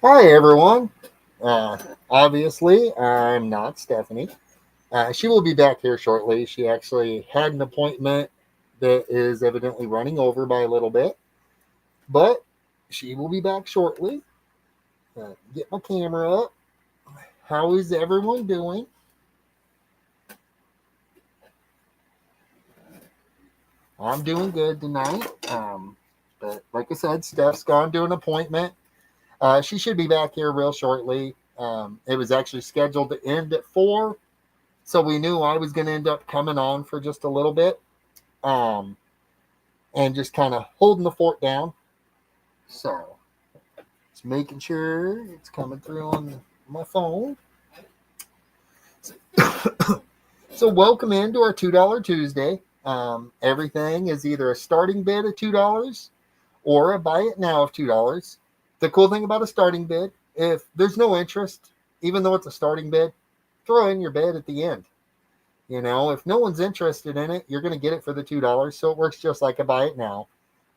Hi, everyone. Uh, Obviously, I'm not Stephanie. She will be back here shortly. She actually had an appointment that is evidently running over by a little bit, but she will be back shortly. Get my camera up. How is everyone doing? I'm doing good tonight. But like I said, Steph's gone to an appointment. She should be back here real shortly. It was actually scheduled to end at 4, so we knew I was going to end up coming on for just a little bit, um, and just kind of holding the fort down. So just making sure it's coming through on my phone. So welcome into our $2 Tuesday. Everything is either a starting bid of $2 or a buy it now of $2. The cool thing about a starting bid, if there's no interest, even though it's a starting bid, throw in your bid at the end. If no one's interested in it, you're going to get it for the $2. So it works just like a buy it now.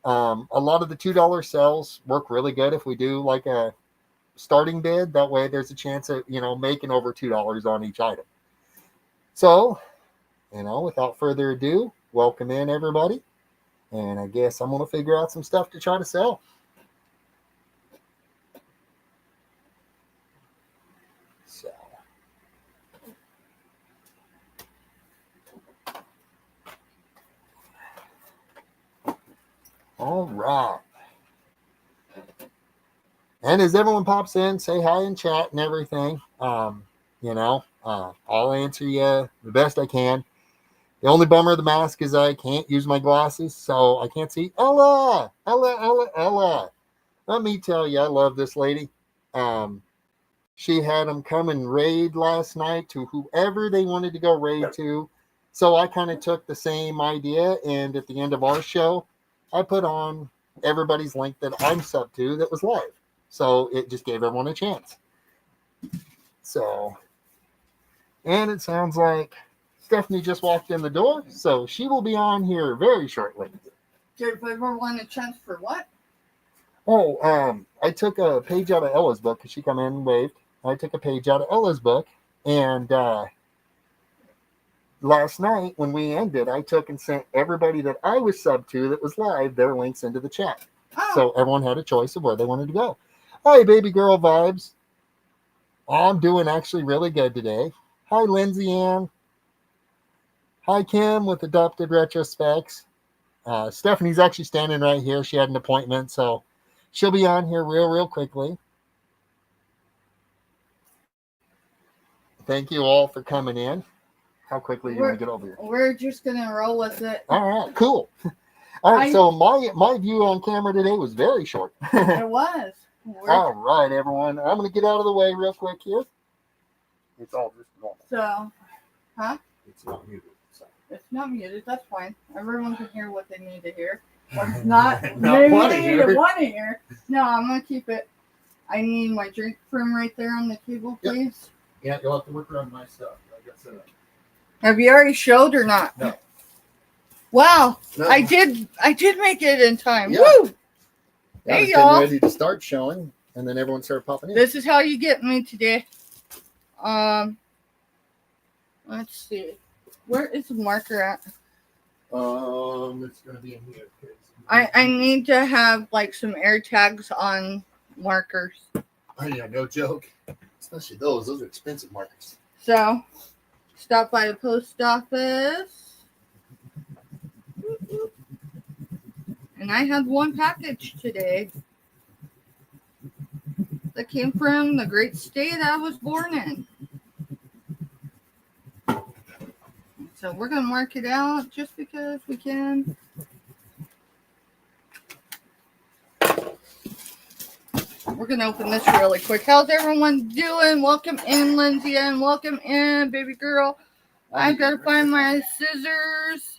A lot of the $2 sales work really good if we do like a starting bid. That way there's a chance of, making over $2 on each item. So, without further ado, welcome in everybody. And I guess I'm going to figure out some stuff to try to sell. So. All right. And as everyone pops in, say hi in chat and everything. I'll answer you the best I can. The only bummer of the mask is I can't use my glasses, so I can't see. Ella. Let me tell you, I love this lady. She had them come and raid last night to whoever they wanted to go raid to. So I kind of took the same idea, and at the end of our show, I put on everybody's link that I'm sub to that was live. So it just gave everyone a chance. So, and it sounds like Stephanie just walked in the door, so she will be on here very shortly. Did everyone a chance for what? Oh, I took a page out of Ella's book because she come in and waved. I took a page out of Ella's book, and last night when we ended, I took and sent everybody that I was sub to that was live their links into the chat. Oh. So everyone had a choice of where they wanted to go. Hi, baby girl vibes. I'm doing actually really good today. Hi, Lindsay Ann. Hi, Kim with Adopted Retrospects. Stephanie's actually standing right here. She had an appointment, so she'll be on here real quickly. Thank you all for coming in. How quickly do you want to get over here? We're just going to roll with it. All right, cool. All right, so my view on camera today was very short. It was. All right, everyone. I'm going to get out of the way real quick here. It's all just normal. So, huh? It's not muted. So. It's not muted. That's fine. Everyone can hear what they need to hear. Or not want to hear. No, I'm going to keep it. I need my drink from right there on the table, please. Yeah, you'll have to work around my stuff. I got set up. Have you already showed or not? No. Wow. No. I did make it in time. Yeah. Woo! Yeah, Hey, y'all. ready to start showing, and then everyone started popping in. This is how you get me today. Let's see. Where is the marker at? It's gonna be in here. I need to have like some air tags on markers. Oh yeah, no joke. Especially those. Those are expensive markers. So, stop by the post office. And I had one package today that came from the great state I was born in. So we're going to mark it out just because we can. We're going to open this really quick. How's everyone doing? Welcome in, Lindsay, and welcome in, baby girl. I've got to find my scissors.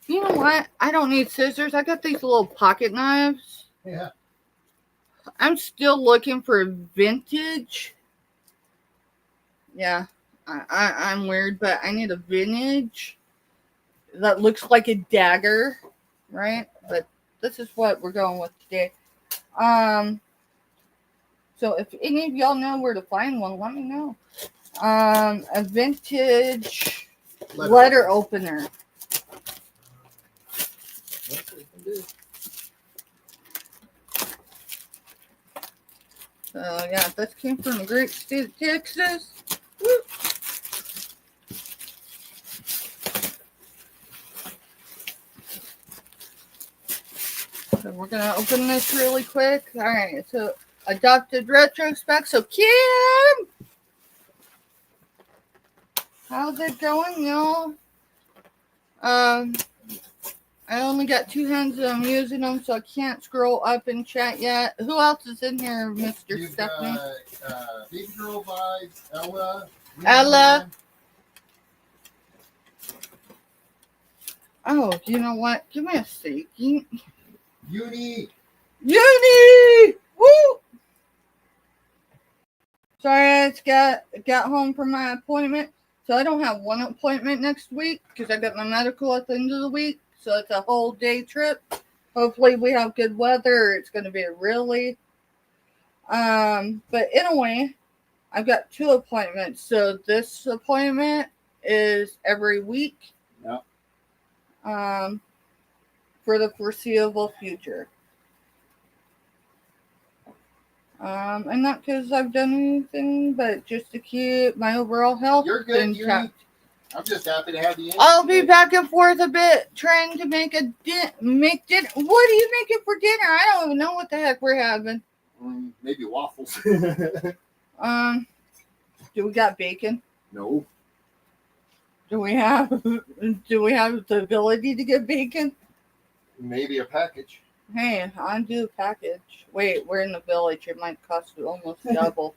You know what? I don't need scissors. I got these little pocket knives. Yeah. I'm still looking for vintage. Yeah, I'm weird, but I need a vintage that looks like a dagger, right? But this is what we're going with today. So if any of y'all know where to find one, let me know. A vintage letter opener. So yeah, this came from the great state of Texas. Woo. So we're gonna open this really quick. All right, so adopted retrospect. So Kim, how's it going, y'all? I only got two hands and I'm using them, so I can't scroll up and chat yet. Who else is in here, Mr. You've Stephanie? got Big Girl Vibes, Ella. Ella. Oh, you know what? Give me a second. Uni. Woo! Sorry, I just got home from my appointment. So I don't have one appointment next week because I got my medical at the end of the week. So it's a whole day trip. Hopefully we have good weather. It's going to be really. But anyway, I've got two appointments. So this appointment is every week. Yep. For the foreseeable future. And not because I've done anything, but just to keep my overall health intact. I'm just happy to have you in. I'll be back and forth a bit, trying to make dinner. What are you making for dinner? I don't even know what the heck we're having. Maybe waffles. Do we got bacon? No. Do we have the ability to get bacon? Maybe a package. Hey, I'll do a package. Wait, we're in the village. It might cost almost double.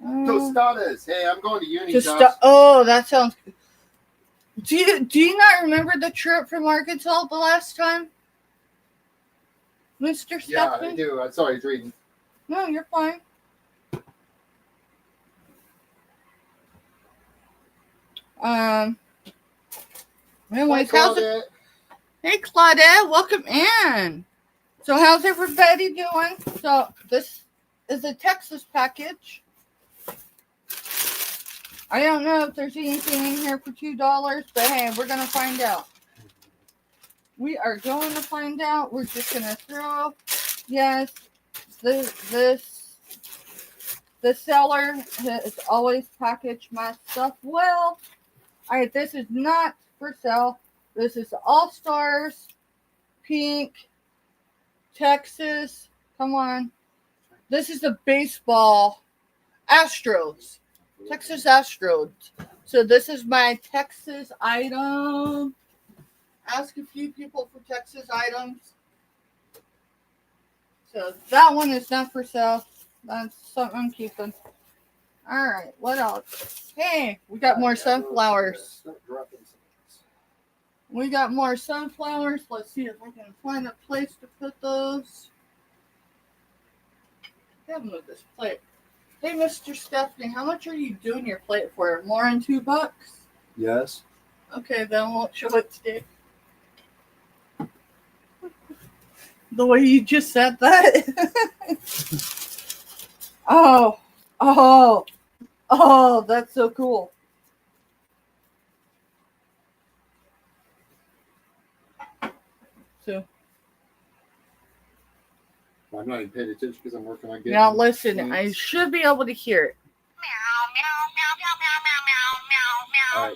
Tostadas. Hey, I'm going to uni. Oh, that sounds good. Do you not remember the trip from Arkansas the last time? Mr. Stephanie? Yeah, I do. I'm sorry, I was reading. No, you're fine. Anyways, Hey, Claudette, welcome in. So how's everybody doing? So this is a Texas package. I don't know if there's anything in here for $2, but hey, we're going to find out. We are going to find out. We're just going to throw, yes, the seller has always packaged my stuff well. All right, this is not for sale. This is All Stars, Pink, Texas. Come on. This is a baseball. Astros. Texas Astros. So this is my Texas item. Ask a few people for Texas items. So that one is not for sale. That's something I'm keeping. All right. What else? Hey, we got more sunflowers. We got more sunflowers. Let's see if we can find a place to put those. Have them with this plate. Hey, Mr. Stephanie, how much are you doing your plate for? More than $2? Yes. Okay, then I won't show it today. The way you just said that. Oh, that's so cool. So I'm not even paying attention because I'm working on getting. now listen, things. I should be able to hear it. All right,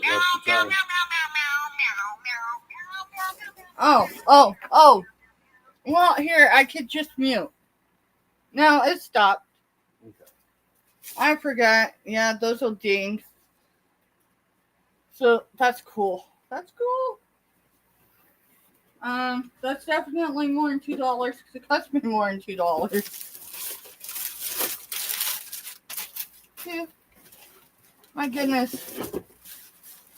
Oh. Well, here, I could just mute. No, it stopped. Okay. I forgot. Yeah, those will ding. So that's cool. That's definitely more than $2 because it cost me more than $2. Yeah. My goodness.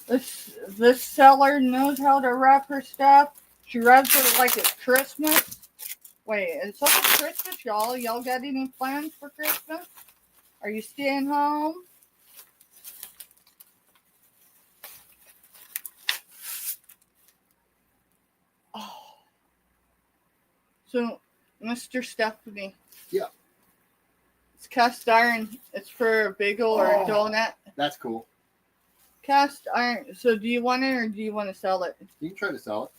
This seller knows how to wrap her stuff. She wraps it like it's Christmas. Wait, is something Christmas, y'all? Y'all got any plans for Christmas? Are you staying home? Oh. So, Mr. Stephanie. Yeah. cast iron. It's for a bagel or a donut. That's cool. Cast iron. So do you want it or do you want to sell it? You can try to sell it.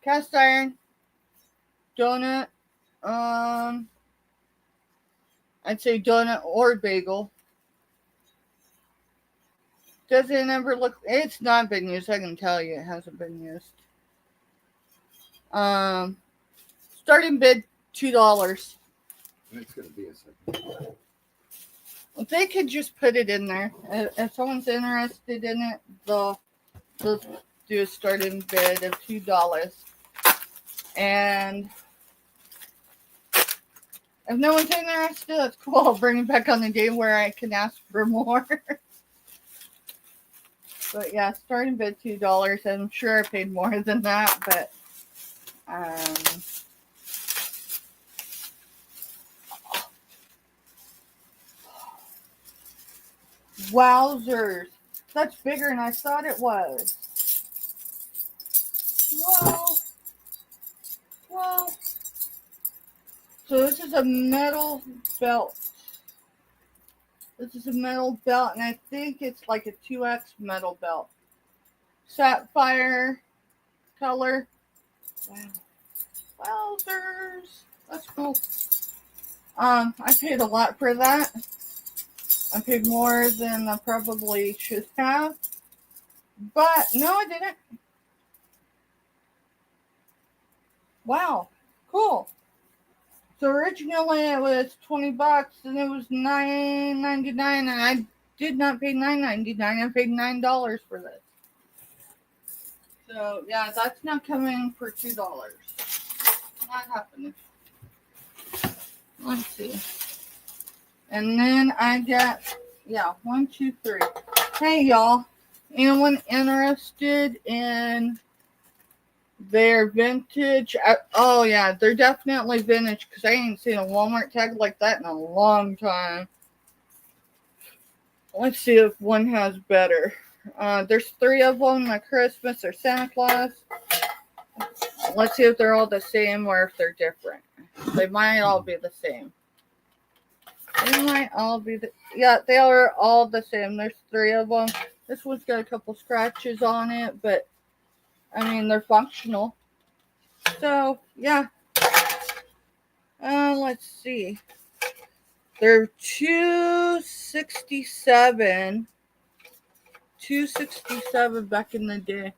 Cast iron. Donut. I'd say donut or bagel. Does it ever look? It's not been used. I can tell you, it hasn't been used. Starting bid $2. It's gonna be a second. They could just put it in there. If someone's interested in it, they'll do a starting bid of $2. And if no one's interested, that's cool. I'll bring it back on the day where I can ask for more. But yeah, starting bid $2. I'm sure I paid more than that, but wowzers. That's bigger than I thought it was. Whoa. Whoa. So this is a metal belt. This is a metal belt, and I think it's like a 2X metal belt. Sapphire color. Wow. Wowzers. That's cool. I paid a lot for that. I paid more than I probably should have. But no, I didn't. Wow. Cool. So originally it was $20 and it was $9.99, and I did not pay $9.99. I paid $9 for this. So yeah, that's not coming for $2. Not happening. Let's see. And then I got 1, 2, 3. Hey y'all, anyone interested in their vintage? Oh yeah, they're definitely vintage because I ain't seen a Walmart tag like that in a long time. Let's see if one has better. There's 3 of them, a Christmas or Santa Claus. Let's see if they're all the same or if they're different. They might all be the same. They might all be they are all the same. There's 3 of them. This one's got a couple scratches on it, but I mean, they're functional. So, yeah. Let's see. They're $267. $267 back in the day.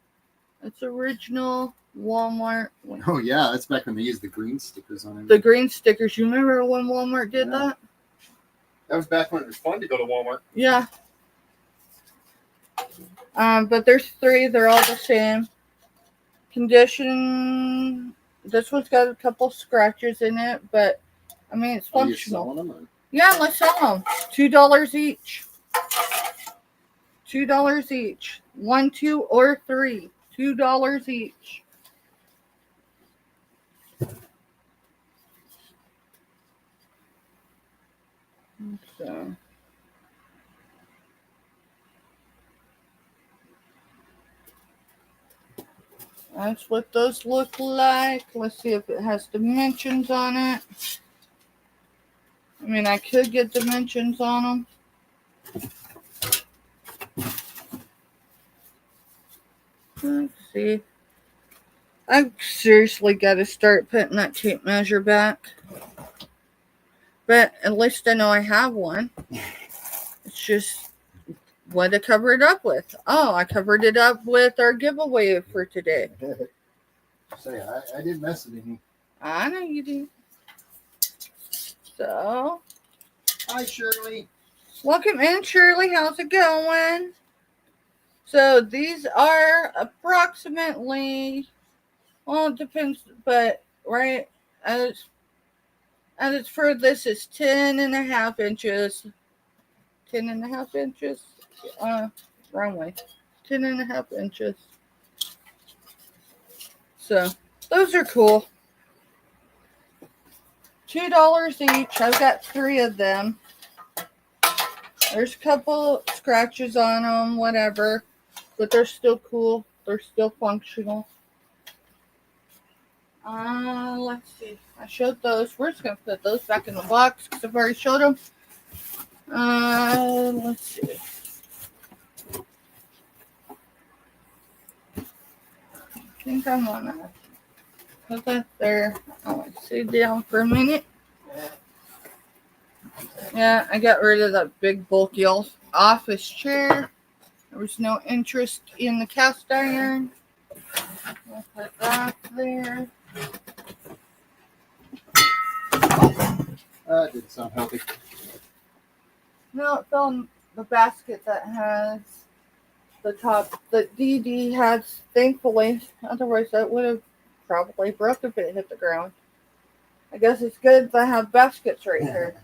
That's original Walmart. Oh yeah, that's back when they used the green stickers on it. The green stickers. You remember when Walmart did that? That was back when it was fun to go to Walmart. Yeah. But there's 3. They're all the same condition. This one's got a couple scratches in it, but I mean, it's functional. Are you selling them, or? Yeah, let's sell them. $2 each. $2 each. 1, 2, or 3. $2 each. So. That's what those look like. Let's see if it has dimensions on it. I mean, I could get dimensions on them. Let's see. I seriously got to start putting that tape measure back. But at least I know I have one. It's just what to cover it up with. Oh, I covered it up with our giveaway for today. Say, I didn't mess with any. I know you did. So. Hi, Shirley. Welcome in, Shirley. How's it going? So these are approximately, well, it depends, but right as it's for this is 10.5 inches. 10.5 inches. Wrong way. 10.5 inches. So those are cool. $2 each. I've got 3 of them. There's a couple scratches on them, whatever, but they're still cool. They're still functional. Let's see. I showed those. We're just gonna put those back in the box because I've already showed them. Let's see. I think I'm gonna put that there. I want to sit down for a minute. Yeah, I got rid of that big bulky office chair. There was no interest in the cast iron. I'll put that there. That didn't sound healthy. No, it fell in the basket that has the top that DD has, thankfully. Otherwise, that would have probably broke if it hit the ground. I guess it's good to have baskets right here.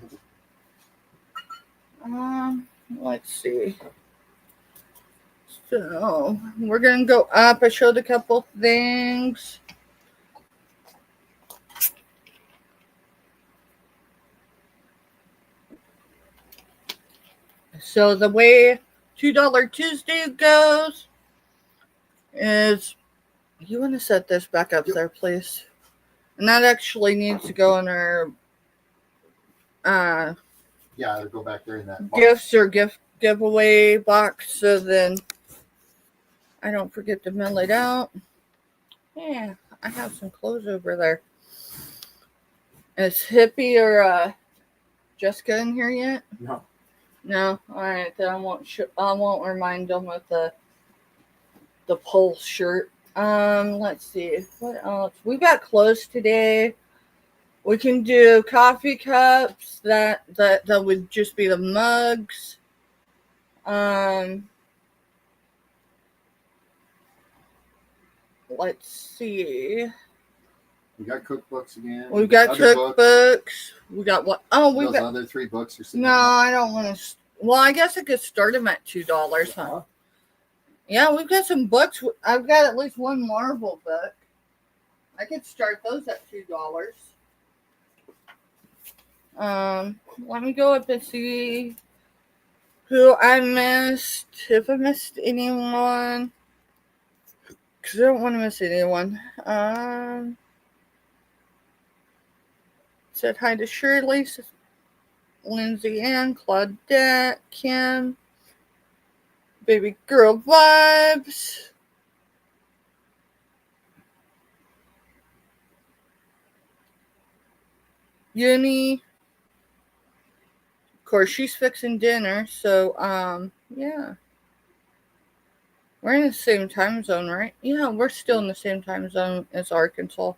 Let's see. So, we're going to go up. I showed a couple things. So, the way $2 Tuesday goes is, you want to set this back up there, please? And that actually needs to go in our yeah, it'll go back there in that box. Gifts or giveaway box, so then I don't forget to mail it out. Yeah, I have some clothes over there. Is Hippie or Jessica in here yet? No. No. All right, then I won't remind them with the pole shirt. Let's see what else. We got clothes today. We can do coffee cups. That would just be the mugs. Let's see. We got cookbooks again. We've got cookbooks. We got what? Oh, we got other 3 books or something. No, I don't want to. Well, I guess I could start them at $2, huh? Yeah, we've got some books. I've got at least one Marvel book. I could start those at $2. Let me go up and see who I missed. If I missed anyone, because I don't want to miss anyone. Said hi to Shirley, Lindsay Ann, Claudette, Kim, Baby Girl Vibes. Uni. Of course, she's fixing dinner, so, yeah. We're in the same time zone, right? Yeah, we're still in the same time zone as Arkansas.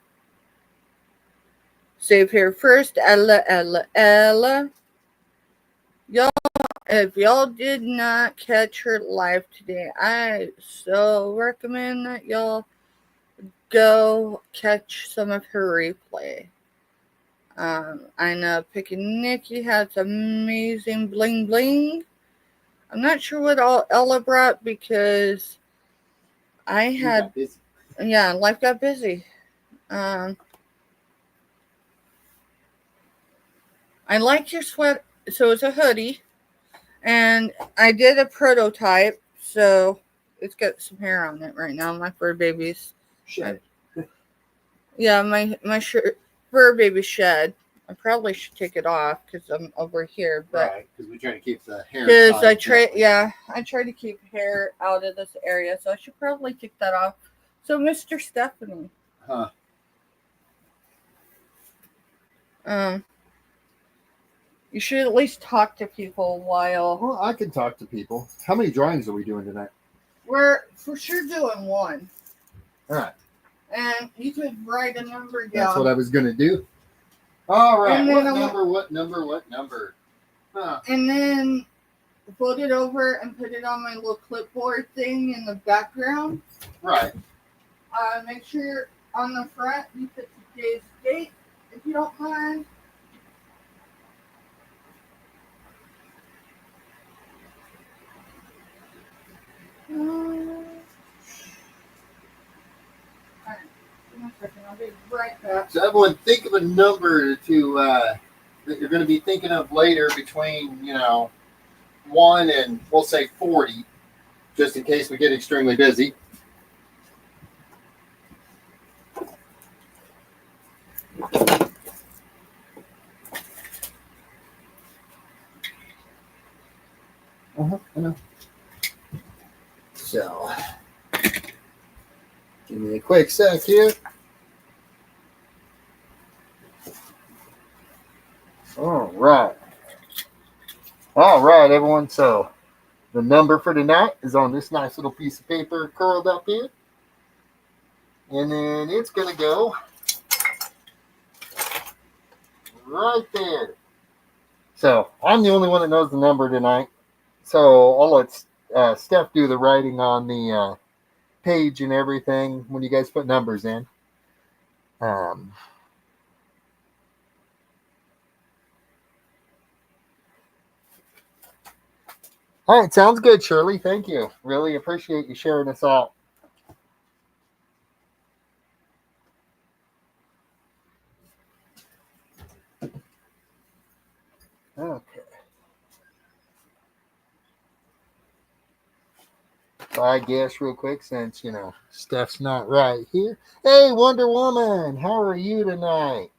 Save here first, Ella. Y'all, if y'all did not catch her live today, I so recommend that y'all go catch some of her replay. I know Pickin' Nikki has amazing bling bling. I'm not sure what all Ella brought because I had, life got busy. I like your sweater. So it's a hoodie, and I did a prototype, so it's got some hair on it right now. My fur baby's shed. Yeah, my fur baby shed. I probably should take it off because I'm over here, but right, because we try to keep the hair. Because I try to keep hair out of this area, so I should probably take that off. So, Mr. Stephanie, you should at least talk to people while. Well, I can talk to people. How many drawings are we doing tonight? We're for sure doing one. All right. And you could write a number down. That's what I was going to do. All right. What number? Huh. And then fold it over and put it on my little clipboard thing in the background. Right. Make sure on the front you put today's date, if you don't mind. I'll be right back. So everyone, think of a number to that you're going to be thinking of later between 1 and we'll say 40, just in case we get extremely busy. I know. So, give me a quick sec here. All right. All right, everyone. So, the number for tonight is on this nice little piece of paper curled up here. And then it's going to go right there. So, I'm the only one that knows the number tonight. So, I'll let Steph do the writing on the page and everything when you guys put numbers in. Um, all right, sounds good, Shirley. Thank you. Really appreciate you sharing this out. Okay. So I guess real quick, since Steph's not right here. Hey, Wonder Woman, how are you tonight?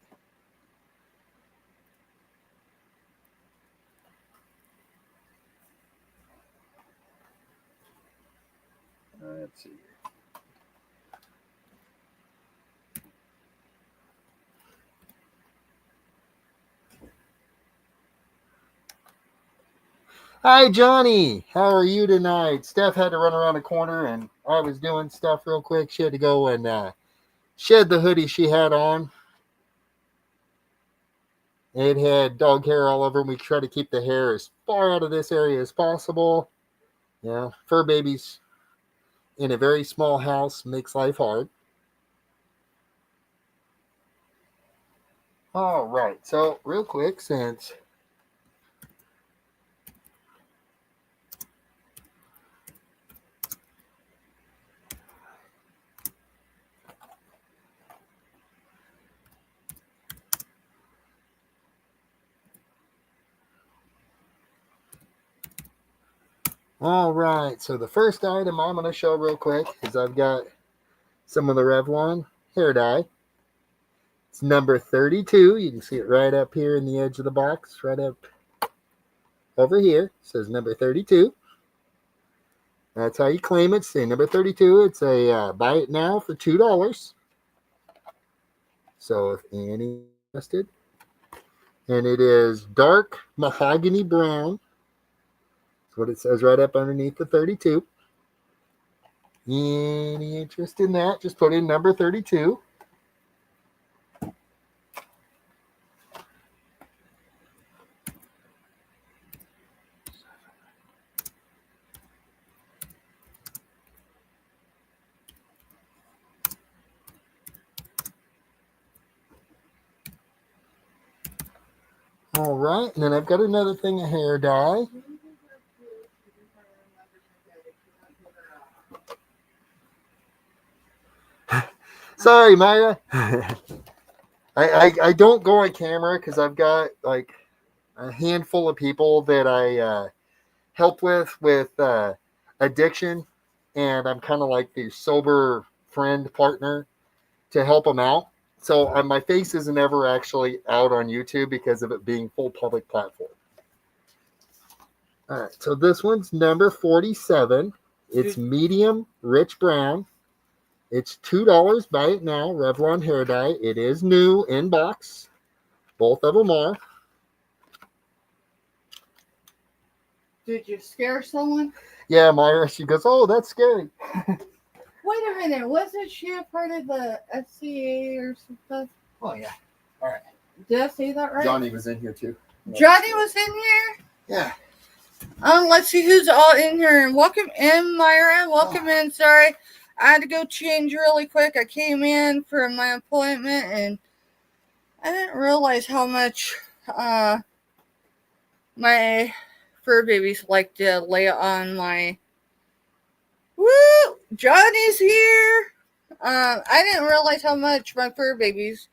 Let's see. Hi, Johnny. How are you tonight? Steph had to run around the corner, and I was doing stuff real quick. She had to go and shed the hoodie she had on. It had dog hair all over, and we try to keep the hair as far out of this area as possible. Yeah, fur babies in a very small house makes life hard. All right, so real quick, since all right, so the first item I'm going to show real quick is I've got some of the Revlon hair dye. It's number 32. You can see it right up here in the edge of the box, right up over here. It says number 32. That's how you claim it. Say number 32. It's a buy it now for $2. So if any interested, and it is dark mahogany brown. That's what it says right up underneath the 32. Any interest in that? Just put in number 32. All right, and then I've got another thing of hair dye. Sorry, Maya. I don't go on camera because I've got like a handful of people that I help with addiction, and I'm kind of like the sober friend partner to help them out. So my face isn't ever actually out on YouTube because of it being full public platform. All right, so this one's number 47. It's medium rich brown. It's $2. Buy it now. Revlon hair dye. It is new in box. Both of them are. Did you scare someone? Yeah, Myra. She goes, "Oh, that's scary." Wait a minute. Wasn't she a part of the SCA or something? Oh yeah. All right. Did I say that right? Johnny was in here too. Johnny was in here? Yeah. Let's see who's all in here. Welcome in, Myra. Welcome in. Sorry. I had to go change really quick. I came in for my appointment and I didn't realize how much my fur babies like to lay on my. Woo! Johnny's here. I didn't realize how much my fur babies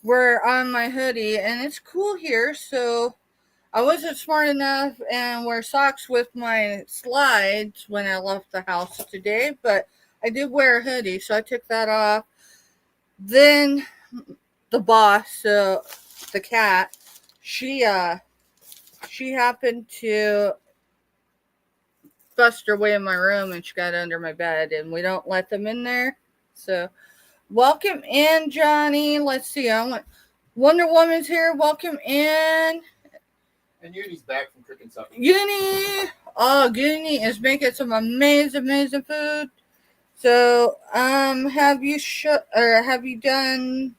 were on my hoodie, and it's cool here, so I wasn't smart enough and wear socks with my slides when I left the house today, but I did wear a hoodie, so I took that off. Then the boss, the cat, she happened to fussed her way in my room and she got under my bed, and we don't let them in there. So, welcome in, Johnny. Let's see. I want Wonder Woman's here. Welcome in. And Uni's back from cooking something. Uni. Oh, Uni is making some amazing food. So, have you done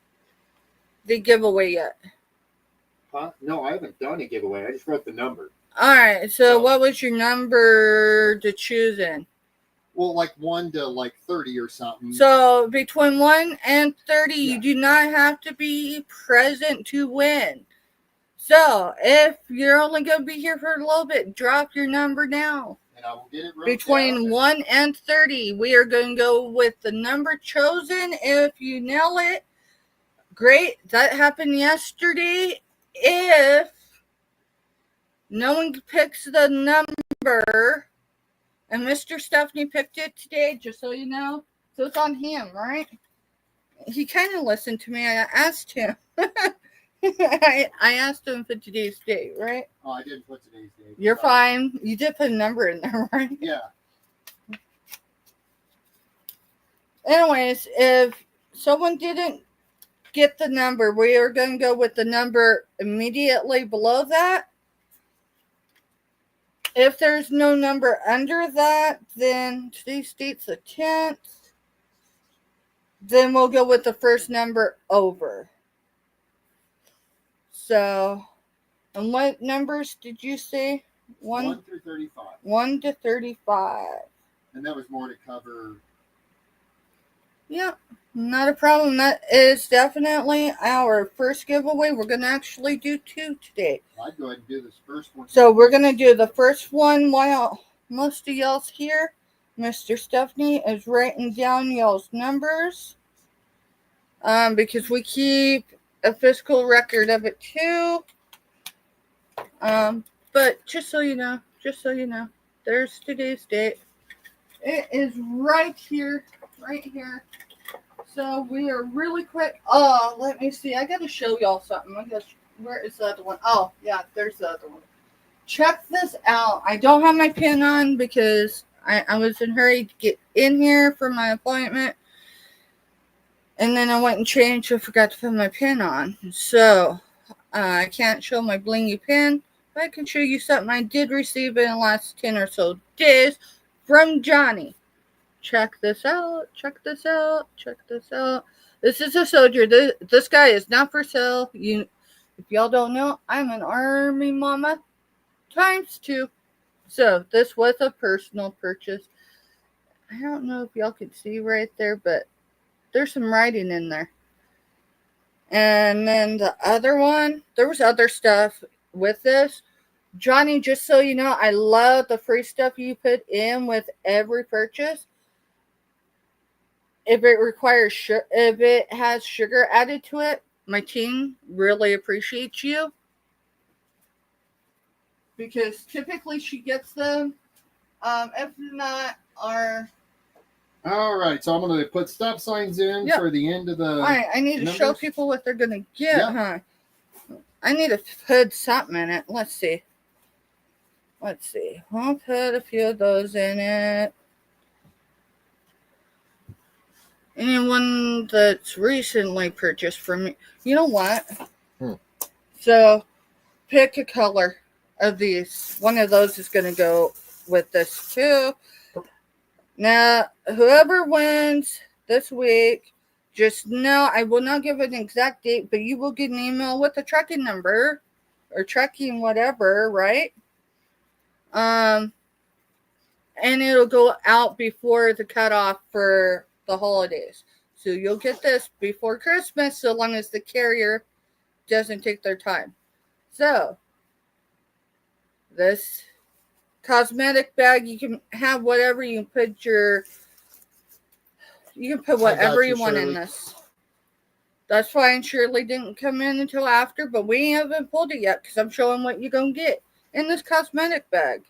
the giveaway yet? Huh? No, I haven't done a giveaway. I just wrote the number. All right. So what was your number to choose in? Well, like 1 to like 30 or something. So between 1 and 30, you do not have to be present to win. So if you're only going to be here for a little bit, drop your number now. And I will get it wrote Between down. 1 and 30, we are going to go with the number chosen. If you nail it, great. That happened yesterday. If no one picks the number, and Mr. Stephanie picked it today, just so you know. So it's on him, right? He kind of listened to me. I asked him. I asked him for today's date, right? Oh, I didn't put today's date. You're fine. You did put a number in there, right? Yeah. Anyways, if someone didn't get the number, we are going to go with the number immediately below that. If there's no number under that, then today's date's the 10th. Then we'll go with the first number over. So, and what numbers did you say? 1 through 35. 1 to 35. And that was more to cover. Yeah, not a problem. That is definitely our first giveaway. We're going to actually do 2 today. I'd go ahead and do this first one. So we're going to do the first one while most of y'all's here. Mr. Stephanie is writing down y'all's numbers. Because we keep a physical record of it too. But just so you know, there's today's date. It is right here. So we are really quick. Oh, let me see. I got to show y'all something. Where is the other one? Oh, yeah, there's the other one. Check this out. I don't have my pin on because I was in a hurry to get in here for my appointment. And then I went and changed. I forgot to put my pin on. So I can't show my blingy pin. But I can show you something I did receive in the last 10 or so days from Johnny. Check this out. This is a soldier. This guy is not for sale. If y'all don't know, I'm an army mama times 2. So this was a personal purchase. I don't know if y'all can see right there, but there's some writing in there. And then the other one, there was other stuff with this. Johnny, just so you know, I love the free stuff you put in with every purchase. If it has sugar added to it, my team really appreciates you. Because typically she gets them. If not, our... All right, so I'm going to put stop signs in for the end of the... All right, I need to show people what they're going to get, huh? I need to put something in it. Let's see. I'll put a few of those in it. Anyone that's recently purchased from me. You know what? So, pick a color of these. One of those is going to go with this too. Now, whoever wins this week, just know I will not give an exact date, but you will get an email with the tracking number or tracking whatever, right? And it'll go out before the cutoff for the holidays. So you'll get this before Christmas, so long as the carrier doesn't take their time. So, this cosmetic bag, you can have whatever. You can put whatever you want in this. That's fine. Shirley didn't come in until after, but we haven't pulled it yet because I'm showing what you're going to get in this cosmetic bag.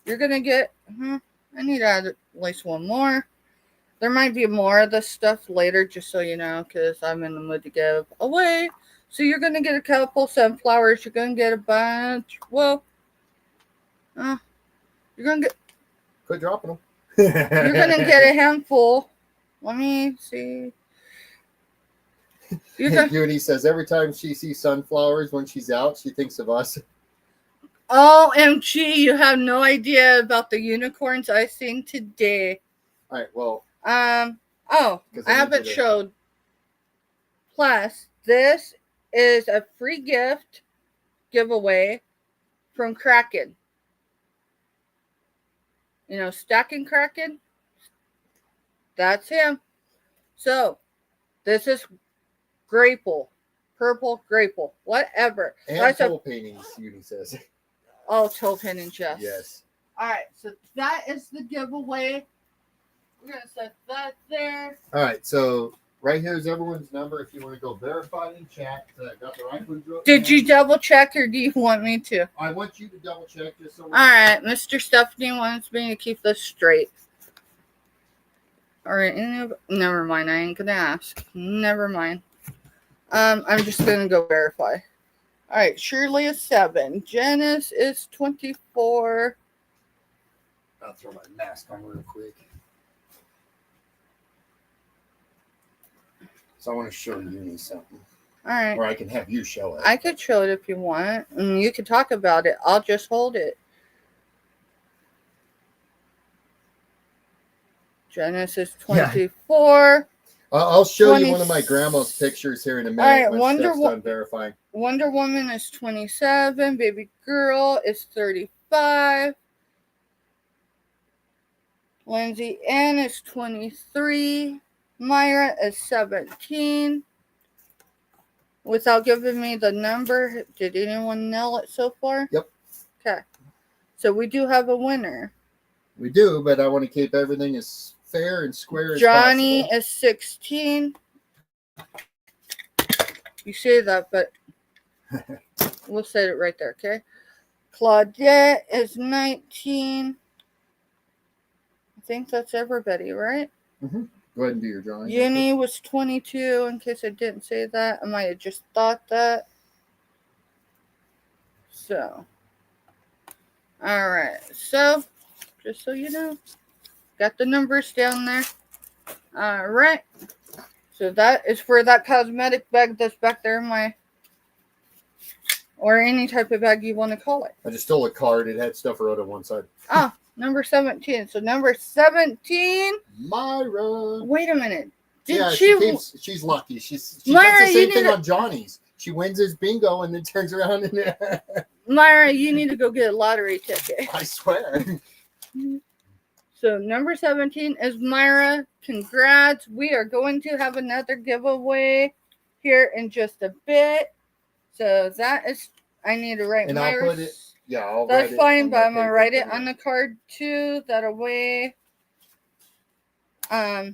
You're going to get, I need to add at least one more. There might be more of this stuff later, just so you know, because I'm in the mood to give away. So you're going to get a couple sunflowers. You're going to get a bunch. Well, you're going to get Quit dropping them. You're gonna get a handful. Let me see. Judy says every time she sees sunflowers when she's out, she thinks of us. OMG, you have no idea about the unicorns I seen today. All right, well. I haven't showed. Plus, this is a free gift giveaway from Kraken. You know, Stacking Kraken? That's him. So, this is Grapple. Purple Grapple. Whatever. And that's toe paintings, Judy says. Oh, toe paintings, yes. Yes. Alright, so that is the giveaway. We're going to set that there. All right, so right here is everyone's number if you want to go verify in chat that I got the right one. Did you double check or do you want me to? I want you to double check just so. Alright, Mr. Stephanie wants me to keep this straight. Alright, never mind. I ain't going to ask. Never mind. I'm just going to go verify. Alright, Shirley is 7. Janice is 24. I'll throw my mask on real quick. So I want to show you something. All right. Or I can have you show it. I could show it if you want. And you can talk about it. I'll just hold it. Genesis 24. Yeah. I'll show you one of my grandma's pictures here in a minute. All right, done verifying. Wonder Woman is 27. Baby Girl is 35. Lindsay Ann is 23. Myra is 17. Without giving me the number, did anyone nail it so far? Yep. Okay. So we do have a winner. We do, but I want to keep everything as fair and square as Johnny possible. is 16. You say that, but we'll say it right there, okay? Claudette is 19. I think that's everybody, right? Mm-hmm. Go ahead and do your drawing. Uni was 22, in case I didn't say that. I might have just thought that. So. Alright. So, just so you know. Got the numbers down there. Alright. So that is for that cosmetic bag that's back there in my... Or any type of bag you want to call it. I just stole a card. It had stuff wrote on one side. Ah, number 17. So number 17... Myra. Wait a minute. She's lucky. She Myra, does the same thing on Johnny's. She wins his bingo and then turns around and Myra, you need to go get a lottery ticket. I swear. So number 17 is Myra. Congrats. We are going to have another giveaway here in just a bit. So that is, I need to write and Myra's. I'll put it. Yeah, I'll That's write it fine, but I'm paper gonna write it on the card too. That way. I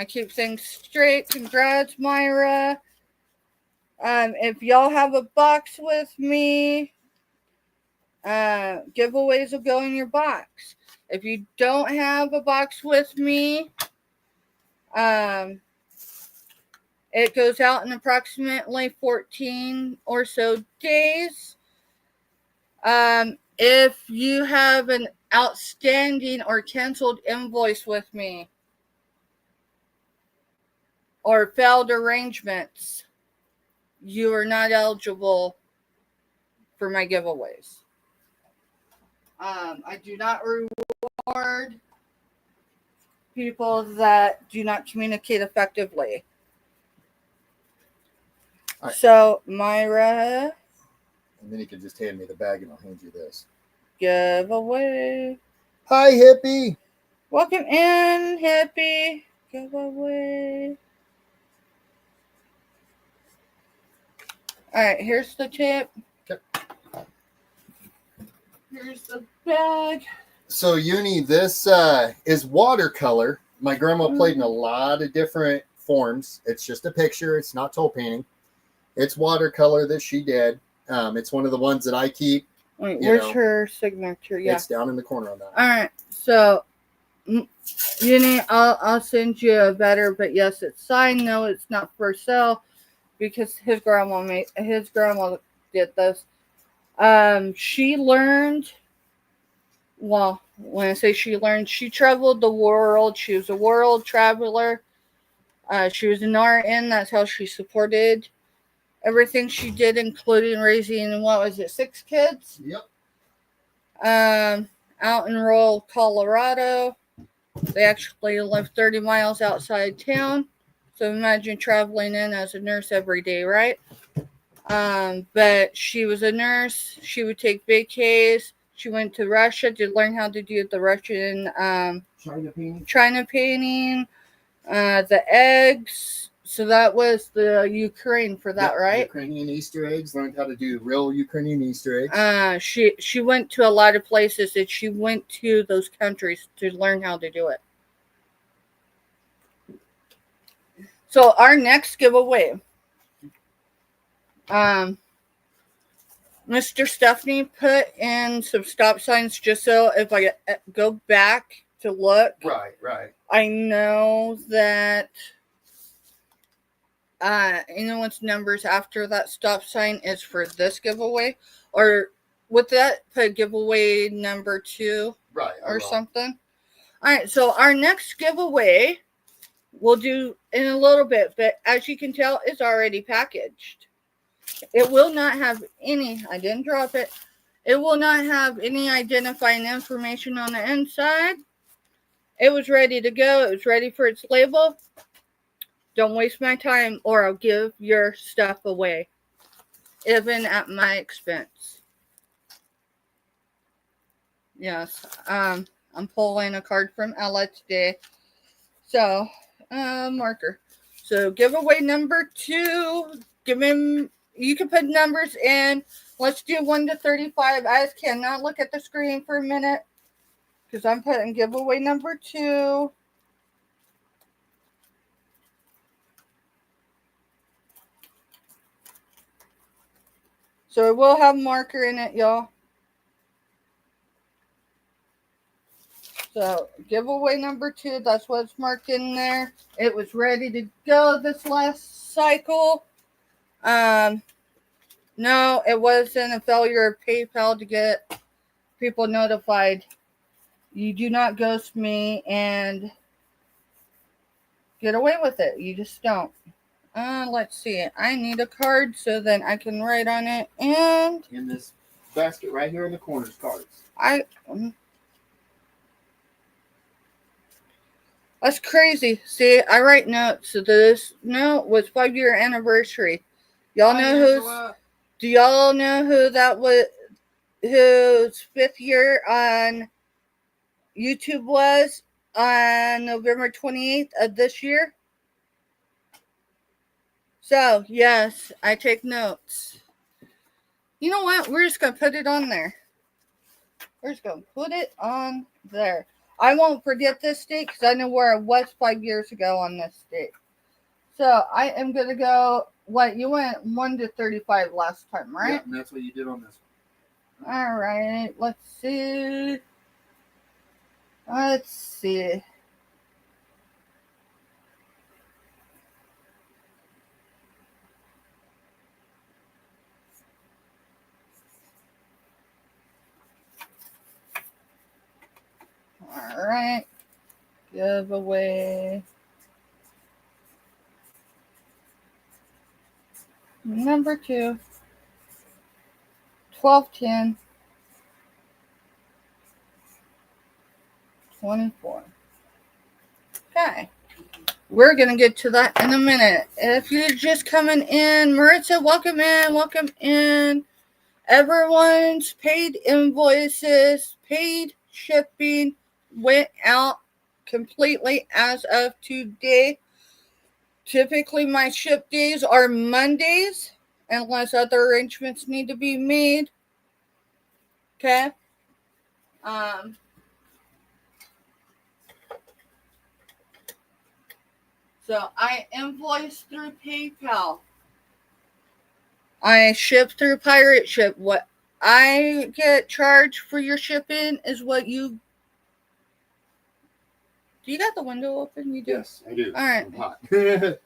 keep things straight. Congrats, Myra. If y'all have a box with me, giveaways will go in your box. If you don't have a box with me, it goes out in approximately 14 or so days. If you have an outstanding or canceled invoice with me, or failed arrangements, you are not eligible for my giveaways. I do not reward people that do not communicate effectively. Right. So, Myra. And then you can just hand me the bag and I'll hand you this. Giveaway. Hi, hippie. Welcome in, hippie. Giveaway. All right, here's the tip. Okay. Here's the bag. So, Uni, this is watercolor. My grandma played in a lot of different forms. It's just a picture. It's not toe painting. It's watercolor that she did. It's one of the ones that I keep. Wait, where's her signature? Yeah, it's down in the corner on that. All right, so Uni, I'll send you a better, but yes, it's signed. No, it's not for sale because his grandma did this. She learned. Well, When I say she learned, she traveled the world. She was a world traveler. She was an RN. That's how she supported everything she did, including raising, what was it, 6 kids? Yep. Out in rural Colorado. They actually live 30 miles outside town. So imagine traveling in as a nurse every day, right? But she was a nurse. She would take vacays. She went to Russia to learn how to do the Russian China painting, the eggs. So that was the Ukraine for that, right? Ukrainian Easter eggs. Learned how to do real Ukrainian Easter eggs. She went to a lot of places, and she went to those countries to learn how to do it. So our next giveaway, Mr. Stephanie put in some stop signs just so if I go back to look. Right. I know that anyone's numbers after that stop sign is for this giveaway. Or would that put giveaway number 2? Right. Or something? Alright, so our next giveaway we'll do in a little bit, but as you can tell, it's already packaged. It will not have any, I didn't drop it. It will not have any identifying information on the inside. It was ready to go. It was ready for its label. Don't waste my time or I'll give your stuff away, even at my expense. Yes, I'm pulling a card from Ella today. So, marker. So, giveaway number 2. You can put numbers in. Let's do 1 to 35. I just cannot look at the screen for a minute because I'm putting giveaway number 2. So, it will have marker in it, y'all. So, giveaway number 2, that's what's marked in there. It was ready to go this last cycle. No, it wasn't a failure of PayPal to get people notified. You do not ghost me and get away with it. You just don't. Let's see. I need a card so then I can write on it. And in this basket right here in the corner is cards. That's crazy. See, I write notes. So this note was 5-year anniversary. Y'all know do y'all know who that was? Whose 5th year on YouTube was on November 28th of this year? So, yes, I take notes. You know what? We're just going to put it on there. We're just going to put it on there. I won't forget this date because I know where I was 5 years ago on this date. So, I am going to go, you went 1 to 35 last time, right? Yeah, and that's what you did on this one. All right, let's see. All right. Giveaway number 2. 12/10/24. Okay. We're going to get to that in a minute. If you're just coming in, Maritza, welcome in. Everyone's paid invoices, paid shipping went out completely as of today. Typically, my ship days are Mondays, unless other arrangements need to be made. Okay? So, I invoice through PayPal. I ship through Pirate Ship. What I get charged for your shipping is what you... Do you got the window open? You do? Yes, I do. All right. I'm hot. Hey,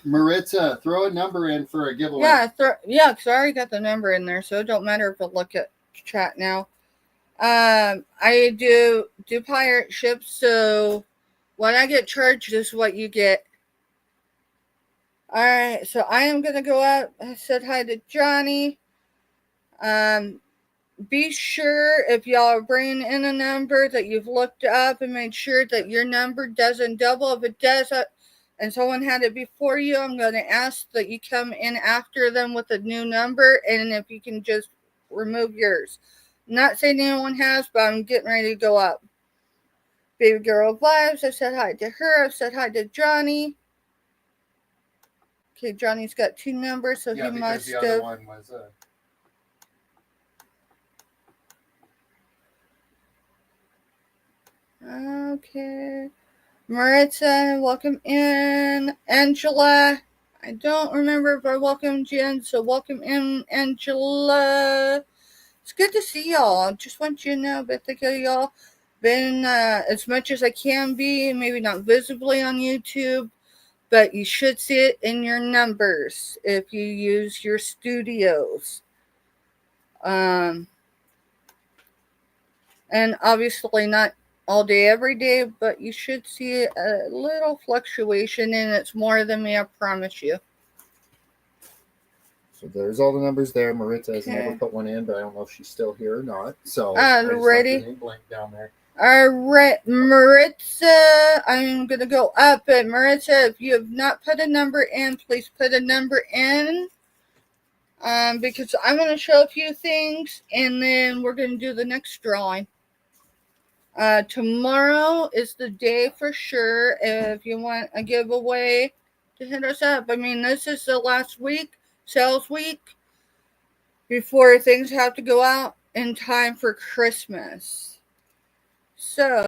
Maritza, throw a number in for a giveaway. Yeah, because I already got the number in there, so it don't matter if I look at chat now. I do pirate ships, so when I get charged is what you get. Alright, so I am gonna go out. I said hi to Johnny. Be sure if y'all are bringing in a number that you've looked up and made sure that your number doesn't double. If it does, and someone had it before you, I'm going to ask that you come in after them with a new number, and if you can just remove yours. Not saying anyone has, but I'm getting ready to go up. Baby Girl Vibes, I said hi to her. I said hi to Johnny. Okay, Johnny's got two numbers, so he must have. The other one was Okay. Maritza, welcome in. Angela, I don't remember if I welcomed you in, so welcome in, Angela. It's good to see y'all. Just want you to know, but thank y'all been as much as I can be, maybe not visibly on YouTube, but you should see it in your numbers if you use your studios. And obviously not all day, every day, but you should see a little fluctuation, and it's more than me, I promise you. So there's all the numbers there. Maritza has never put one in, but I don't know if she's still here or not. So ready? Blank down there. All right, Maritza, I'm going to go up. But Maritza, if you have not put a number in, please put a number in. Because I'm going to show a few things, and then we're going to do the next drawing. Tomorrow is the day for sure. If you want a giveaway, to hit us up. I mean, this is the last week, sales week, before things have to go out in time for Christmas. So,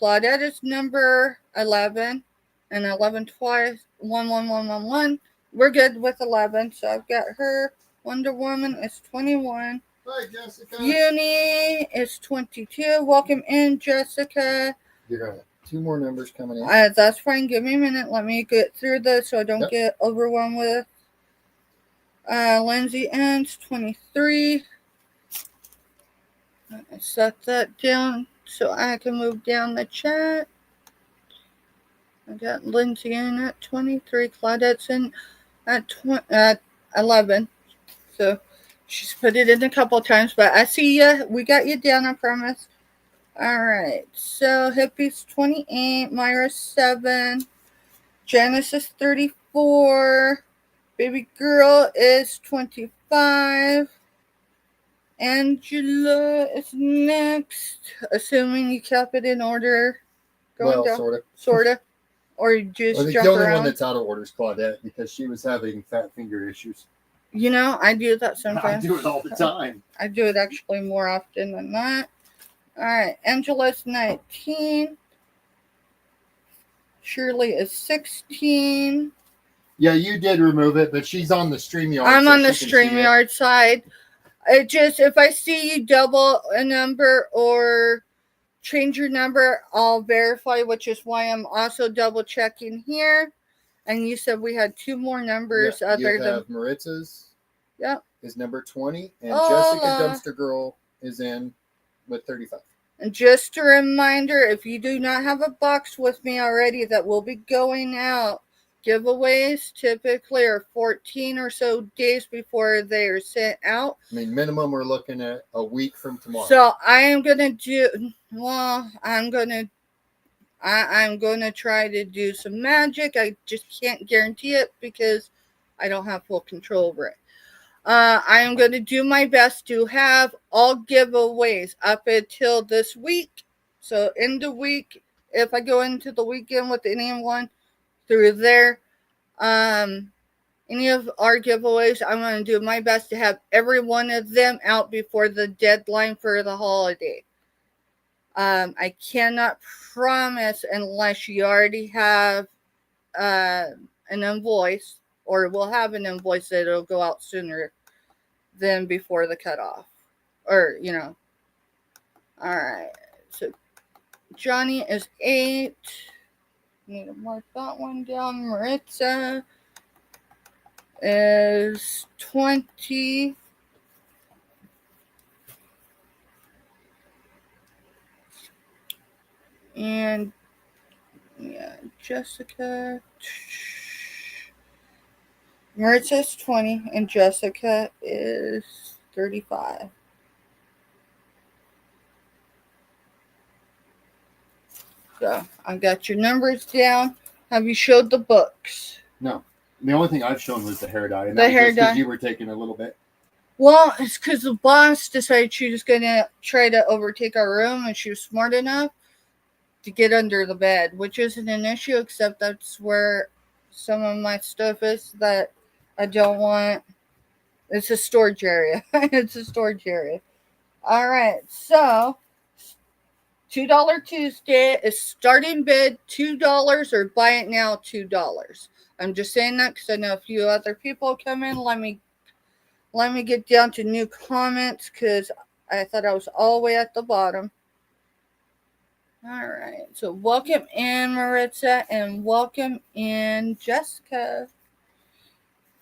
Claudette is number 11, and 11 twice, 11111. We're good with 11, so I've got her. Wonder Woman is 21. Hi, Jessica. Uni is 22. Welcome in, Jessica. You're going to have two more numbers coming in. That's fine. Give me a minute. Let me get through this so I don't get overwhelmed with. Lindsay ends 23. I set that down so I can move down the chat. I got Lindsay in at 23. Claudette's in at 11. So she's put it in a couple times, but I see ya. We got you down, I promise. All right. So Hippie's 28. Myra's 7. Janice is 34. Baby Girl is 25. Angela is next. Assuming you kept it in order. Well, sort of. Or you just jump around. The only one that's out of order is Claudette, because she was having fat finger issues. You know, I do that sometimes. I do it all the time. I do it actually more often than not. All right, Angela's 19. Shirley is 16. Yeah, you did remove it, but she's on the StreamYard. I'm on the StreamYard side. It just, if I see you double a number or change your number, I'll verify, which is why I'm also double checking here. And you said we had two more numbers other than Maritza's. Yep. Is number 20, and Jessica Dumpster Girl is in with 35. And just a reminder, if you do not have a box with me already that will be going out, giveaways typically are 14 or so days before they are sent out. I mean, minimum we're looking at a week from tomorrow. So I am going to do, I'm going to try to do some magic. I just can't guarantee it because I don't have full control over it. I am going to do my best to have all giveaways up until this week. So in the week, if I go into the weekend with anyone through there, any of our giveaways, I'm going to do my best to have every one of them out before the deadline for the holiday. I cannot promise unless you already have an invoice, or will have an invoice that it'll go out sooner than before the cutoff. Or, you know. All right. So Johnny is 8. Need to mark that one down. Maritza is 20. And yeah, Jessica. Maritza's 20 and Jessica is 35. So I got your numbers down. Have you showed the books? No. The only thing I've shown was the hair dye. And The that was hair just because dye. you were taking a little bit. Well, it's because the boss decided she was going to try to overtake our room, and she was smart enough to get under the bed, which isn't an issue, except that's where some of my stuff is that I don't want. It's a storage area. It's a storage area. All right, so $2 Tuesday is starting bid $2 or buy it now $2. I'm just saying that because I know a few other people come in. Let me get down to new comments because I thought I was all the way at the bottom. All right, so welcome in Maritza and welcome in Jessica.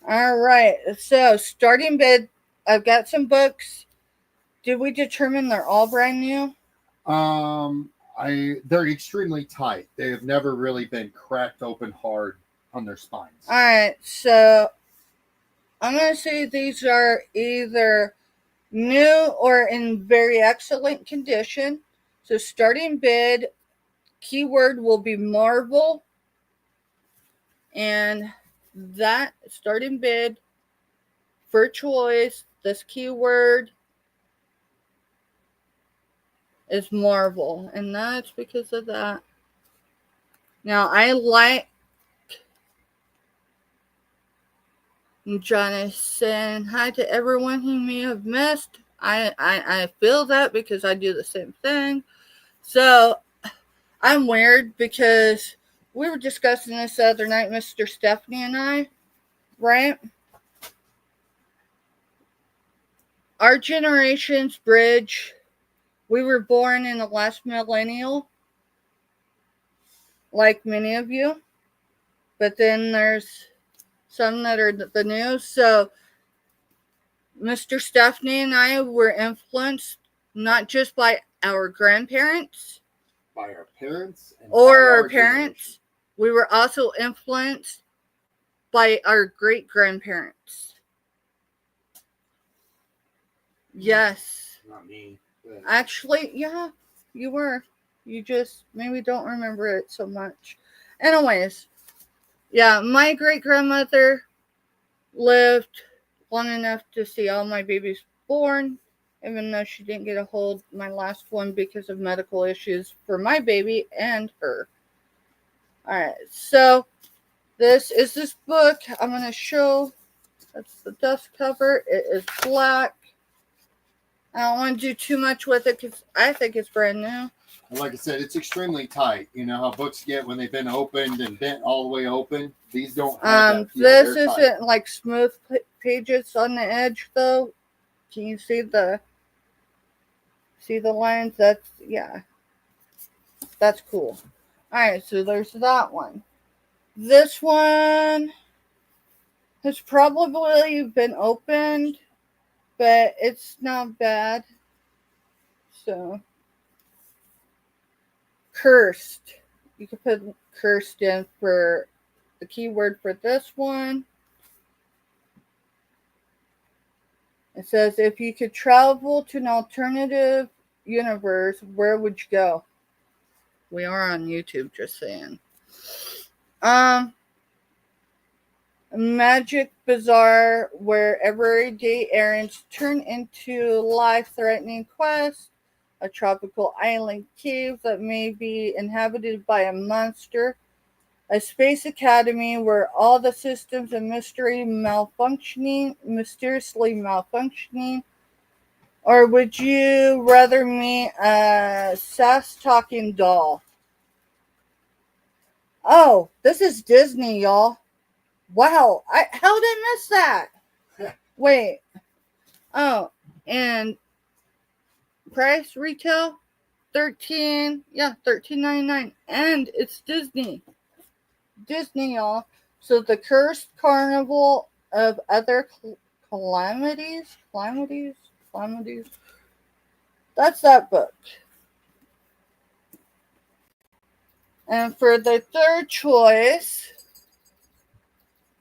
All right, so starting bid. I've got some books. Did we determine they're all brand new? They're extremely tight. They have never really been cracked open hard on their spines. All right, so I'm going to say these are either new or in very excellent condition. So starting bid, keyword will be Marvel. And that starting bid for choice, this keyword is Marvel. And that's because of that. Now, I like Johnny saying hi to everyone he may have missed. I feel that because I do the same thing. So I'm weird because we were discussing this the other night, Mr. Stephanie and I, right? Our generation's bridge, we were born in the last millennial, like many of you. But then there's some that are the new. So Mr. Stephanie and I were influenced not just by our grandparents, by our parents, and or by our parents. Generation. We were also influenced by our great grandparents. Yes. Not me. But... Actually, yeah, you were. You just maybe don't remember it so much. Anyways, yeah, my great grandmother lived long enough to see all my babies born, even though she didn't get a hold of my last one because of medical issues for my baby and her. Alright, so this is this book. I'm going to show. That's the dust cover. It is black. I don't want to do too much with it because I think it's brand new. And like I said, it's extremely tight. You know how books get when they've been opened and bent all the way open? These don't have that feel. This isn't like smooth pages on the edge though. Can you see the lines? That's, yeah. That's cool. Alright, so there's that one. This one has probably been opened, but it's not bad. So, cursed. You could put cursed in for the keyword for this one. It says, if you could travel to an alternative universe, where would you go? We are on YouTube, just saying. Magic Bazaar, where everyday errands turn into life-threatening quests. A tropical island cave that may be inhabited by a monster. A space academy where all the systems are mysteriously malfunctioning. Or would you rather meet a sass-talking doll? Oh, this is Disney, y'all. Wow, how did I miss that? Wait. Oh, and price retail $13.99, and it's Disney, y'all. So the Cursed Carnival of Other Calamities. That's that book. And for the third choice,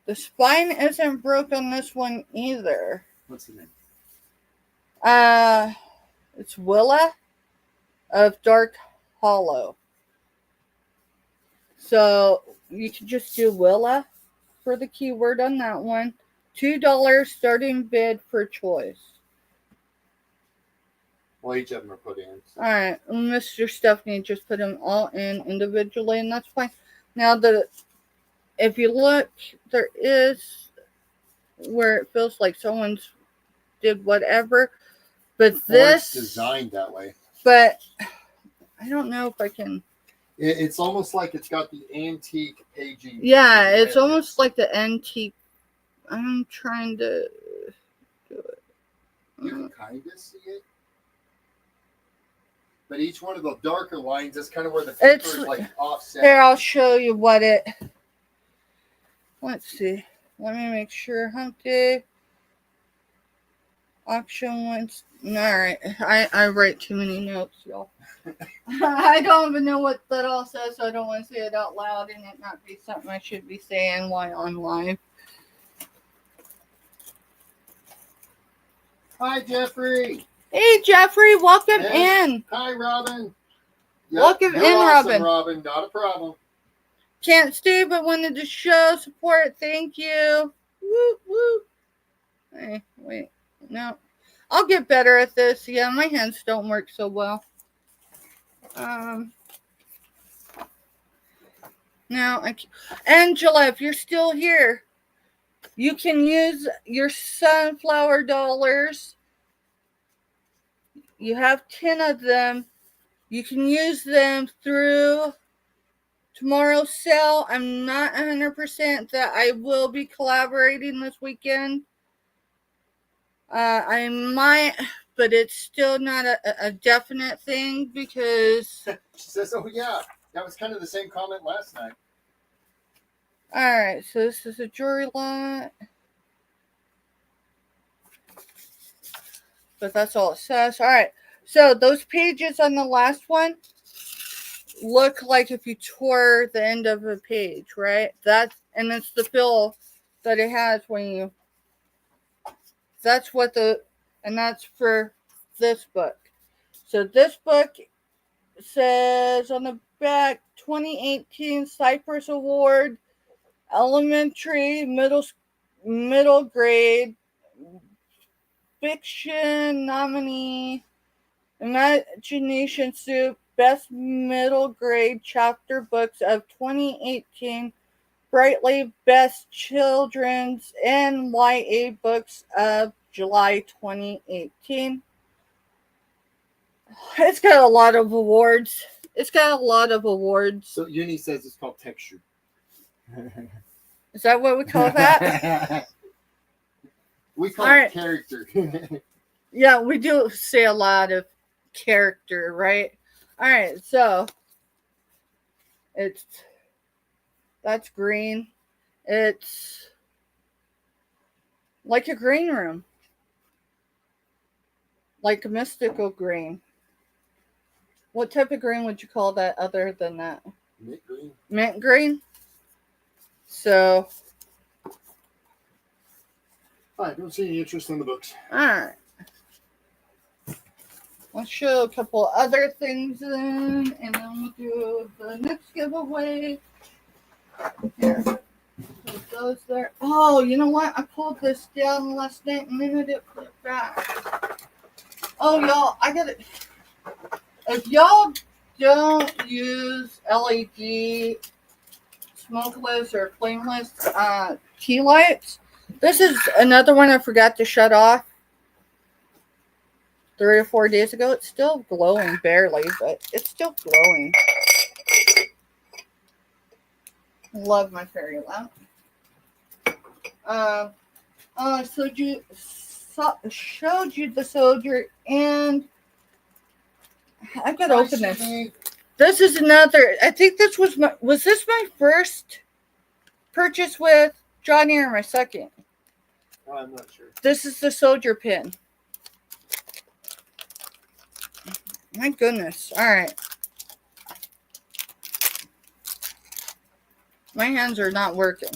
the spine isn't broken on this one either. What's the name? It's Willa of Dark Hollow. So you can just do Willa for the keyword on that one. $2 starting bid per choice. Well, each of them are put in. So. All right, Mr. Stephanie just put them all in individually, and that's fine. Now, if you look, there is where it feels like someone's did whatever, but this or it's designed that way. But I don't know if I can. It's almost like it's got the antique paging. Yeah, it's almost like the antique. I'm trying to do it. You can kind of see it. But each one of the darker lines is kind of where the paper is like offset. Here, I'll show you what it. Let's see. Let me make sure. Hump day. Auction ones. All right. I write too many notes, y'all. I don't even know what that all says, so I don't want to say it out loud and it not be something I should be saying while on live. Hi, Jeffrey. Hey, Jeffrey. Welcome in. Hi, Robin. Yep, welcome in, awesome, Robin. Robin. Not a problem. Can't stay, but wanted to show support. Thank you. Woo, woo. Hey, wait. No. I'll get better at this. Yeah, my hands don't work so well. Now, Angela, if you're still here, you can use your sunflower dollars. You have 10 of them. You can use them through tomorrow's sale. I'm not 100% that I will be collaborating this weekend. I might, but it's still not a definite thing because... She says, oh yeah, that was kind of the same comment last night. Alright, so this is a jewelry lot. But that's all it says. Alright, so those pages on the last one look like if you tore the end of a page, right? And it's the feel that it has when you... That's for this book. So this book says on the back, 2018 Cypress Award, elementary, middle grade, fiction nominee, Imagination Soup, best middle grade chapter books of 2018, Brightly Best Children's and YA Books of July 2018. It's got a lot of awards. So Uni says it's called texture. Is that what we call that? We call it character. Yeah, we do say a lot of character, right? All right, so that's green. It's like a green room. Like a mystical green. What type of green would you call that other than that? Mint green. Mint green? So. I don't see any interest in the books. Alright. Let's show a couple other things then, and then we'll do the next giveaway. Here. Put those there. Oh, you know what? I pulled this down last night and then I didn't put it back. Oh, y'all, I got it. If y'all don't use LED smokeless or flameless tea lights, this is another one I forgot to shut off 3 or 4 days ago. It's still glowing barely, but it's still glowing. Love my fairy lamp. I showed you the soldier, and I've got to open this. This is another. I think this was this my first purchase with Johnny or my second? Oh, I'm not sure. This is the soldier pin. My goodness. All right. My hands are not working.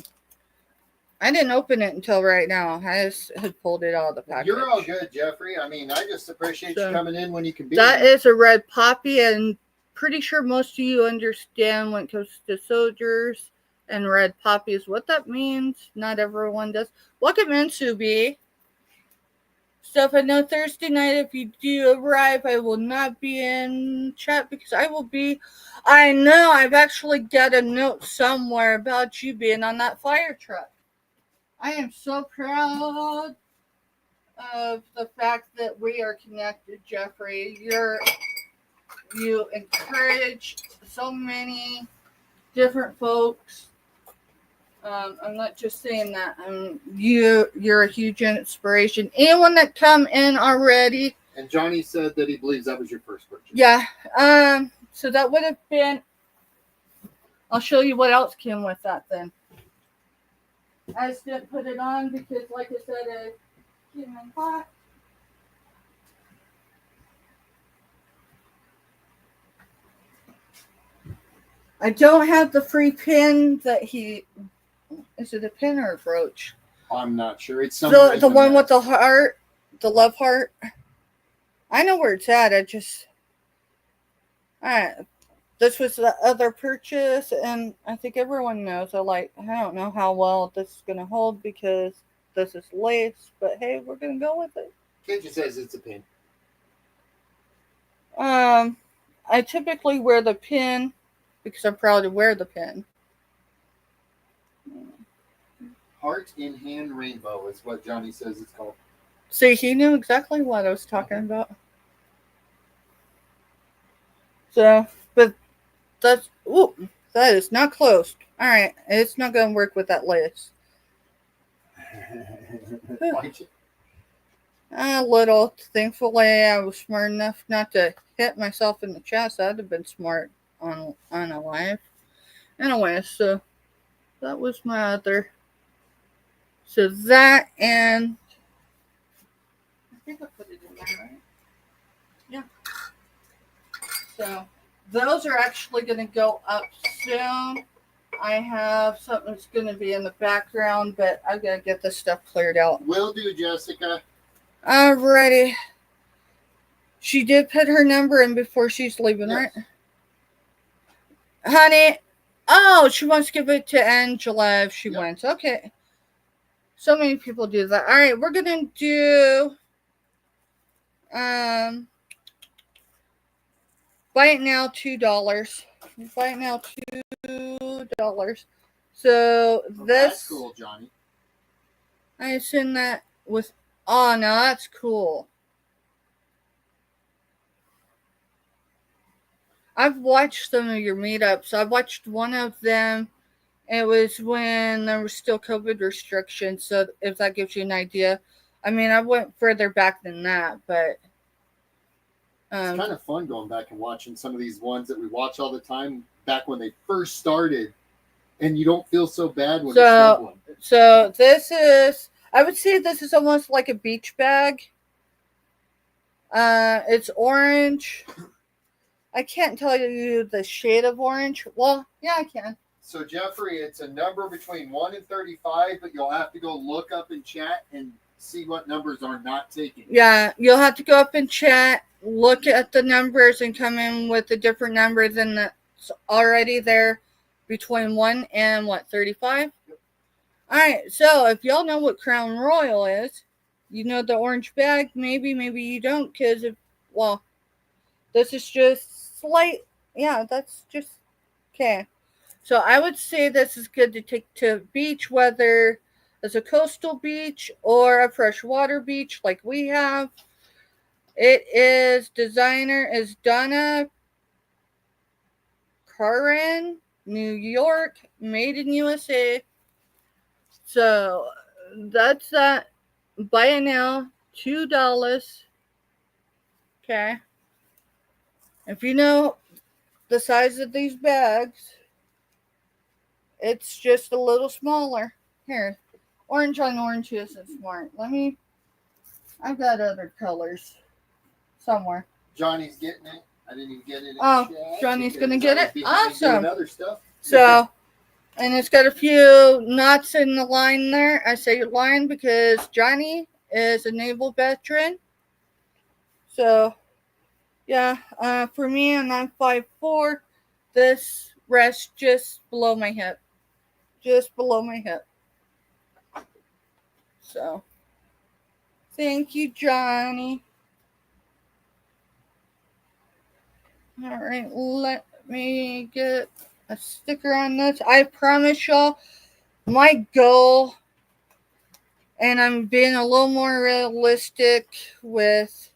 I didn't open it until right now. I just had pulled it out of the package. You're all good, Jeffrey. I mean, I just appreciate you coming in when you can be. That is a red poppy, and pretty sure most of you understand when it comes to soldiers and red poppies what that means. Not everyone does. Welcome in, Subi. Stuff I know Thursday night, if you do arrive, I will not be in chat because I will be. I know, I've actually got a note somewhere about you being on that fire truck. I am so proud of the fact that we are connected, Jeffrey. You encourage so many different folks. I'm not just saying that. You're a huge inspiration. Anyone that come in already. And Johnny said that he believes that was your first purchase. Yeah. So that would have been. I'll show you what else came with that then. I just didn't put it on because, like I said, it came in hot. I don't have the free pin that he. Is it a pin or a brooch? I'm not sure. It's the one with the heart, the love heart. I know where it's at. All right. This was the other purchase, and I think everyone knows. I don't know how well this is going to hold because this is lace, but hey, we're going to go with it. Kid just says it's a pin. I typically wear the pin because I'm proud to wear the pin. Heart in Hand Rainbow is what Johnny says it's called. See, he knew exactly what I was talking about. So, but that is not closed. All right, it's not going to work with that lace. A little. Thankfully, I was smart enough not to hit myself in the chest. That'd have been smart on a live. Anyway, so that was my other. So that and I think I put it in there, right? Yeah. So those are actually going to go up soon. I have something that's going to be in the background, but I've got to get this stuff cleared out. Will do, Jessica. Alrighty. She did put her number in before she's leaving, yes. Right? Honey, oh, she wants to give it to Angela if she wins. Okay. So many people do that. All right, we're going to do buy it now $2. Buy it now $2. So this that's cool, Johnny. I assume that was no, that's cool. I've watched some of your meetups. I watched one of them. It was when there was still COVID restrictions, so if that gives you an idea. I mean, I went further back than that, but it's kind of fun going back and watching some of these ones that we watch all the time back when they first started, and you don't feel so bad when you're struggling. So this is, I would say this is almost like a beach bag. It's orange. I can't tell you the shade of orange. Well, yeah, I can. So, Jeffrey, it's a number between 1 and 35, but you'll have to go look up in chat and see what numbers are not taken. Yeah, you'll have to go up in chat, look at the numbers, and come in with a different number than that's already there between 1 and, 35? Yep. All right, so if y'all know what Crown Royal is, you know the orange bag, maybe you don't, because, this is just slight, that's just, okay. So I would say this is good to take to beach, whether it's a coastal beach or a freshwater beach like we have. Designer is Donna Karan, New York, made in USA. So that's that. Buy it now, $2. Okay. If you know the size of these bags, it's just a little smaller. Here, orange on orange isn't smart. I've got other colors somewhere. Johnny's getting it. I didn't even get it. Johnny's going to get it? Awesome. Other stuff. So, And it's got a few knots in the line there. I say line because Johnny is a naval veteran. So, yeah, for me, and I'm 5'4", this rests just below my hip. Just below my hip. So, thank you, Johnny. All right, let me get a sticker on this. I promise y'all, my goal, and I'm being a little more realistic with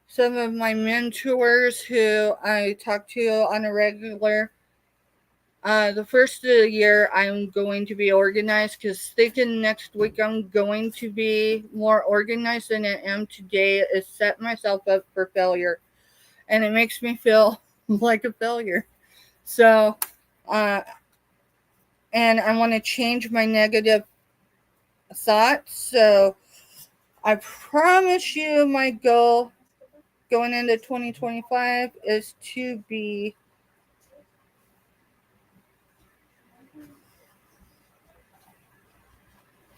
some of my mentors who I talk to on a regular. The first of the year, I'm going to be organized because thinking next week I'm going to be more organized than I am today is set myself up for failure. And it makes me feel like a failure. So, and I want to change my negative thoughts. So, I promise you my goal going into 2025 is to be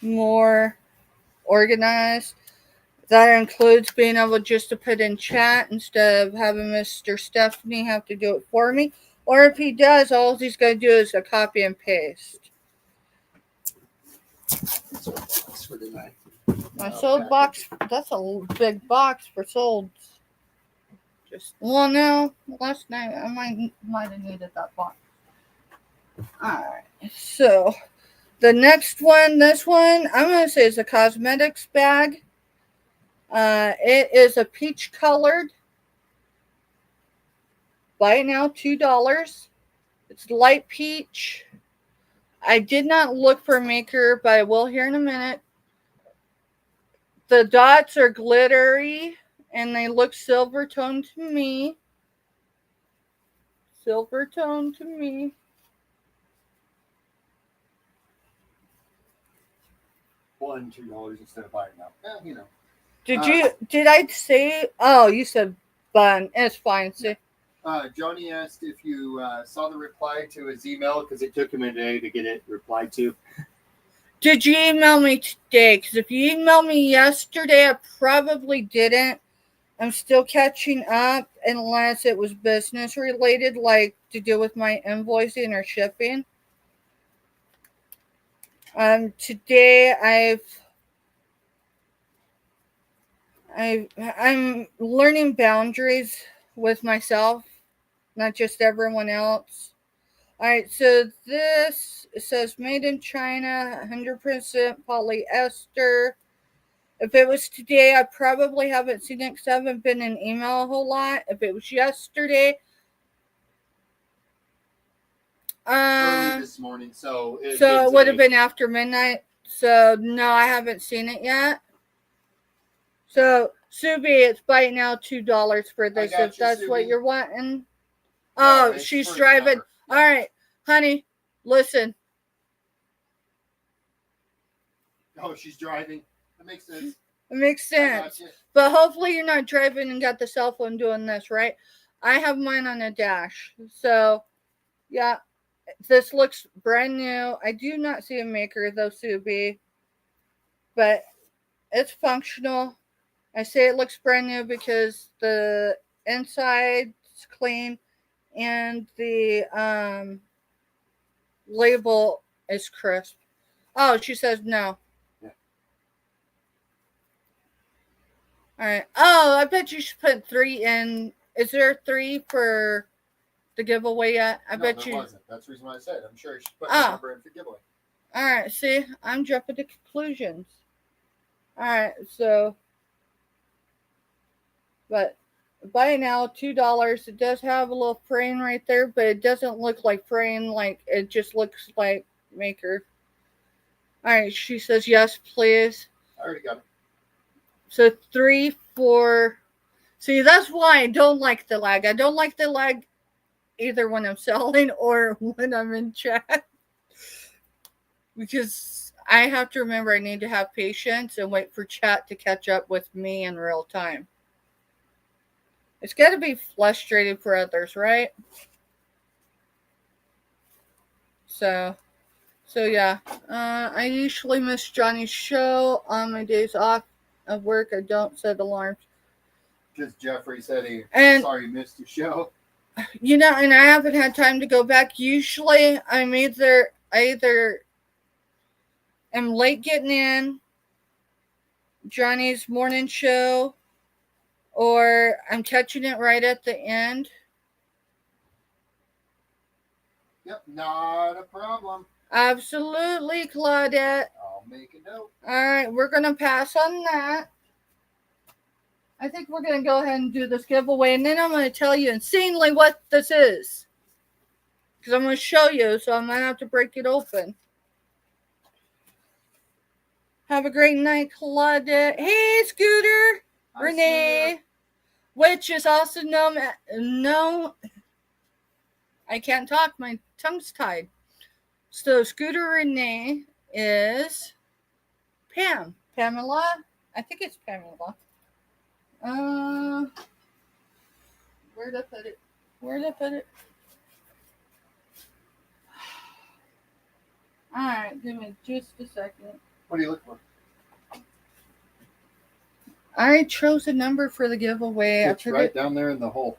more organized. That includes being able just to put in chat instead of having Mr. Stephanie have to do it for me. Or if he does, all he's going to do is a copy and paste. My sold box, that's a big box for solds. No, last night I might have needed that box. Alright, so the next one, this one, I'm going to say is a cosmetics bag. It is a peach colored. Buy it now, $2. It's light peach. I did not look for a maker, but I will here in a minute. The dots are glittery and they look silver toned to me. Silver tone to me. $2 instead of buying now. You know. Did I say? Oh, you said bun. It's fine. See. Johnny asked if you saw the reply to his email because it took him a day to get it replied to. Did you email me today? Because if you emailed me yesterday, I probably didn't. I'm still catching up unless it was business related, like to do with my invoicing or shipping. Today I'm learning boundaries with myself, not just everyone else. All right, so this says made in China, 100% polyester. If it was today, I probably haven't seen it because I haven't been in email a whole lot. If it was yesterday, early this morning, so it would have been after midnight. So no, I haven't seen it yet. So Subi, it's buy it now $2 for this if that's Subi. What you're wanting. Oh, no, she's driving. All right, honey, listen. Oh, she's driving. That makes sense. It makes sense. But hopefully you're not driving and got the cell phone doing this, right? I have mine on a dash. So, yeah, this looks brand new. I do not see a maker, though, Subi. But it's functional. I say it looks brand new because the inside is clean and the label is crisp. Oh, she says no. Yeah. All right. Oh, I bet you should put 3 in. Is there 3 for the giveaway yet? I bet you. Wasn't. That's the reason why I said. I'm sure you should put the number in for giveaway. All right. See, I'm jumping to conclusions. All right. So, but buy now $2. It does have a little frame right there, but it doesn't look like frame. Like it just looks like maker. All right. She says yes, please. I already got it. So 3, 4. See, that's why I don't like the lag. I don't like the lag either when I'm selling or when I'm in chat. Because I have to remember I need to have patience and wait for chat to catch up with me in real time. It's got to be frustrating for others, right? So, So yeah, I usually miss Johnny's show on my days off of work. I don't set alarms. Because Jeffrey said he And sorry you missed the show. you know, and I haven't had time to go back. Usually, I either am late getting in Johnny's morning show, or I'm catching it right at the end. Yep, not a problem. Absolutely, Claudette. I'll make a note. All right, we're gonna pass on that. I think we're gonna go ahead and do this giveaway, and then I'm gonna tell you insanely what this is, because I'm gonna show you, so I'm gonna have to break it open. Have a great night, Claudette. Hey, Scooter. Hi, Renee, Scooter. which is also known as, I can't talk, my tongue's tied. So Scooter Renee is Pamela. I think it's Pamela. Where'd I put it? All right, give me just a second. What are you looking for? I chose a number for the giveaway. It's right down there in the hole.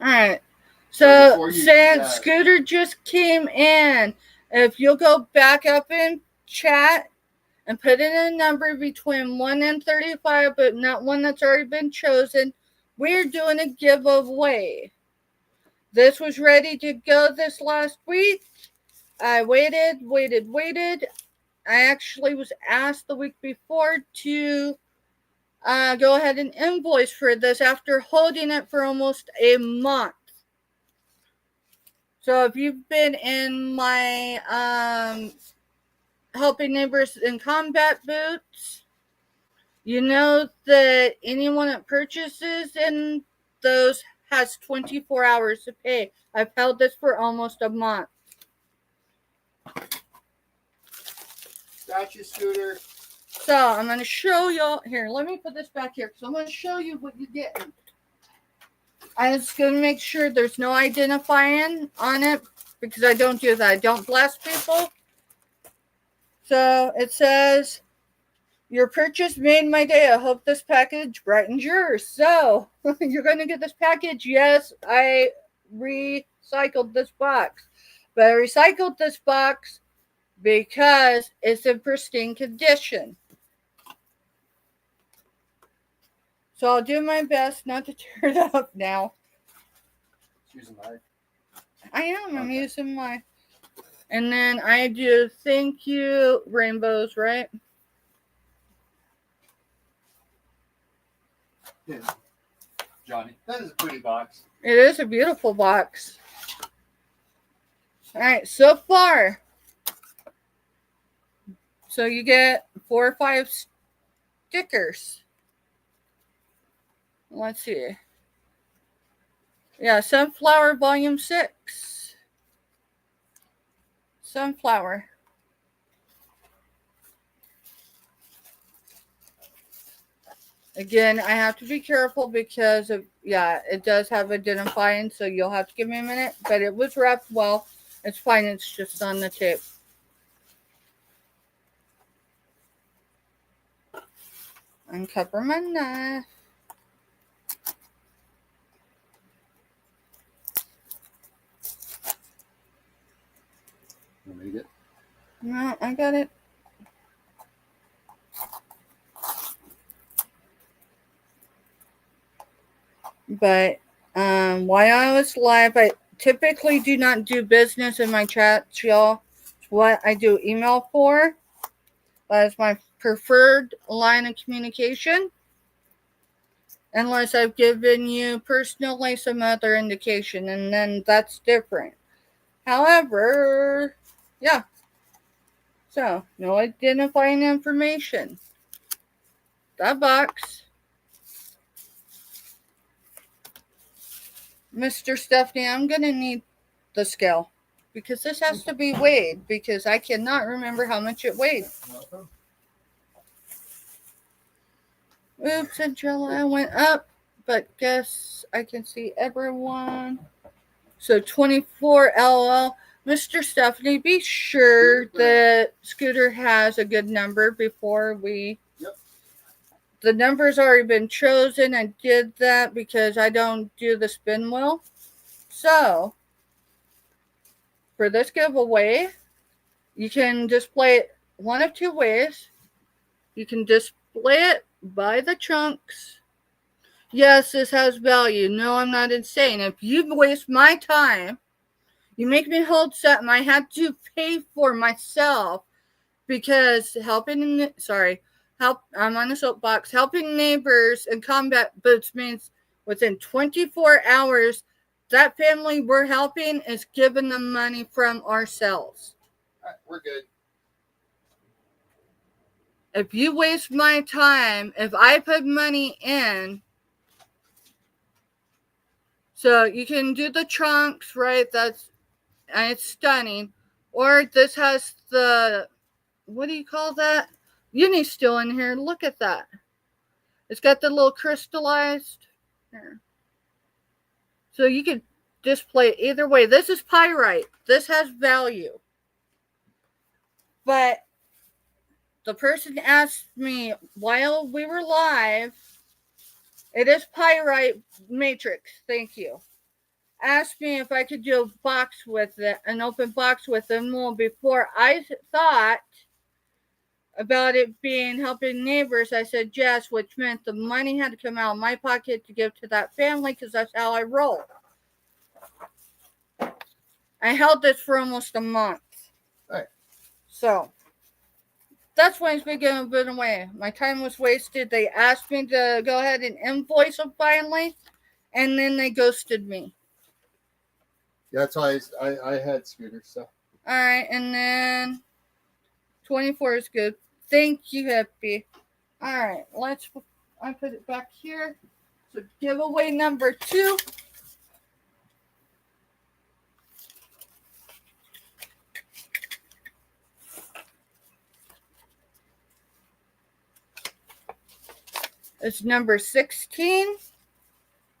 All right. So since Scooter just came in, if you'll go back up in chat and put in a number between 1 and 35, but not one that's already been chosen, we're doing a giveaway. This was ready to go this last week. I waited. I actually was asked the week before to go ahead and invoice for this after holding it for almost a month. So if you've been in my Helping Neighbors in Combat boots, you know that anyone that purchases in those has 24 hours to pay. I've held this for almost a month. Gotcha, Scooter. So I'm going to show y'all. Here, let me put this back here because I'm going to show you what you're getting. I'm just going to make sure there's no identifying on it because I don't do that. I don't blast people. So it says, your purchase made my day. I hope this package brightens yours. So you're going to get this package. Yes, I recycled this box. But I recycled this box because it's in pristine condition. So I'll do my best not to tear it up now. Using my. I am. I'm using my. And then I do thank you rainbows, right? Yeah. Johnny, that is a pretty box. It is a beautiful box. All right, so far. So you get 4 or 5 stickers. Let's see. Yeah, Sunflower Volume 6. Sunflower. Again, I have to be careful because of, it does have identifying, so you'll have to give me a minute. But it was wrapped well. It's fine. It's just on the tape. Uncover my knife. You want me to get? No, I got it. But while I was live, I typically do not do business in my chats, y'all. It's what I do email for. That is my preferred line of communication. Unless I've given you personally some other indication, and then that's different. However, yeah. So, no identifying information. That box. Mr. Stephanie, I'm going to need the scale. Because this has to be weighed. Because I cannot remember how much it weighed. Oops, Angela, I went up. But guess I can see everyone. So 24 LL. Mr. Stephanie, be sure that Scooter has a good number before we... Yep. The number's already been chosen. I did that because I don't do the spin wheel. So, for this giveaway, you can display it one of two ways. You can display it by the chunks. Yes, this has value. No, I'm not insane. If you waste my time, you make me hold something I had to pay for myself because I'm on a soapbox. Helping neighbors in combat boots means within 24 hours, that family we're helping is giving them money from ourselves. All right, we're good. If you waste my time, if I put money in, so you can do the trunks, right? It's stunning. Or this has the, what do you call that? Uni's still in here. Look at that. It's got the little crystallized. Here. So you could display it either way. This is pyrite. This has value. But the person asked me while we were live, it is pyrite matrix. Thank you. Asked me if I could do a box with it, an open box with them. Well, before I thought about it being helping neighbors, I said yes, which meant the money had to come out of my pocket to give to that family because that's how I roll. I held this for almost a month. All right. So that's why it's been away. My time was wasted. They asked me to go ahead and invoice them finally, and then they ghosted me. Yeah, that's why I had Scooter stuff. All right, and then 24 is good. Thank you, Happy. All right, I put it back here. So giveaway number 2. It's number 16.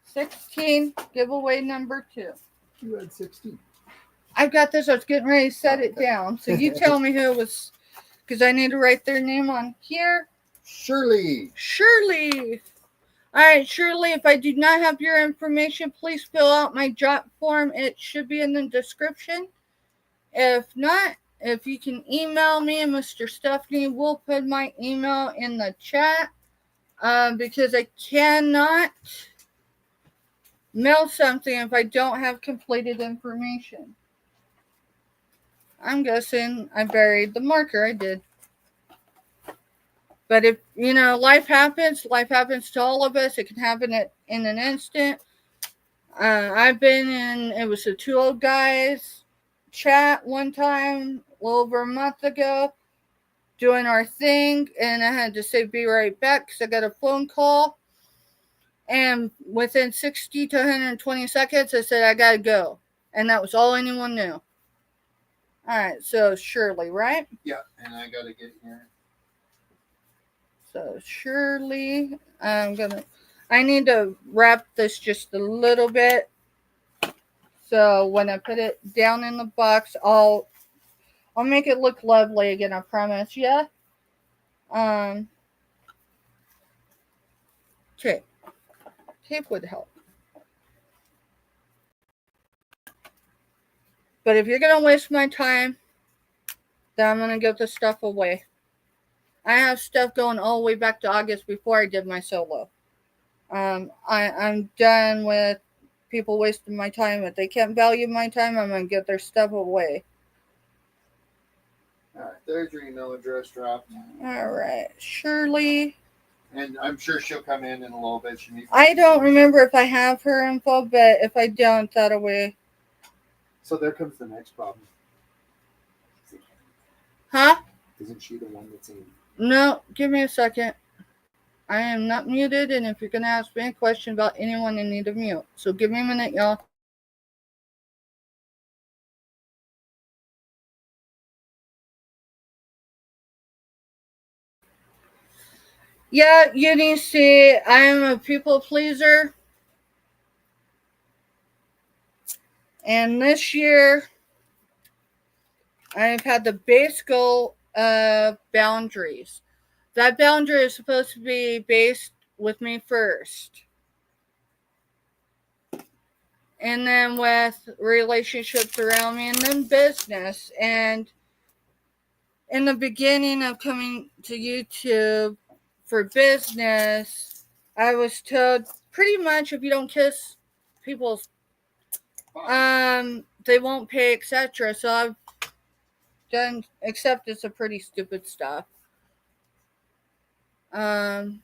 16, giveaway number 2. You had 16. I've got this. I was getting ready to set it down. So you tell me who it was, because I need to write their name on here. Shirley. All right, Shirley, if I do not have your information, please fill out my drop form. It should be in the description. If not, if you can email me and Mr. Stephanie, we'll put my email in the chat because I cannot mail something if I don't have completed information. I'm guessing I buried the marker. I did. But if, life happens to all of us. It can happen in an instant. I've been in, it was the 2 old guys chat one time, a little over a month ago, doing our thing. And I had to say, be right back because I got a phone call. And within 60 to 120 seconds, I said, I got to go. And that was all anyone knew. All right, so Shirley, right? Yeah, and I got to get here. So Shirley, I need to wrap this just a little bit. So when I put it down in the box, I'll make it look lovely again, I promise you. Okay. Tape would help. But if you're going to waste my time, then I'm going to give this stuff away. I have stuff going all the way back to August before I did my solo. I'm done with people wasting my time. If they can't value my time, I'm going to give their stuff away. All right, there's your email address dropped. All right, Shirley. And I'm sure she'll come in a little bit. I don't remember if I have her info, but if I don't, that'll be. So there comes the next problem. Huh? Isn't she the one that's in? No, give me a second. I am not muted, and if you're going to ask me a question about anyone, you need to mute. So give me a minute, y'all. Yeah, you need to see, I am a people pleaser. And this year, I've had the base goal of boundaries. That boundary is supposed to be based with me first. And then with relationships around me, and then business. And in the beginning of coming to YouTube for business, I was told pretty much if you don't kiss people's they won't pay, etc. So I've done, except it's a pretty stupid stuff. It'll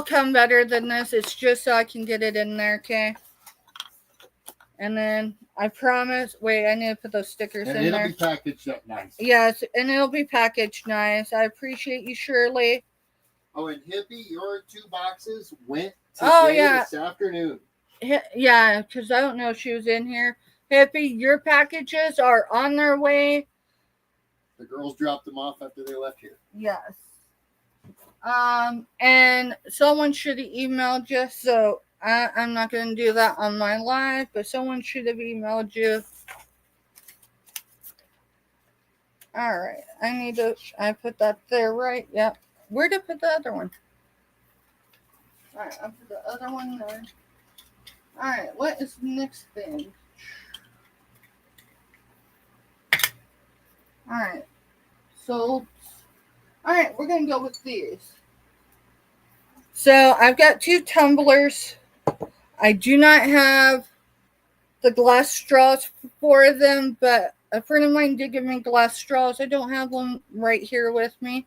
come better than this. It's just so I can get it in there, okay? And then I promise. Wait, I need to put those stickers And in there. it'll be packaged up nice. Yes, and it'll be packaged nice. I appreciate you, Shirley. Oh, and Hippie, your 2 boxes went today this afternoon. Yeah, because I don't know if she was in here. Hippie, your packages are on their way. The girls dropped them off after they left here. Yes. And someone should have emailed you, so I'm not going to do that on my live, but someone should have emailed you. All right, I put that there, right? Yep. Where did I put the other one? All right, I put the other one there. All right, what is the next thing? All right, so, all right, we're going to go with these. So I've got 2 tumblers. I do not have the glass straws for them, but a friend of mine did give me glass straws. I don't have one right here with me.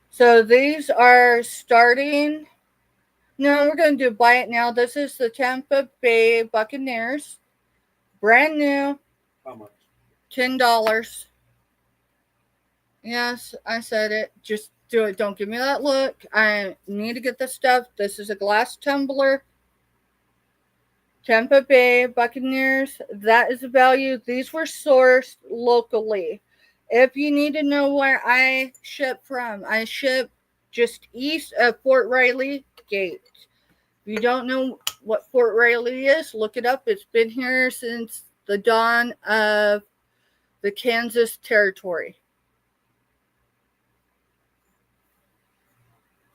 So these are starting. No, we're going to do buy it now. This is the Tampa Bay Buccaneers. Brand new. How much? $10. Yes, I said it. Just do it. Don't give me that look. I need to get this stuff. This is a glass tumbler. Tampa Bay Buccaneers. That is the value. These were sourced locally. If you need to know where I ship from, I ship just east of Fort Riley Gate. If you don't know what Fort Riley is, look it up. It's been here since the dawn of the Kansas Territory.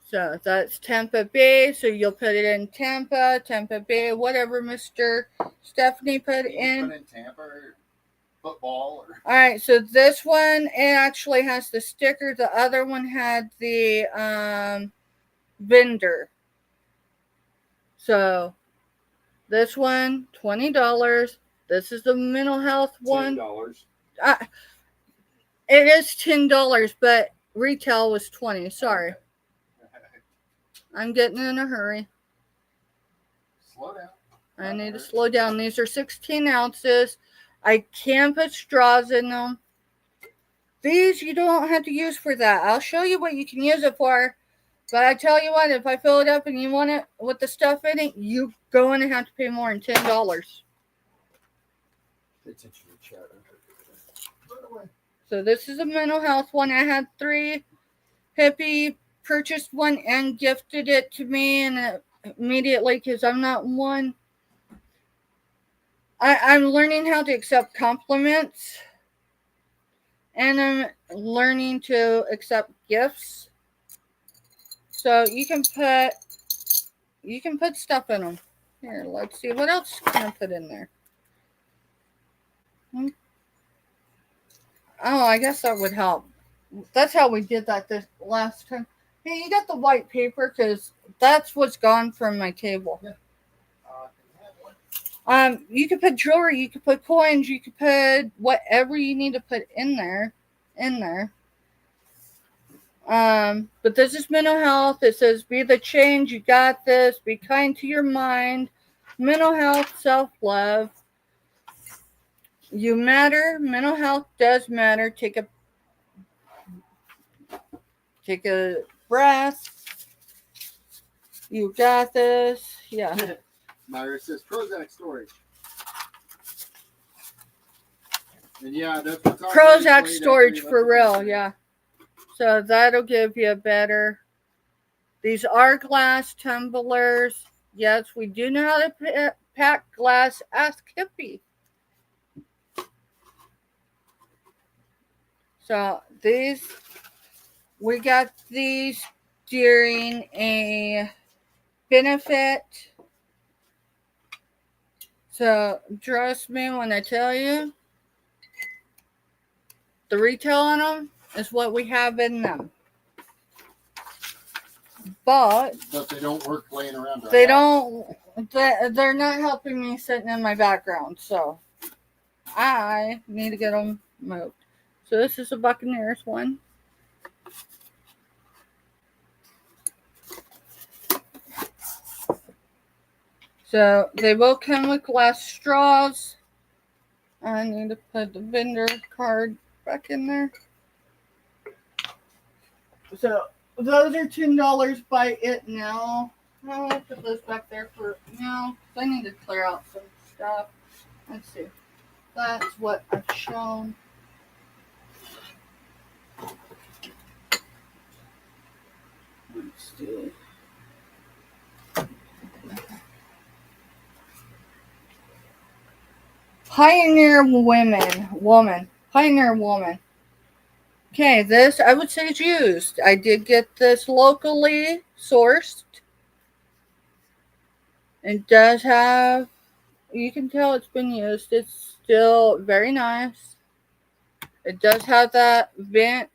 So that's Tampa Bay. So you'll put it in Tampa Bay, whatever Mr. Stephanie put in. Put in Tampa or football. Or... All right. So this one, it actually has the sticker. The other one had the vendor. So this one, $20. This is the mental health one. $10. It is $10, but retail was $20. Sorry. I'm getting in a hurry. Slow down. I need to slow down. These are 16 ounces. I can put straws in them. These you don't have to use for that. I'll show you what you can use it for. But I tell you what, if I fill it up and you want it with the stuff in it, you're going to have to pay more than $10. So this is a mental health one. I had 3. Hippie purchased one and gifted it to me, and immediately, because I'm not one. I'm learning how to accept compliments, and I'm learning to accept gifts. So you can put stuff in them. Here, let's see. What else can I put in there? Oh, I guess that would help. That's how we did that this last time. Hey, you got the white paper? Because that's what's gone from my table. Yeah. You could put jewelry, you could put coins, you could put whatever you need to put in there. But this is mental health. It says, be the change, you got this, be kind to your mind, mental health, self-love. You matter, mental health does matter. Take a breath. You got this. Yeah. Myra says Prozac storage. And yeah, that's Prozac storage for real, yeah. So that'll give you a better. These are glass tumblers. Yes, we do know how to pack glass Ask Hippie. So we got these during a benefit. So trust me when I tell you, the retail on them is what we have in them. But they don't work laying around. They don't. They're not helping me sitting in my background, so I need to get them moved. So this is a Buccaneers one. So they both come with glass straws. I need to put the vendor card back in there. So those are $10. Buy it now. I'll put those back there for now. I need to clear out some stuff. Let's see. That's what I've shown. Let's see. Pioneer woman. Okay, this I would say is used. I did get this locally sourced. It does have, you can tell it's been used. It's still very nice. It does have that vent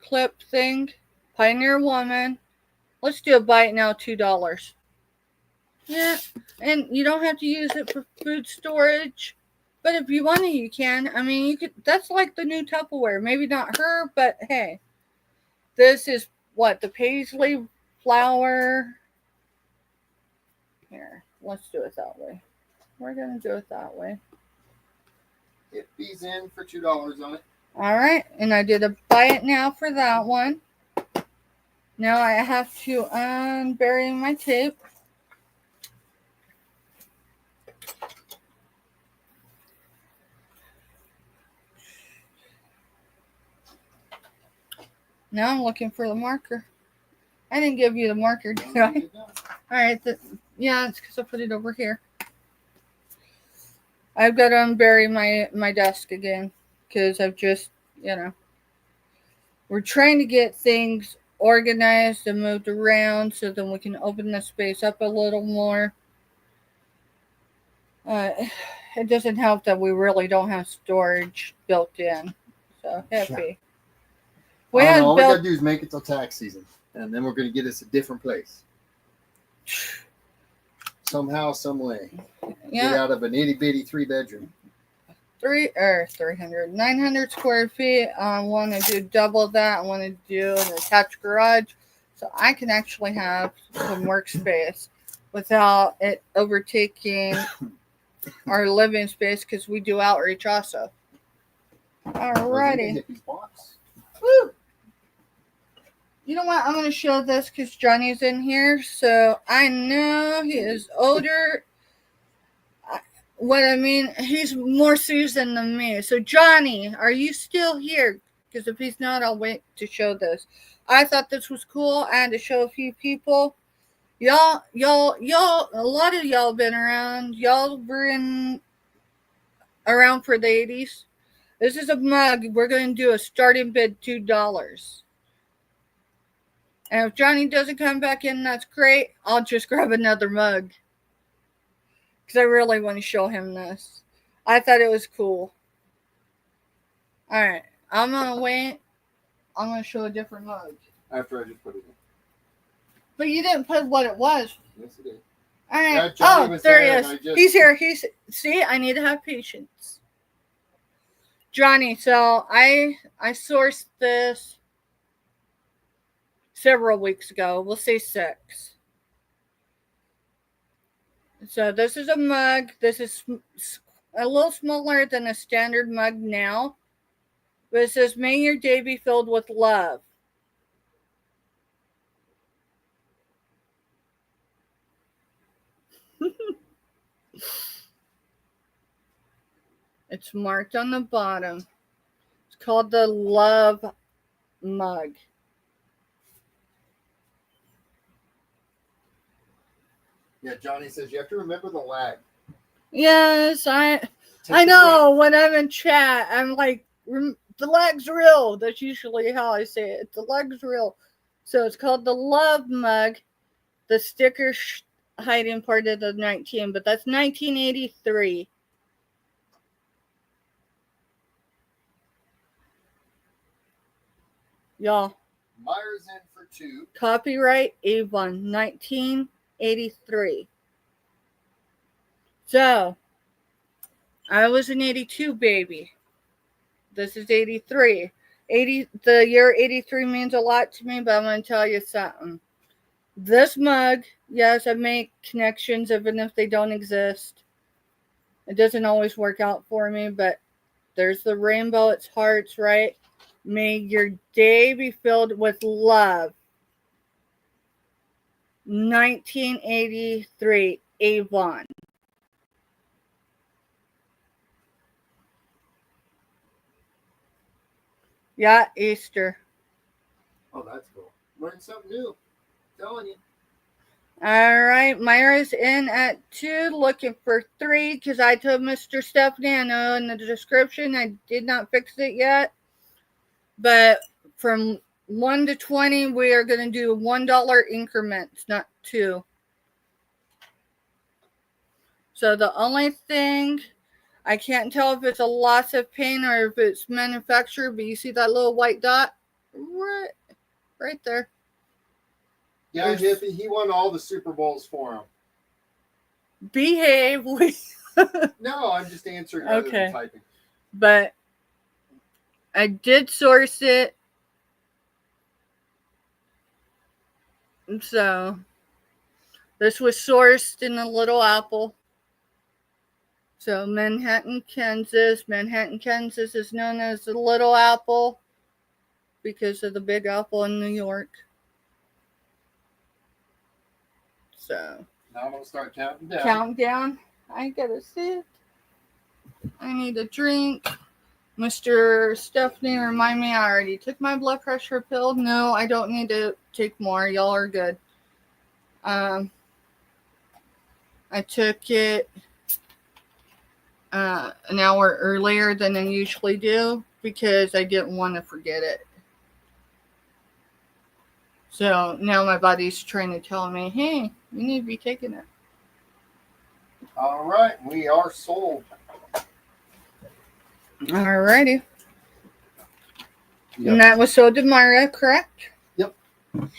clip thing. Pioneer woman. Let's do a buy it now, $2. Yeah, and you don't have to use it for food storage. But if you want to, you can. I mean, you could. That's like the new Tupperware. Maybe not her, but hey. This is what? The paisley flour. Here, let's do it that way. We're going to do it that way. It fees in for $2 on it. All right, and I did a buy it now for that one. Now I have to unbury my tape. Now I'm looking for the marker. I didn't give you the marker, did I? All right. Yeah, it's because I put it over here. I've got to unbury my desk again because I've just, we're trying to get things organized and moved around so then we can open the space up a little more. It doesn't help that we really don't have storage built in. So happy. All we got to do is make it till tax season, and then we're going to get us a different place. Somehow, some way. Get out of an itty bitty 3-bedroom. 900 square feet. I want to do double that. I want to do an attached garage so I can actually have some workspace without it overtaking our living space because we do outreach also. Alrighty. Woo! You know what? I'm going to show this because Johnny's in here. So I know he is older. What I mean, he's more seasoned than me. So Johnny, are you still here? Because if he's not, I'll wait to show this. I thought this was cool. I had to show a few people. Y'all, a lot of y'all been around. Y'all were around for the 80s. This is a mug. We're going to do a starting bid $2. And if Johnny doesn't come back in, that's great. I'll just grab another mug. Because I really want to show him this. I thought it was cool. Alright. I'm going to wait. I'm going to show a different mug. After I just put it in. But you didn't put what it was. Yes, it did. Alright. Oh, there he is. He's here. See, I need to have patience. Johnny, so I sourced this several weeks ago. We'll say 6. So this is a mug. This is a little smaller than a standard mug now. But it says, may your day be filled with love. It's marked on the bottom. It's called the Love Mug. Yeah, Johnny says you have to remember the lag. Yes, I Take a know. When I'm in chat, I'm like, the leg's real. That's usually how I say it. The leg's real. So it's called the Love Mug. The sticker hiding part of the 19, but that's 1983. Y'all. Myra's in for 2. Copyright Avon, 1983. So, I was an 82 baby. This is 83. The year 83 means a lot to me, but I'm going to tell you something. This mug, yes, I make connections even if they don't exist. It doesn't always work out for me, but there's the rainbow, it's hearts, right? May your day be filled with love. 1983, Avon. Yeah, Easter. Oh, that's cool. Learn something new. I'm telling you. All right, Myra's in at 2, looking for 3, because I told Mr. Stephanie, I know in the description, I did not fix it yet. But from 1 to 20, we are going to do $1 increments, not 2. So the only thing, I can't tell if it's a loss of paint or if it's manufactured, but you see that little white dot? Right there. Yeah, Hippie, he won all the Super Bowls for him. Behave. No, I'm just answering rather than typing. But I did source it. So this was sourced in a Little Apple. So Manhattan, Kansas. Manhattan, Kansas is known as the Little Apple because of the Big Apple in New York. So now I'm going to start counting down. Count down. I gotta sit. I need a drink. Mr. Stephanie, remind me, I already took my blood pressure pill. No, I don't need to take more. Y'all are good. I took it an hour earlier than I usually do because I didn't want to forget it. So now my body's trying to tell me, hey, you need to be taking it. All right, we are sold. Alrighty. Yep. And that was sold to Myra, correct? Yep. And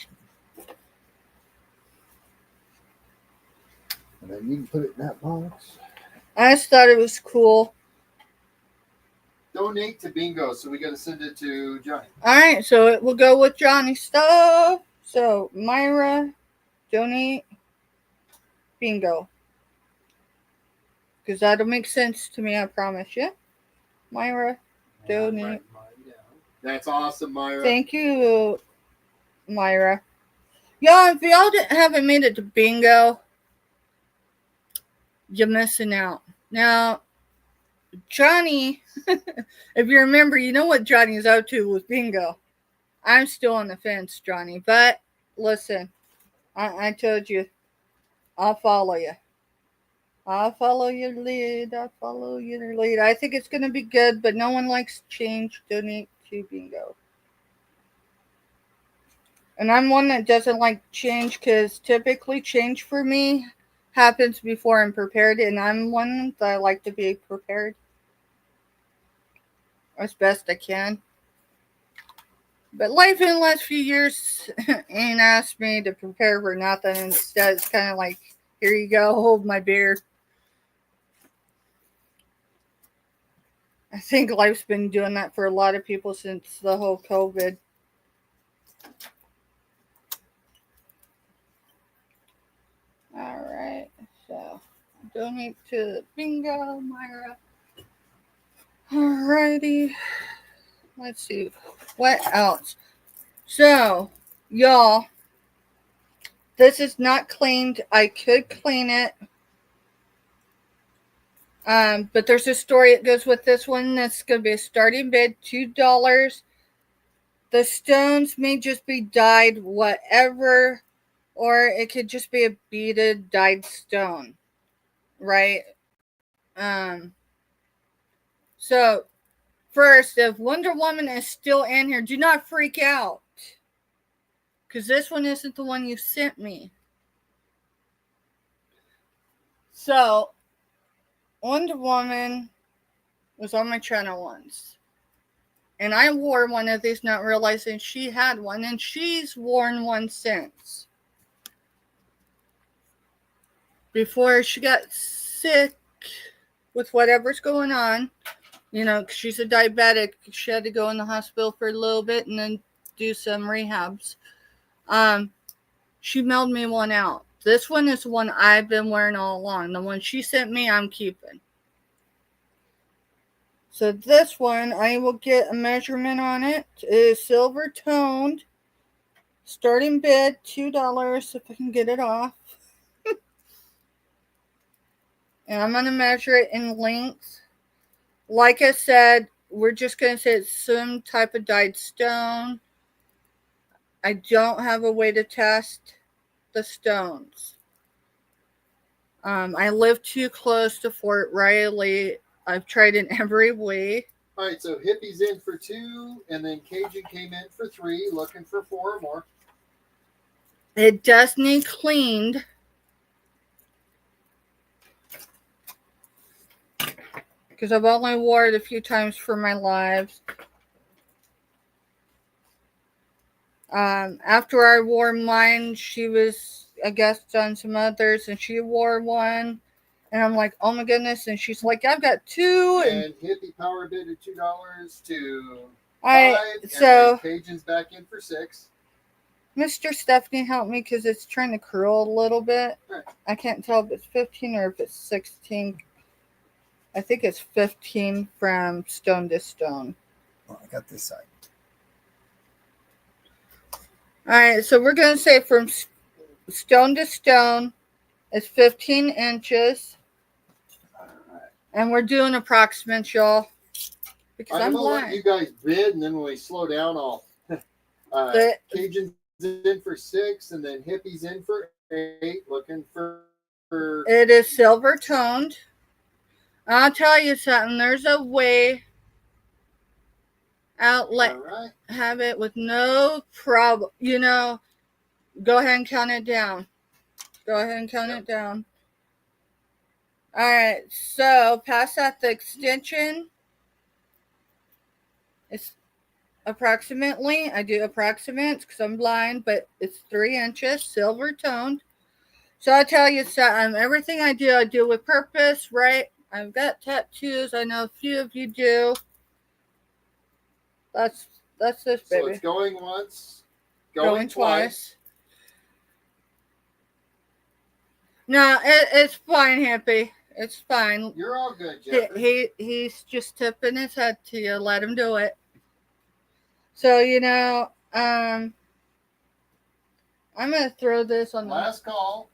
then you can put it in that box. I just thought it was cool. Donate to Bingo, so we got to send it to Johnny. Alright, so it will go with Johnny's stuff. So, Myra, donate, Bingo. Because that'll make sense to me, I promise you. Myra, donate. That's awesome, Myra. Thank you, Myra. Y'all, if y'all haven't made it to Bingo, you're missing out. Now, Johnny, if you remember, you know what Johnny's up to with Bingo. I'm still on the fence, Johnny. But listen, I told you, I'll follow you. I'll follow your lead. I'll follow your lead. I think it's going to be good, but no one likes change. Donate to Bingo. And I'm one that doesn't like change because typically change for me happens before I'm prepared. And I'm one that I like to be prepared as best I can. But life in the last few years ain't asked me to prepare for nothing. Instead, it's kind of like, here you go, hold my beer. I think life's been doing that for a lot of people since the whole COVID. Alright, so donate to Bingo, Myra. Alrighty. Let's see. What else? So, y'all, this is not cleaned. I could clean it. But there's a story that goes with this one. That's going to be a starting bid, $2. The stones may just be dyed whatever or it could just be a beaded dyed stone, right? So first, if Wonder Woman is still in here, do not freak out, because this one isn't the one you sent me. So Wonder Woman was on my channel once, and I wore one of these not realizing she had one, and she's worn one since. Before she got sick with whatever's going on, you know, 'cause she's a diabetic, she had to go in the hospital for a little bit and then do some rehabs. She mailed me one out. This one is the one I've been wearing all along. The one she sent me, I'm keeping. So this one, I will get a measurement on it. It is silver toned. Starting bid, $2 if I can get it off. And I'm going to measure it in length. Like I said, we're just going to say it's some type of dyed stone. I don't have a way to test the stones. I live too close to Fort Riley. I've tried in every way. All right, so Hippie's in for 2, and then Cajun came in for 3, looking for 4 or more. It does need cleaned. Because I've only wore it a few times for my lives. After I wore mine, she was a guest on some others, and she wore one. And I'm like, oh my goodness. And she's like, I've got 2. And Hippie power bid at $2 to 5. So Cajun's back in for 6. Mr. Stephanie helped me because it's trying to curl a little bit. Right. I can't tell if it's 15 or if it's 16. I think it's 15 from stone to stone. Oh, I got this side. All right, so we're going to say from stone to stone is 15 inches. All right. And we're doing approximates, y'all. Because I'm going to let you guys bid, and then when we slow down, I'll... Cajun's in for 6, and then Hippie's in for 8, looking for... It is silver toned. I'll tell you something. There's a way outlet have it with no problem. You know, go ahead and count it down. Go ahead and count it down. All right. So past that, the extension is approximately. I do approximates because I'm blind, but it's 3 inches, silver toned. So I tell you something. Everything I do with purpose, right? I've got tattoos. I know a few of you do. That's this, baby. So it's going once, going twice. No, it's fine, Hippie. It's fine. You're all good, Jeffrey. He's just tipping his head to you. Let him do it. So, you know, I'm going to throw this on last call.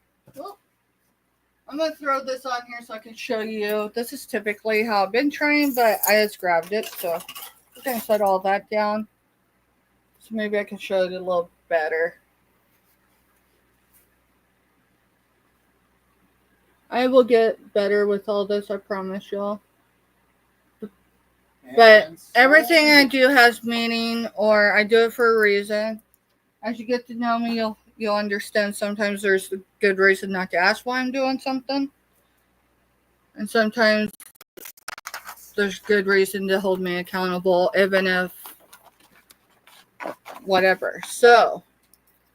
I'm going to throw this on here so I can show you. This is typically how I've been trained, but I just grabbed it. So we're going to set all that down. So maybe I can show it a little better. I will get better with all this, I promise y'all. But everything I do has meaning, or I do it for a reason. As you get to know me, you'll understand sometimes there's a good reason not to ask why I'm doing something. And sometimes there's good reason to hold me accountable, even if whatever. So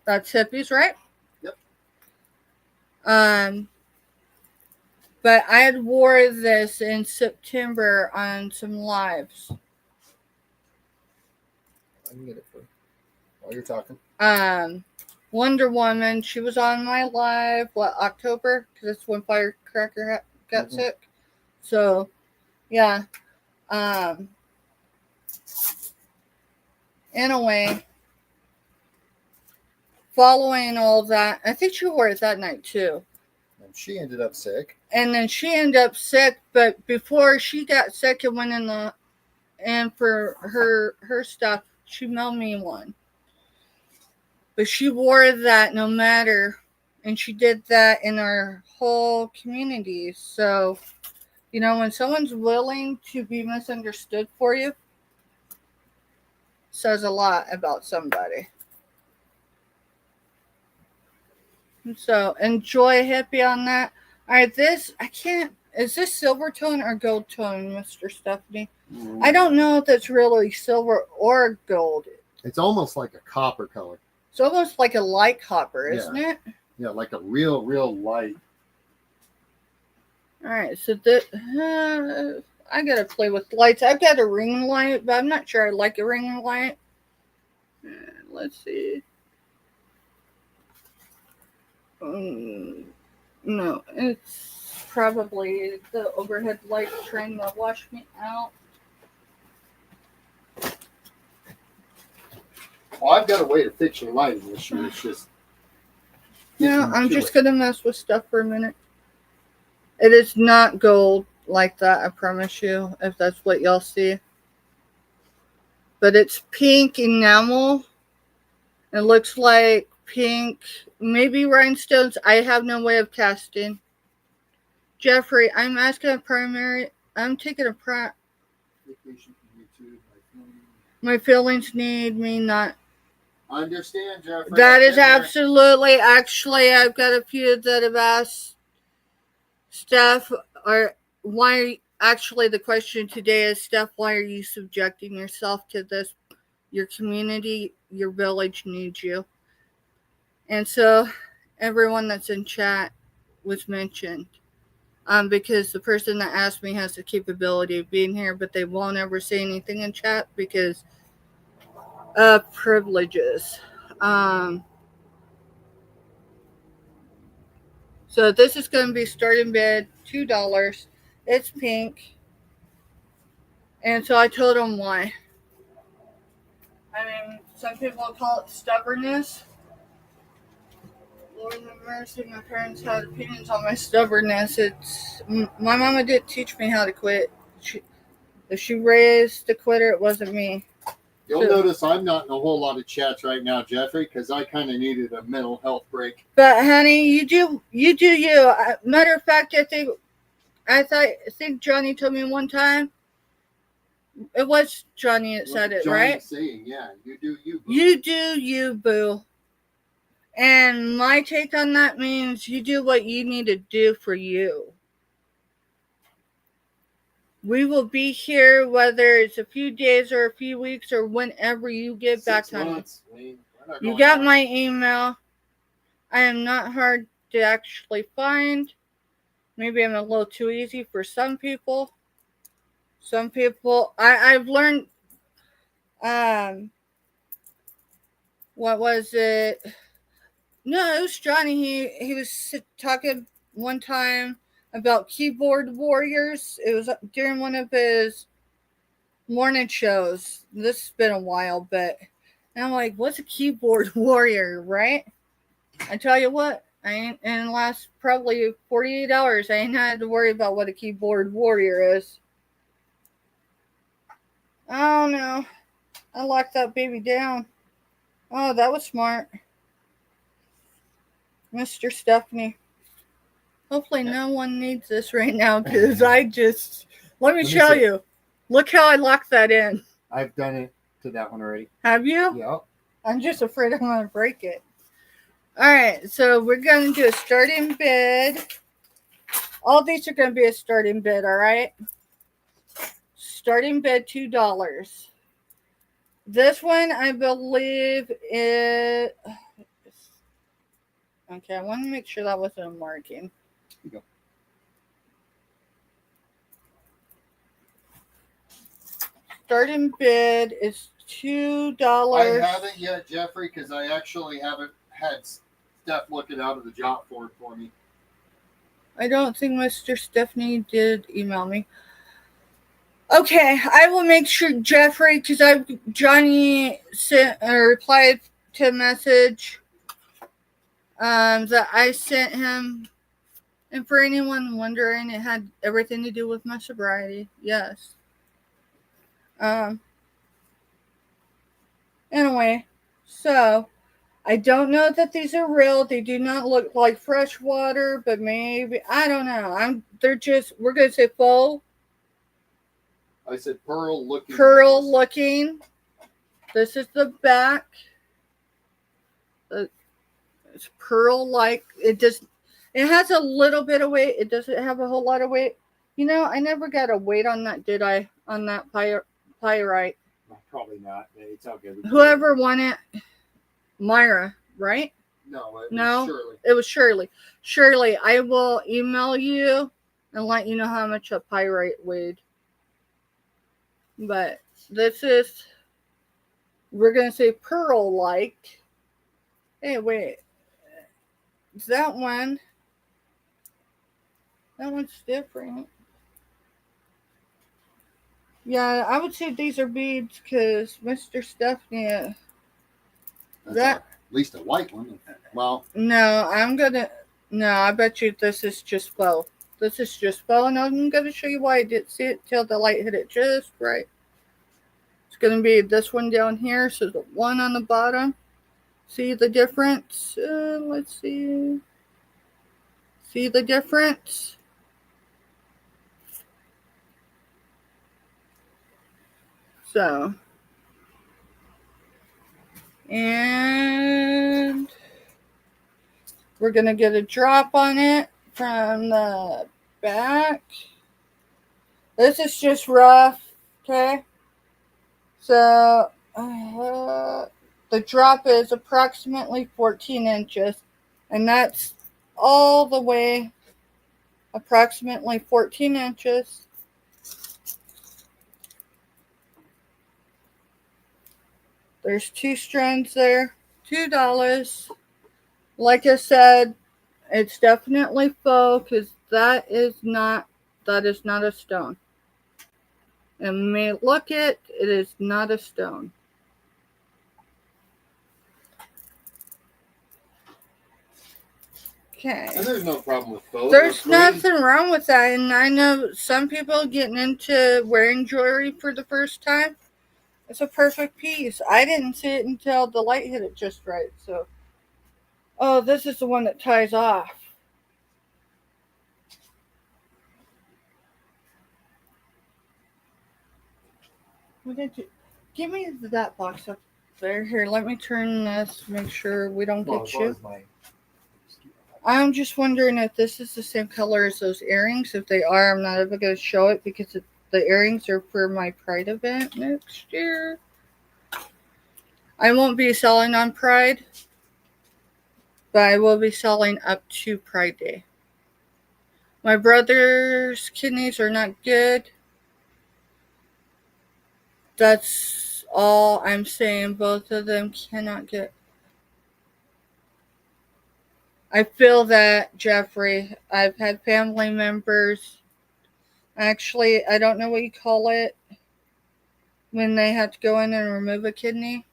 that's Hippies, right? Yep. But I had wore this in September on some lives. I can get it for you while you're talking. Wonder Woman, she was on my live, October? Because that's when Firecracker got sick. So, yeah. Anyway, following all that, I think she wore it that night too. And she ended up sick. And then she ended up sick, but before she got sick and went in for her stuff, she mailed me one. But she wore that no matter, and she did that in our whole community. So, when someone's willing to be misunderstood for you, says a lot about somebody. So enjoy hippie on that. All right, I can't. Is this silver tone or gold tone, Mr. Stephanie? I don't know if it's really silver or gold. It's almost like a copper color. It's almost like a light copper, isn't it? Yeah, like a real light. All right, so I gotta play with lights. I've got a ring light, but I'm not sure I like a ring light. Let's see. No, it's probably the overhead light trying to wash me out. Well, I've got a way to fix your lighting issue. It's just. Yeah, I'm just going to mess with stuff for a minute. It is not gold like that, I promise you, if that's what y'all see. But it's pink enamel. It looks like pink, maybe rhinestones. I have no way of casting. Jeffrey, I'm asking a primary. I'm taking a my feelings need me not. I understand, Jeffrey. That is absolutely. Actually, I've got a few that have asked Steph, or why. Actually, the question today is, Steph, why are you subjecting yourself to this? Your community, your village needs you. And so everyone that's in chat was mentioned. Because the person that asked me has the capability of being here, but they won't ever say anything in chat because of privileges. So this is going to be starting bid $2. It's pink. And so I told them why. I mean, some people call it stubbornness. Lord have mercy, my parents had opinions on my stubbornness. My mama didn't teach me how to quit. If she raised a quitter, it wasn't me. You'll notice I'm not in a whole lot of chats right now, Jeffrey, because I kind of needed a mental health break. But honey, you do you. Matter of fact, I think Johnny told me one time. It was Johnny that said it, right? Saying, yeah, you do you. Boo. You do you, boo. And my take on that means you do what you need to do for you. We will be here whether it's a few days or a few weeks or whenever you get back home. You got my email. I am not hard to actually find. Maybe I'm a little too easy for some people. Some people, I've learned, what was it? No, it was Johnny. He was talking one time about keyboard warriors. It was during one of his morning shows. This has been a while, but and I'm like, what's a keyboard warrior, right? I tell you what, I ain't in the last probably 48 hours, I ain't had to worry about what a keyboard warrior is. Oh no, I locked that baby down. Oh, that was smart. Mr. Stephanie. Hopefully no one needs this right now because let me show you. Look how I locked that in. I've done it to that one already. Have you? Yeah. I'm just afraid I'm going to break it. All right, so we're going to do a starting bid. All these are going to be a starting bid, all right? Starting bid $2. This one, I believe, is... Okay, I want to make sure that wasn't a marking. Here you go. Starting bid is $2. I haven't yet, Jeffrey, because I actually haven't had Steph look it out of the job board for me. I don't think Mr. Stephanie did email me. Okay, I will make sure, Jeffrey, because Johnny sent or replied to a message that I sent him. And for anyone wondering, it had everything to do with my sobriety. Yes. Anyway, so I don't know that these are real. They do not look like fresh water, but maybe I don't know. We're gonna say faux. I said pearl looking. Pearl looking. This is the back. It's pearl like. It has a little bit of weight. It doesn't have a whole lot of weight. You know, I never got a weight on that, did I? On that pyrite. Probably not. It's all good. Whoever won it, Myra, right? No, Shirley. It was Shirley. Shirley, I will email you and let you know how much a pyrite weighed. But we're going to say pearl-like. Hey, wait. That one's different. Yeah, I would say these are beads because Mr. Stephanie. At least a white one. Well, no, I bet you this is just faux. This is just faux, and I'm going to show you why I didn't see it till the light hit it just right. It's going to be this one down here, so the one on the bottom. See the difference? Let's see. See the difference? So, and we're going to get a drop on it from the back. This is just rough, okay? So, the drop is approximately 14 inches, and that's all the way approximately 14 inches. There's 2 strands there, $2. Like I said, it's definitely faux because that is not a stone. And may look it is not a stone. Okay. And there's no problem with faux. There's nothing wrong with that. And I know some people getting into wearing jewelry for the first time. It's a perfect piece. I didn't see it until the light hit it just right. So, oh, this is the one that ties off. What did you give me that box up there? Here, let me turn this. Make sure we don't get you. I'm just wondering if this is the same color as those earrings. If they are, I'm not ever going to show it because the earrings are for my Pride event next year. I won't be selling on Pride, but I will be selling up to Pride Day. My brother's kidneys are not good. That's all I'm saying. Both of them cannot get. I feel that, Jeffrey. I've had family members. Actually, I don't know what you call it when they have to go in and remove a kidney.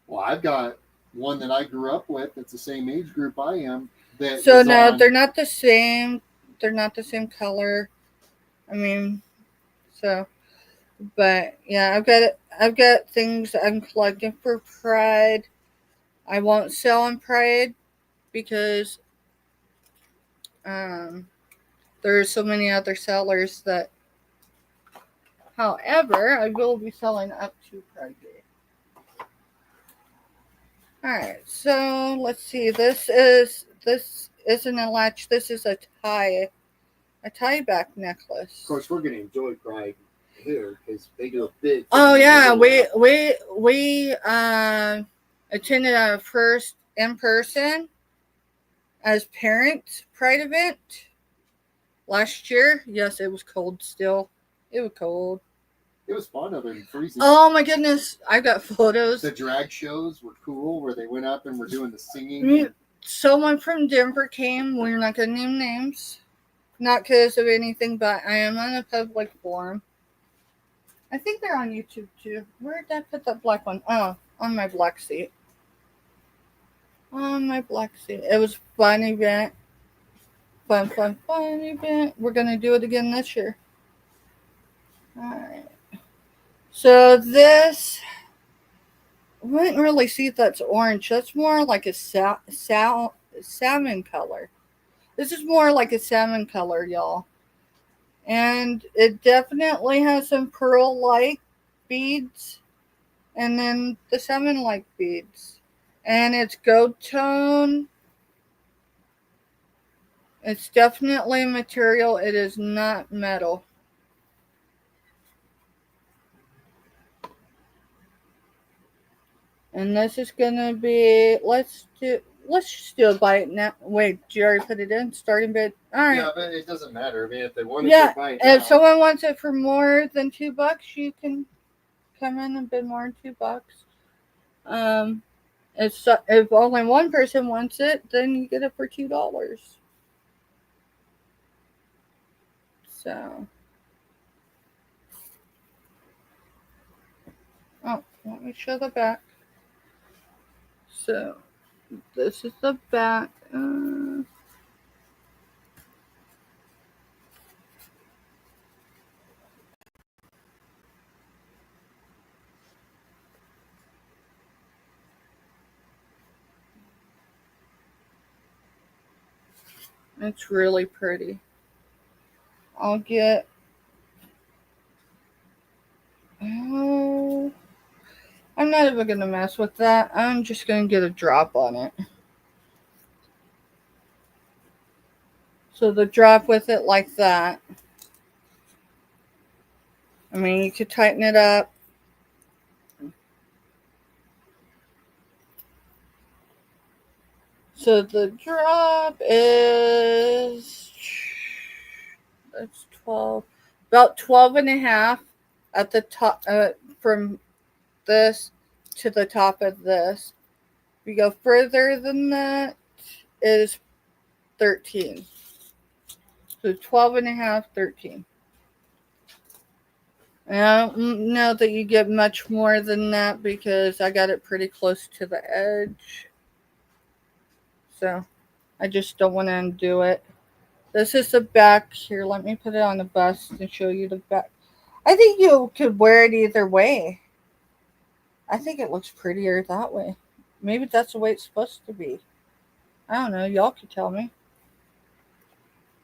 Well, I've got one that I grew up with. That's the same age group I am. So no, they're not the same. They're not the same color. I mean, so, but yeah, I've got things I'm collecting for Pride. I won't sell on Pride because there are so many other sellers that. However, I will be selling up to Pride Day. Alright, so let's see. This isn't a latch. This is a tie back necklace. Of course, we're going to enjoy Pride here because they do a big. Oh yeah, we attended our first in person as parents Pride event last year. Yes, it was cold still. It was cold. It was fun other than freezing. Oh my goodness, I got photos. The drag shows were cool where they went up and were doing the singing. Someone from Denver came. We're not going to name names. Not because of anything, but I am on a public forum. I think they're on YouTube too. Where did I put that black one? Oh, on my black seat. On my black seat. It was a fun event. Fun event. We're going to do it again this year. Alright. So this wouldn't really see if that's orange. That's more like a salmon color. This is more like a salmon color, y'all. And it definitely has some pearl-like beads. And then the salmon-like beads. And it's gold tone. It's definitely material. It is not metal. And this is gonna be, let's just do a bite now. Wait, did you already put it in? Starting bid. All right. Yeah, but it doesn't matter. I mean, if they want to Yeah, if someone wants it for more than $2, you can come in and bid more than $2. If only one person wants it, then you get it for $2. So, oh, let me show the back. So, this is the back. It's really pretty. I'll get. Oh, I'm not even gonna mess with that. I'm just gonna get a drop on it. So the drop with it like that. I mean, you could tighten it up. So the drop is, that's 12, about 12 and a half at the top, from this to the top of this. If you go further than that, it is 13. So 12 and a half, 13. And I don't know that you get much more than that because I got it pretty close to the edge. So I just don't want to undo it. This is the back. Here, let me put it on the bust and show you the back. I think you could wear it either way. I think it looks prettier that way. Maybe that's the way it's supposed to be. I don't know. Y'all could tell me.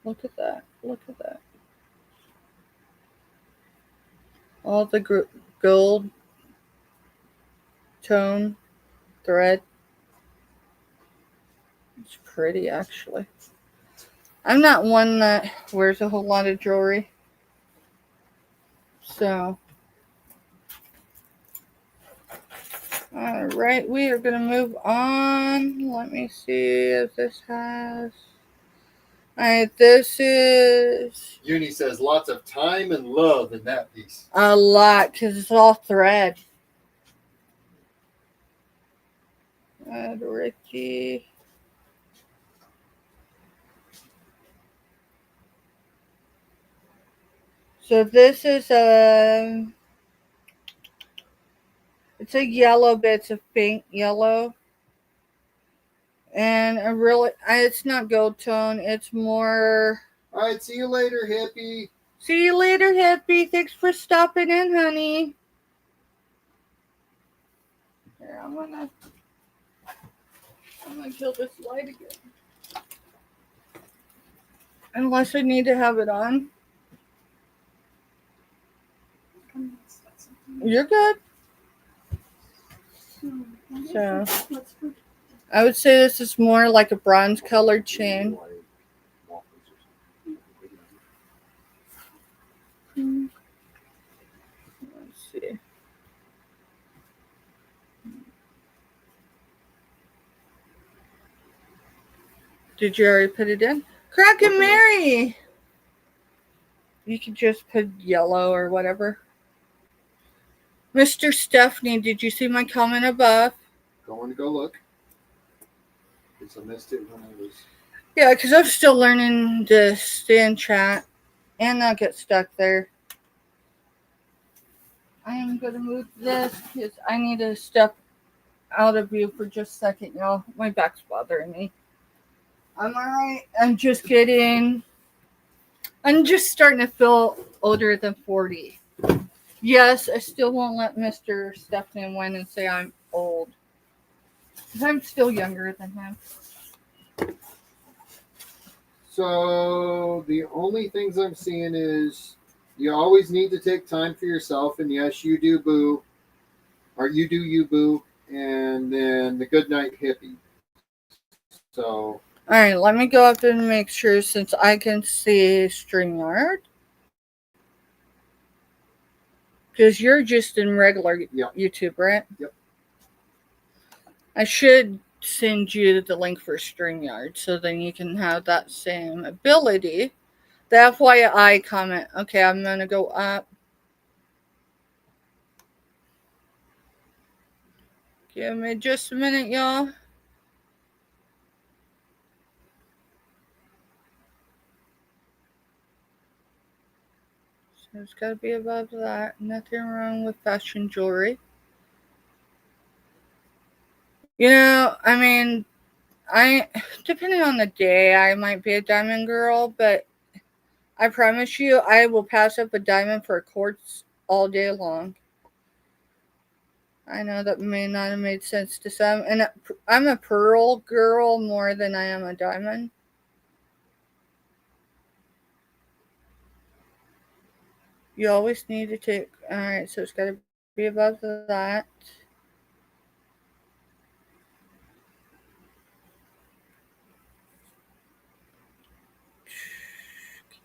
Look at that. Look at that. All the gold tone thread. It's pretty, actually. I'm not one that wears a whole lot of jewelry. So, all right, we are going to move on. Let me see if this has. All right, this is. Uni says lots of time and love in that piece. A lot, because it's all thread. Ricky. So this is it's a yellow, but it's a faint yellow. And it's not gold tone. It's more. All right, see you later, hippie. See you later, hippie. Thanks for stopping in, honey. Here, I'm gonna kill this light again. Unless I need to have it on. You're good. So, I would say this is more like a bronze colored chain. Let's see. Did you already put it in? Crack and Mary! You could just put yellow or whatever. Mr. Stephanie, did you see my comment above? Going to go look. Because I missed it when I was. Yeah, because I'm still learning to stay in chat and not get stuck there. I am going to move this because I need to step out of view for just a second, y'all. My back's bothering me. I'm alright. I'm just starting to feel older than 40. Yes, I still won't let Mr. Stephanie win and say old. I'm still younger than him. So the only things I'm seeing is you always need to take time for yourself, and yes, you do, boo, or you do, you boo, and then the good night hippie. So Alright, let me go up and make sure since I can see StreamYard. Because you're just in regular YouTube, right? Yep. I should send you the link for StreamYard so then you can have that same ability. The FYI comment. Okay, I'm going to go up. Give me just a minute, y'all. So it's got to be above that. Nothing wrong with fashion jewelry. You know, I mean, depending on the day, I might be a diamond girl, but I promise you, I will pass up a diamond for a quartz all day long. I know that may not have made sense to some, and I'm a pearl girl more than I am a diamond. You always need to take. All right, so it's got to be above that.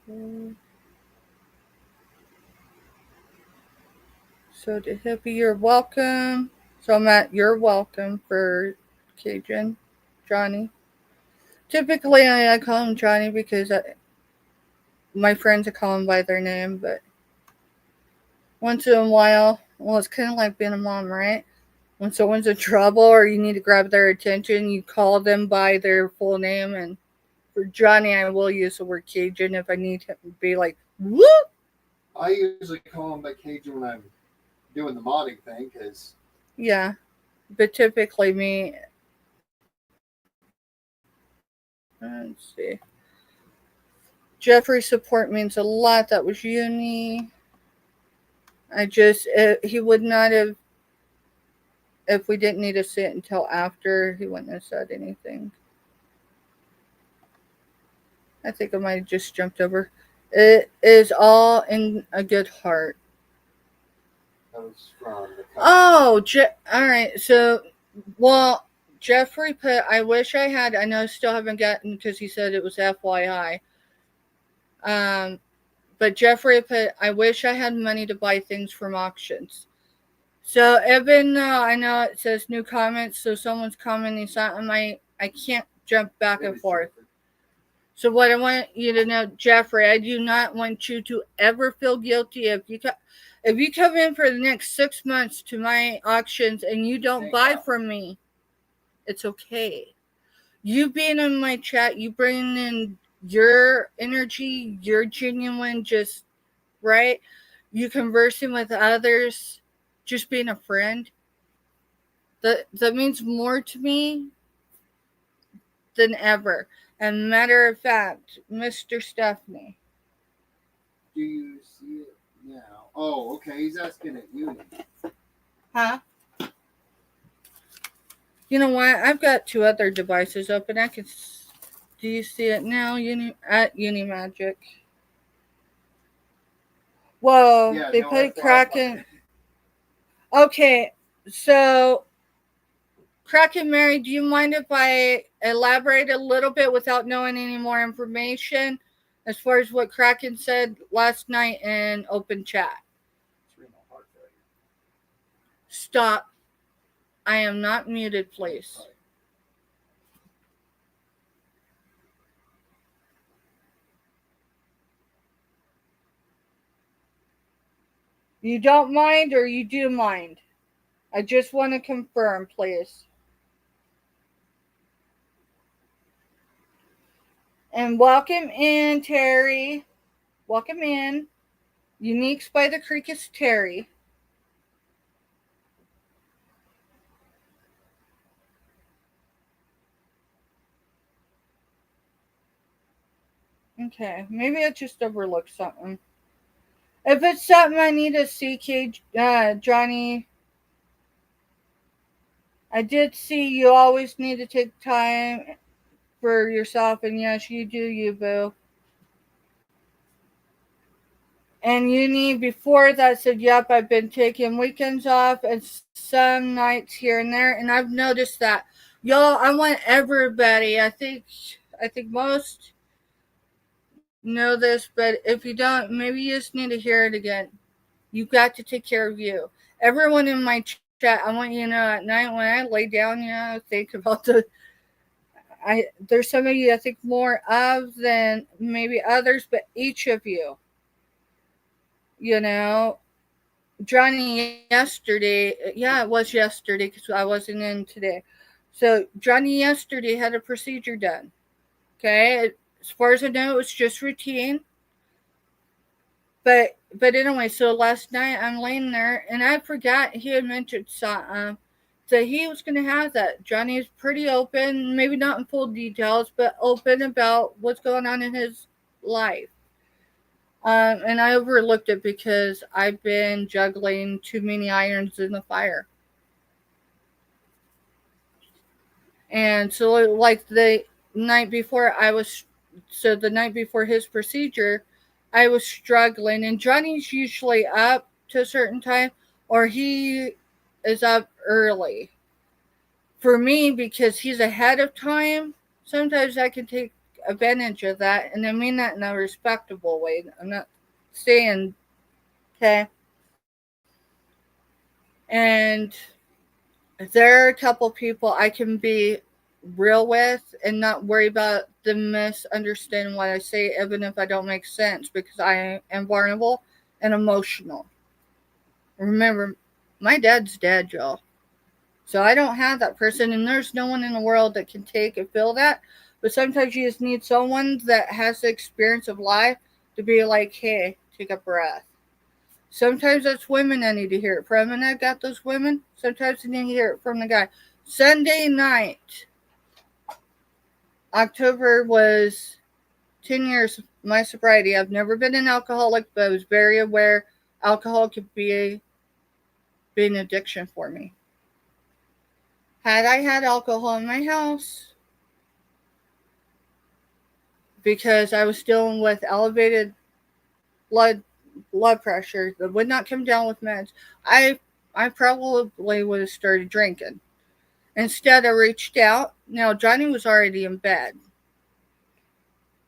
Okay. So to hippie, you're welcome. So Matt, you're welcome for Cajun, Johnny. Typically, I call him Johnny because my friends call him by their name, but once in a while, well, it's kind of like being a mom, right? When someone's in trouble or you need to grab their attention, you call them by their full name. And for Johnny, I will use the word Cajun if I need to be like, whoop. I usually call him by Cajun when I'm doing the modding thing, because yeah, but typically me. Let's see. Jeffrey support means a lot. That was uni. He would not have, if we didn't need to see it until after, he wouldn't have said anything. I think I might have just jumped over. It is all in a good heart. that was from the Oh, all right. So, well, Jeffrey put, I wish I had, I know I still haven't gotten because he said it was FYI. But Jeffrey put, I wish I had money to buy things from auctions. So even though I know it says new comments, so someone's commenting something, I can't jump back and forth. So what I want you to know, Jeffrey, I do not want you to ever feel guilty if you come in for the next 6 months to my auctions and you don't buy from me. It's okay. You being in my chat, you bring in your energy, your genuine, just right. You conversing with others, just being a friend. That means more to me than ever. And matter of fact, Mr. Stephanie. Do you see it now? Oh, okay. He's asking at uni. Huh? You know what? I've got 2 other devices open. I can. Do you see it now? At Unimagic. Whoa! Yeah, they no, put FYI. Kraken. Okay, so Kraken Mary, do you mind if I elaborate a little bit without knowing any more information as far as what Kraken said last night in open chat? Stop. I am not muted, please. You don't mind or you do mind? I just want to confirm, please. And welcome in, Terry. Welcome in. Uniques by the Creek is Terry. Okay, maybe I just overlooked something. If it's something I need to see, Johnny, I did see you always need to take time for yourself, and yes, you do, you boo. And you need before that said, yep, I've been taking weekends off and some nights here and there, and I've noticed that. Y'all, I want everybody, I think most know this, but if you don't, maybe you just need to hear it again. You've got to take care of you. Everyone in my chat, I want you to know at night when I lay down, think about there's some of you I think more of than maybe others, but each of you, you know, Johnny yesterday, yeah, it was yesterday because I wasn't in today. So Johnny yesterday had a procedure done. Okay, as far as I know, it was just routine. But anyway, so last night I'm laying there and I forgot he had mentioned something. So he was going to have that. Johnny is pretty open, maybe not in full details, but open about what's going on in his life. And I overlooked it because I've been juggling too many irons in the fire. And so, like night before, the night before his procedure, I was struggling. And Johnny's usually up to a certain time, or he is up early. For me, because he's ahead of time, sometimes I can take advantage of that. And I mean that in a respectable way. I'm not saying, okay. And there are a couple people I can be real with and not worry about them misunderstanding what I say, even if I don't make sense, because I am vulnerable and emotional. Remember, my dad's dead, y'all. So I don't have that person, and there's no one in the world that can take and feel that. But sometimes you just need someone that has the experience of life to be like, hey, take a breath. Sometimes that's women I need to hear it from, and I've got those women. Sometimes I need to hear it from the guy. Sunday night, October was 10 years of my sobriety. I've never been an alcoholic, but I was very aware alcohol could be an addiction for me. Had I had alcohol in my house, because I was dealing with elevated blood pressure that would not come down with meds, I probably would have started drinking. Instead, I reached out. Now, Johnny was already in bed.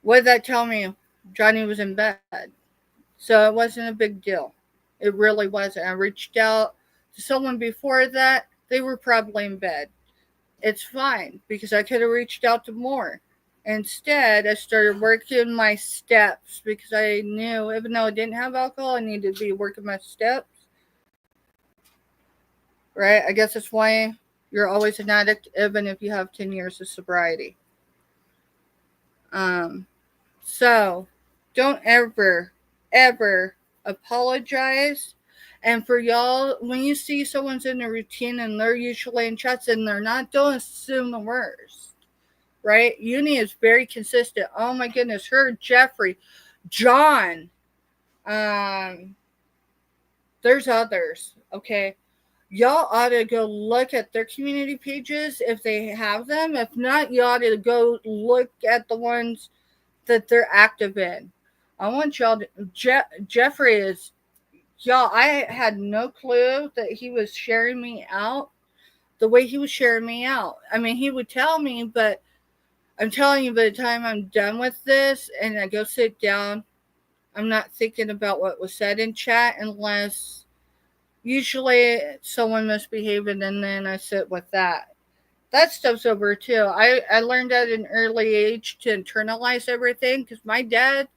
What did that tell me? Johnny was in bed. So it wasn't a big deal. It really wasn't. I reached out to someone before that. They were probably in bed. It's fine because I could have reached out to more. Instead, I started working my steps because I knew, even though I didn't have alcohol, I needed to be working my steps. Right? I guess that's why you're always an addict, even if you have 10 years of sobriety. So don't ever, ever apologize. And for y'all, when you see someone's in a routine and they're usually in chats and they're not, don't assume the worst. Right? Uni is very consistent. Oh my goodness, her, Jeffrey, John. There's others. Okay. Y'all ought to go look at their community pages if they have them. If not, you ought to go look at the ones that they're active in. I want y'all to. Jeffrey is. Y'all, I had no clue that he was sharing me out the way he was sharing me out. I mean, he would tell me, but I'm telling you, by the time I'm done with this and I go sit down, I'm not thinking about what was said in chat unless usually someone misbehaving, and then I sit with that. That stuff's over too. I learned at an early age to internalize everything because my dad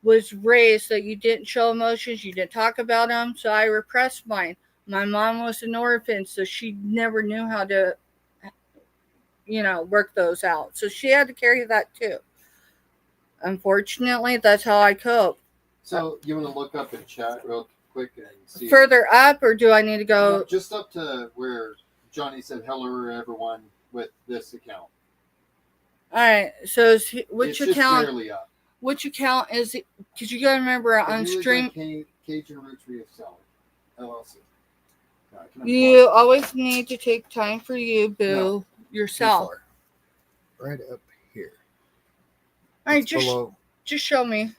was raised that you didn't show emotions, you didn't talk about them, so I repressed mine. My mom was an orphan, so she never knew how to, work those out. So she had to carry that too. Unfortunately, that's how I cope. So you want to look up in chat real quick and see further up, or do I need to go? No, just up to where Johnny said hello everyone with this account. All right. So which it's account? Just barely up. Which account is it? Because you gotta remember on stream. Cajun Roots Reef Seller, LLC. You always need to take time for you, boo. No, yourself. Right up here. All right, just show me.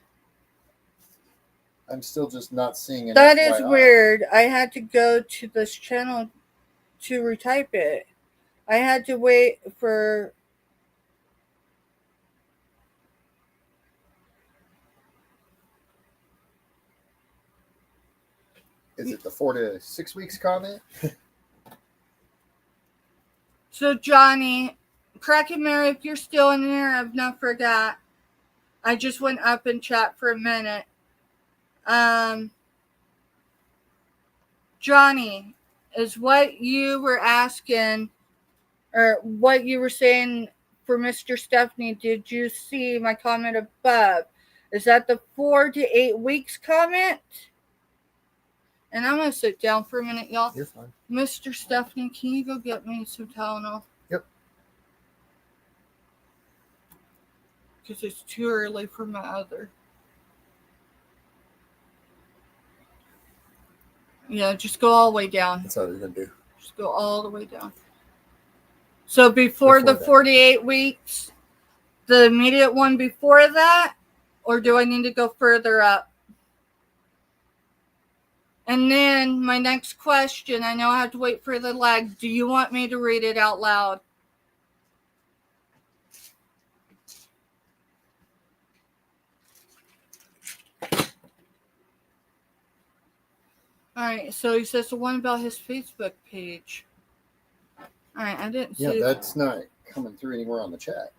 I'm still just not seeing it. That is weird. I had to go to this channel to retype it. I had to wait for... Is it the 4 to 6 weeks comment? So, Johnny, Cracky Mary, if you're still in there, I've not forgot. I just went up in chat for a minute. Johnny, is what you were asking, or what you were saying for Mr. Stephanie, did you see my comment above? Is that the 4 to 8 weeks comment? And I'm going to sit down for a minute, y'all. You're fine. Mr. Stephanie, can you go get me some Tylenol? Yep. Because it's too early for my other. Yeah, just go all the way down. That's all you're going to do. Just go all the way down. So before the 48 weeks, the immediate one before that, or do I need to go further up? And then my next question, I know I have to wait for the lag. Do you want me to read it out loud? All right, so he says the one about his Facebook page. All right, I didn't see. Yeah, that's not coming through anywhere on the chat.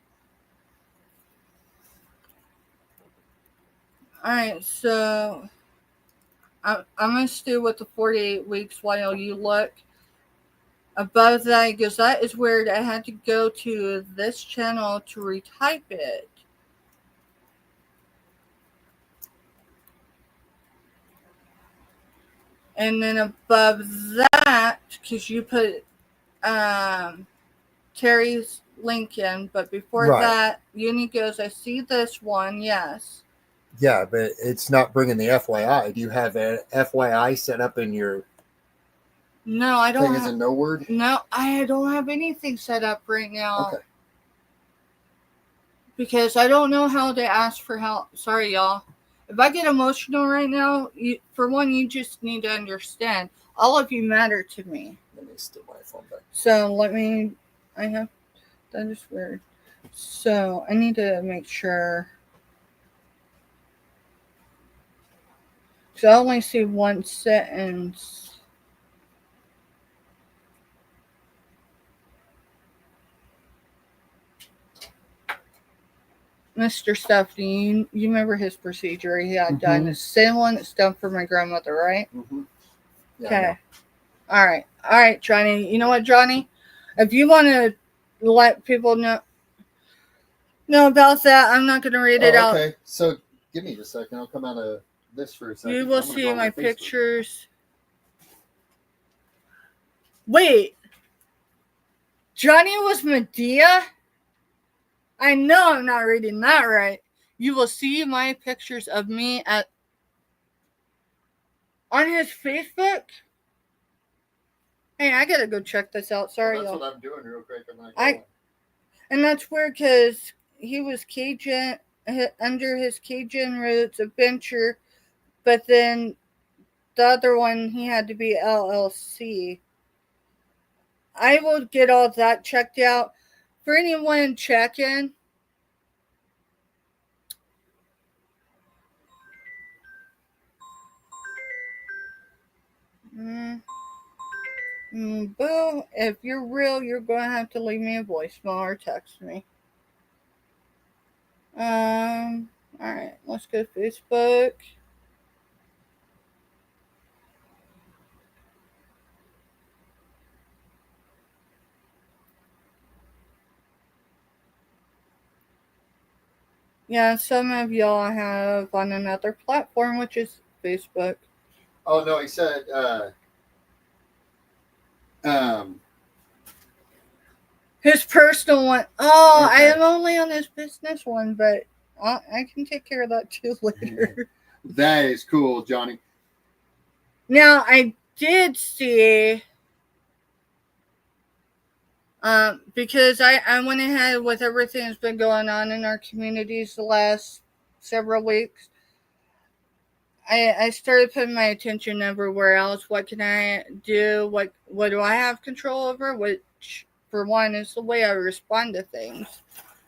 All right, so I'm going to stay with the 48 weeks while you look. Above that, he goes, that is weird. I had to go to this channel to retype it. And then above that, because you put Terry's link in, but before that, Uni goes, I see this one, yes. Yeah, but it's not bringing the FYI. Do you have an FYI set up in your... No, I don't. Thing is a no word? No, I don't have anything set up right now. Okay. Because I don't know how to ask for help. Sorry, y'all. If I get emotional right now, for one, you just need to understand. All of you matter to me. Let me steal my phone back. So that is weird. So I need to make sure. So I only see one sentence. Mr. Stephanie, you remember his procedure he had done. The same one that's done for my grandmother, right? Mm-hmm. Yeah, okay. All right, Johnny. You know what, Johnny? If you want to let people know about that, I'm not going to read it out. Okay, so give me just a second. I'll come out of this for a second. You will see my pictures. Wait. Johnny was Medea? I know I'm not reading that right. You will see my pictures of me on his Facebook. Hey, I gotta go check this out. Sorry, that's y'all. What I'm doing real quick. And that's weird because he was Cajun under his Cajun roots adventure, but then the other one he had to be LLC. I will get all that checked out. For anyone checking, boo, if you're real, you're going to have to leave me a voicemail or text me. Alright, let's go to Facebook. Yeah, some of y'all have on another platform, which is Facebook. Oh, no, he said, his personal one. Oh, okay. I am only on his business one, but I can take care of that too later. That is cool, Johnny. Now, I did see, because I went ahead with everything that's been going on in our communities the last several weeks. I started putting my attention everywhere else. What can I do? What do I have control over? Which, for one, is the way I respond to things.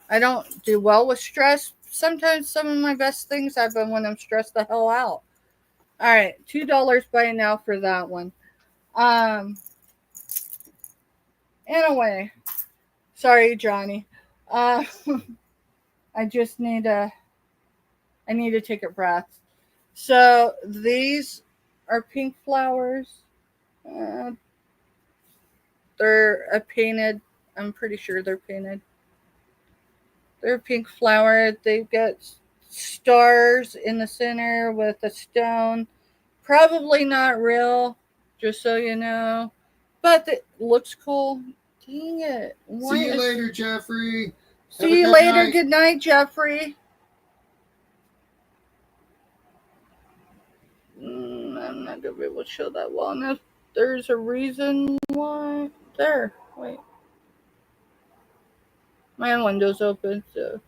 I don't do well with stress. Sometimes some of my best things happen when I'm stressed the hell out. All right, $2 by now for that one. Anyway, sorry, Johnny. Uh, I just need to take a breath. So these are pink flowers. Uh, they're painted. I'm pretty sure they're painted. They're a pink flower. They've got stars in the center with a stone. Probably not real, just so you know. But it looks cool. Dang it. See you later, Jeffrey. See you later. Good night, Jeffrey. I'm not going to be able to show that well enough. There's a reason why. There. Wait. My window's open, so.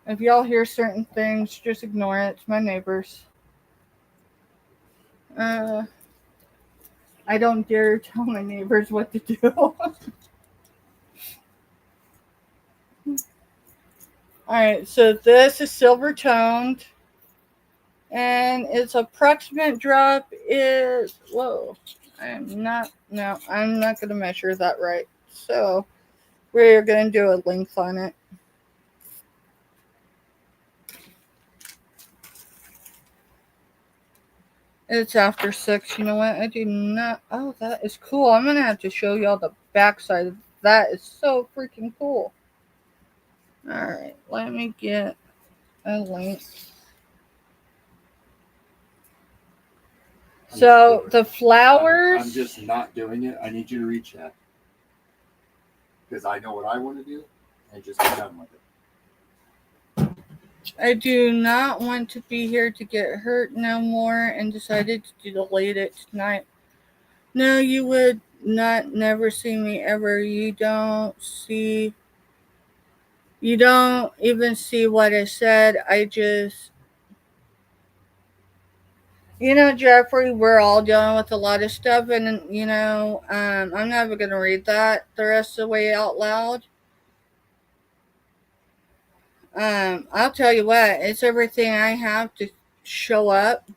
If y'all hear certain things, just ignore it. It's my neighbors. I don't dare tell my neighbors what to do. Alright, so this is silver toned. And its approximate drop is, whoa, I'm not going to measure that right. So we're going to do a length on it. It's after 6. You know what? I do not. Oh, that is cool. I'm going to have to show y'all the backside. That is so freaking cool. Alright, let me get a length. So the flowers. I'm just not doing it. I need you to reach that. Because I know what I want to do and just get done with it. I do not want to be here to get hurt no more and decided to delete it tonight. No, you would not never see me ever. You don't even see what I said. I just, Jeffrey, we're all dealing with a lot of stuff, and I'm never gonna read that the rest of the way out loud. I'll tell you what, it's everything I have to show up.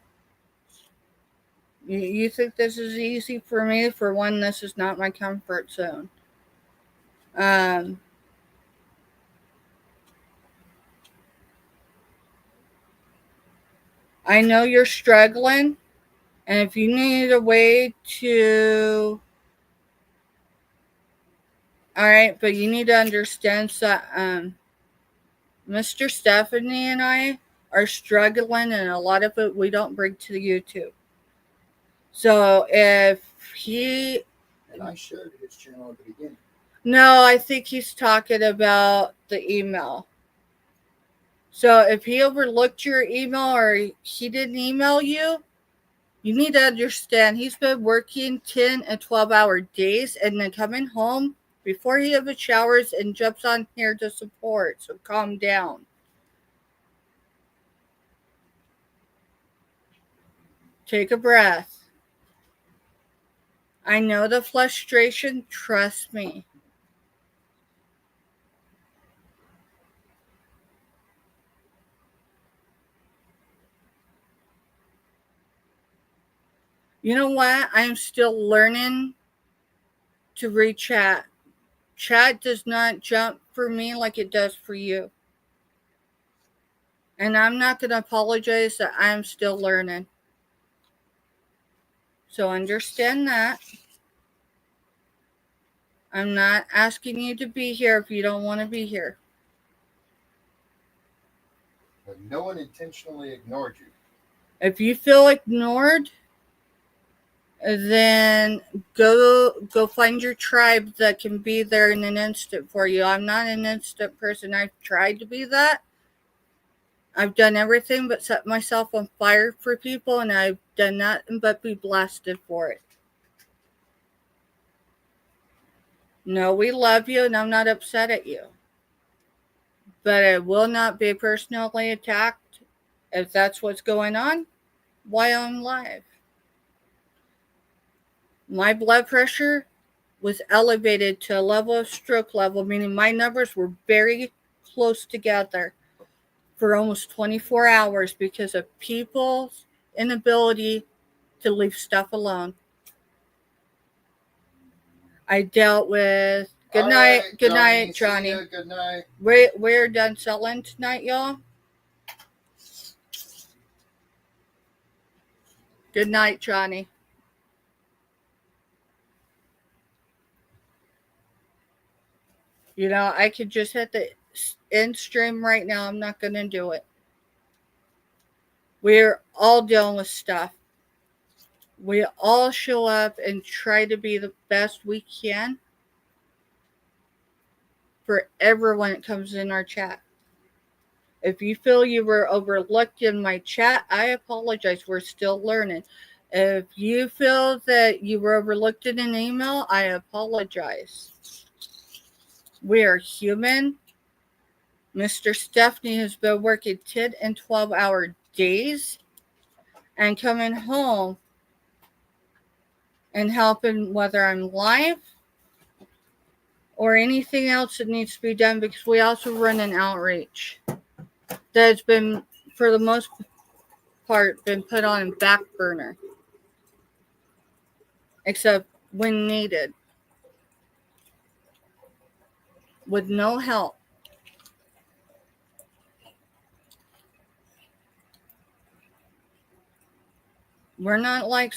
You think this is easy for me? For one, this is not my comfort zone. I know you're struggling, and if you need a way to, all right, but you need to understand that Mr. Stephanie and I are struggling, and a lot of it we don't bring to the YouTube. So if he, and I shared his channel at the beginning. No, I think he's talking about the email. So if he overlooked your email or he didn't email you, you need to understand he's been working 10 and 12-hour days and then coming home before he ever showers and jumps on here to support. So calm down. Take a breath. I know the frustration. Trust me. You know what? I'm still learning to read chat. Chat does not jump for me like it does for you. And I'm not going to apologize that I'm still learning. So understand that. I'm not asking you to be here if you don't want to be here. But no one intentionally ignored you. If you feel ignored, then go find your tribe that can be there in an instant for you. I'm not an instant person. I've tried to be that. I've done everything but set myself on fire for people, and I've done nothing but be blasted for it. No, we love you, and I'm not upset at you. But I will not be personally attacked if that's what's going on while I'm live. My blood pressure was elevated to a level of stroke level, meaning my numbers were very close together for almost 24 hours because of people's inability to leave stuff alone. I dealt with good night, Johnny. Good night. We're done selling tonight, y'all. Good night, Johnny. You know, I could just hit the end stream right now. I'm not going to do it. We're all dealing with stuff. We all show up and try to be the best we can for everyone that comes in our chat. If you feel you were overlooked in my chat, I apologize. We're still learning. If you feel that you were overlooked in an email, I apologize. We are human. Mr. Stephanie has been working 10 and 12-hour days and coming home and helping whether I'm live or anything else that needs to be done, because we also run an outreach that's been, for the most part, been put on back burner, except when needed, with no help. We're not like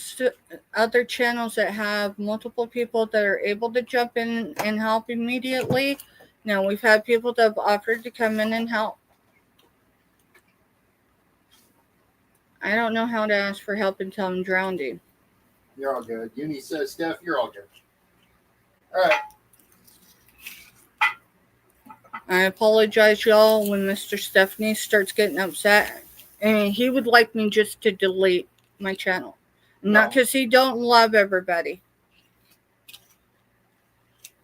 other channels that have multiple people that are able to jump in and help immediately. No, we've had people that have offered to come in and help. I don't know how to ask for help until I'm drowning. You're all good. Uni says, Steph, you're all good. All right. I apologize, y'all, when Mr. Stephanie starts getting upset. And he would like me just to delete my channel. No. Not because he don't love everybody.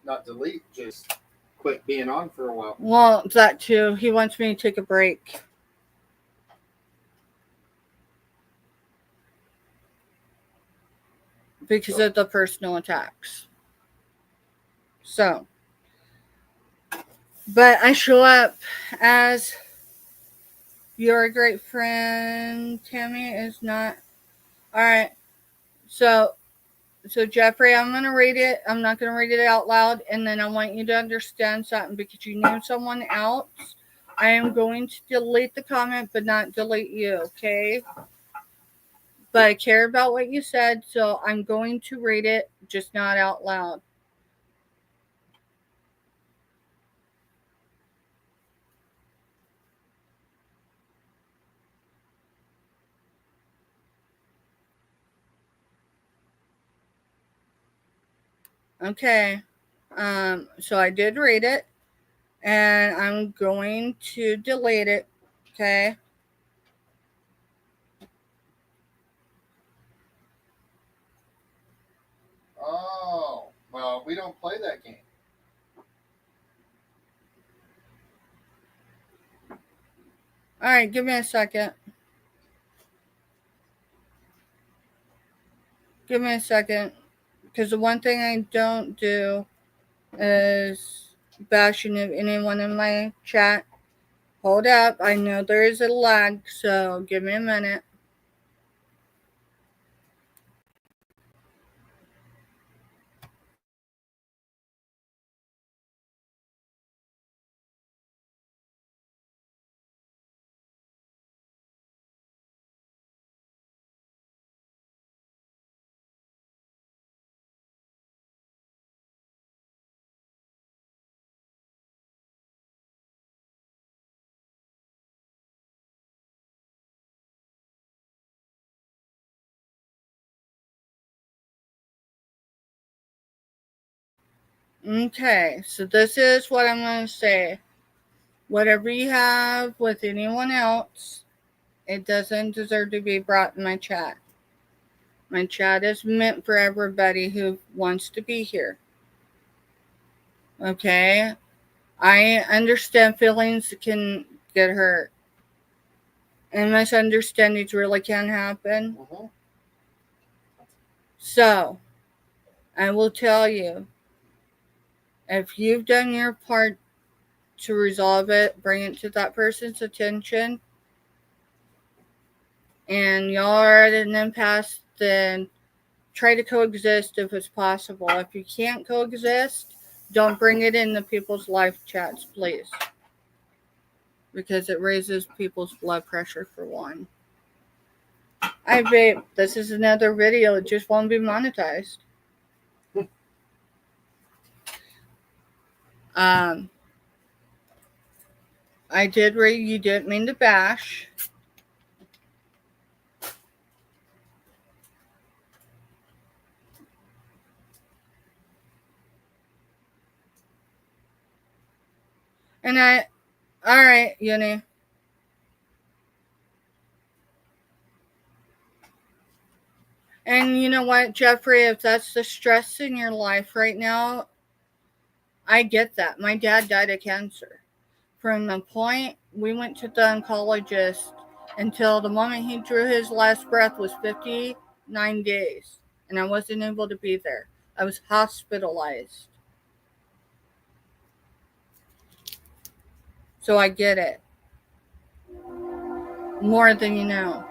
Not delete, just quit being on for a while. Well, that too. He wants me to take a break. Because of the personal attacks. So. But I show up as you're a great friend. Tammy is not. All right. So Jeffrey, I'm going to read it. I'm not going to read it out loud. And then I want you to understand something, because you named someone else. I am going to delete the comment, but not delete you, okay? But I care about what you said, so I'm going to read it, just not out loud. Okay. So I did read it. And I'm going to delete it, okay? Oh, well, we don't play that game. All right, give me a second. Give me a second. Because the one thing I don't do is bashing of anyone in my chat. Hold up. I know there is a lag, so give me a minute. Okay, so this is what I'm going to say. Whatever you have with anyone else, it doesn't deserve to be brought in my chat. My chat is meant for everybody who wants to be here. Okay? I understand feelings can get hurt. And misunderstandings really can happen. Mm-hmm. So, I will tell you, if you've done your part to resolve it, bring it to that person's attention, and y'all are at an impasse, then try to coexist if it's possible. If you can't coexist, don't bring it into people's live chats, please. Because it raises people's blood pressure, for one. I vape. This is another video. It just won't be monetized. I did read you didn't mean to bash. And alright, Uni. And you know what, Jeffrey, if that's the stress in your life right now, I get that. My dad died of cancer. From the point we went to the oncologist until the moment he drew his last breath was 59 days. And I wasn't able to be there. I was hospitalized. So I get it. More than you know.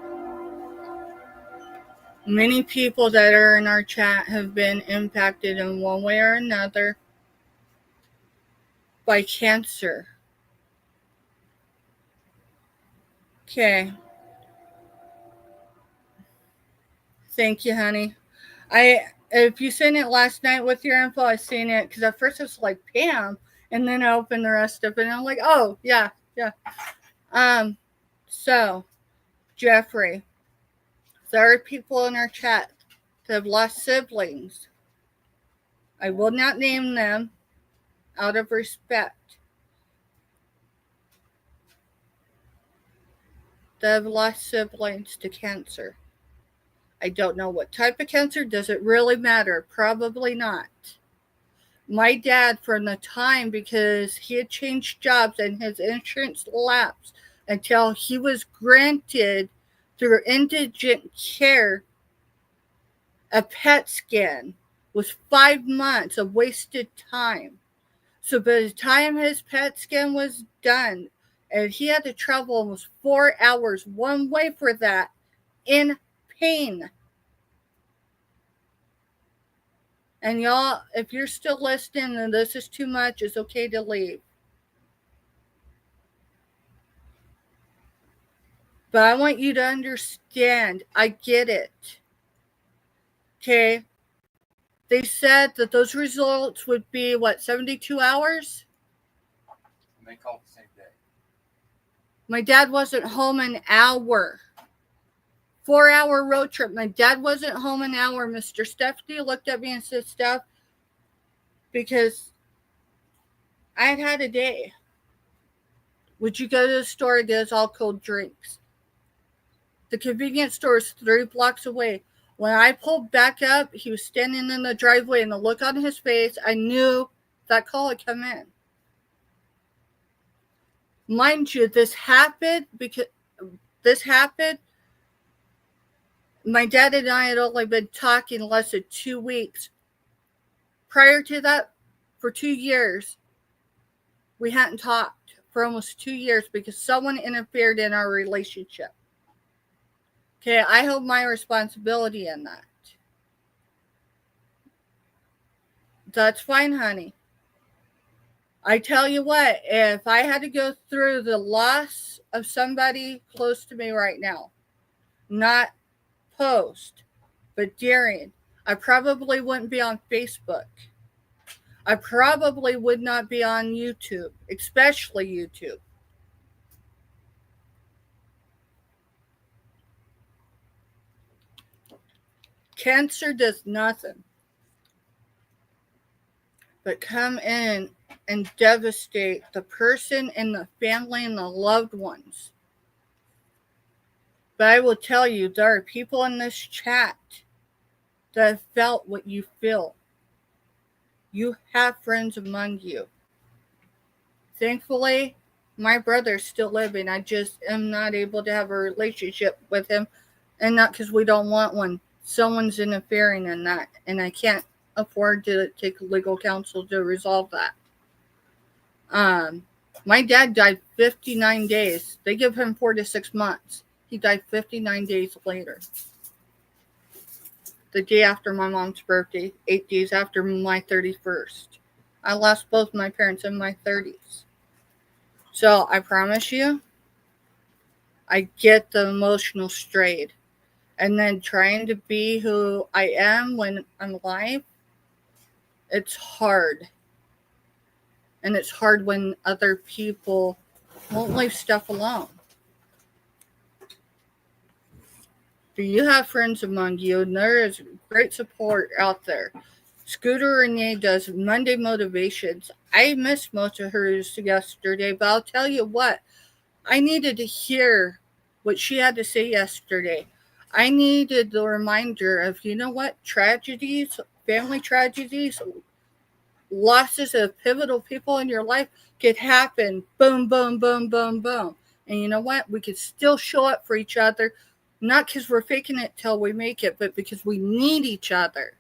Many people that are in our chat have been impacted in one way or another by cancer. Okay. Thank you, honey. If you sent it last night with your info, I seen it because at first it's like Pam, and then I opened the rest of it, and I'm like, oh yeah. So Jeffrey, there are people in our chat that have lost siblings. I will not name them out of respect. That have lost siblings to cancer. I don't know what type of cancer. Does it really matter? Probably not. My dad, from the time, because he had changed jobs and his insurance lapsed until he was granted through indigent care a PET scan, was 5 months of wasted time. So by the time his PET scan was done, and he had to travel almost 4 hours one way for that, in pain. And y'all, if you're still listening and this is too much, it's okay to leave. But I want you to understand, I get it. Okay? They said that those results would be, 72 hours? And they call it the same day. My dad wasn't home an hour. 4-hour road trip. My dad wasn't home an hour. Mr. Stephanie looked at me and said, Steph, because I had a day. Would you go to the store and get us all cold drinks? The convenience store is 3 blocks away. When I pulled back up, he was standing in the driveway, and the look on his face, I knew that call had come in. Mind you, this happened. My dad and I had only been talking less than 2 weeks. Prior to that, for 2 years, we hadn't talked for almost 2 years because someone interfered in our relationship. Okay, I hold my responsibility in that. That's fine, honey. I tell you what, if I had to go through the loss of somebody close to me right now, not post, but during, I probably wouldn't be on Facebook. I probably would not be on YouTube, especially YouTube. Cancer does nothing but come in and devastate the person and the family and the loved ones. But I will tell you, there are people in this chat that have felt what you feel. You have friends among you. Thankfully, my brother's still living. I just am not able to have a relationship with him, and not because we don't want one. Someone's interfering in that, and I can't afford to take legal counsel to resolve that. My dad died 59 days. They give him 4 to 6 months. He died 59 days later. The day after my mom's birthday, 8 days after my 31st. I lost both my parents in my 30s. So I promise you, I get the emotional strain. And then trying to be who I am when I'm alive, it's hard. And it's hard when other people won't leave stuff alone. Do you have friends among you? And there is great support out there. Scooter Renee does Monday Motivations. I missed most of hers yesterday, but I'll tell you what, I needed to hear what she had to say yesterday. I needed the reminder of, you know what, tragedies, family tragedies, losses of pivotal people in your life could happen. Boom, boom, boom, boom, boom. And you know what? We could still show up for each other, not because we're faking it till we make it, but because we need each other.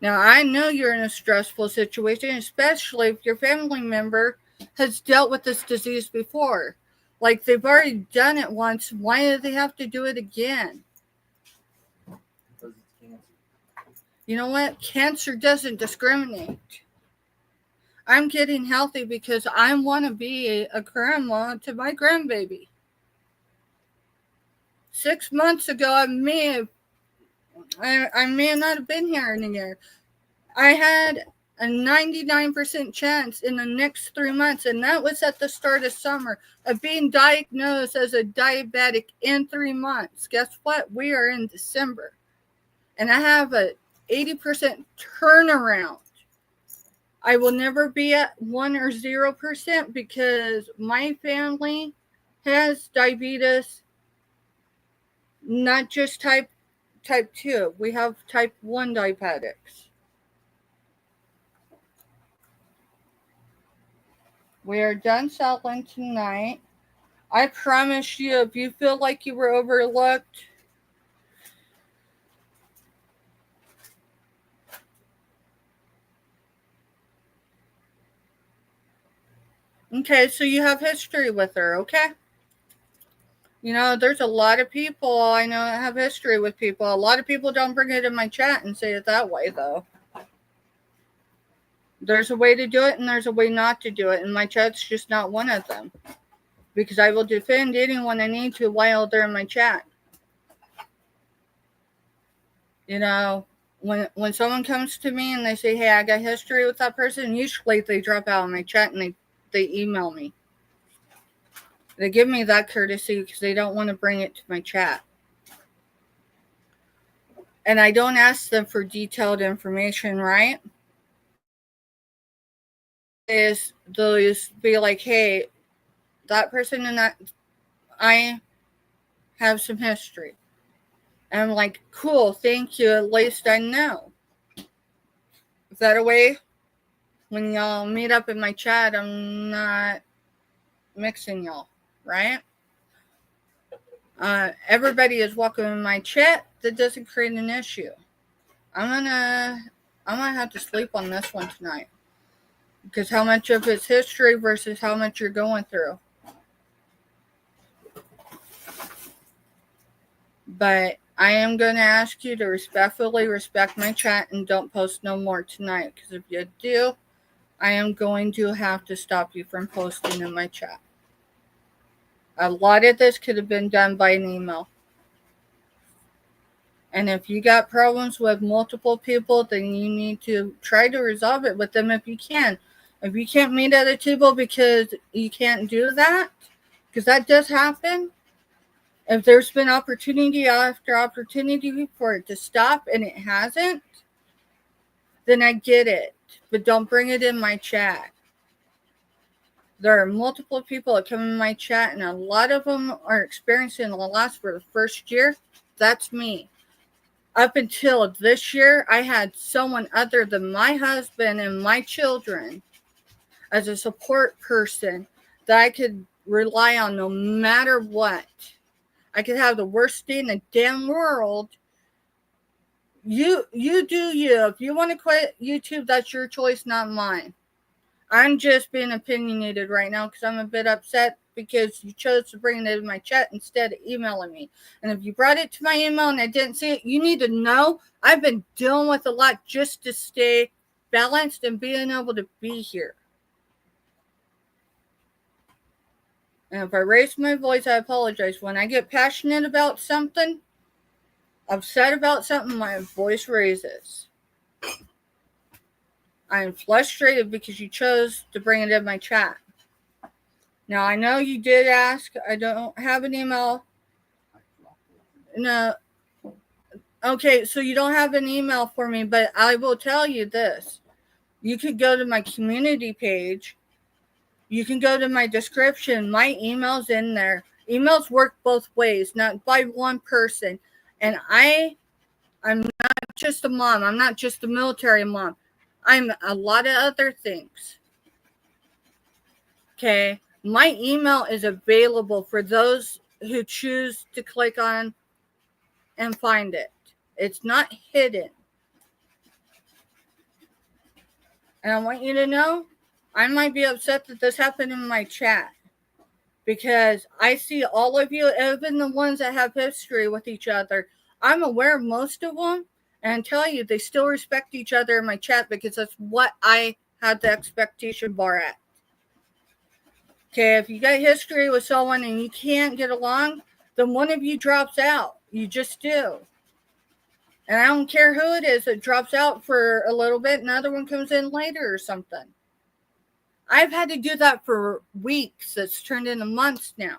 Now, I know you're in a stressful situation, especially if your family member has dealt with this disease before. Like, they've already done it once. Why do they have to do it again? Because it's cancer. You know what? Cancer doesn't discriminate. I'm getting healthy because I want to be a grandma to my grandbaby. 6 months ago, I may not have been here in a year. I had a 99% chance in the next 3 months, and that was at the start of summer, of being diagnosed as a diabetic in 3 months. Guess what? We are in December, and I have a 80% turnaround. I will never be at 1 or 0% because my family has diabetes, not just type 2. We have type 1 diabetics. We are done selling tonight. I promise you, if you feel like you were overlooked, okay, so you have history with her, okay? You know, there's a lot of people I know that have history with people. A lot of people don't bring it in my chat and say it that way, though. There's a way to do it and there's a way not to do it, and my chat's just not one of them. Because I will defend anyone I need to while they're in my chat. You know, when someone comes to me and they say, hey, I got history with that person, usually they drop out of my chat and they email me. They give me that courtesy because they don't want to bring it to my chat. And I don't ask them for detailed information, right? They'll just be like, hey, that person and that, I have some history. And I'm like, cool, thank you, at least I know. Is that a way? When y'all meet up in my chat, I'm not mixing y'all, right? Everybody is welcome in my chat. That doesn't create an issue. I'm gonna have to sleep on this one tonight. Because how much of it's history versus how much you're going through. But I am going to ask you to respectfully respect my chat and don't post no more tonight. Because if you do, I am going to have to stop you from posting in my chat. A lot of this could have been done by an email. And if you got problems with multiple people, then you need to try to resolve it with them if you can. If you can't meet at a table because you can't do that, because that does happen, if there's been opportunity after opportunity for it to stop and it hasn't, then I get it. But don't bring it in my chat. There are multiple people that come in my chat, and a lot of them are experiencing a loss for the first year. That's me. Up until this year, I had someone other than my husband and my children as a support person that I could rely on no matter what. I could have the worst day in the damn world. You do you. If you want to quit YouTube, that's your choice, not mine. I'm just being opinionated right now because I'm a bit upset because you chose to bring it in my chat instead of emailing me. And if you brought it to my email and I didn't see it, you need to know I've been dealing with a lot just to stay balanced and being able to be here. And if I raise my voice, I apologize. When I get passionate about something, upset about something, my voice raises. I am frustrated because you chose to bring it in my chat. Now, I know you did ask. I don't have an email. No. Okay, so you don't have an email for me, but I will tell you this. You could go to my community page. You can go to my description. My email's in there. Emails work both ways, not by one person. And I'm not just a mom. I'm not just a military mom. I'm a lot of other things. Okay? My email is available for those who choose to click on and find it. It's not hidden. And I want you to know, I might be upset that this happened in my chat because I see all of you, even the ones that have history with each other. I'm aware of most of them, and I tell you, they still respect each other in my chat because that's what I had the expectation bar at. Okay, if you got history with someone and you can't get along, then one of you drops out. You just do. And I don't care who it is that drops out for a little bit and another one comes in later or something. I've had to do that for weeks. It's turned into months now.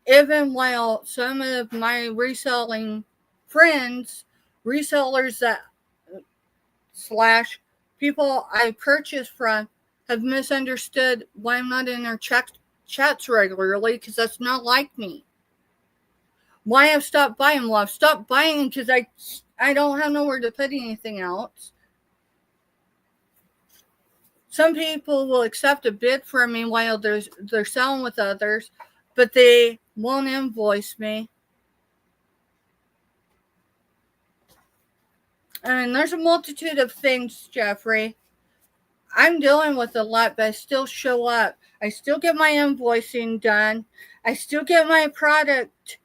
Even while some of my reselling friends, resellers that / people I purchase from have misunderstood why I'm not in their chats regularly because that's not like me. Why I've stopped buying? Well, I've stopped buying because I don't have nowhere to put anything else. Some people will accept a bid from me while they're selling with others, but they won't invoice me. And there's a multitude of things, Jeffrey. I'm dealing with a lot, but I still show up. I still get my invoicing done. I still get my product,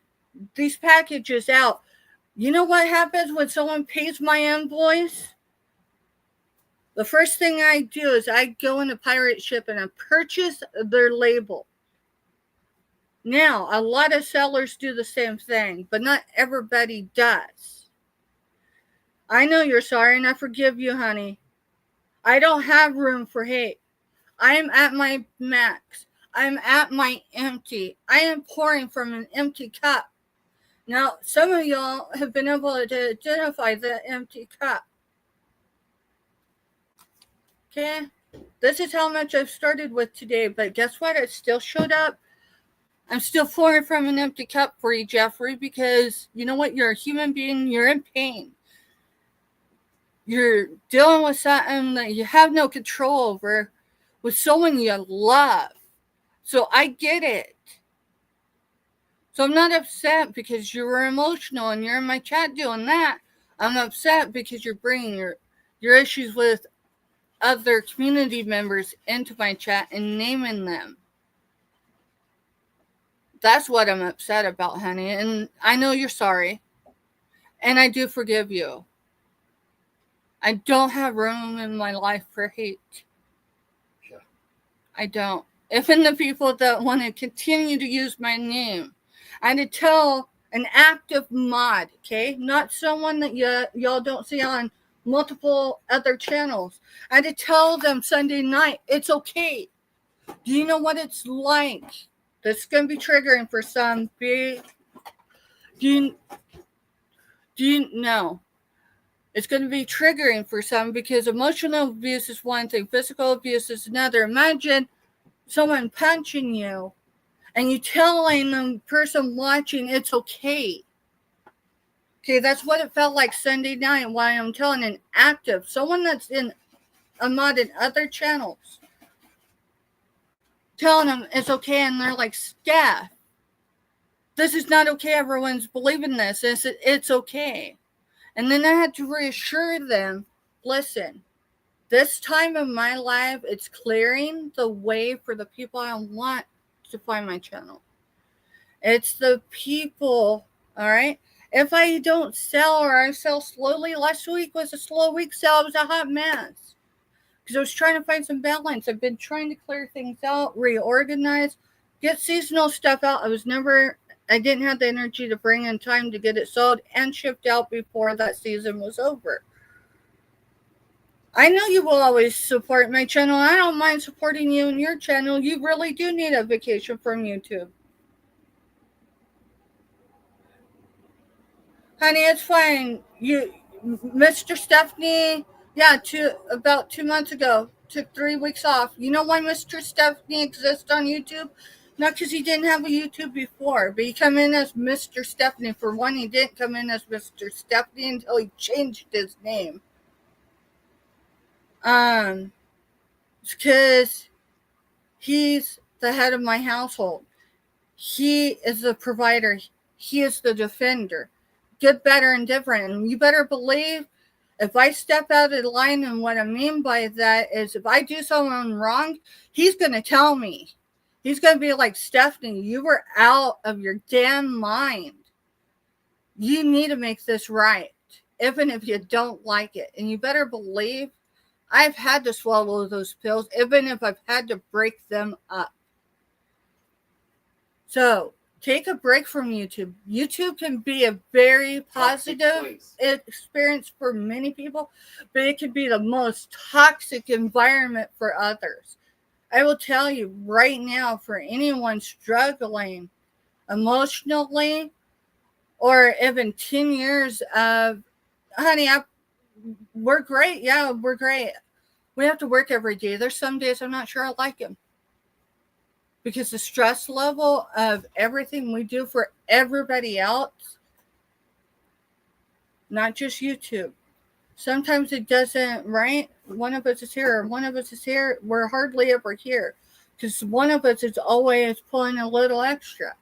these packages out. You know what happens when someone pays my invoice? The first thing I do is I go into Pirate Ship and I purchase their label. Now, a lot of sellers do the same thing, but not everybody does. I know you're sorry and I forgive you, honey. I don't have room for hate. I am at my max. I am at my empty. I am pouring from an empty cup. Now, some of y'all have been able to identify the empty cup. Okay? This is how much I've started with today, but guess what? It still showed up. I'm still pouring from an empty cup for you, Jeffrey, because you know what? You're a human being. You're in pain. You're dealing with something that you have no control over with someone you love. So I get it. So I'm not upset because you were emotional and you're in my chat doing that. I'm upset because you're bringing your issues with other community members into my chat and naming them. That's what I'm upset about, honey. And I know you're sorry. And I do forgive you. I don't have room in my life for hate. Sure. I don't. Even the people that want to continue to use my name. I had to tell an active mod, okay? Not someone that y'all don't see on multiple other channels. I had to tell them Sunday night, it's okay. Do you know what it's like? That's going to be triggering for some. Do you know? It's going to be triggering for some because emotional abuse is one thing, physical abuse is another. Imagine someone punching you and you telling the person watching it's okay. Okay, that's what it felt like Sunday night while I'm telling an active, someone that's in a mod in other channels, telling them it's okay, and they're like, Steph, this is not okay, everyone's believing this, it's okay. And then I had to reassure them, listen, this time of my life, it's clearing the way for the people I want to find my channel. It's the people, all right? If I don't sell or I sell slowly, last week was a slow week sale. It was a hot mess because I was trying to find some balance. I've been trying to clear things out, reorganize, get seasonal stuff out. I didn't have the energy to bring in time to get it sold and shipped out before that season was over. I know you will always support my channel. I don't mind supporting you and your channel. You really do need a vacation from YouTube. Honey, it's fine. Mr. Stephanie, yeah, about 2 months ago, took 3 weeks off. You know why Mr. Stephanie exists on YouTube? Not because he didn't have a YouTube before, but he come in as Mr. Stephanie. For one, he didn't come in as Mr. Stephanie until he changed his name. It's because he's the head of my household. He is the provider. He is the defender. Good, better, and different. And you better believe if I step out of the line, and what I mean by that is if I do something wrong, he's going to tell me. He's going to be like, Stephanie, you were out of your damn mind. You need to make this right, even if you don't like it. And you better believe I've had to swallow those pills, even if I've had to break them up. So take a break from YouTube. YouTube can be a very positive experience for many people, but it can be the most toxic environment for others. I will tell you right now, for anyone struggling emotionally, or even 10 years of, honey, we're great. Yeah, we're great. We have to work every day. There's some days I'm not sure I like them. Because the stress level of everything we do for everybody else, not just YouTube. Sometimes it doesn't, right? One of us is here, one of us is here. We're hardly ever here because one of us is always pulling a little extra.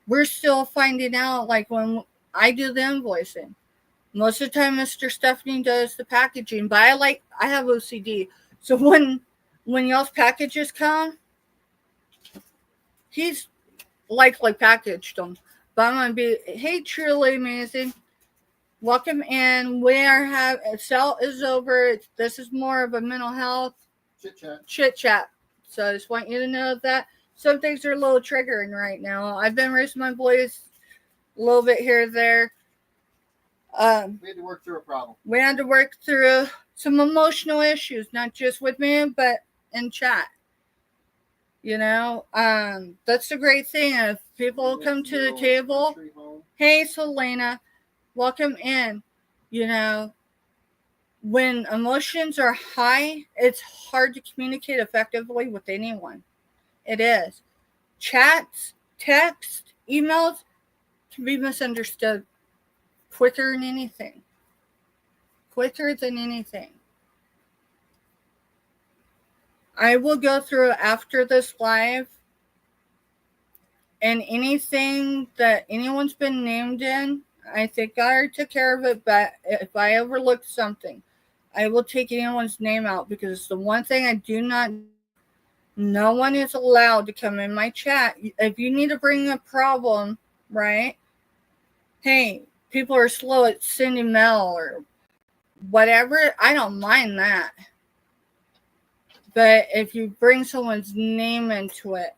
We're still finding out, like when I do the invoicing. Most of the time, Mr. Stephanie does the packaging, but I have OCD. So when y'all's packages come, he's likely packaged them. But I'm going to be, hey, truly amazing. Welcome in. Sale is over. This is more of a mental health chit chat. So I just want you to know that some things are a little triggering right now. I've been raising my voice a little bit here or there. We had to work through a problem. We had to work through some emotional issues, not just with me, but in chat. You know, that's the great thing. If people come to the table, hey, Selena, welcome in. You know, when emotions are high, it's hard to communicate effectively with anyone. It is. Chats, text, emails can be misunderstood quicker than anything. Quicker than anything. I will go through after this live, and anything that anyone's been named in, I think I already took care of it, but if I overlooked something, I will take anyone's name out because it's the one thing I do not. No one is allowed to come in my chat. If you need to bring a problem, right? Hey, people are slow at sending mail or whatever. I don't mind that. But if you bring someone's name into it,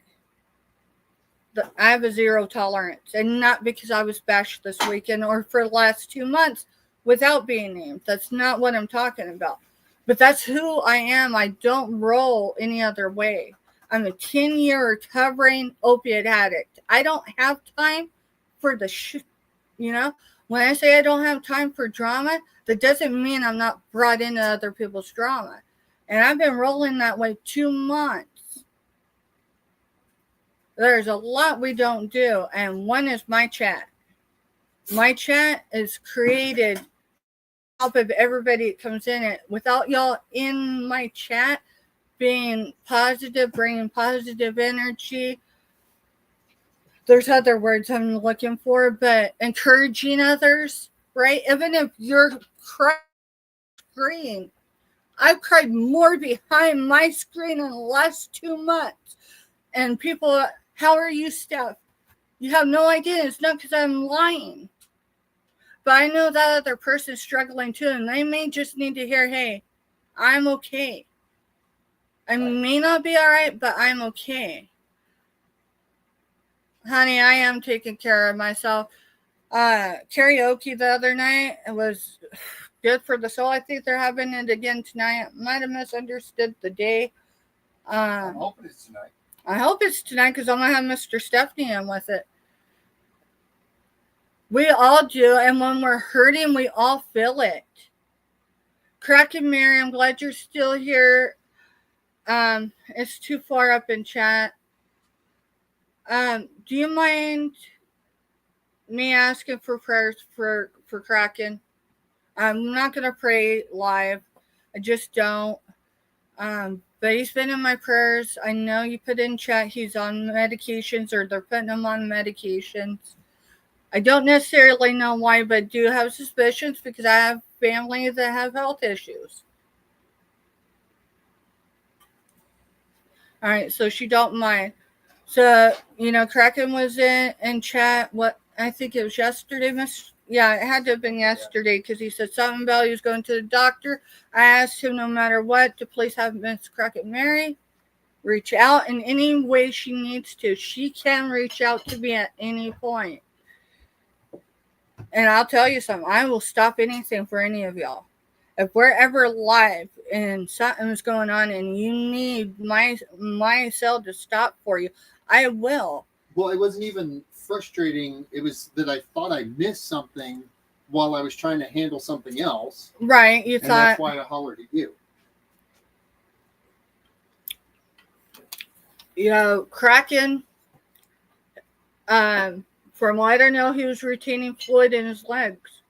I have a zero tolerance. And not because I was bashed this weekend or for the last 2 months without being named. That's not what I'm talking about. But that's who I am. I don't roll any other way. I'm a 10-year recovering opiate addict. I don't have time for the shit, you know. When I say I don't have time for drama, that doesn't mean I'm not brought into other people's drama. And I've been rolling that way 2 months. There's a lot we don't do, and one is my chat. My chat is created help of everybody that comes in it. Without y'all in my chat being positive, bringing positive energy, there's other words I'm looking for, but encouraging others, right? Even if you're crying screen, I've cried more behind my screen in the last 2 months. And people, how are you, Steph? You have no idea. It's not because I'm lying. But I know that other person's struggling too, and they may just need to hear, hey, I'm okay. I may not be all right, but I'm okay. Honey, I am taking care of myself. Karaoke the other night, it was good for the soul. I think they're having it again tonight. Might have misunderstood the day. I'm hoping it's tonight. I hope it's tonight because I'm going to have Mr. Stephanie in with it. We all do, and when we're hurting, we all feel it. Kraken Mary, I'm glad you're still here. It's too far up in chat. Do you mind me asking for prayers for Kraken? I'm not going to pray live. I just don't. But he's been in my prayers. I know you put in chat he's on medications or they're putting him on medications. I don't necessarily know why, but do have suspicions because I have family that have health issues. All right, so she don't mind. So, Kraken was in chat. What I think it was yesterday, yeah, it had to have been yesterday because he said something about he was going to the doctor. I asked him no matter what to please have Miss Kraken Mary reach out in any way she needs to. She can reach out to me at any point. And I'll tell you something, I will stop anything for any of y'all. If we're ever live and something's going on and you need my cell to stop for you, I will. Well, it wasn't even frustrating. It was that I thought I missed something while I was trying to handle something else. Right, you and thought. That's why I hollered at you. Kraken, from what I know, he was retaining fluid in his legs.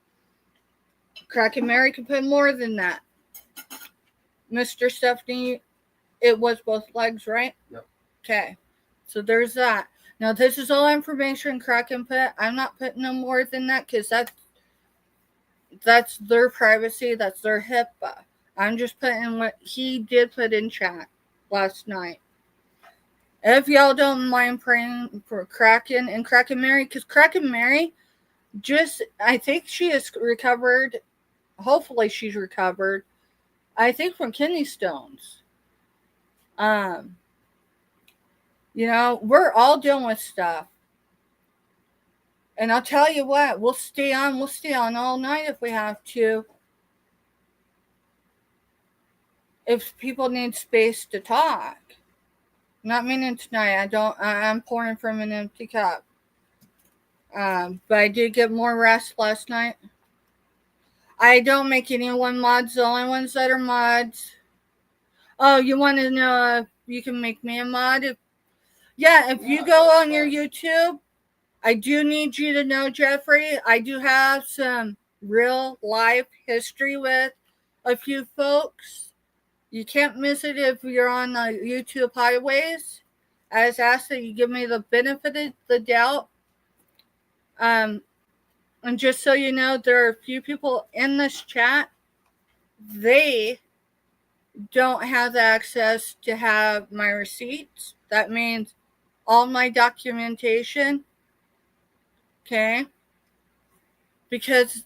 Kraken Mary could put more than that. Mr. Stephanie, it was both legs, right? Yep. Okay. So there's that. Now, this is all information Kraken put. I'm not putting no more than that because that's their privacy. That's their HIPAA. I'm just putting what he did put in chat last night. If y'all don't mind praying for Kraken and Kraken Mary, because Kraken Mary I think she has recovered. Hopefully she's recovered. I think from kidney stones. We're all dealing with stuff. And I'll tell you what, we'll stay on all night if we have to. If people need space to talk. Not meaning tonight. I'm pouring from an empty cup. But I did get more rest last night. I don't make anyone mods. The only ones that are mods. Oh, you want to know if you can make me a mod? If you go on your YouTube, I do need you to know, Jeffrey, I do have some real life history with a few folks. You can't miss it if you're on the YouTube highways. I just ask that you give me the benefit of the doubt. And just so you know, there are a few people in this chat. They don't have the access to have my receipts. That means all my documentation. Okay? Because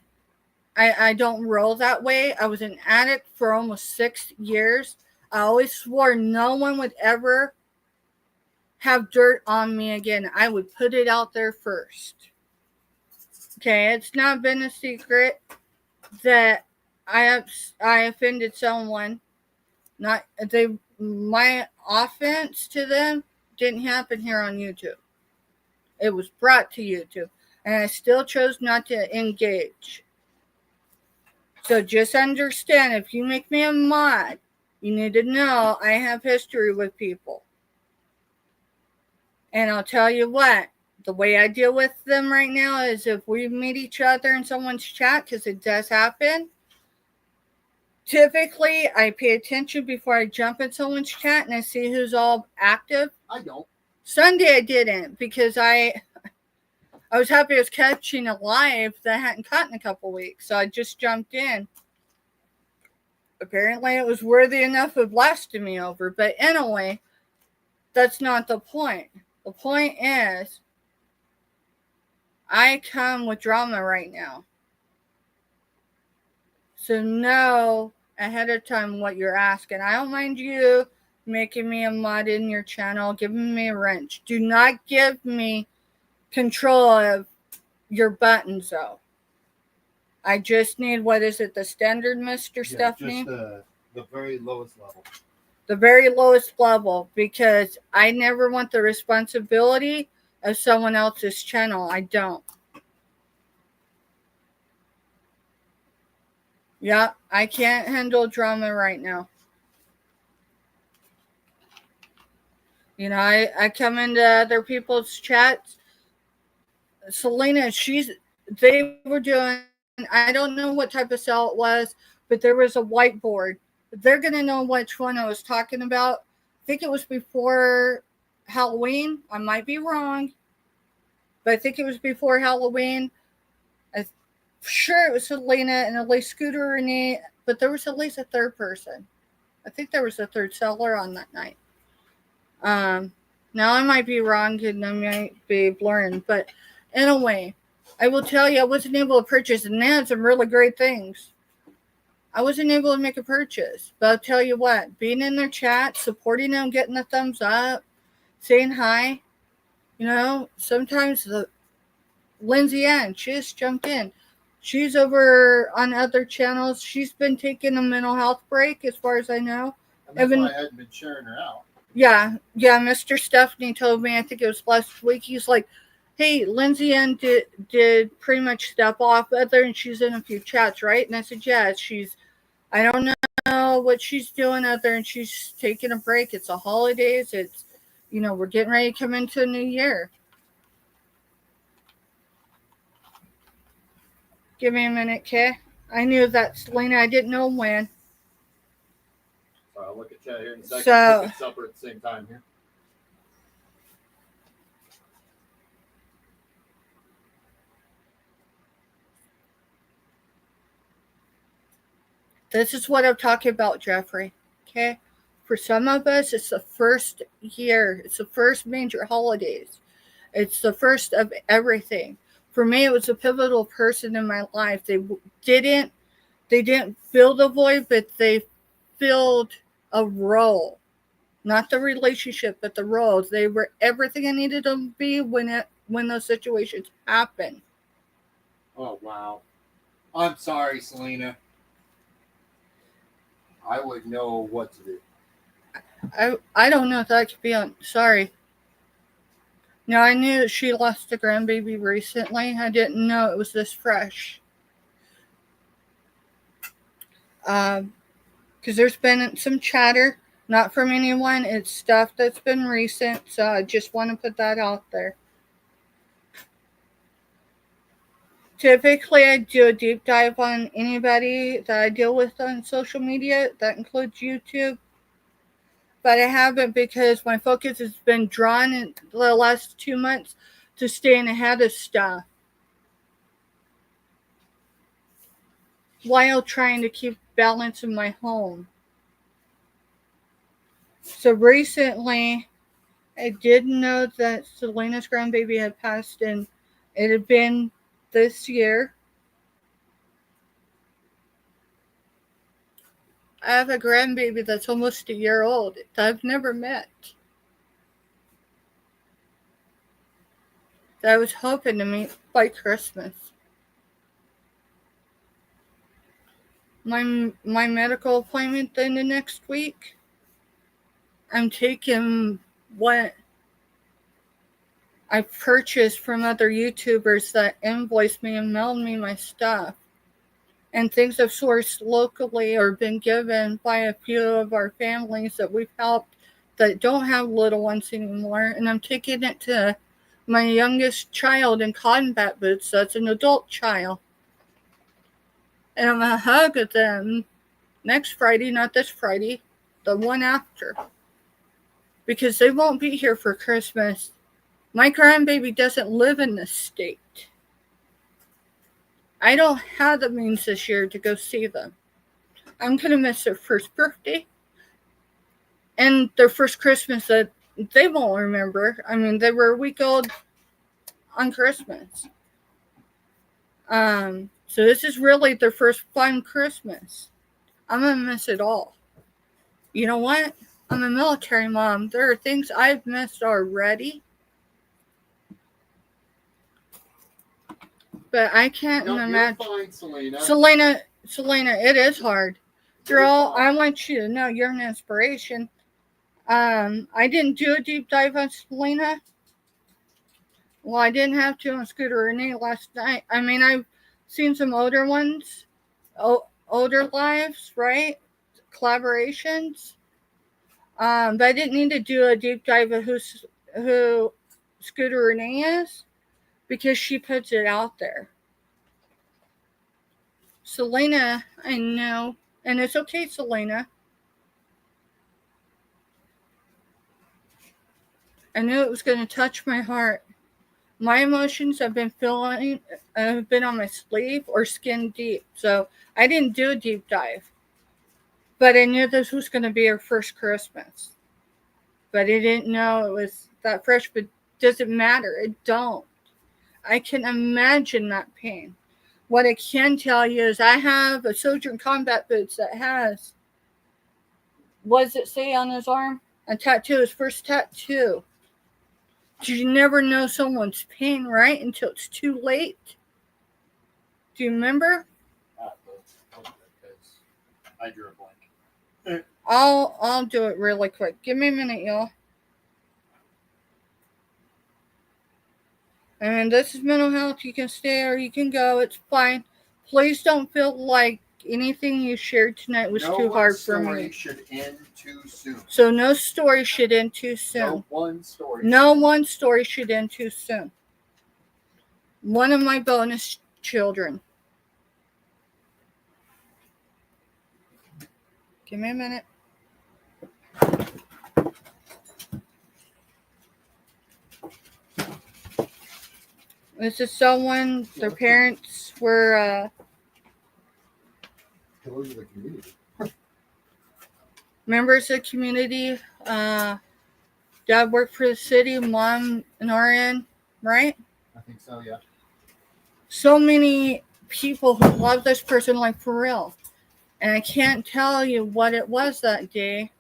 I don't roll that way. I was an addict for almost 6 years. I always swore no one would ever have dirt on me again. I would put it out there first. Okay, it's not been a secret that I offended someone. My offense to them didn't happen here on YouTube. It was brought to YouTube. and I still chose not to engage. So just understand, if you make me a mod, you need to know I have history with people. And I'll tell you what, the way I deal with them right now is if we meet each other in someone's chat, because it does happen, typically I pay attention before I jump in someone's chat and I see who's all active. I don't. Sunday I didn't, because I was happy I was catching a live that I hadn't caught in a couple weeks. So I just jumped in. Apparently it was worthy enough of blasting me over. But anyway, that's not the point. The point is, I come with drama right now. So know ahead of time what you're asking. I don't mind you making me a mod in your channel, giving me a wrench. Do not give me control of your buttons, though. I just need, what is it, the standard, Mr. Stephanie? Just the very lowest level. The very lowest level, because I never want the responsibility of someone else's channel. I don't. Yeah, I can't handle drama right now. You know, I come into other people's chats. Selena, they were doing, I don't know what type of cell it was, but there was a whiteboard. They're going to know which one I was talking about. I think it was before Halloween. I might be wrong, but I think it was before Halloween. I'm sure it was Selena and at least Scooter Renee, but there was at least a third person. I think there was a third seller on that night. Now I might be wrong and I might be blurring, but anyway, I will tell you I wasn't able to purchase, and they had some really great things. I wasn't able to make a purchase, but I'll tell you what, being in their chat, supporting them, getting the thumbs up, saying hi, you know, sometimes Lindsay Ann, she just jumped in. She's over on other channels. She's been taking a mental health break, as far as I know. And that's why I hadn't been sharing her out. Yeah, Mr. Stephanie told me, I think it was last week, he's like, hey, Lindsay Ann did pretty much step off, other than she's in a few chats, right? And I said, yeah, I don't know what she's doing other than she's taking a break. It's the holidays. It's, you know, we're getting ready to come into a new year. Give me a minute, Kay. I knew that, Selena. I didn't know when. I'll look at chat here in a second. So, Cooking supper at the same time here. this is what I'm talking about, Jeffrey. Okay? For some of us, it's the first year. It's the first major holidays. It's the first of everything. For me, it was a pivotal person in my life. They didn't fill the void, but they filled a role. Not the relationship, but the roles. They were everything I needed them to be when those situations happen. Oh, wow. I'm sorry, Selena. I would know what to do. I don't know if that could be on. Sorry. Now, I knew she lost a grandbaby recently. I didn't know it was this fresh. Because there's been some chatter. Not from anyone. It's stuff that's been recent. So I just want to put that out there. Typically, I do a deep dive on anybody that I deal with on social media. That includes YouTube. But I haven't, because my focus has been drawn in the last 2 months to staying ahead of stuff, while trying to keep balance in my home. So recently, I did know that Selena's grandbaby had passed, and it had been this year. I have a grandbaby that's almost a year old that I've never met, that I was hoping to meet by Christmas. My medical appointment then the next week, I'm taking what I purchased from other YouTubers that invoiced me and mailed me my stuff. And things I've sourced locally or been given by a few of our families that we've helped that don't have little ones anymore. And I'm taking it to my youngest child in combat boots. That's an adult child. And I'm going to hug them next Friday, not this Friday, the one after. Because they won't be here for Christmas. My grandbaby doesn't live in this state. I don't have the means this year to go see them. I'm going to miss their first birthday and their first Christmas that they won't remember. I mean, they were a week old on Christmas. So this is really their first fun Christmas. I'm going to miss it all. You know what? I'm a military mom. There are things I've missed already. But I can't imagine. You're fine, Selena. Selena, it is hard. Girl, I want you to know you're an inspiration. I didn't do a deep dive on Selena. Well, I didn't have to on Scooter Renee last night. I mean, I've seen some older ones, older lives, right? Collaborations. But I didn't need to do a deep dive of who Scooter Renee is because she puts it out there. Selena, I know, and it's okay, Selena. I knew it was going to touch my heart. My emotions have been on my sleeve or skin deep. So I didn't do a deep dive. But I knew this was going to be her first Christmas. But I didn't know it was that fresh. But doesn't matter. It don't. I can imagine that pain. What I can tell you is I have a soldier in combat boots that has, what does it say on his arm? A tattoo, his first tattoo. You never know someone's pain, right? Until it's too late. Do you remember? I drew a blank. I'll do it really quick. Give me a minute, y'all. And this is mental health. You can stay or you can go. It's fine. Please don't feel like anything you shared tonight was too hard for me. No story should end too soon. So no story should end too soon. No one story should end too soon. One of my bonus children. Give me a minute. This is someone, their parents were members of the community. Dad worked for the city, mom an RN, right? I think so, yeah. So many people who love this person, like for real. And I can't tell you what it was that day.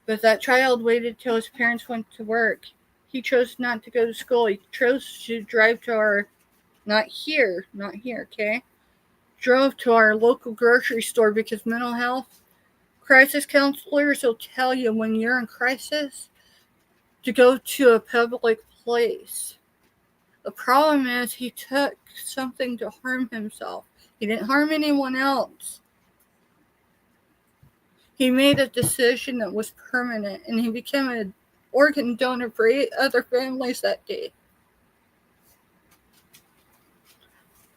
But that child waited till his parents went to work. He chose not to go to school. He chose to drive to our, not here, okay? Drove to our local grocery store because mental health crisis counselors will tell you when you're in crisis to go to a public place. The problem is he took something to harm himself. He didn't harm anyone else. He made a decision that was permanent, and he became an organ donor for 8 other families that day.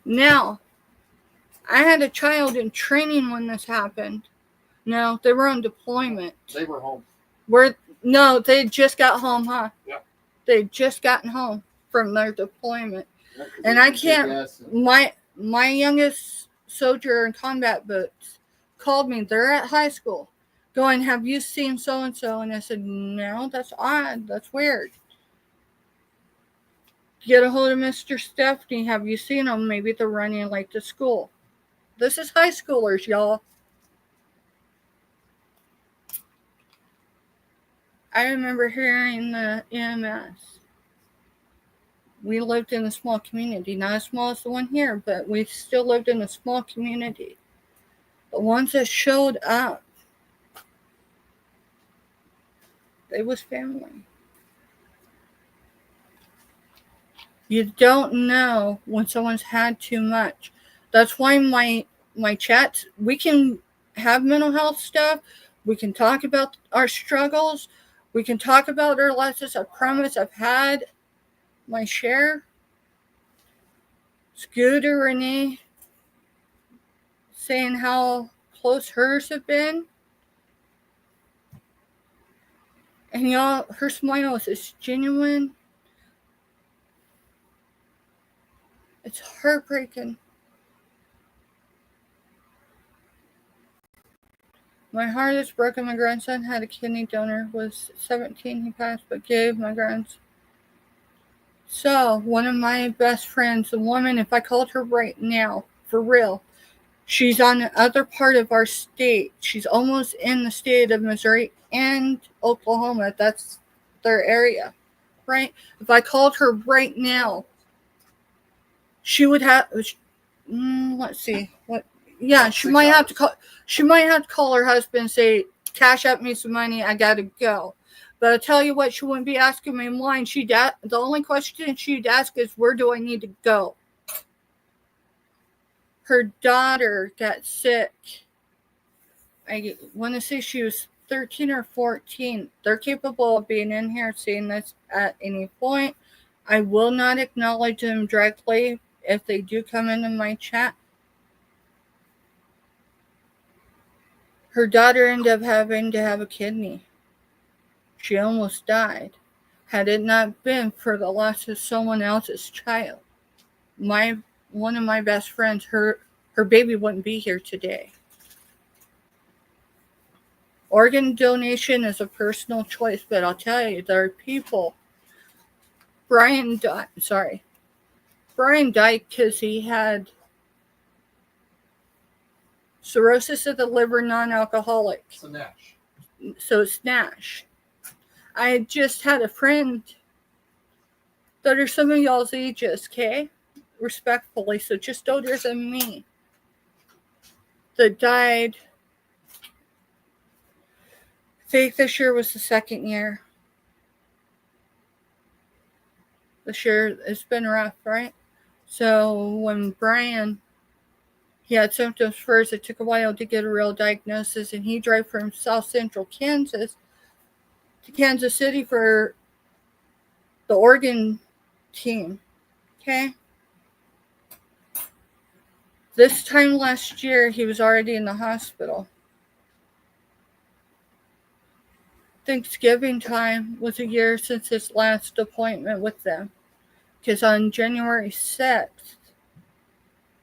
Now, I had a child in training when this happened. No, they were on deployment. They were home. No, they just got home, huh? Yeah. They'd just gotten home from their deployment. Yeah, and I can't, my youngest soldier in combat boots called me. They're at high school going, have you seen so-and-so? And I said, no, that's odd. That's weird. Get a hold of Mr. Stephanie. Have you seen them? Maybe they're running late to school. This is high schoolers, y'all. I remember hearing the EMS. We lived in a small community, not as small as the one here, but we still lived in a small community. The ones that showed up, they was family. You don't know when someone's had too much. That's why my chats, we can have mental health stuff. We can talk about our struggles. We can talk about our lessons. I promise I've had my share. Scooter Renee saying how close hers have been. And y'all, her smile is genuine. It's heartbreaking. My heart is broken. My grandson had a kidney donor, was 17, he passed, but gave my grandson. So, one of my best friends, a woman, if I called her right now, for real, she's on the other part of our state. She's almost in the state of Missouri and Oklahoma. That's their area, right? If I called her right now, she would have, let's see, what, yeah, she might have to call. She might have to call her husband and say, "Cash up me some money. I gotta go." But I tell you what, she wouldn't be asking me in line. The only question she'd ask is, "Where do I need to go?" Her daughter got sick. I want to say she was 13 or 14. They're capable of being in here seeing this at any point. I will not acknowledge them directly if they do come into my chat. Her daughter ended up having to have a kidney. She almost died. Had it not been for the loss of someone else's child, one of my best friends, her baby wouldn't be here today. Organ donation is a personal choice, but I'll tell you, there are people. Brian died because he had cirrhosis of the liver, non-alcoholic. So it's NASH. I just had a friend that are some of y'all's ages, okay? Respectfully, so just older than me, that died. I think this year was the second year. This year, it's been rough, right? So when Brian, he had symptoms first, it took a while to get a real diagnosis, and he drove from South Central Kansas to Kansas City for the organ team, okay? This time last year, he was already in the hospital. Thanksgiving time was a year since his last appointment with them, because on January 6th,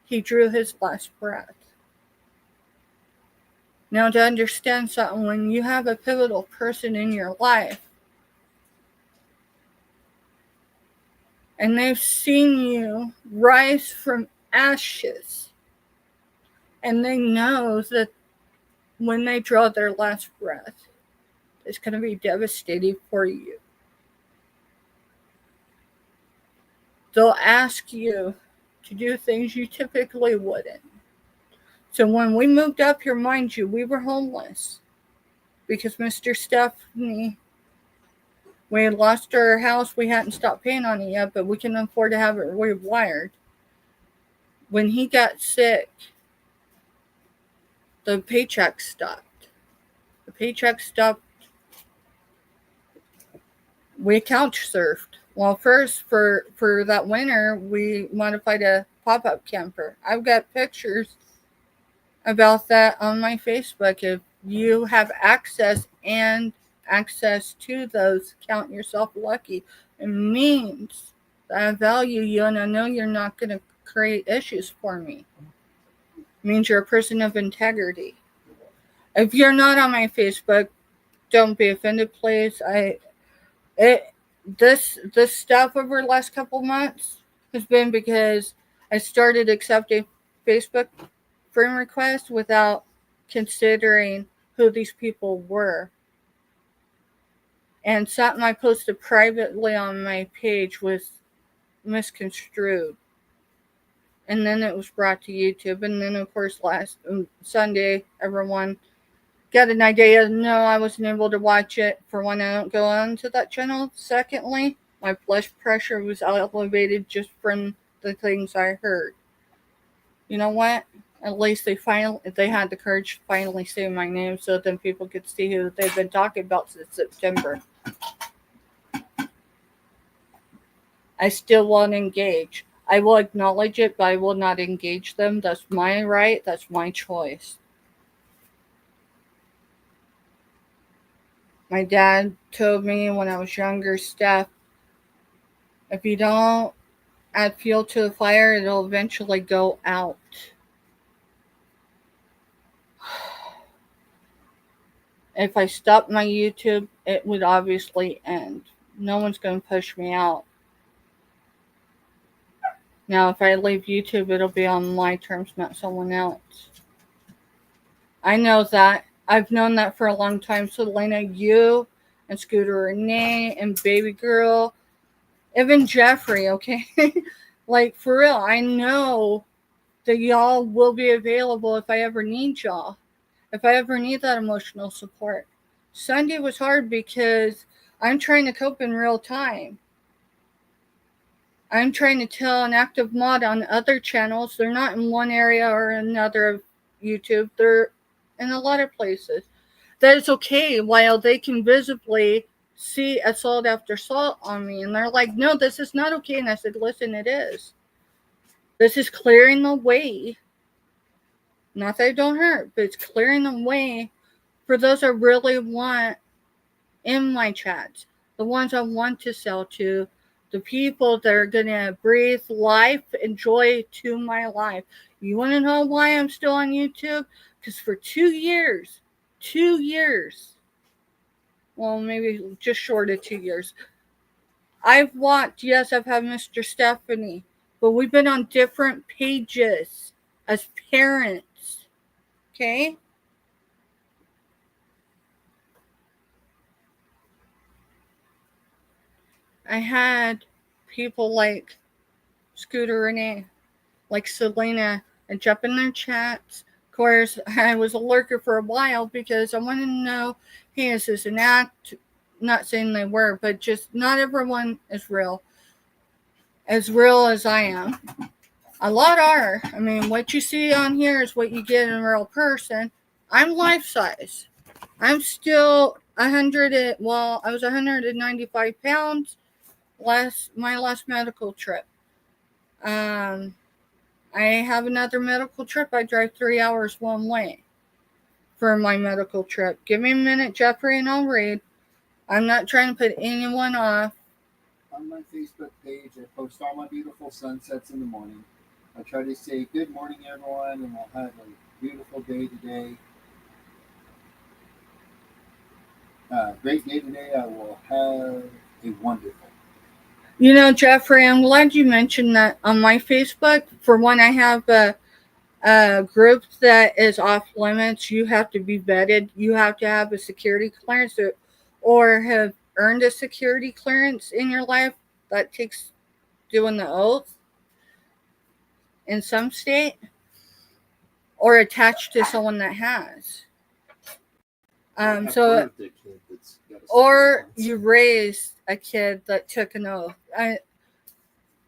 he drew his last breath. Now, to understand something, when you have a pivotal person in your life, and they've seen you rise from ashes, and they know that when they draw their last breath, it's going to be devastating for you. They'll ask you to do things you typically wouldn't. So when we moved up here, mind you, we were homeless because Mr. Stephanie, we had lost our house. We hadn't stopped paying on it yet, but we can afford to have it rewired. When he got sick, the paycheck stopped. The paycheck stopped. We couch surfed. Well, first, for that winter, we modified a pop-up camper. I've got pictures about that on my Facebook. If you have access to those, count yourself lucky. It means that I value you and I know you're not going to create issues for me. It means you're a person of integrity. If you're not on my Facebook, don't be offended, please. This stuff over the last couple months has been because I started accepting Facebook friend requests without considering who these people were. And something I posted privately on my page was misconstrued. And then it was brought to YouTube. And then, of course, last Sunday, everyone got an idea. No, I wasn't able to watch it. For one, I don't go on to that channel. Secondly, My blood pressure was elevated just from the things I heard. You know what? At least they had the courage to finally say my name so then people could see who they've been talking about since September. I still won't engage. I will acknowledge it, but I will not engage them. That's my right. That's my choice. My dad told me when I was younger, Steph, if you don't add fuel to the fire, it'll eventually go out. If I stopped my YouTube, it would obviously end. No one's going to push me out. Now, if I leave YouTube, it'll be on my terms, not someone else. I know that. I've known that for a long time. So, Lena, you and Scooter Renee and Baby Girl, even Jeffrey, okay? Like, for real, I know that y'all will be available if I ever need y'all. If I ever need that emotional support. Sunday was hard because I'm trying to cope in real time. I'm trying to tell an active mod on other channels. They're not in one area or another of YouTube. They're in a lot of places. That it's okay while they can visibly see assault after assault on me. And they're like, no, this is not okay. And I said, listen, it is. This is clearing the way. Not that it don't hurt, but it's clearing the way for those I really want in my chats. The ones I want to sell to. The people that are going to breathe life and joy to my life. You want to know why I'm still on YouTube? Because for 2 years, well, maybe just short of 2 years, I've watched, yes, I've had Mr. Stephanie, but we've been on different pages as parents. Okay? I had people like Scooter Renee, like Selena, and jump in their chats. Of course, I was a lurker for a while because I wanted to know, hey, is this an act? Not saying they were, but just not everyone is real. As real as I am. A lot are. I mean, what you see on here is what you get in a real person. I'm life size. I'm still 100. Well, I was 195 pounds my last medical trip. I have another medical trip. I drive 3 hours one way for my medical trip. Give me a minute, Jeffrey, and I'll read. I'm not trying to put anyone off. On my Facebook page, I post all my beautiful sunsets in the morning. I try to say good morning, everyone, and we'll have a beautiful day today. Great day today. I will have a wonderful. You know, Jeffrey, I'm glad you mentioned that on my Facebook. For one, I have a group that is off limits. You have to be vetted. You have to have a security clearance or have earned a security clearance in your life. That takes doing the oath in some state or attached to someone that has. Or you raised a kid that took an oath.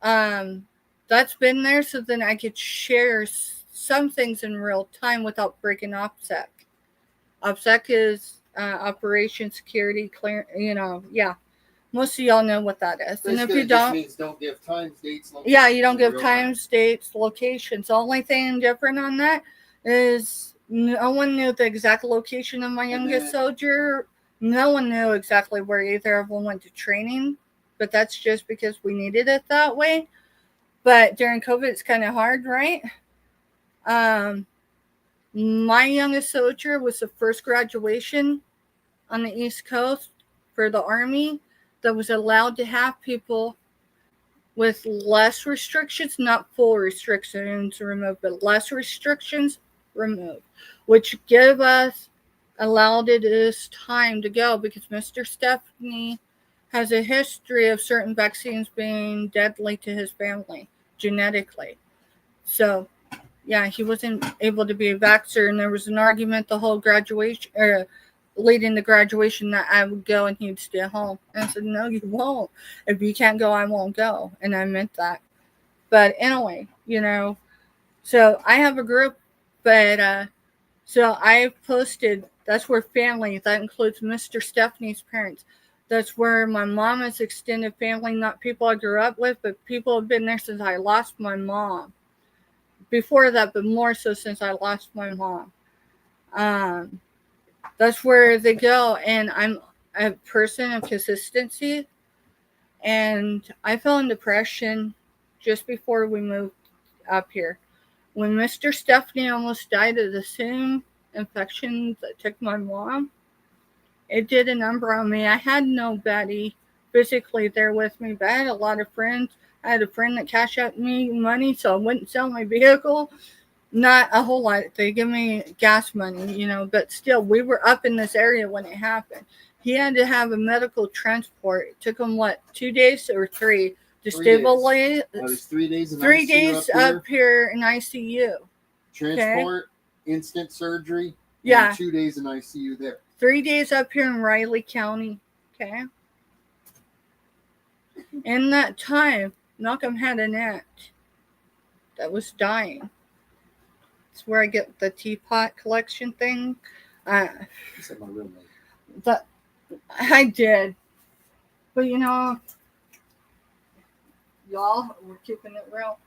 That's been there, so then I could share some things in real time without breaking OPSEC. OPSEC is Operation Security Clear. Yeah. Most of y'all know what that is. Basically, and if you don't, means don't give times, dates, locations. Yeah, you don't give times, dates, locations. The only thing different on that is no one knew the exact location of my youngest soldier. No one knew exactly where either of them went to training, but that's just because we needed it that way. But during COVID, it's kind of hard, right? My youngest soldier was the first graduation on the East Coast for the Army that was allowed to have people with less restrictions, not full restrictions removed, but less restrictions removed, which allowed it this time to go because Mr. Stephanie has a history of certain vaccines being deadly to his family genetically. So, yeah, he wasn't able to be a vaxxer, and there was an argument the whole graduation, leading the graduation that I would go and he'd stay home. And I said, no, you won't. If you can't go, I won't go. And I meant that. But anyway, so I have a group, but so I posted, that's where family, that includes Mr. Stephanie's parents. That's where my mama's extended family, not people I grew up with, but people have been there since I lost my mom. Before that, but more so since I lost my mom. That's where they go, and I'm a person of consistency, and I fell in depression just before we moved up here. When Mr. Stephanie almost died of the same infection that took my mom, it did a number on me. I had nobody physically there with me, but I had a lot of friends. I had a friend that cashed out me money so I wouldn't sell my vehicle. Not a whole lot. They give me gas money, but still, we were up in this area when it happened. He had to have a medical transport. It took him, 2 days or 3 to stabilize? It was 3 days in 3 ICU days up here in ICU. Transport, instant surgery, Yeah. and 2 days in ICU there. 3 days up here in Riley County. Okay. In that time, Malcolm had an aunt that was dying. That's where I get the teapot collection thing. You said my roommate. But I did. But y'all, we're keeping it real.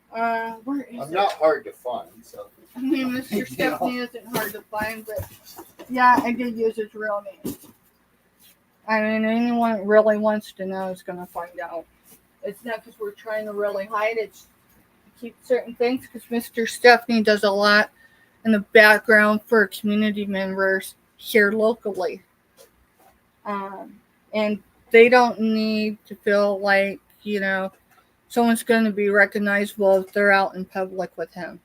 Where is I'm not hard to find, so. I mean, Mr. Stephanie isn't hard to find, but yeah, I did use his real name. I mean, anyone that really wants to know is going to find out. It's not because we're trying to really hide it. It's to keep certain things, because Mr. Stephanie does a lot in the background for community members here locally. And they don't need to feel like, someone's going to be recognizable if they're out in public with him.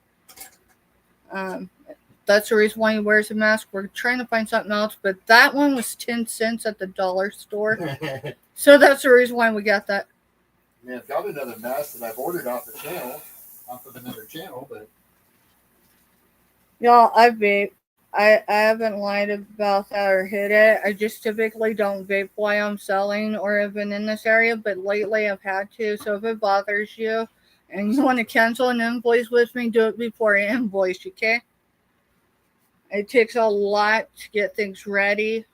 That's the reason why he wears a mask. We're trying to find something else, but that one was 10 cents at the dollar store. So that's the reason why we got that. Yeah, I've got another mask that I've ordered off of another channel, but. Y'all, I vape. I haven't lied about that or hid it. I just typically don't vape while I'm selling or have been in this area, but lately I've had to. So if it bothers you and you want to cancel an invoice with me, do it before I invoice you, okay? It takes a lot to get things ready,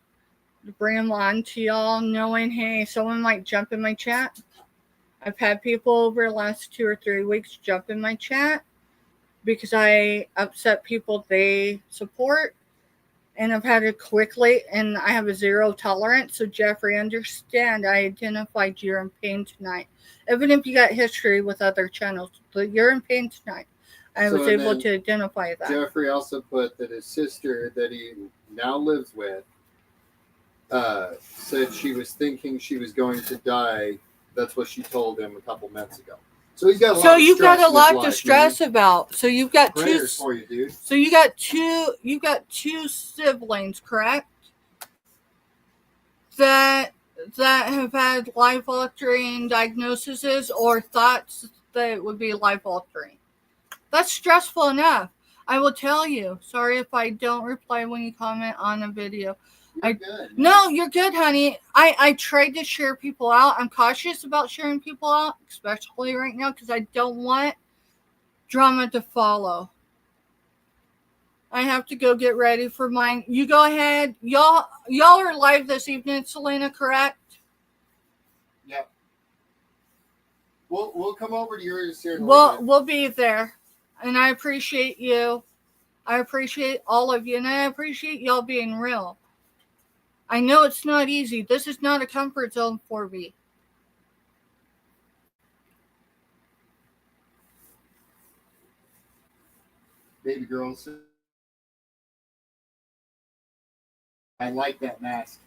to bring them on to y'all, knowing, hey, someone might jump in my chat. I've had people over the last 2 or 3 weeks jump in my chat because I upset people they support, and I've had it quickly, and I have a 0 tolerance. So Jeffrey, understand, I identified you're in pain tonight. Even if you got history with other channels, but you're in pain tonight. I was able to identify that. Jeffrey also put that his sister that he now lives with said she was thinking she was going to die. That's what she told him a couple months ago. So he's got a lot. So you've got a lot to stress about. So you've got prayers for you, dude. So you got two siblings, correct? That have had life-altering diagnoses or thoughts that it would be life-altering. That's stressful enough. I will tell you. Sorry if I don't reply when you comment on a video. You're good. No, you're good, honey. I tried to share people out. I'm cautious about sharing people out, especially right now, because I don't want drama to follow. I have to go get ready for mine. You go ahead. Y'all are live this evening, Selena, correct? Yep. We'll come over to yours here. We'll be there. And I appreciate you. I appreciate all of you. And I appreciate y'all being real. I know it's not easy. This is not a comfort zone for me. Baby girls. I like that mask.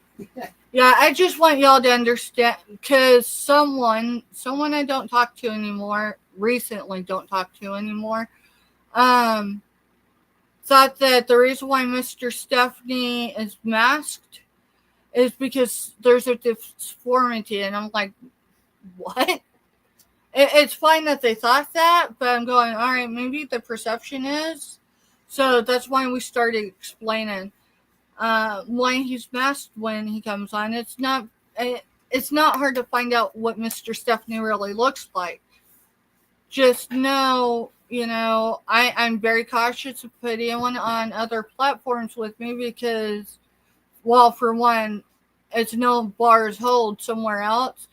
Yeah, I just want y'all to understand, because someone I don't talk to anymore, recently don't talk to anymore, thought that the reason why Mr. Stephanie is masked is because there's a deformity. And I'm like, what? It's fine that they thought that, but I'm going, all right, maybe the perception is. So that's why we started explaining. When he's masked when he comes on, it's not hard to find out what Mr. Stephanie really looks like. Just know, I'm very cautious of putting anyone on other platforms with me because, well, for one, it's no bars hold somewhere else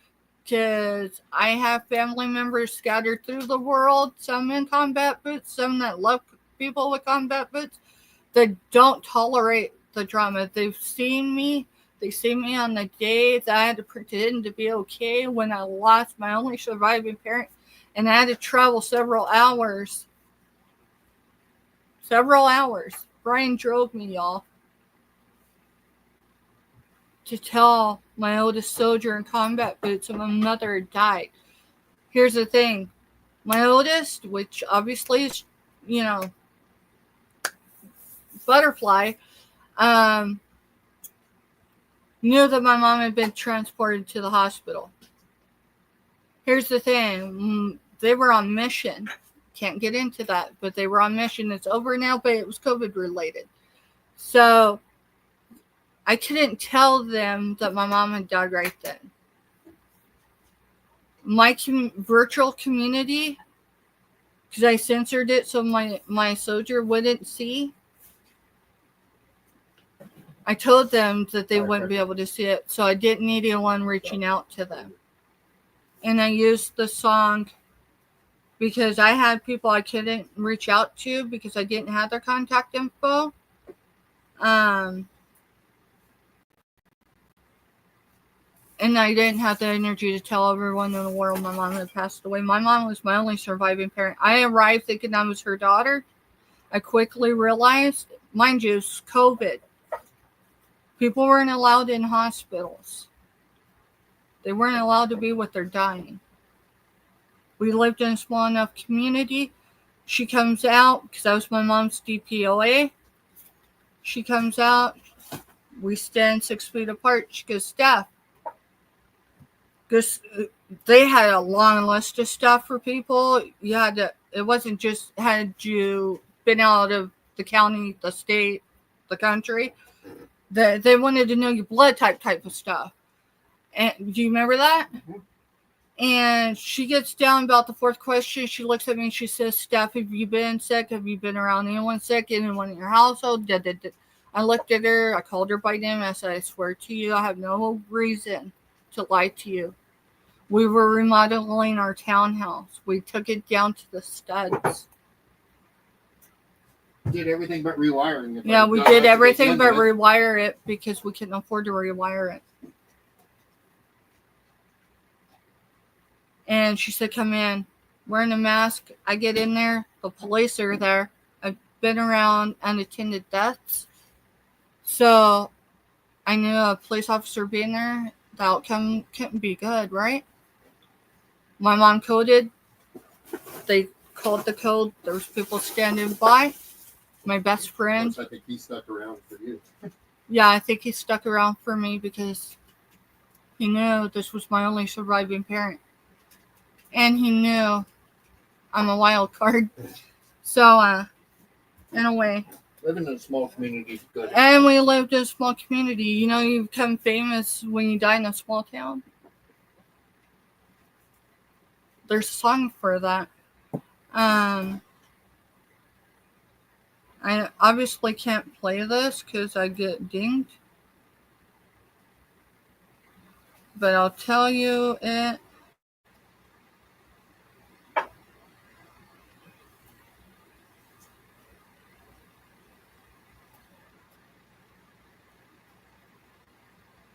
because I have family members scattered through the world, some in combat boots, some that love people with combat boots, that don't tolerate the drama. They've seen me. They see me on the day that I had to pretend to be okay when I lost my only surviving parent and I had to travel several hours. Several hours. Brian drove me, y'all, to tell my oldest soldier in combat boots that my mother had died. Here's the thing. My oldest, which obviously is, Butterfly, knew that my mom had been transported to the hospital. Here's the thing. They were on mission. Can't get into that, but they were on mission. It's over now, but it was COVID related. So I couldn't tell them that my mom had died right then. My virtual community, because I censored it so my soldier wouldn't see, I told them that they wouldn't be able to see it, so I didn't need anyone reaching out to them. And I used the song because I had people I couldn't reach out to because I didn't have their contact info. And I didn't have the energy to tell everyone in the world my mom had passed away. My mom was my only surviving parent. I arrived thinking I was her daughter. I quickly realized, mind you, it's COVID. People weren't allowed in hospitals. They weren't allowed to be with their dying. We lived in a small enough community. She comes out, because that was my mom's DPOA. She comes out. We stand 6 feet apart. She goes, Steph. Because they had a long list of stuff for people. You had to, it wasn't just had you been out of the county, the state, the country. They wanted to know your blood type of stuff. And do you remember that? Mm-hmm. And she gets down about the fourth question. She looks at me and she says, Steph, have you been sick? Have you been around anyone sick? Anyone in your household? I looked at her. I called her by name. I said, I swear to you, I have no reason to lie to you. We were remodeling our townhouse. We took it down to the studs. Did everything but rewiring it. Yeah, we did everything but rewire it because we couldn't afford to rewire it. And she said, come in. Wearing a mask. I get in there. The police are there. I've been around unattended deaths. So I knew a police officer being there, the outcome couldn't be good, right? My mom coded. They called the code. There was people standing by. My best friend. I think he stuck around for you. Yeah, I think he stuck around for me because he knew this was my only surviving parent. And he knew I'm a wild card. So, in a way. Living in a small community is good. And we lived in a small community. You know, you become famous when you die in a small town. There's a song for that. I obviously can't play this because I get dinged. But I'll tell you it.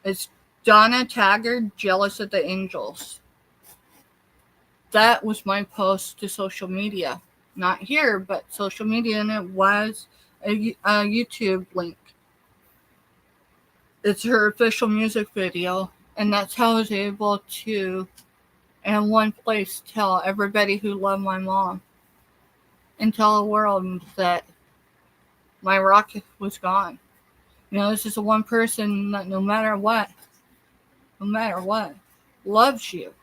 It's Donna Taggart, Jealous of the Angels. That was my post to social media. Not here, but social media, and it was a YouTube link. It's her official music video, and that's how I was able to, in one place, tell everybody who loved my mom and tell the world that my rock was gone. You know, this is the one person that no matter what, loves you.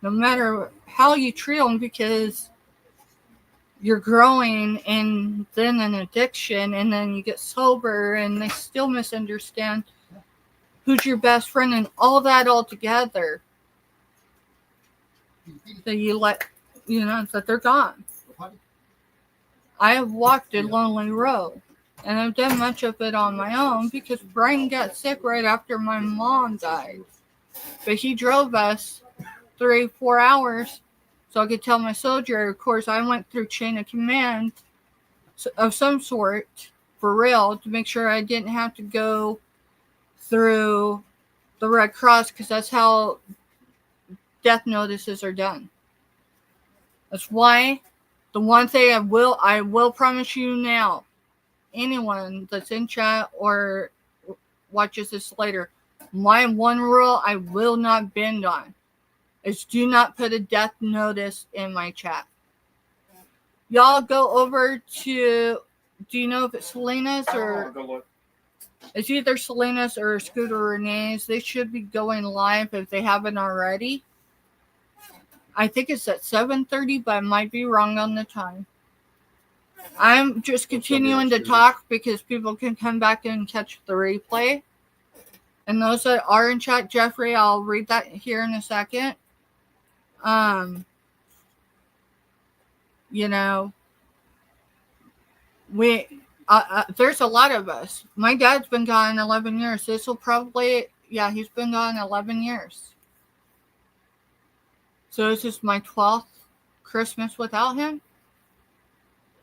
No matter how you treat them, because you're growing and then an addiction, and then you get sober and they still misunderstand who's your best friend and all that all together. That you let, that they're gone. I have walked a lonely road, and I've done much of it on my own because Brian got sick right after my mom died. But he drove us 3-4 hours so I could tell my soldier. Of course, I went through chain of command of some sort for real to make sure I didn't have to go through the Red Cross, because that's how death notices are done. That's why the one thing I will promise you now, anyone that's in chat or watches this later, my one rule I will not bend on is do not put a death notice in my chat. Y'all go over to, do you know if it's Selena's or it's either Selena's or Scooter Renee's? They should be going live if they haven't already. I think it's at 7:30, but I might be wrong on the time. I'm just continuing to talk because people can come back and catch the replay. And those that are in chat, Jeffrey, I'll read that here in a second. There's a lot of us. My dad's been gone 11 years. This will probably, he's been gone 11 years. So this is my 12th Christmas without him.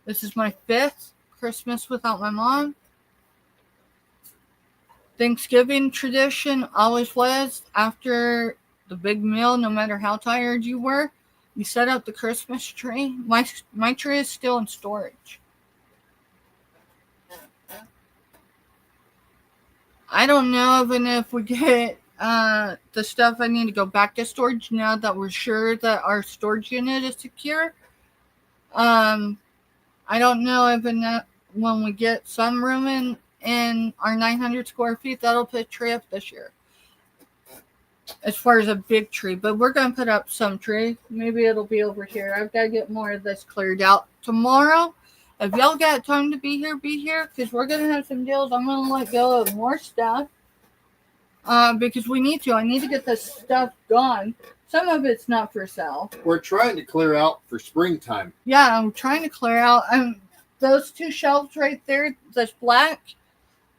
This is my 5th Christmas without my mom. Thanksgiving tradition always was, after the big meal, no matter how tired you were, you set up the Christmas tree. My tree is still in storage. I don't know even if we get the stuff I need to go back to storage now that we're sure that our storage unit is secure. I don't know even when we get some room in our 900 square feet, that'll put a tree up this year. As far as a big tree, but we're going to put up some tree. Maybe it'll be over here. I've got to get more of this cleared out tomorrow. If y'all got time to be here, because we're going to have some deals. I'm going to let go of more stuff because we need to. I need to get this stuff gone. Some of it's not for sale. We're trying to clear out for springtime. Yeah, I'm trying to clear out. Those two shelves right there, that's black,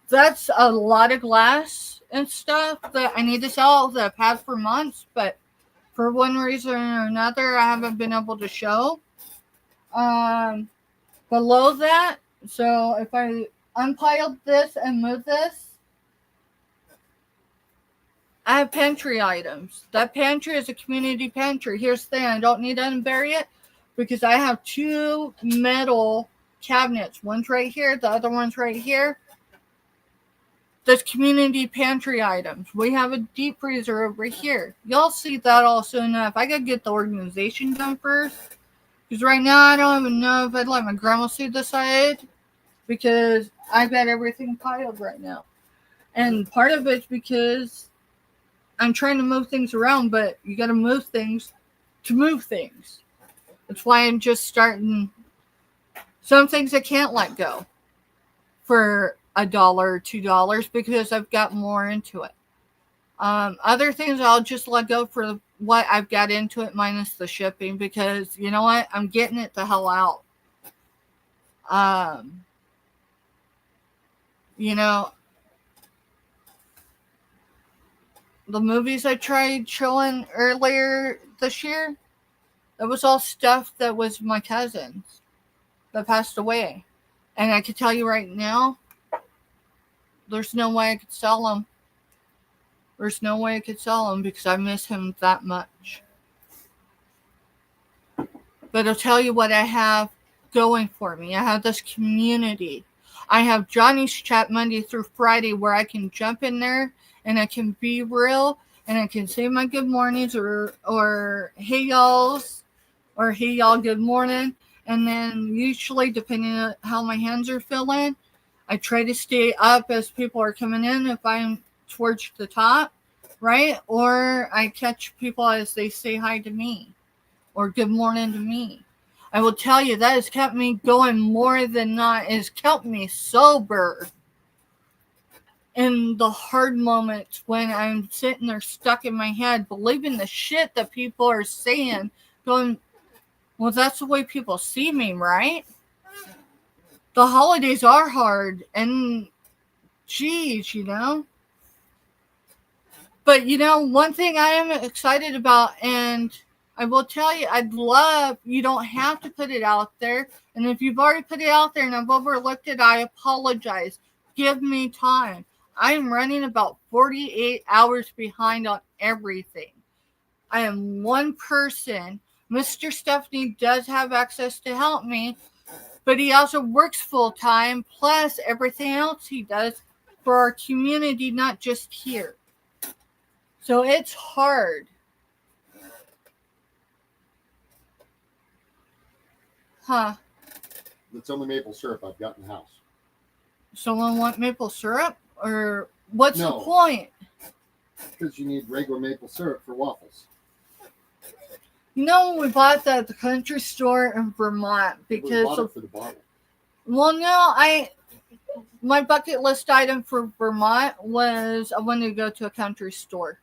that's a lot of glass and stuff that I need to sell that I've had for months, but for one reason or another, I haven't been able to show. Below that, so if I unpiled this and move this, I have pantry items. That pantry is a community pantry. Here's the thing, I don't need to unbury it because I have 2 metal cabinets. One's right here, the other one's right here. There's community pantry items. We have a deep freezer over here. Y'all see that all soon enough. I gotta get the organization done first. Because right now I don't even know if I'd let my grandma see the side. Because I've got everything piled right now. And part of it's because I'm trying to move things around, but you gotta move things to move things. That's why I'm just starting some things I can't let go for $1 or $2 because I've got more into it. Other things I'll just let go for what I've got into it minus the shipping because you know what? I'm getting it the hell out. The movies I tried showing earlier this year, that was all stuff that was my cousin's that passed away. And I can tell you right now, there's no way I could sell them. There's no way I could sell him because I miss him that much. But I'll tell you what I have going for me. I have this community. I have Johnny's chat Monday through Friday where I can jump in there and I can be real and I can say my good mornings or hey y'alls or hey y'all good morning. And then usually depending on how my hands are feeling, I try to stay up as people are coming in if I'm towards the top, right? Or I catch people as they say hi to me or good morning to me. I will tell you, that has kept me going more than not. It has kept me sober in the hard moments when I'm sitting there stuck in my head, believing the shit that people are saying, going, well, that's the way people see me, right? The holidays are hard, and geez, But, one thing I am excited about, and I will tell you, you don't have to put it out there. And if you've already put it out there and I've overlooked it, I apologize. Give me time. I am running about 48 hours behind on everything. I am one person. Mr. Stephanie does have access to help me, but he also works full time, plus everything else he does for our community, not just here. So it's hard. Huh. It's only maple syrup I've got in the house. Someone want maple syrup? Or what's the No. point? Because you need regular maple syrup for waffles. We bought that at the country store in Vermont We because bought it for the bottle. well, no, my bucket list item for Vermont was I wanted to go to a country store.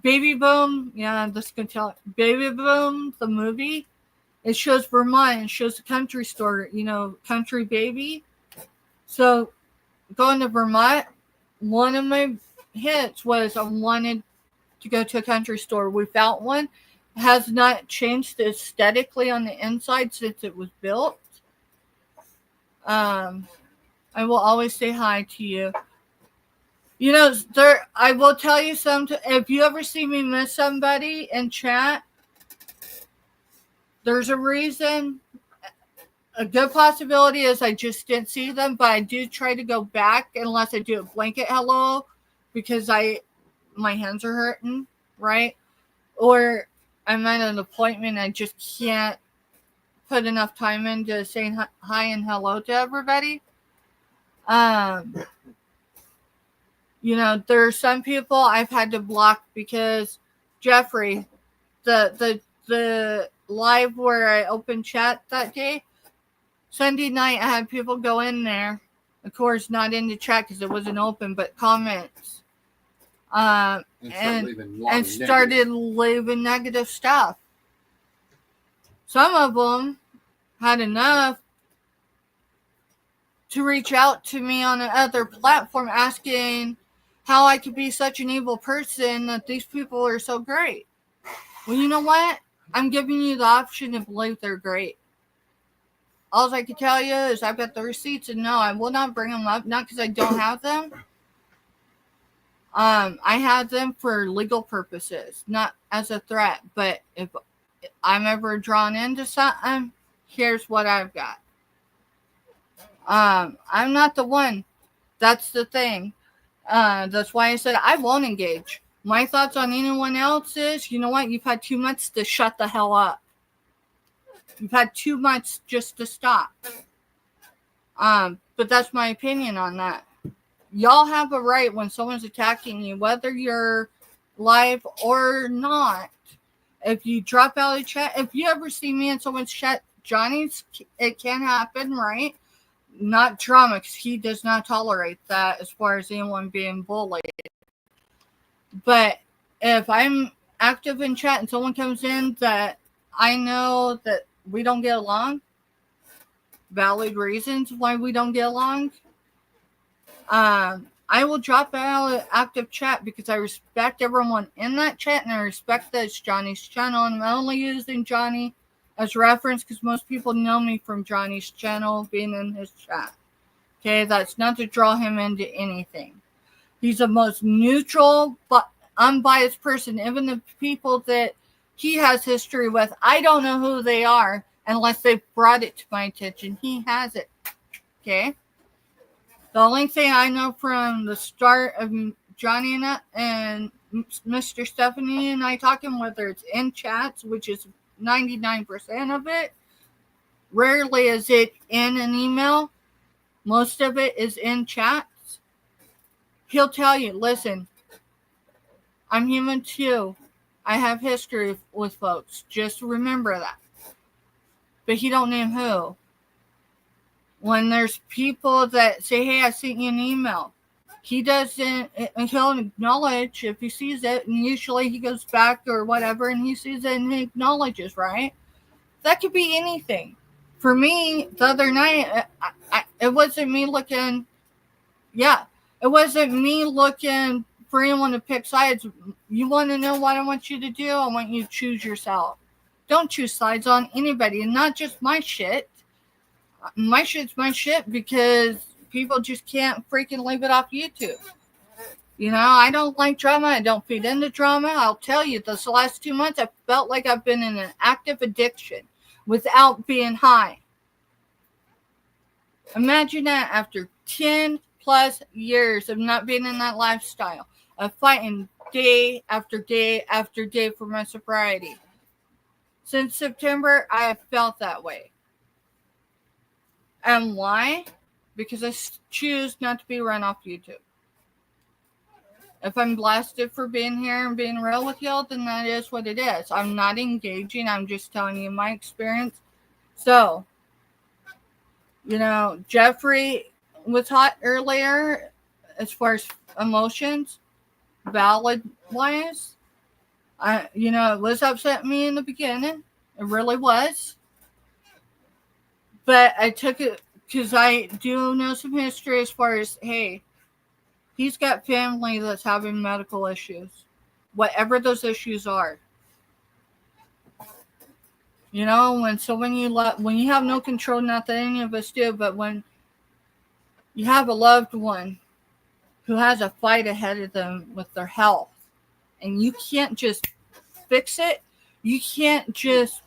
Baby Boom, yeah, this can tell. Baby Boom, the movie, it shows Vermont, it shows the country store, country baby. So going to Vermont, one of my hits was I wanted to go to a country store. We found one. It has not changed aesthetically on the inside since it was built. I will always say hi to you. I will tell you something. If you ever see me miss somebody in chat, there's a reason. A good possibility is I just didn't see them, but I do try to go back unless I do a blanket hello because my hands are hurting, right? Or I'm at an appointment, I just can't put enough time into saying hi and hello to everybody. There are some people I've had to block because Jeffrey, the live where I opened chat that day, Sunday night I had people go in there, of course not in the chat because it wasn't open, but comments, and started leaving negative stuff. Some of them had enough to reach out to me on another platform asking how I could be such an evil person that these people are so great. Well, you know what? I'm giving you the option to believe they're great. All I can tell you is I've got the receipts, and no, I will not bring them up, not because I don't have them. I have them for legal purposes, not as a threat, but if I'm ever drawn into something, here's what I've got. I'm not the one. That's the thing. That's why I said I won't engage. My thoughts on anyone else is, you know what? You've had 2 months to shut the hell up. You've had 2 months just to stop. But that's my opinion on that. Y'all have a right when someone's attacking you, whether you're live or not. If you drop out of chat, if you ever see me in someone's chat, Johnny's, it can happen, right? Not drama, because he does not tolerate that as far as anyone being bullied. But if I'm active in chat and someone comes in that I know that we don't get along, valid reasons why we don't get along, I will drop out of active chat because I respect everyone in that chat and I respect that it's Johnny's channel. And I'm only using Johnny as reference because most people know me from Johnny's channel being in his chat. Okay, that's not to draw him into anything. He's the most neutral but unbiased person. Even the people that he has history with, I don't know who they are unless they've brought it to my attention. He has it. Okay? The only thing I know from the start of Johnny and Mr. Stephanie and I talking, whether it's in chats, which is 99% of it, rarely is it in an email. Most of it is in chats. He'll tell you, listen, I'm human too. I have history with folks. Just remember that. But he don't name who. When there's people that say, hey, I sent you an email, he doesn't, and he'll acknowledge if he sees it, and usually he goes back or whatever, and he sees it and he acknowledges, right? That could be anything. For me, the other night, it wasn't me looking, it wasn't me looking for anyone to pick sides. You want to know what I want you to do? I want you to choose yourself. Don't choose sides on anybody, and not just my shit. My shit's my shit because people just can't freaking leave it off YouTube. You know, I don't like drama. I don't feed into drama. I'll tell you, this last 2 months, I felt like I've been in an active addiction without being high. Imagine that after 10 plus years of not being in that lifestyle, of fighting day after day after day for my sobriety. Since September, I have felt that way. And why? Because I choose not to be run off YouTube. If I'm blasted for being here and being real with y'all, then that is what it is. I'm not engaging. I'm just telling you my experience. So, you know, Jeffrey was hot earlier as far as emotions, valid-wise. It was upsetting me in the beginning. It really was. But I took it because I do know some history as far as, hey, he's got family that's having medical issues, whatever those issues are. You know, when you have no control, not that any of us do, but when you have a loved one who has a fight ahead of them with their health, and you can't just fix it, you can't just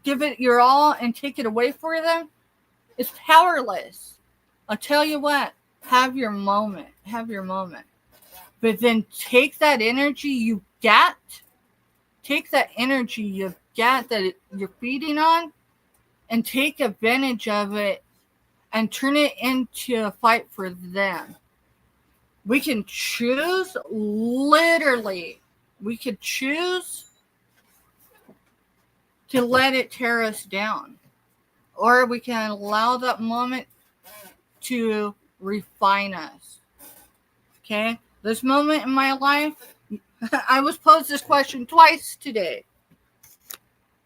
give it your all and take it away from them, it's powerless. I'll tell you what, have your moment. But then take that energy you've got that you're feeding on, and take advantage of it and turn it into a fight for them. We can choose, literally, to let it tear us down. Or we can allow that moment to refine us. Okay? This moment in my life, I was posed this question twice today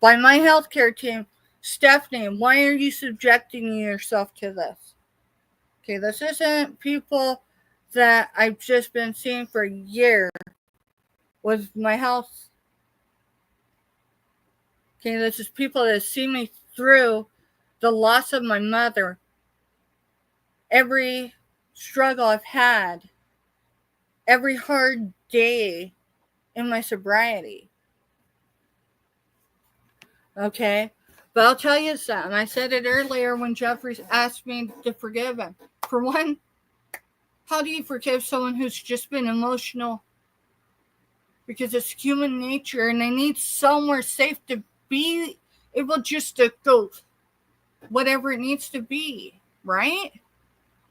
by my healthcare team. Stephanie, why are you subjecting yourself to this? Okay, this isn't people that I've just been seeing for a year with my health. Okay, this is people that see me through the loss of my mother. Every struggle I've had, every hard day in my sobriety. Okay? But I'll tell you something. I said it earlier when Jeffrey asked me to forgive him. For one, how do you forgive someone who's just been emotional? Because it's human nature and they need somewhere safe to be able just to go whatever it needs to be, right?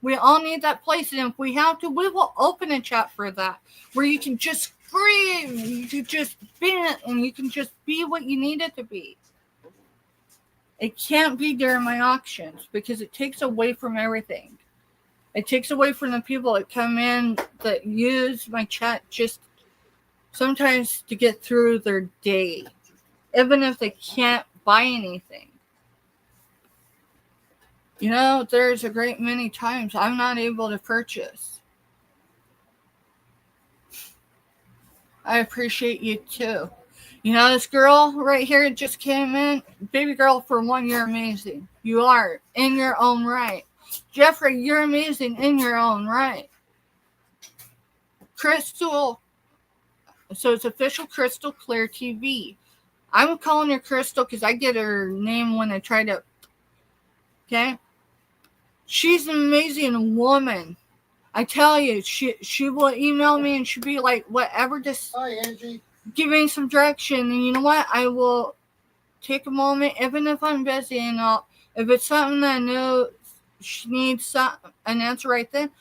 We all need that place, and if we have to, we will open a chat for that, where you can just scream, you can just vent, and you can just be what you need it to be. It can't be during my auctions because it takes away from everything. It takes away from the people that come in that use my chat just sometimes to get through their day, even if they can't buy anything. You know, there's a great many times I'm not able to purchase. I appreciate you too. You know, this girl right here just came in. Baby girl, for one, you're amazing. You are in your own right. Jeffrey, you're amazing in your own right. Crystal, so it's official Crystal Clear TV. I'm calling her Crystal because I get her name when I try to. Okay? She's an amazing woman. I tell you, she will email me and she'll be like, whatever, just Hi, Angie. give me some direction. And you know what? I will take a moment, even if I'm busy, and if it's something that I know she needs an answer right then,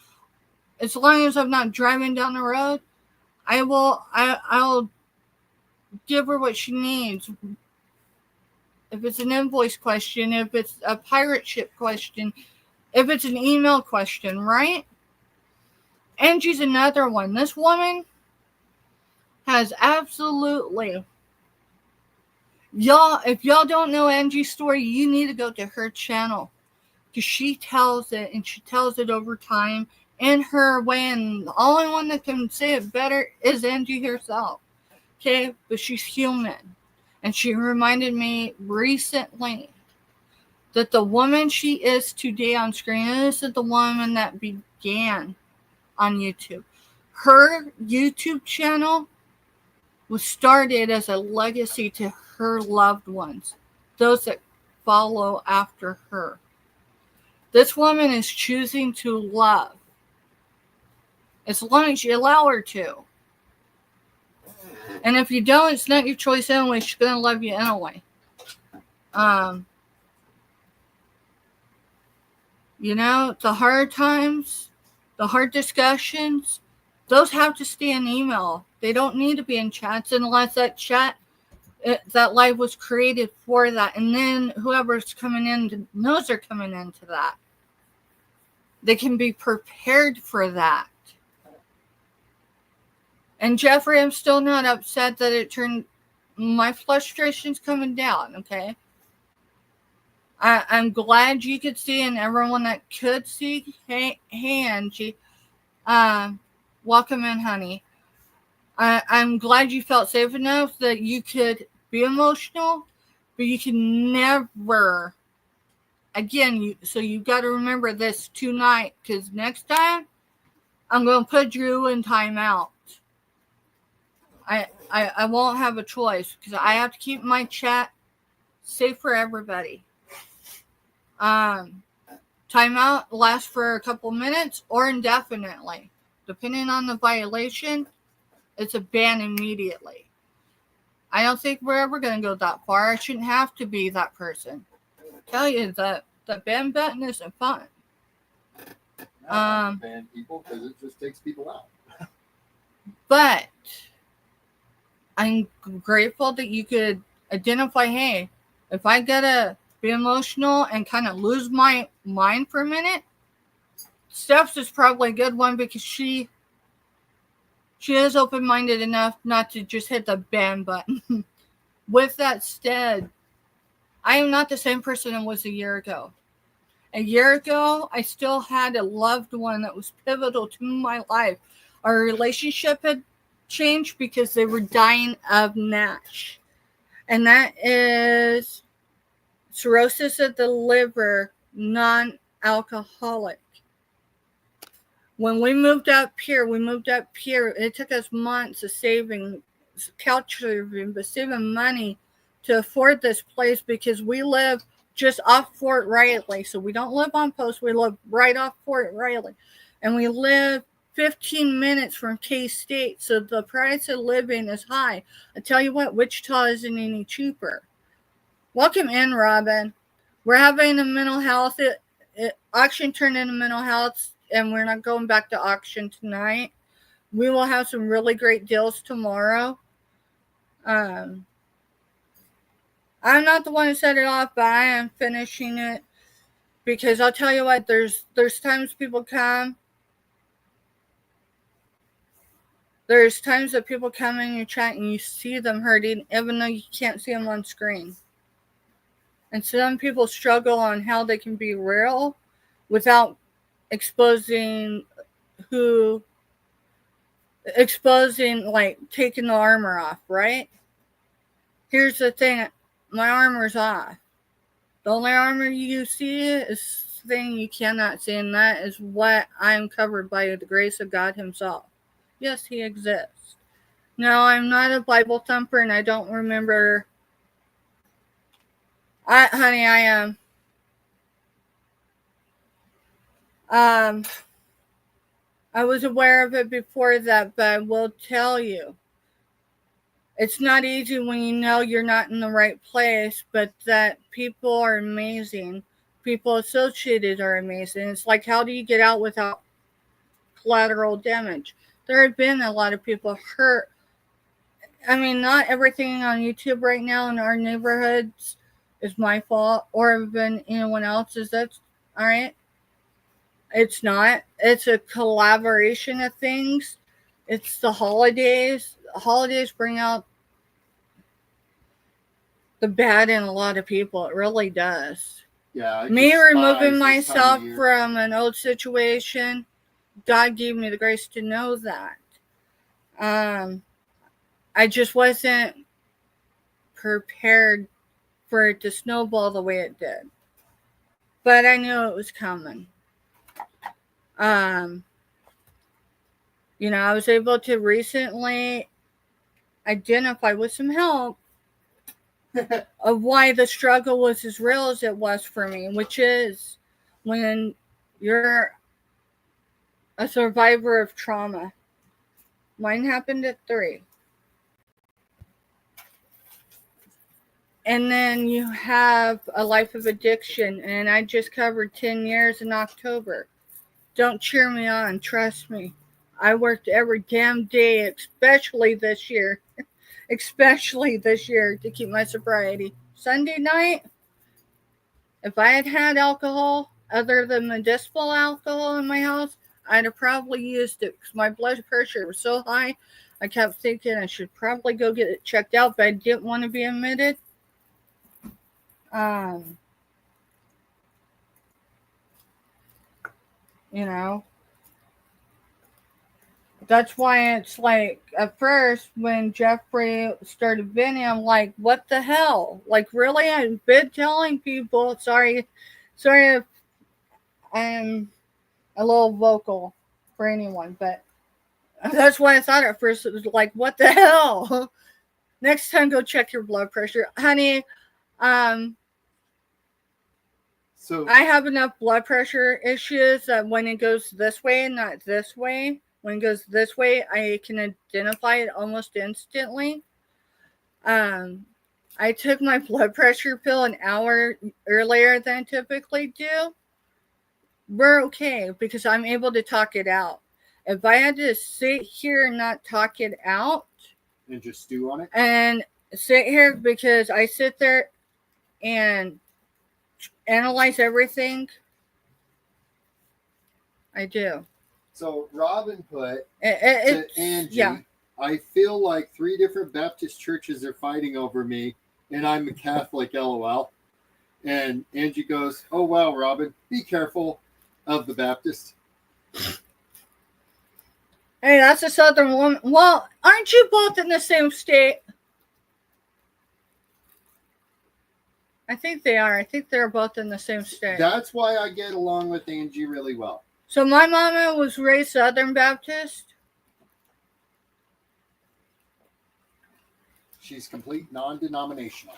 as long as I'm not driving down the road, I'll give her what she needs. If it's an invoice question, if it's a pirate ship question, if it's an email question, right? Angie's another one. This woman has absolutely, y'all, if y'all don't know Angie's story, you need to go to her channel, because she tells it, and she tells it over time in her way, and the only one that can say it better is Angie herself. Okay, but she's human. And she reminded me recently that the woman she is today on screen isn't the woman that began on YouTube. Her YouTube channel was started as a legacy to her loved ones, those that follow after her. This woman is choosing to love as long as you allow her to. And if you don't, it's not your choice anyway. She's going to love you anyway. You know, the hard times, the hard discussions, those have to stay in email. They don't need to be in chats unless that chat, that live was created for that. And then whoever's coming in knows they're coming into that. They can be prepared for that. And Jeffrey, I'm still not upset that it turned, my frustration's coming down, okay? I'm glad you could see, and everyone that could see, hey Angie, welcome in, honey. I'm glad you felt safe enough that you could be emotional, but you can never, again, so you got to remember this tonight, because next time, I'm going to put you in timeout. I won't have a choice, because I have to keep my chat safe for everybody. Timeout lasts for a couple minutes or indefinitely. Depending on the violation, it's a ban immediately. I don't think we're ever going to go that far. I shouldn't have to be that person. I tell you that the ban button isn't fun. Ban people because it just takes people out. But I'm grateful that you could identify, hey, if I gotta be emotional and kind of lose my mind for a minute, Steph's is probably a good one, because she is open-minded enough not to just hit the ban button. With that said, I am not the same person I was a year ago. A year ago, I still had a loved one that was pivotal to my life. Our relationship had changed because they were dying of NASH. And that is cirrhosis of the liver, non-alcoholic. When we moved up here, it took us months of saving, couch surfing, but saving money to afford this place, because we live just off Fort Riley. So we don't live on Post, we live right off Fort Riley. And we live 15 minutes from K-State, so the price of living is high. I tell you what, Wichita isn't any cheaper. Welcome in, Robin. We're having a mental health auction turned into mental health, and we're not going back to auction tonight. We will have some really great deals tomorrow. I'm not the one who set it off, but I am finishing it, because I'll tell you what, there's times people come. There's times that people come in your chat and you see them hurting, even though you can't see them on screen. And some people struggle on how they can be real without exposing, like, taking the armor off, right? Here's the thing, my armor's off. The only armor you see is the thing you cannot see, and that is what I'm covered by the grace of God himself. Yes, he exists. No, I'm not a Bible thumper, and I don't remember. Honey, I am. I was aware of it before that, but I will tell you, it's not easy when you know you're not in the right place, but that people are amazing. People associated are amazing. It's like, how do you get out without collateral damage? There have been a lot of people hurt I mean, not everything on YouTube right now in our neighborhoods is my fault or even anyone else's. That's all right. It's not. It's a collaboration of things. It's the holidays. The holidays bring out the bad in a lot of people. It really does. Yeah, I Me despise removing this time of myself year. from an old situation, God gave me the grace to know that. Um, I just wasn't prepared for it to snowball the way it did. But I knew it was coming. Um, I was able to recently identify with some help of why the struggle was as real as it was for me, which is when you're a survivor of trauma. Mine happened at 3. And then you have a life of addiction, and I just covered 10 years in October. Don't cheer me on, trust me. I worked every damn day, especially this year, to keep my sobriety. Sunday night, if I had had alcohol other than medicinal alcohol in my house, I'd have probably used it because my blood pressure was so high. I kept thinking I should probably go get it checked out, but I didn't want to be admitted. Um, you know, that's why it's like at first when Jeffrey started venting, I'm like, what the hell? Like, really? I've been telling people. Sorry if I'm a little vocal for anyone, but that's why I thought at first. It was like, what the hell? Next time, go check your blood pressure, honey. So I have enough blood pressure issues that when it goes this way and not this way, when it goes this way, I can identify it almost instantly. I took my blood pressure pill an hour earlier than I typically do. We're okay because I'm able to talk it out. If I had to sit here and not talk it out and just stew on it. and sit here because I sit there and analyze everything, I do. So Robin put to Angie, yeah. I feel like 3 different Baptist churches are fighting over me, and I'm a Catholic, LOL. And Angie goes, oh, wow, Robin, be careful of the Baptist. Hey, that's a Southern woman. Well, aren't you both in the same state? I think they are. I think they're both in the same state. That's why I get along with Angie really well. So my mama was raised Southern Baptist. She's complete non-denominational.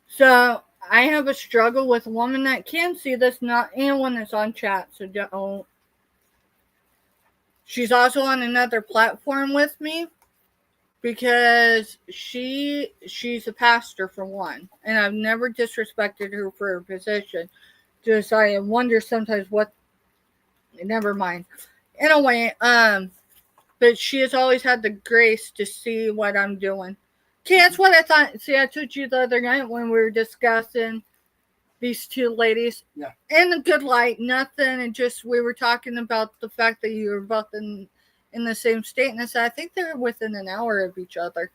So I have a struggle with a woman that can see this, not anyone that's on chat. So don't. She's also on another platform with me because she's a pastor for one, and I've never disrespected her for her position. Just I wonder sometimes what. Never mind. Anyway, but she has always had the grace to see what I'm doing. Okay, that's what I thought. See, I told you the other night when we were discussing these 2 ladies. Yeah. In a good light, nothing, and just we were talking about the fact that you were both in the same state, and I said I think they're within an hour of each other.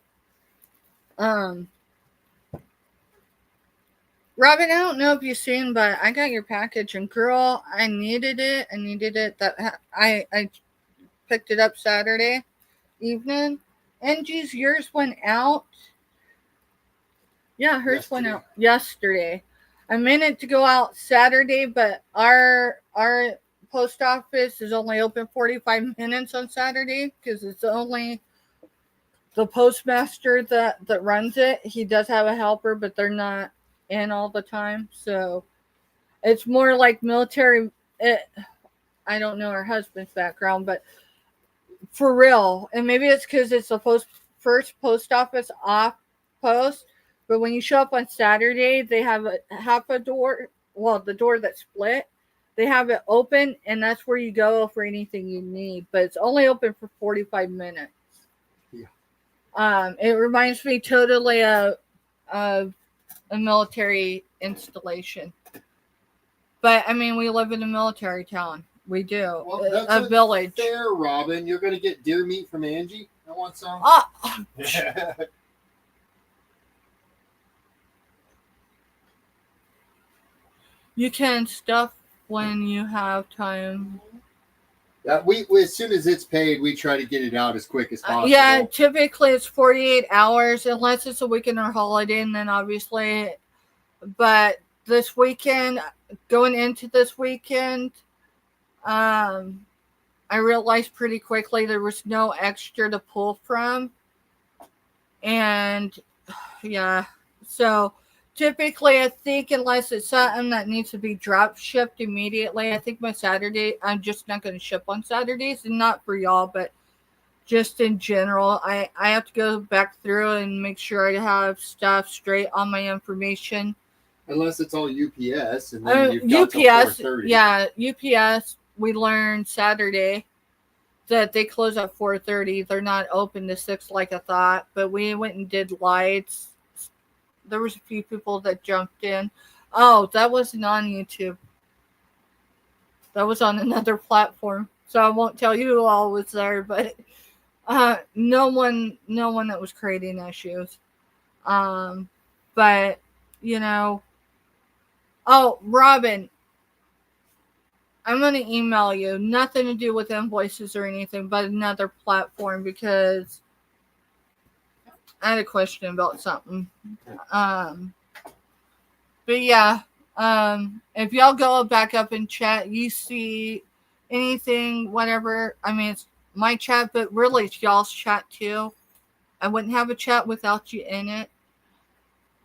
Robin, I don't know if you've seen, but I got your package, and girl, I needed it. That I picked it up Saturday evening. Angie's, yours went out. Yeah, hers went out yesterday. I meant it to go out Saturday, but our post office is only open 45 minutes on Saturday because it's only the postmaster that runs it. He does have a helper, but they're not in all the time. So it's more like military. I don't know her husband's background, but for real. And maybe it's because it's the first post office off post. But when you show up on Saturday, they have half a door. Well, the door that's split, they have it open, and that's where you go for anything you need. But it's only open for 45 minutes. Yeah. It reminds me totally of a military installation. But I mean, we live in a military town. We do. Well, that's A village. Fair, Robin. You're going to get deer meat from Angie. I want some. Oh, you can stuff when you have time. We as soon as it's paid, we try to get it out as quick as possible. Yeah, typically it's 48 hours unless it's a weekend or holiday, and then obviously. But this weekend, going into this weekend, I realized pretty quickly there was no extra to pull from. And yeah, so typically I think unless it's something that needs to be drop shipped immediately, I think my Saturday, I'm just not going to ship on Saturdays, and not for y'all, but just in general. I have to go back through and make sure I have stuff straight on my information. Unless it's all UPS, and then you've got UPS, till 4:30. yeah, UPS. We learned Saturday that they close at 4:30. They're not open to 6 like I thought. But we went and did lights. There was a few people that jumped in. Oh, that wasn't on YouTube. That was on another platform. So I won't tell you who all was there, but no one that was creating issues. But you know. Oh, Robin, I'm going to email you. Nothing to do with invoices or anything, but another platform because I had a question about something. But yeah, if y'all go back up in chat, you see anything, whatever. I mean, it's my chat, but really it's y'all's chat too. I wouldn't have a chat without you in it.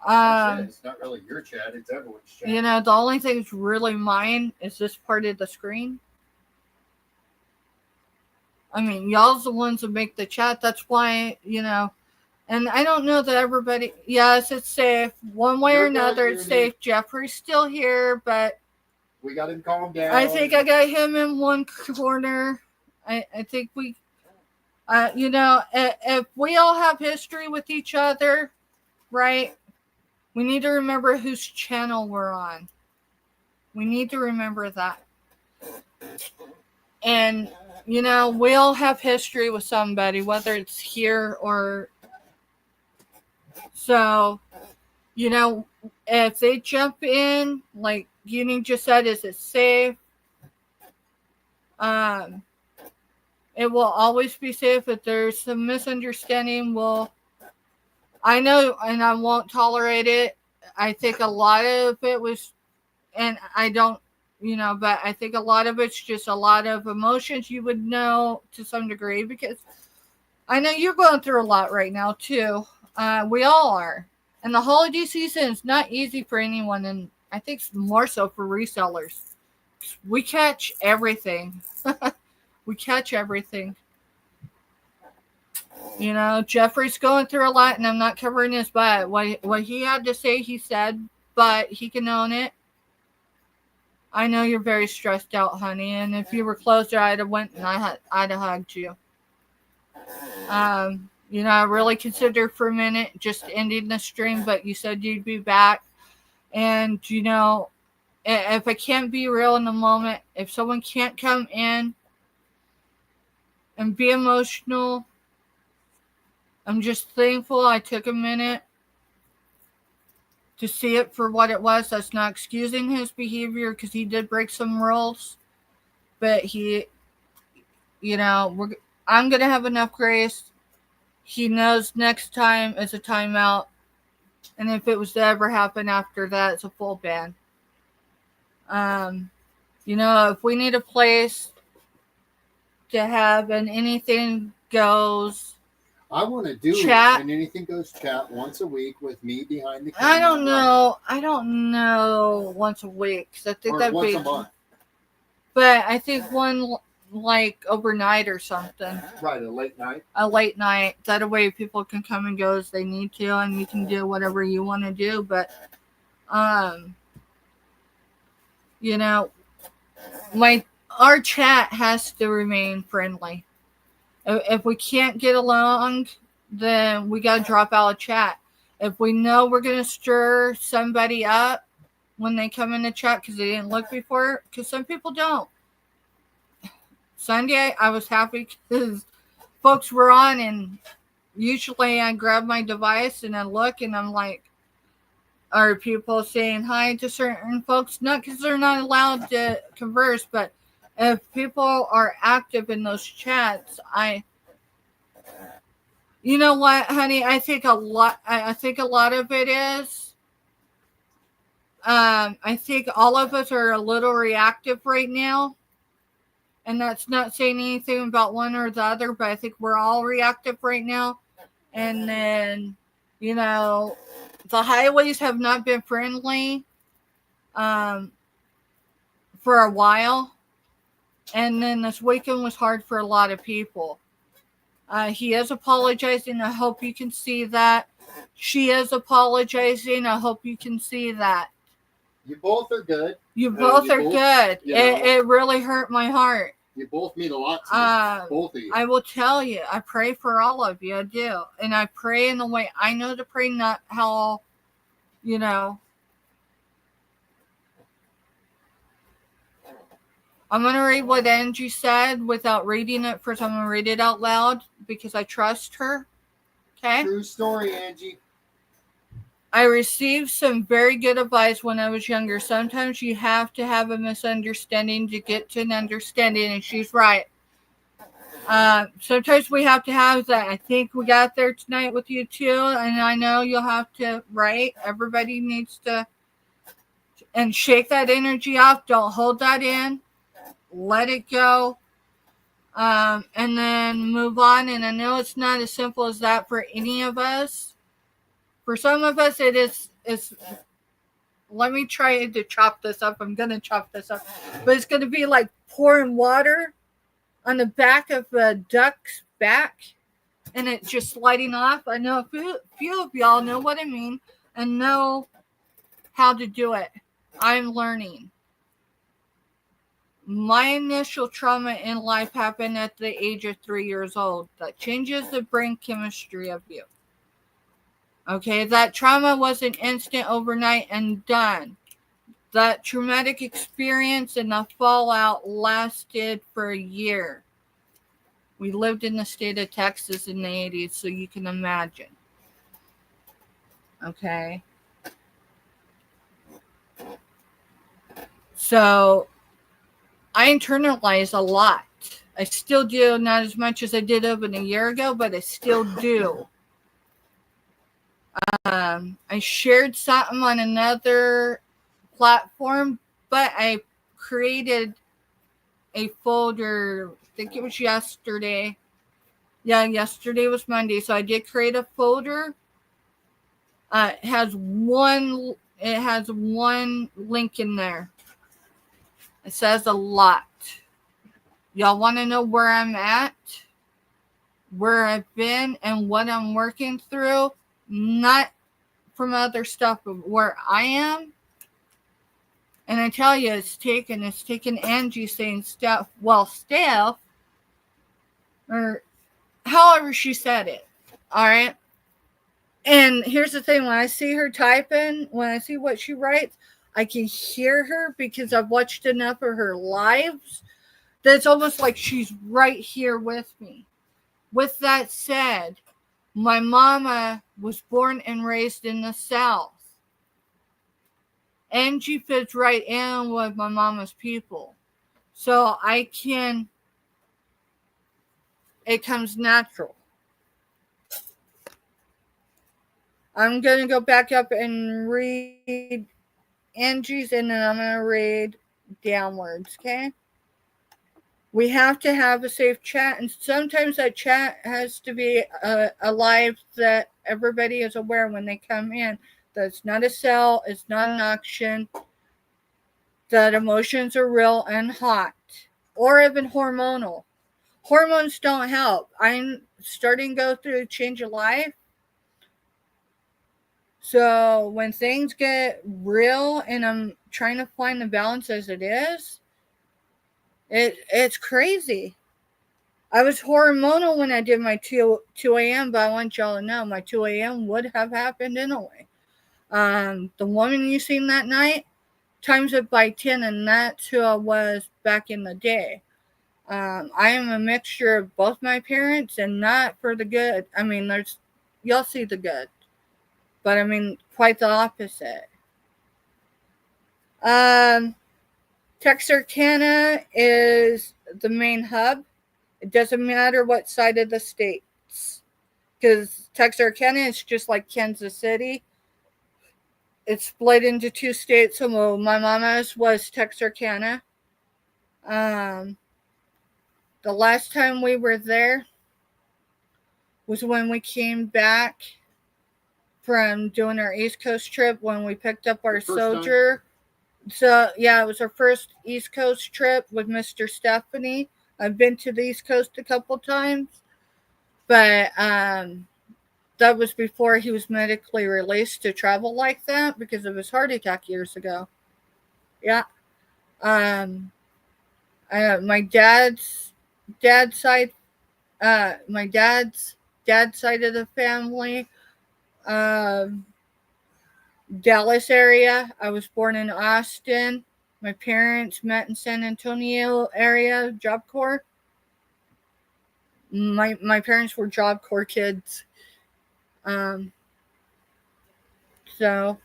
It's not really your chat, it's everyone's chat. You know, the only thing that's really mine is this part of the screen. I mean, y'all's the ones that make the chat. That's why, you know, and I don't know that everybody, yes, it's safe. One way or another, it's safe. Jeffrey's still here, but we got him calmed down. I think I got him in one corner. I think we, you know, if we all have history with each other, right? We need to remember whose channel we're on. We need to remember that. And, you know, we all have history with somebody, whether it's here or... So, you know, if they jump in, like Uni just said, is it safe? It will always be safe. If there's some misunderstanding, I know, and I won't tolerate it. I think a lot of it was, and I don't, you know, but I think a lot of it's just a lot of emotions you would know to some degree, because I know you're going through a lot right now too. We all are. And the holiday season is not easy for anyone, and I think more so for resellers. We catch everything. We catch everything. You know, Jeffrey's going through a lot, and I'm not covering his butt. What he had to say, he said, but he can own it. I know you're very stressed out, honey, and if you were closer, I'd have went and I'd have hugged you. You know, I really considered for a minute just ending the stream, but you said you'd be back. And, you know, if I can't be real in the moment, if someone can't come in and be emotional, I'm just thankful I took a minute to see it for what it was. That's not excusing his behavior, because he did break some rules. But he, you know, I'm going to have enough grace. He knows next time is a timeout. And if it was to ever happen after that, it's a full ban. You know, if we need a place to have an anything goes, I want to do chat. An anything goes chat once a week with me behind the camera. I don't know once a week, because I think that'd once be a month. But I think one like overnight or something. Right, a late night. A late night. That way people can come and go as they need to, and you can do whatever you want to do. But you know, our chat has to remain friendly. If we can't get along, then we got to drop out of chat. If we know we're going to stir somebody up when they come in the chat because they didn't look before, because some people don't. Sunday, I was happy because folks were on, and usually I grab my device and I look and I'm like, are people saying hi to certain folks? Not because they're not allowed to converse, but if people are active in those chats, you know what, honey? I think a lot of it is, I think all of us are a little reactive right now. And that's not saying anything about one or the other, but I think we're all reactive right now. And then, you know, the highways have not been friendly for a while. And then this weekend was hard for a lot of people. He is apologizing. I hope you can see that. She is apologizing. I hope you can see that. You both are good. You both are good. It really hurt my heart. You both mean a lot to me. Both of you. I will tell you, I pray for all of you. I do. And I pray in the way I know to pray, not how, you know. I'm going to read what Angie said without reading it first. I'm going to read it out loud because I trust her. Okay? True story, Angie. I received some very good advice when I was younger. Sometimes you have to have a misunderstanding to get to an understanding, and she's right. Sometimes we have to have that. I think we got there tonight with you too, and I know you'll have to, right? Everybody needs to, and shake that energy off. Don't hold that in. Let it go. And then move on. And I know it's not as simple as that for any of us. For some of us, it is. Let me try to chop this up. I'm going to chop this up. But it's going to be like pouring water on the back of a duck's back and it just sliding off. I know a few of y'all know what I mean and know how to do it. I'm learning. My initial trauma in life happened at the age of 3 years old. That changes the brain chemistry of you. Okay, that trauma wasn't instant, overnight, and done. That traumatic experience and the fallout lasted for a year. We lived in the state of Texas in the 80s, so you can imagine. Okay. So, I internalize a lot. I still do, not as much as I did even a year ago, but I still do. I shared something on another platform, but I created a folder. I think it was yesterday. Yeah, yesterday was Monday, so I did create a folder. It has one link in there. It says a lot. Y'all want to know where I'm at, where I've been, and what I'm working through? Not from other stuff, but where I am. And I tell you, it's taken Angie saying Steph, or however she said it. All right. And here's the thing, when I see her typing, when I see what she writes, I can hear her because I've watched enough of her lives that it's almost like she's right here with me. With that said, my mama was born and raised in the South. Angie fits right in with my mama's people. So it comes natural. I'm going to go back up and read Angie's, and then I'm going to read downwards, okay? We have to have a safe chat, and sometimes that chat has to be a live that everybody is aware when they come in. That it's not a sell, it's not an auction, that emotions are real and hot, or even hormonal. Hormones don't help. I'm starting to go through a change of life. So when things get real and I'm trying to find the balance as it is, it's crazy. I was hormonal when I did my 2 a.m., but I want y'all to know my 2 a.m. would have happened anyway. The woman you seen that night, times it by 10, and that's who I was back in the day. I am a mixture of both my parents, and not for the good. I mean, y'all see the good, but I mean, quite the opposite. Texarkana is the main hub. It doesn't matter what side of the states, because Texarkana is just like Kansas City. It's split into 2 states. So my mama's was Texarkana. The last time we were there was when we came back from doing our East Coast trip, when we picked up our soldier. So yeah, it was our first East Coast trip with Mr. Stephanie. I've been to the East Coast a couple times, but that was before he was medically released to travel like that because of his heart attack years ago. Yeah. My dad's side of the family, Dallas area. I was born in Austin. My parents met in San Antonio area, Job Corps. My parents were Job Corps kids. So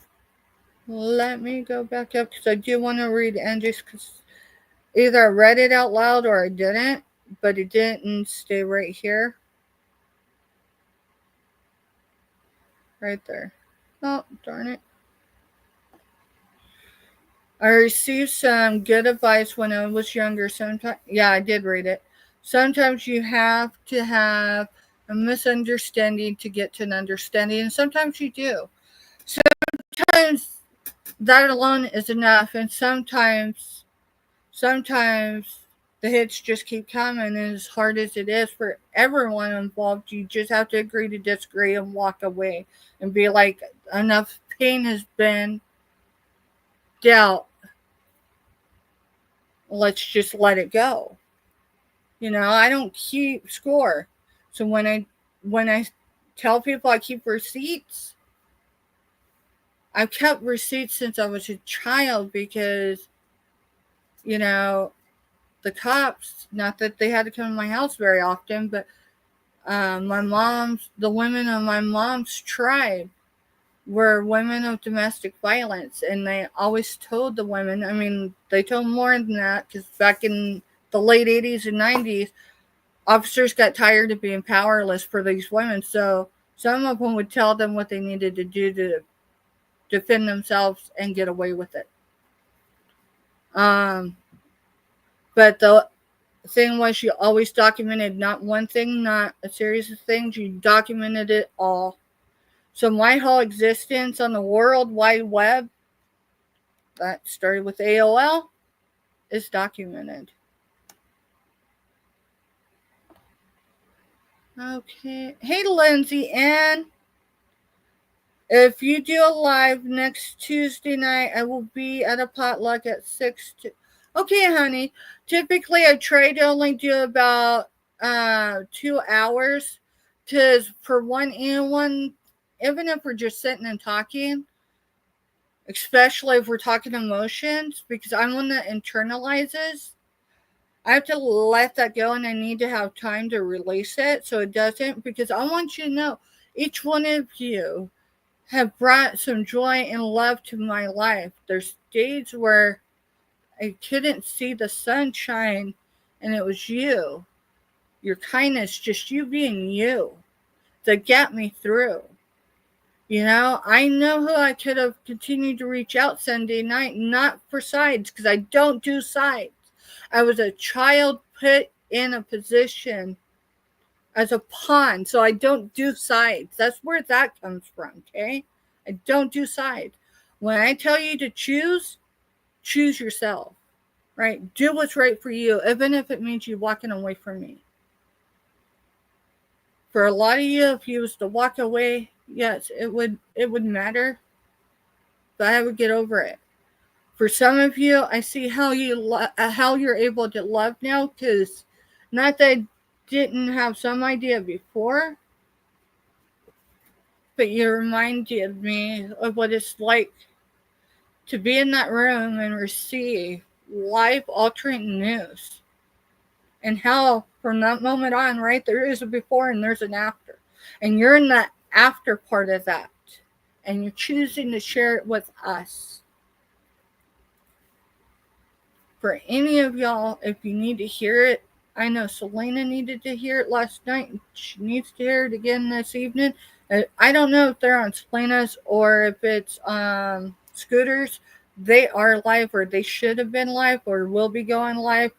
let me go back up because I do want to read Andrew's, because either I read it out loud or I didn't, but it didn't stay right here. Right there. Oh, darn it. I received some good advice when I was younger. Sometimes, yeah, I did read it. Sometimes you have to have a misunderstanding to get to an understanding, and sometimes you do. Sometimes that alone is enough, and sometimes the hits just keep coming, and as hard as it is for everyone involved, you just have to agree to disagree and walk away and be like, enough pain has been dealt. Let's just let it go. I don't keep score. So when I tell people I keep receipts, I've kept receipts since I was a child because, the cops, not that they had to come to my house very often, but the women of my mom's tribe were women of domestic violence, and they always told the women, I mean, they told more than that, because back in the late 80s and 90s, officers got tired of being powerless for these women, so some of them would tell them what they needed to do to defend themselves and get away with it. But the thing was, you always documented not one thing, not a series of things, you documented it all. So my whole existence on the World Wide Web, that started with AOL, is documented. Okay. Hey, Lindsay Ann. If you do a live next Tuesday night, I will be at a potluck at 6. Okay, honey. Typically, I try to only do about 2 hours, because for one, even if we're just sitting and talking, especially if we're talking emotions, because I'm one that internalizes, I have to let that go, and I need to have time to release it so it doesn't, because I want you to know, each one of you have brought some joy and love to my life. There's days where I couldn't see the sunshine, and it was you, your kindness, just you being you, that got me through. I know who I could have continued to reach out Sunday night, not for sides, because I don't do sides. I was a child put in a position as a pawn, so I don't do sides. That's where that comes from, okay? I don't do sides. When I tell you to choose yourself, right? Do what's right for you, even if it means you walking away from me. For a lot of you, if you was to walk away, yes, it would matter, but I would get over it. For some of you, I see how you're able to love now, because not that didn't have some idea before, but you reminded me of what it's like to be in that room and receive life altering news. And how, from that moment on, right, there is a before and there's an after. And you're in that after part of that. And you're choosing to share it with us. For any of y'all, if you need to hear it, I know Selena needed to hear it last night. She needs to hear it again this evening. I don't know if they're on Selena's or if it's Scooters. They are live, or they should have been live, or will be going live.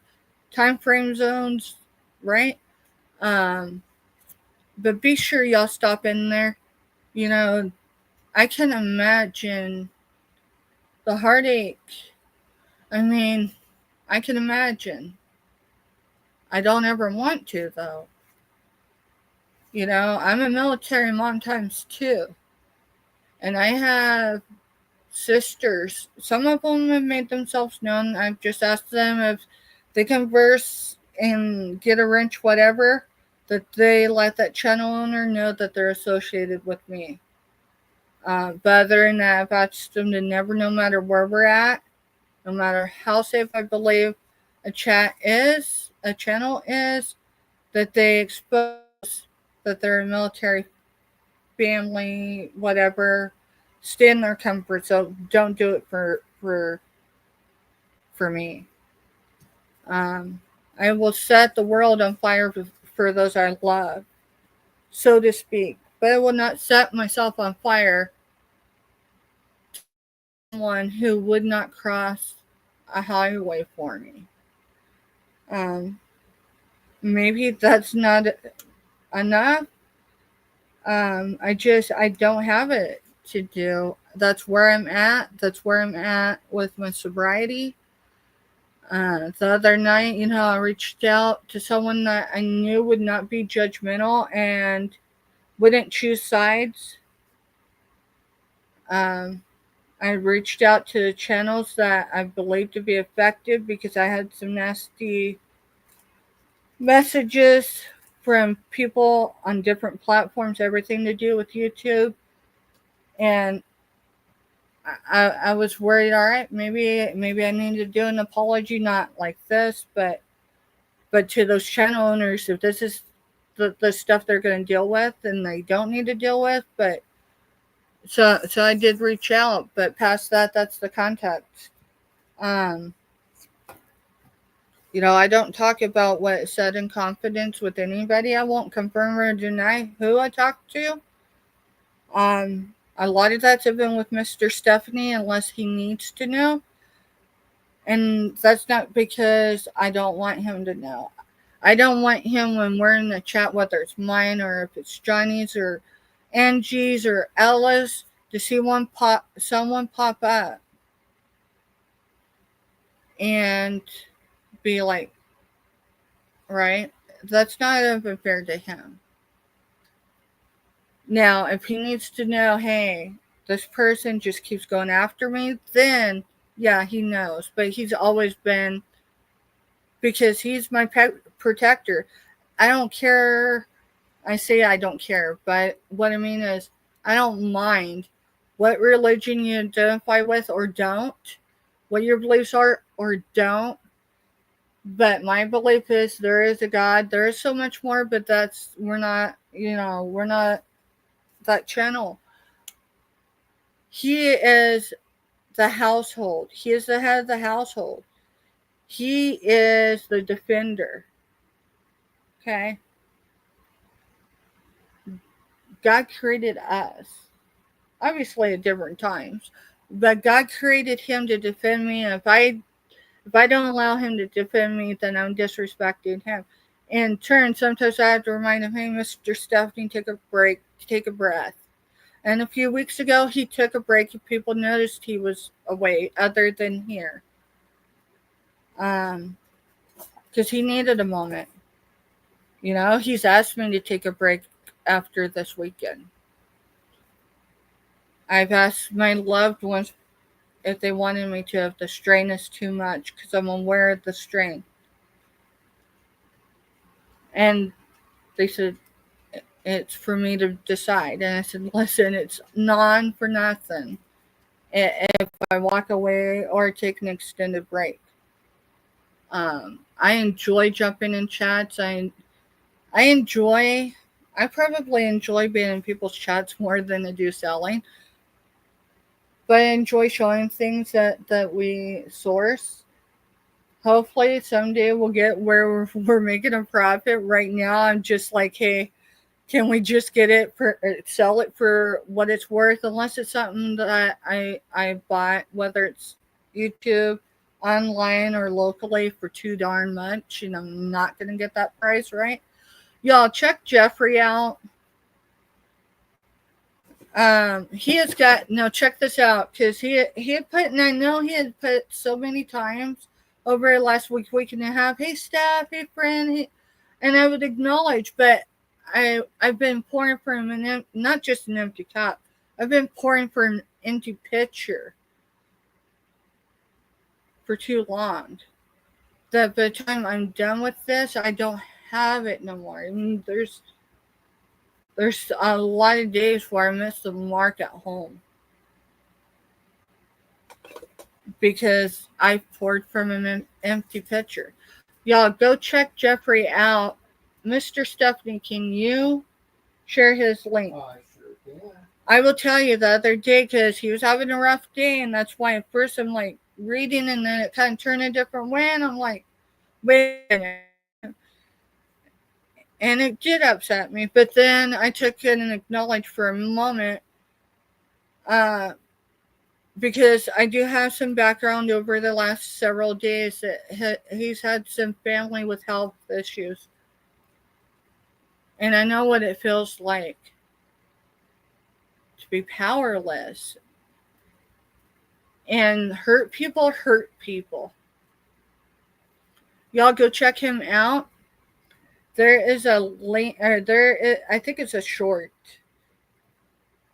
Time frame zones, right? But be sure y'all stop in there. You know, I can imagine the heartache. I mean, I can imagine. I don't ever want to, though. You know, I'm a military mom times two. And I have sisters. Some of them have made themselves known. I've just asked them if they converse and get a wrench, whatever, that they let that channel owner know that they're associated with me. But other than that, I've asked them to never, no matter where we're at, no matter how safe I believe a channel is, that they expose that they're a military family, whatever. Stay in their comfort zone. Don't do it for me. I will set the world on fire for those I love, so to speak. But I will not set myself on fire to someone who would not cross a highway for me. Um, Maybe that's not enough. I don't have it to do. That's where I'm at. That's where I'm at with my sobriety. The other night, I reached out to someone that I knew would not be judgmental and wouldn't choose sides. I reached out to channels that I believed to be effective because I had some nasty messages from people on different platforms, everything to do with YouTube. And I was worried, all right, maybe I need to do an apology, not like this, but to those channel owners, if this is the stuff they're going to deal with, then they don't need to deal with. But so I did reach out, but past that, that's the contact. I don't talk about what is said in confidence with anybody. I won't confirm or deny who I talked to. A lot of that's been with Mr. Stephanie, unless he needs to know. And that's not because I don't want him to know. I don't want him, when we're in the chat, whether it's mine or if it's Johnny's or Angie's or Ella's, to see someone pop up and be like, right? That's not even fair to him. Now, if he needs to know, hey, this person just keeps going after me, then yeah, he knows. But he's always been, because he's my protector. I don't care. I say I don't care, but what I mean is I don't mind what religion you identify with or don't, what your beliefs are or don't. But my belief is there is a God. There is so much more, but we're not that channel. He is the household. He is the head of the household. He is the defender. Okay? God created us. Obviously at different times. But God created him to defend me. And if I don't allow him to defend me, then I'm disrespecting him. In turn, sometimes I have to remind him, hey, Mr. Stephanie, take a break, take a breath. And a few weeks ago, he took a break and people noticed he was away other than here. Because he needed a moment. He's asked me to take a break after this weekend. I've asked my loved ones if they wanted me to, if the strain is too much, because I'm aware of the strain. And they said, it's for me to decide. And I said, listen, it's non for nothing if I walk away or take an extended break. I enjoy jumping in chats. I probably enjoy being in people's chats more than I do selling. But I enjoy showing things that we source. Hopefully someday we'll get where we're making a profit. Right now I'm just like, hey, can we just get it for sell it for what it's worth? Unless it's something that I bought, whether it's YouTube, online, or locally for too darn much, and I'm not gonna get that price right. Y'all check Jeffrey out. He has got now. Check this out, because he had put, and I know he had put so many times over the last week and a half. Hey, Steph. Hey, friend. Hey, and I would acknowledge, but I've been pouring for him, not just an empty cup. I've been pouring for an empty pitcher for too long. That by the time I'm done with this, I don't have it no more. I mean, there's a lot of days where I miss the mark at home because I poured from an empty pitcher. Y'all go check Jeffrey out. Mr. Stephanie, can you share his link? I sure can. I will tell you the other day, because he was having a rough day, and that's why at first I'm like reading, and then it kind of turned a different way, and I'm like, wait a minute. And it did upset me, but then I took it and acknowledged for a moment, because I do have some background over the last several days that he's had some family with health issues. And I know what it feels like to be powerless. And hurt people. Y'all go check him out. There is a link, or I think it's a short.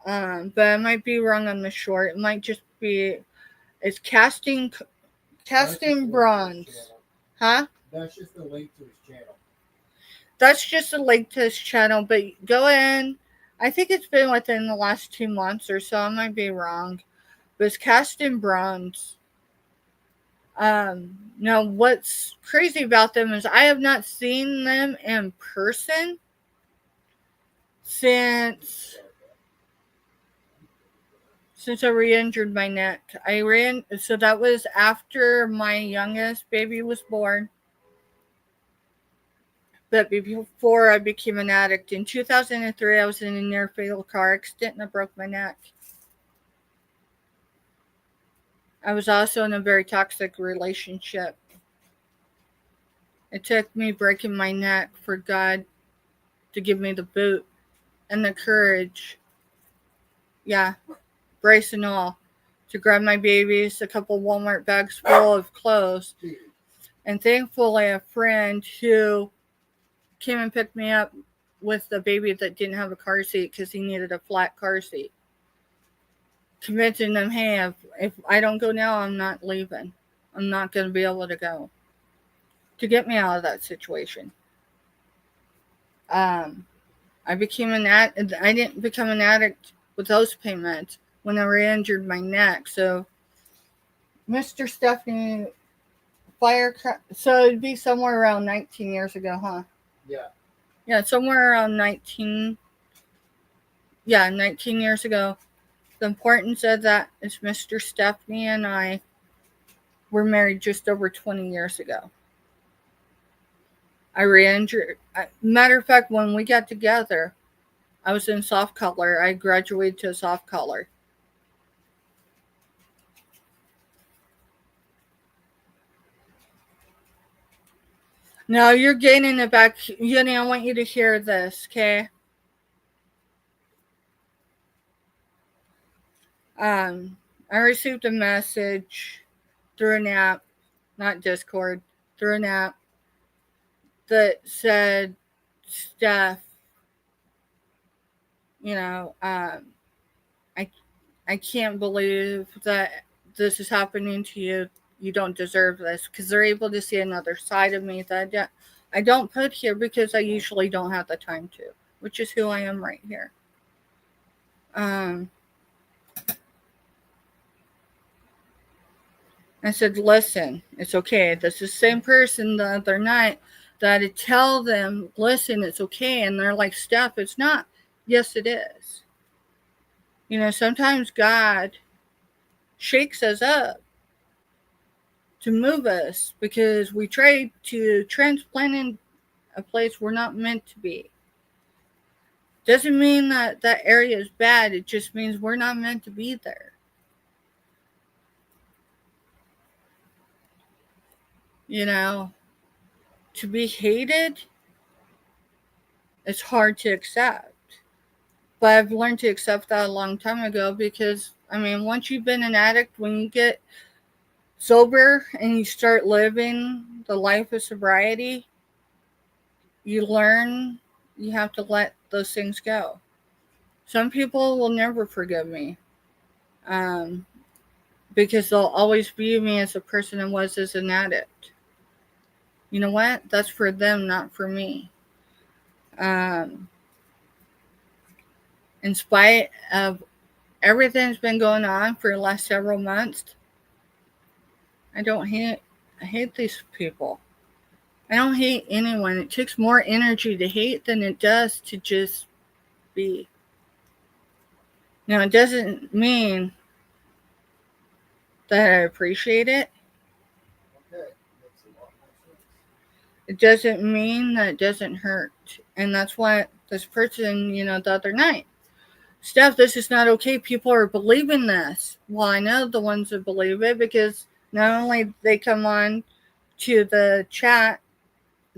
But I might be wrong on the short. It might just be, it's casting bronze. Huh? That's just a link to his channel. That's just a link to his channel, but go in. I think it's been within the last 2 months or so. I might be wrong. But it's cast in bronze. Now what's crazy about them is I have not seen them in person since I re-injured my neck. So that was after my youngest baby was born. But before I became an addict, in 2003, I was in a near fatal car accident and I broke my neck. I was also in a very toxic relationship. It took me breaking my neck for God to give me the boot and the courage, brace and all, to grab my babies, a couple Walmart bags full of clothes, and thankfully a friend who came and picked me up with the baby that didn't have a car seat because he needed a flat car seat. Convincing them, hey, if I don't go now, I'm not leaving. I'm not going to be able to go. To get me out of that situation. I didn't become an addict with those payments when I re-injured my neck. So, Mr. Stephanie, so it'd be somewhere around 19 years ago, huh? Yeah. Yeah, somewhere around 19 years ago. The importance of that is Mr. Stephanie and I were married just over 20 years ago. I re-injured. Matter of fact, when we got together, I was in soft color. I graduated to a soft color. Now you're gaining it back. Yuni, I want you to hear this, okay? I received a message through an app, not Discord, through an app that said, Steph, I can't believe that this is happening to you. You don't deserve this, because they're able to see another side of me that I don't put here because I usually don't have the time to, which is who I am right here. I said, listen, it's okay. This is the same person the other night that I tell them, listen, it's okay. And they're like, Steph, it's not. Yes, it is. You know, sometimes God shakes us up to move us because we try to transplant in a place we're not meant to be. Doesn't mean that that area is bad. It just means we're not meant to be there. You know, to be hated, it's hard to accept. But I've learned to accept that a long time ago because, I mean, once you've been an addict, when you get sober and you start living the life of sobriety, you learn you have to let those things go. Some people will never forgive me because they'll always view me as a person I was as an addict. You know what? That's for them, not for me. In spite of everything that's been going on for the last several months, I hate these people. I don't hate anyone. It takes more energy to hate than it does to just be. Now, it doesn't mean that I appreciate it. It doesn't mean that it doesn't hurt. And that's what this person, you know, the other night, Steph, this is not okay. People are believing this. Well, I know the ones that believe it because not only they come on to the chat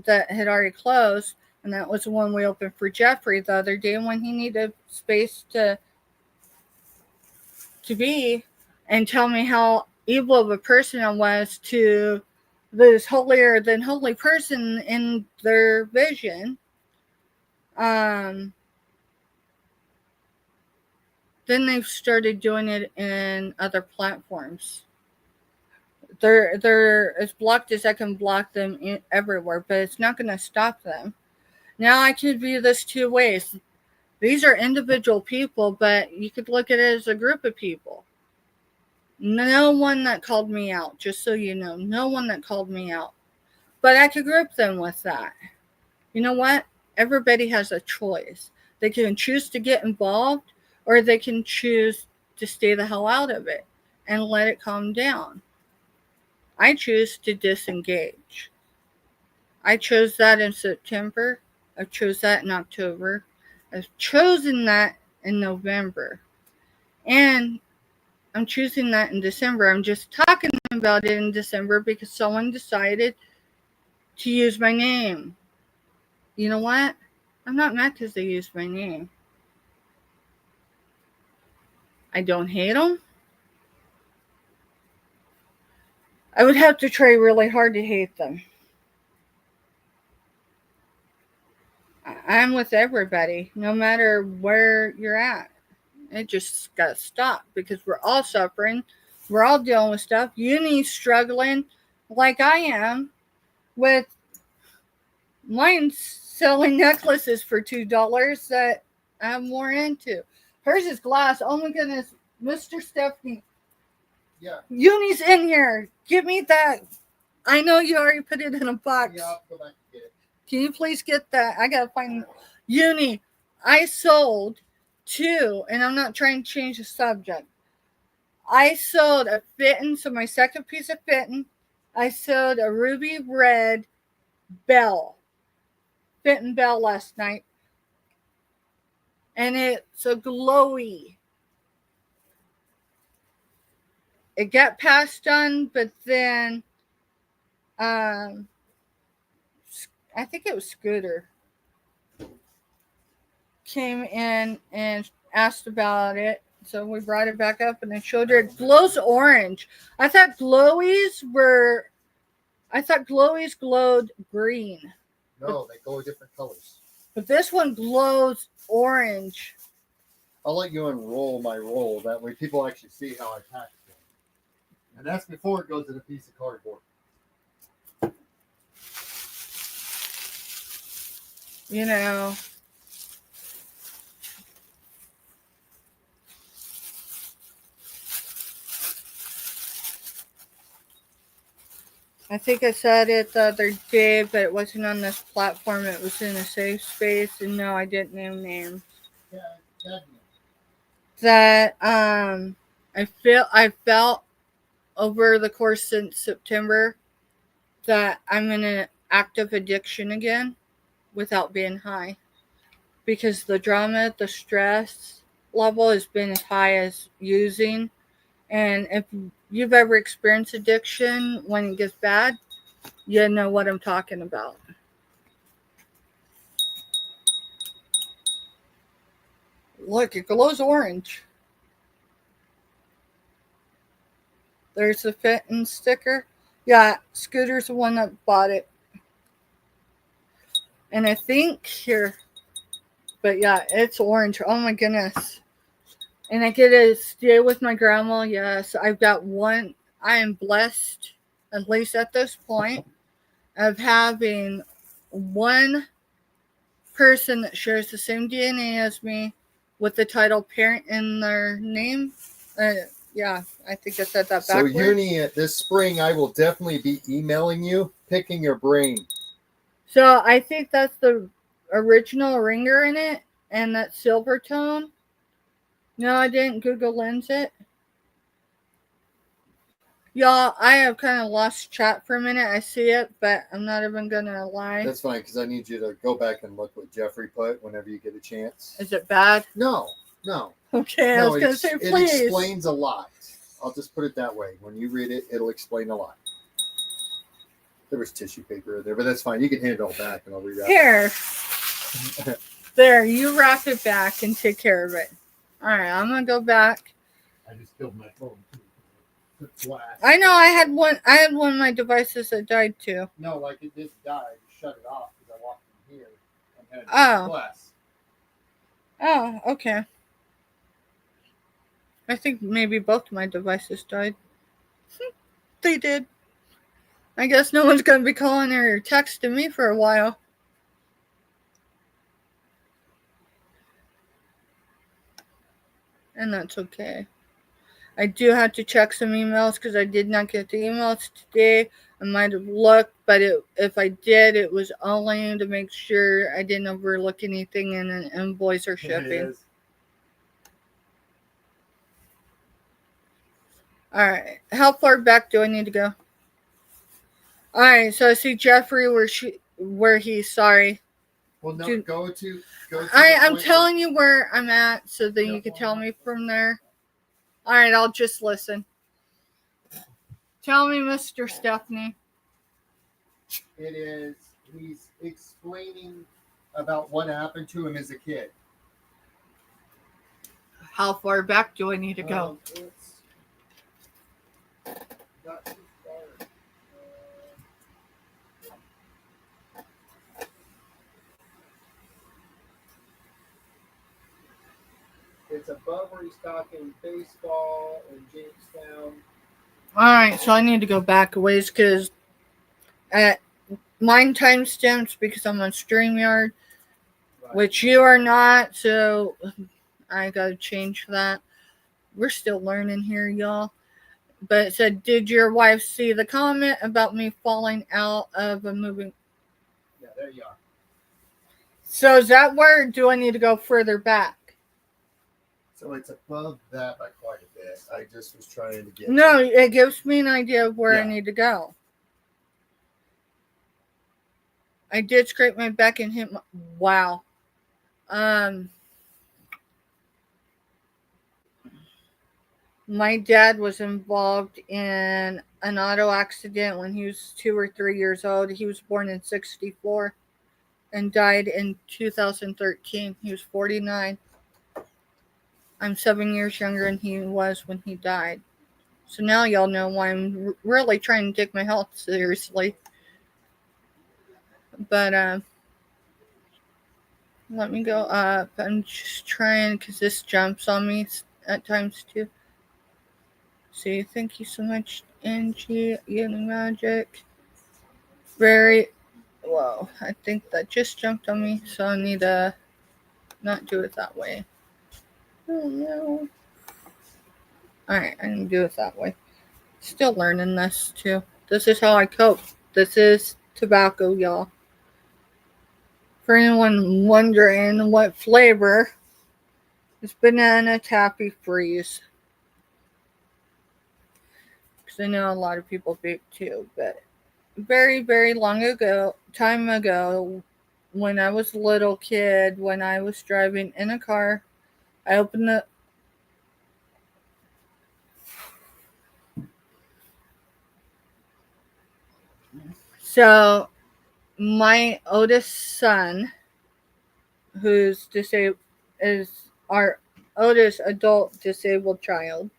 that had already closed, and that was the one we opened for Jeffrey the other day when he needed space to be, and tell me how evil of a person I was to this holier than holy person in their vision. Then they've started doing it in other platforms. They're as blocked as I can block them everywhere, but it's not going to stop them. Now I could view this two ways. These are individual people, but you could look at it as a group of people. No one that called me out, just so you know. No one that called me out. But I could group them with that. You know what? Everybody has a choice. They can choose to get involved, or they can choose to stay the hell out of it and let it calm down. I choose to disengage. I chose that in September. I chose that in October. I've chosen that in November. And I'm choosing that in December. I'm just talking about it in December because someone decided to use my name. You know what? I'm not mad because they used my name. I don't hate them. I would have to try really hard to hate them. I'm with everybody, no matter where you're at. It just got to stop because we're all suffering. We're all dealing with stuff. Uni's struggling like I am with mine selling necklaces for $2 that I'm more into. Hers is glass. Oh my goodness, Mr. Stephanie. Yeah. Uni's in here. Give me that. I know you already put it in a box. Yeah, I'll go back and get it. Can you please get that? I gotta find Uni. I sold two, and I'm not trying to change the subject. I sold a fitting, so my second piece of fitting, I sold a ruby red bell, fitting bell last night, and it's a glowy. It got passed done, but then I think it was Scooter came in and asked about it. So we brought it back up and I showed her it glows orange. I thought glowies glowed green. No, they glow different colors. But this one glows orange. I'll let you unroll my roll. That way people actually see how I packed it. And that's before it goes in a piece of cardboard. you know. I think I said it the other day, but it wasn't on this platform. It was in a safe space, and no, I didn't name names. Yeah, That I felt over the course since September that I'm in an active addiction again without being high, because the drama, the stress level has been as high as using. And if you've ever experienced addiction when it gets bad, you know what I'm talking about. Look, it glows orange. There's the Fenton sticker. Yeah, Scooter's the one that bought it. And I think here, but yeah, it's orange. Oh my goodness. And I get to stay with my grandma. Yes, I've got one. I am blessed, at least at this point, of having one person that shares the same DNA as me with the title parent in their name. Yeah, I think I said that So, backwards. Uni, this spring I will definitely be emailing you, picking your brain. So I think that's the original ringer in it, and that silver tone. No, I didn't Google Lens it. Y'all, I have kind of lost chat for a minute. I see it, but I'm not even going to lie. That's fine, because I need you to go back and look what Jeffrey put whenever you get a chance. Is it bad? No. Okay, I was going to say please. It explains a lot. I'll just put it that way. When you read it, it'll explain a lot. There was tissue paper in there, but that's fine. You can hand it all back, and I'll rewrap Here. There, you wrap it back and take care of it. All right, I'm going to go back. I just killed my phone, too. I know I had one of my devices that died too. No, like it didn't die. I just shut it off because I walked in here and had glass. Oh, okay. I think maybe both my devices died. They did. I guess no one's going to be calling or texting me for a while. And that's okay. I do have to check some emails because I did not get the emails today. I might have looked, but if I did, it was only to make sure I didn't overlook anything in an invoice or shipping. All right. How far back do I need to go? All right. So I see Jeffrey where he's sorry. Well, no, go to. I'm telling you where I'm at, so then you can tell me from there. All right. I'll just listen. Tell me, Mr. Stephanie. It is. He's explaining about what happened to him as a kid. How far back do I need to go? It's not too far. It's above where he's talking baseball in Jamestown. All right, so I need to go back a ways because mine timestamps because I'm on StreamYard, Right. which you are not, so I gotta change that. We're still learning here, y'all. But it said, did your wife see the comment about me falling out of a moving? Yeah, there you are. So is that where, or do I need to go further back? So it's above that by quite a bit. I just was trying to get. No, it gives me an idea of where I need to go. I did scrape my back and hit my... Wow. My dad was involved in an auto accident when he was 2 or 3 years old. He was born in 1964 and died in 2013. He was 49. I'm 7 years younger than he was when he died. So now y'all know why I'm really trying to take my health seriously. But let me go up. I'm just trying because this jumps on me at times too. See, thank you so much, Angie. Magic. Very Whoa, I think that just jumped on me, so I need to not do it that way. Oh no. Alright, I can do it that way. Still learning this too. This is how I cope. This is tobacco, y'all. For anyone wondering what flavor, it's banana taffy freeze. Because I know a lot of people vape too, but very, very time ago, when I was a little kid, when I was driving in a car, I opened the So my oldest son, who's disabled, is our oldest adult disabled child.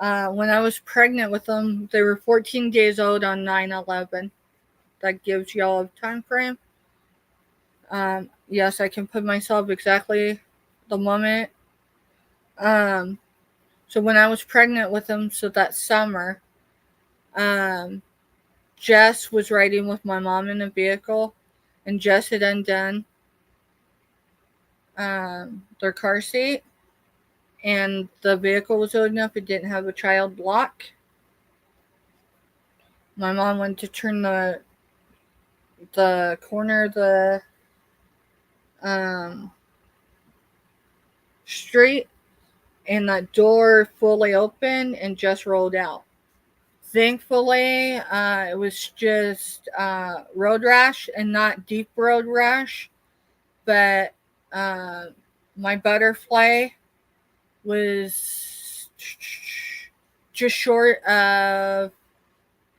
When I was pregnant with them, they were 14 days old on 9/11. That gives y'all a time frame. Yes, I can put myself exactly the moment. So when I was pregnant with them, so that summer, Jess was riding with my mom in a vehicle, and Jess had undone their car seat, and the vehicle was old enough it didn't have a child lock. My mom went to turn the corner of the street, and that door fully opened and just rolled out. Thankfully, it was just road rash and not deep road rash, but my butterfly was just short of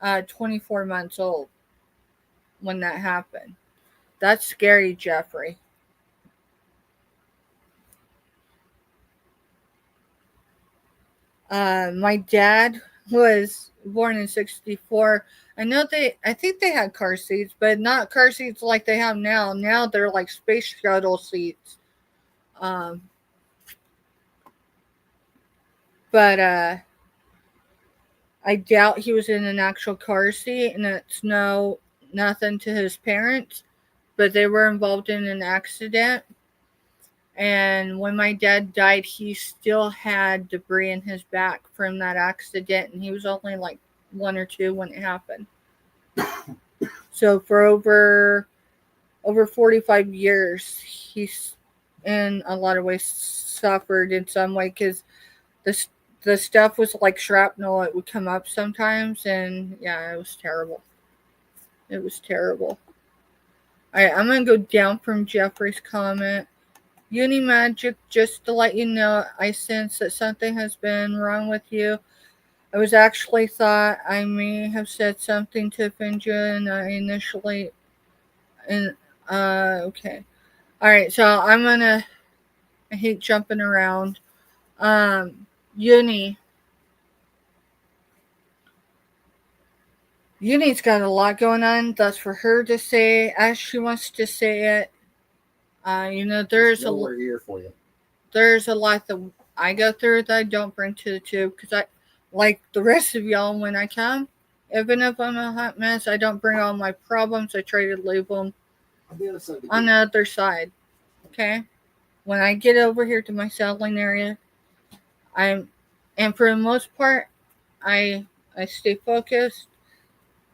24 months old when that happened. That's scary, Jeffrey. My dad was born in 64. I think they had car seats, but not car seats like they have now. Now they're like space shuttle seats. But I doubt he was in an actual car seat, and it's nothing to his parents, but they were involved in an accident. And when my dad died, he still had debris in his back from that accident, and he was only like 1 or 2 when it happened. So for over 45 years, he's in a lot of ways suffered in some way, because the stuff was like shrapnel. It would come up sometimes, and yeah, it was terrible. It was terrible. All right, I'm gonna go down from Jeffrey's comment. Uni Magic, just to let you know, I sense that something has been wrong with you. I was actually thought I may have said something to offend you, and I initially, okay. All right, so I hate jumping around. Uni's got a lot going on. That's for her to say as she wants to say it. There's We're here for you. There's a lot that I go through that I don't bring to the tube, because I, like the rest of y'all, when I come, even if I'm a hot mess, I don't bring all my problems. I try to leave them on the other side. Okay? When I get over here to my settling area, and for the most part, I stay focused,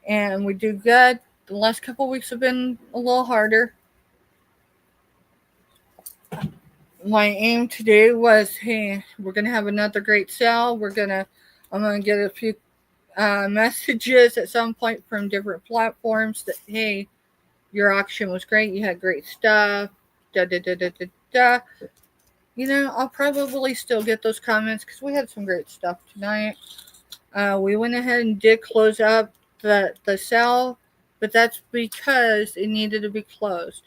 and we do good. The last couple weeks have been a little harder. My aim today was, hey, we're gonna have another great sale. I'm gonna get a few messages at some point from different platforms that, hey, your auction was great. You had great stuff. Da da da da da da. I'll probably still get those comments because we had some great stuff tonight. We went ahead and did close up the sale, but that's because it needed to be closed.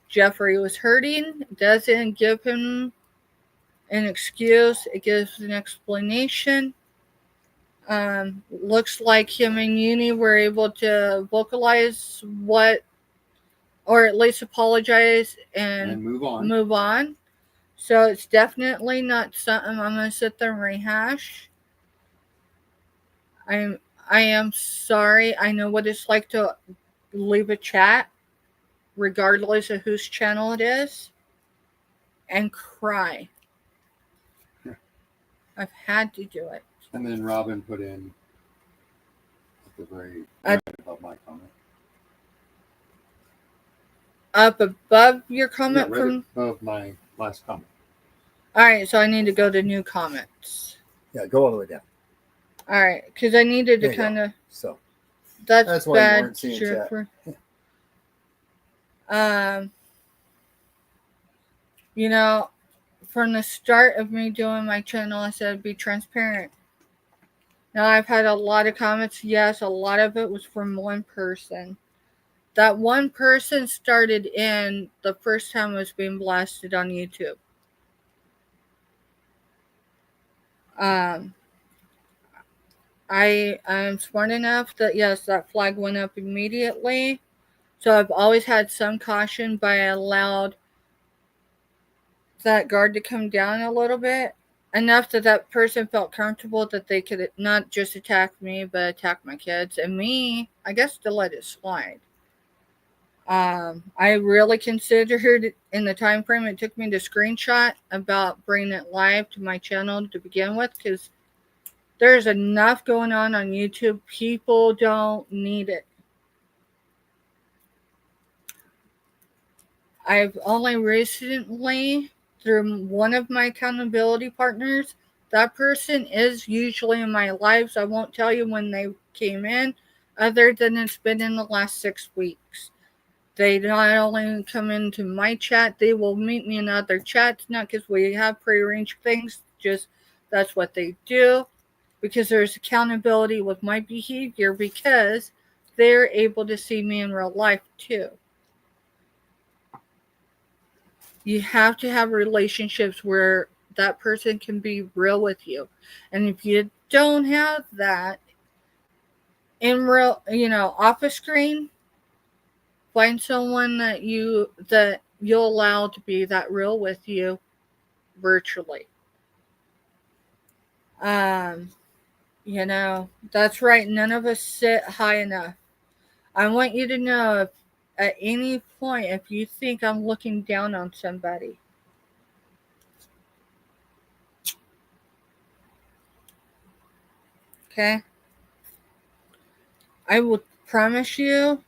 Jeffrey was hurting. It doesn't give him an excuse. It gives an explanation. Looks like him and Uni were able to vocalize or at least apologize and move on. So it's definitely not something I'm going to sit there and rehash. I am sorry. I know what it's like to leave a chat, regardless of whose channel it is, and cry. I've had to do it. And then Robin put in at the very right above my comment. Up above your comment right from... above my last comment. All right, so I need to go to new comments. Yeah, go all the way down. All right, because I needed to There you go. kind of... So That's why you bad. weren't seeing chat. You know, from the start of me doing my channel, I said be transparent. Now, I've had a lot of comments. Yes, a lot of it was from one person. That one person started in the first time I was being blasted on YouTube. I am smart enough that, yes, that flag went up immediately. So I've always had some caution, but I allowed that guard to come down a little bit. Enough that that person felt comfortable that they could not just attack me, but attack my kids. And me, I guess, to let it slide. I really considered in the time frame it took me to screenshot about bringing it live to my channel to begin with, because there's enough going on YouTube. People don't need it. I've only recently, through one of my accountability partners, that person is usually in my lives. I won't tell you when they came in, other than it's been in the last 6 weeks. They not only come into my chat, they will meet me in other chats, not because we have prearranged things, just that's what they do, because there's accountability with my behavior, because they're able to see me in real life too. You have to have relationships where that person can be real with you. And if you don't have that in real, off a screen, find someone that you'll allow to be that real with you virtually. That's right. None of us sit high enough. I want you to know, if at any point, if you think I'm looking down on somebody, okay, I will promise you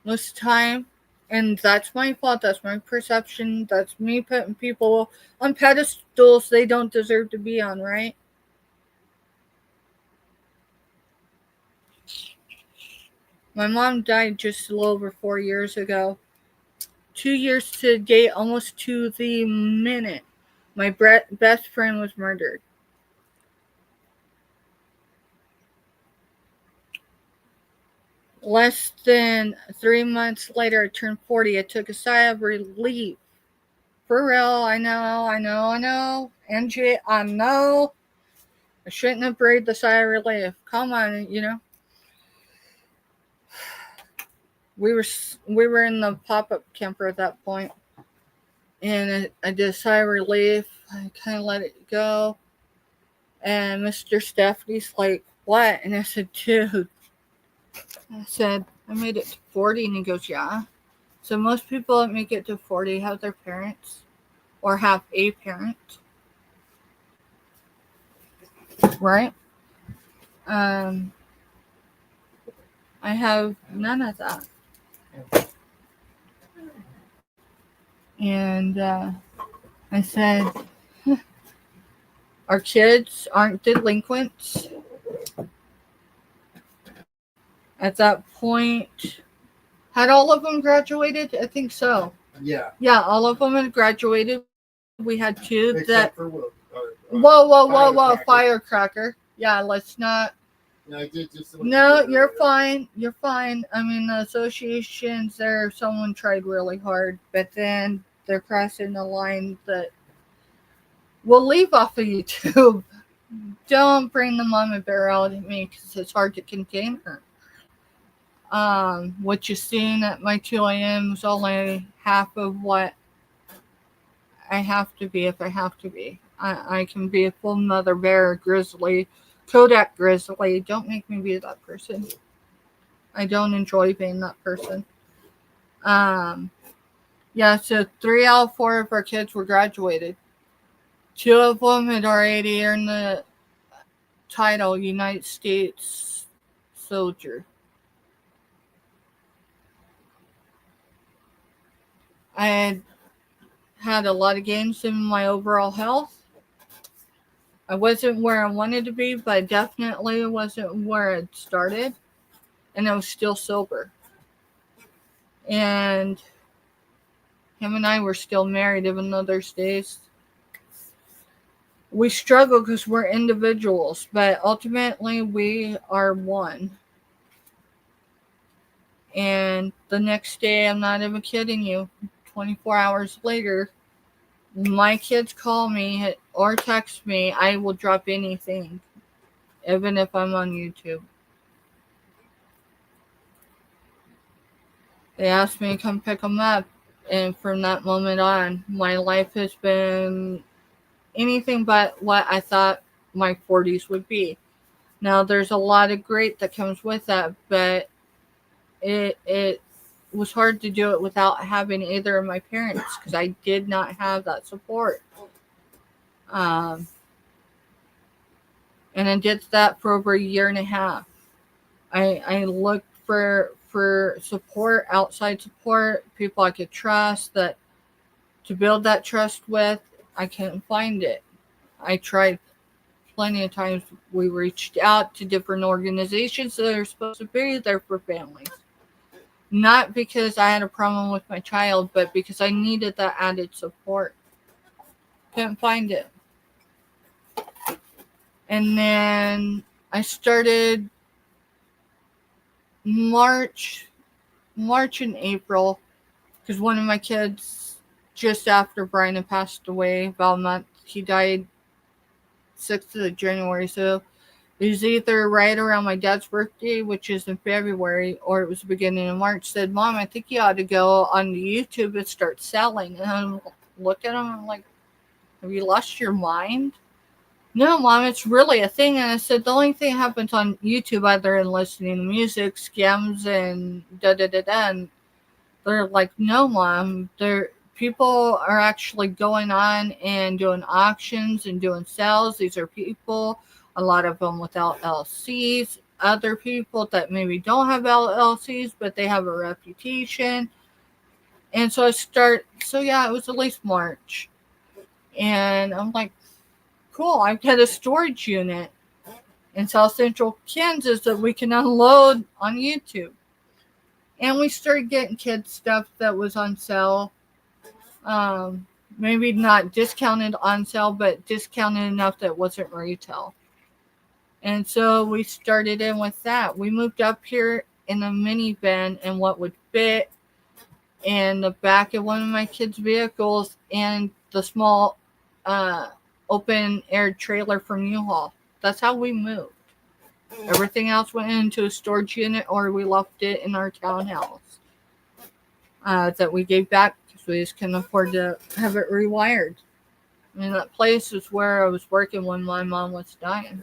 this time, and that's my fault, that's my perception, that's me putting people on pedestals they don't deserve to be on, right? My mom died just a little over 4 years ago. 2 years to the date, almost to the minute, my best friend was murdered. Less than 3 months later, I turned 40. I took a sigh of relief. For real, I know. Angie, I know. I shouldn't have breathed the sigh of relief. Come on, We were in the pop-up camper at that point. And I did a sigh of relief. I kind of let it go. And Mr. Stephanie's like, what? And I said, dude. I said, I made it to 40. And he goes, yeah. So most people that make it to 40 have their parents or have a parent. Right? I have none of that. And I said, our kids aren't delinquents. At that point, had all of them graduated? I think so. Yeah. Yeah, all of them had graduated. We had two Except that... for Whoa, firecracker. Yeah, let's not... No, you're fine. You're fine. I mean, the associations there, someone tried really hard, but then they're crossing the line that we'll leave off of YouTube. Don't bring the mama bear out at me, because it's hard to contain her. What you're seeing at my 2 a.m. is only half of what I have to be if I have to be. I can be a full mother bear, grizzly, Kodak grizzly. Don't make me be that person. I don't enjoy being that person. Yeah, so 3 out of 4 of our kids were graduated. 2 of them had already earned the title United States Soldier. I had a lot of gains in my overall health. I wasn't where I wanted to be, but I definitely wasn't where I'd started. And I was still sober. And him and I were still married, even though there's days we struggle because we're individuals, but ultimately we are one. And the next day, I'm not even kidding you, 24 hours later, my kids call me or text me, I will drop anything, even if I'm on YouTube. They asked me to come pick them up, and from that moment on, my life has been anything but what I thought my 40s would be. Now, there's a lot of great that comes with that, but it was hard to do it without having either of my parents because I did not have that support. And I did that for over a year and a half. I looked for support, outside support, people I could trust, that to build that trust with. I couldn't find it. I tried plenty of times. We reached out to different organizations that are supposed to be there for families. Not because I had a problem with my child, but because I needed that added support. Couldn't find it. And then I started March and April, because one of my kids, just after Brian had passed away, about a month, he died 6th of January, so it was either right around my dad's birthday, which is in February, or it was the beginning of March. Said, Mom, I think you ought to go on YouTube and start selling. And I looked at him and I'm like, have you lost your mind? No, Mom, it's really a thing. And I said, the only thing that happens on YouTube, other than listening to music, scams, and da-da-da-da. And they're like, no, Mom, people are actually going on and doing auctions and doing sales. These are people, a lot of them without LLCs, other people that maybe don't have LLCs, but they have a reputation. And so it was at least March. And I'm like, cool, I've got a storage unit in South Central Kansas that we can unload on YouTube. And we started getting kids stuff that was on sale. Maybe not discounted on sale, but discounted enough that it wasn't retail. And so we started in with that. We moved up here in a minivan and what would fit in the back of one of my kids' vehicles and the small open air trailer from U-Haul. That's how we moved. Everything else went into a storage unit or we left it in our townhouse that we gave back because we just couldn't afford to have it rewired. I mean, that place is where I was working when my mom was dying.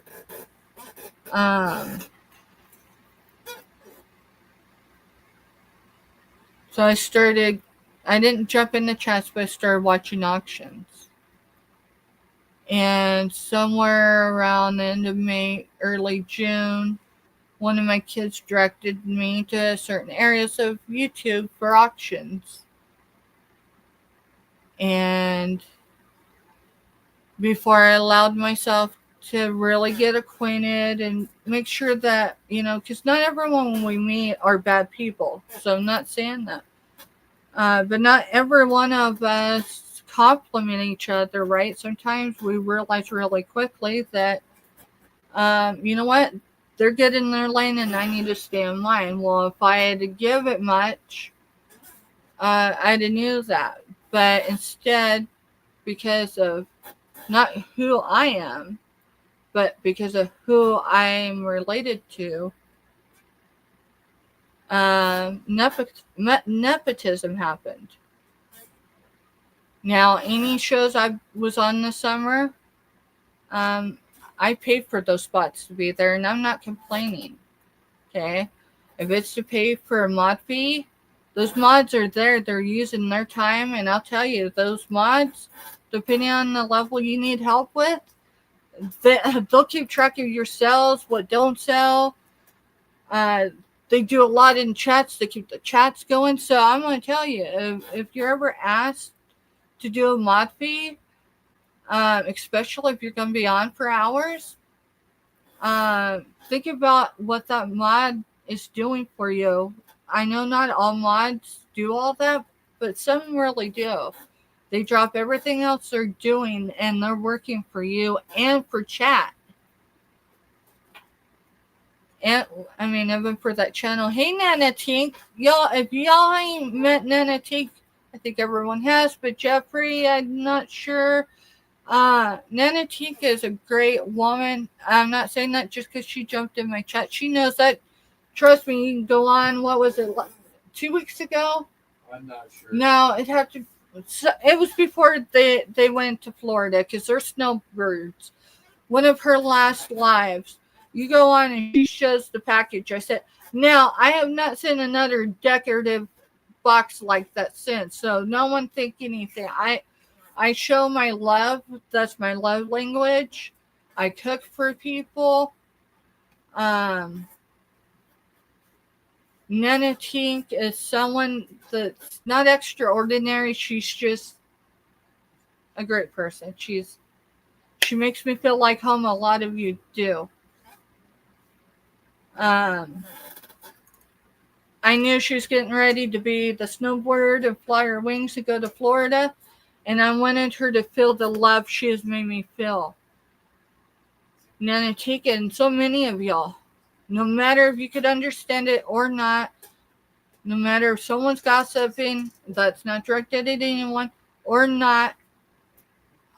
So I didn't jump in the chest, but I started watching auctions. And somewhere around the end of May, early June, one of my kids directed me to certain areas of YouTube for auctions. And before I allowed myself to really get acquainted and make sure that, because not everyone we meet are bad people. So I'm not saying that. But not every one of us compliment each other, right? Sometimes we realize really quickly that, you know what? They're good in their lane and I need to stay in mine. Well, if I had to give it much, I'd have knew that. But instead, because of not who I am, but because of who I'm related to, nepotism happened. Now, any shows I was on this summer, I paid for those spots to be there, and I'm not complaining. Okay, If it's to pay for a mod fee, those mods are there. They're using their time. And I'll tell you, those mods, depending on the level you need help with, they'll keep track of your sales, what don't sell. They do a lot in chats. They keep the chats going. So I'm going to tell you, if you're ever asked to do a mod fee, especially if you're going to be on for hours, think about what that mod is doing for you. I know not all mods do all that, but some really do. They drop everything else they're doing and they're working for you and for chat. And I mean, even for that channel. Hey, Nana Tink. Y'all, if y'all ain't met Nana Tink, I think everyone has, but Jeffrey, I'm not sure. Nana Tink is a great woman. I'm not saying that just because she jumped in my chat. She knows that. Trust me, you can go on. What was it? 2 weeks ago? I'm not sure. No, it had to. It was before they went to Florida because they're snowbirds. One of her last lives. You go on and she shows the package. I said, now I have not seen another decorative box like that since. So no one think anything. I show my love. That's my love language. I cook for people. Nana Tink is someone that's not extraordinary. She's just a great person. She makes me feel like home. A lot of you do. I knew she was getting ready to be the snowboarder and fly her wings to go to Florida. And I wanted her to feel the love she has made me feel. Nana Tink and so many of y'all. No matter if you could understand it or not. No matter if someone's gossiping that's not directed at anyone or not.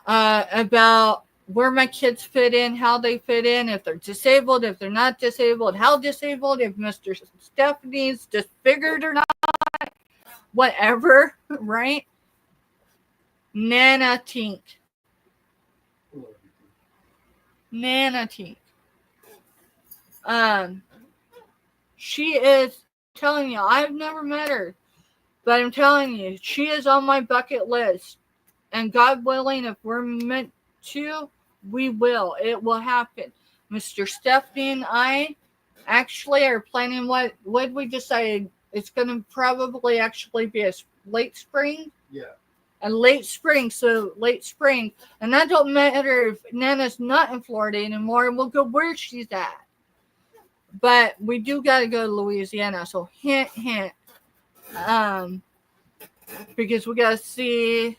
About where my kids fit in, how they fit in, if they're disabled, if they're not disabled, how disabled, if Mr. Stephanie's disfigured or not, whatever, right? Nana Tink. Nana Tink. She is telling you, I've never met her, but I'm telling you, she is on my bucket list. And God willing, if we're meant to, we will. It will happen. Mr. Stephanie and I actually are planning what we decided. It's going to probably actually be a late spring. Yeah. A late spring. So late spring. And that don't matter if Nana's not in Florida anymore. We'll go where she's at. But we do got to go to Louisiana. So hint, hint. Because we got to see...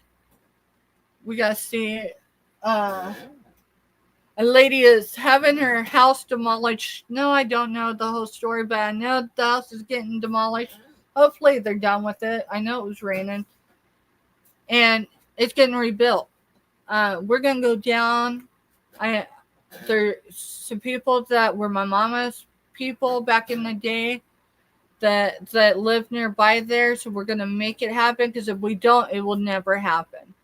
a lady is having her house demolished. No, I don't know the whole story, but I know the house is getting demolished. Hopefully they're done with it. I know it was raining. And it's getting rebuilt. We're going to go down. There's some people that were my mama's people back in the day that live nearby there. So we're going to make it happen, because if we don't, it will never happen.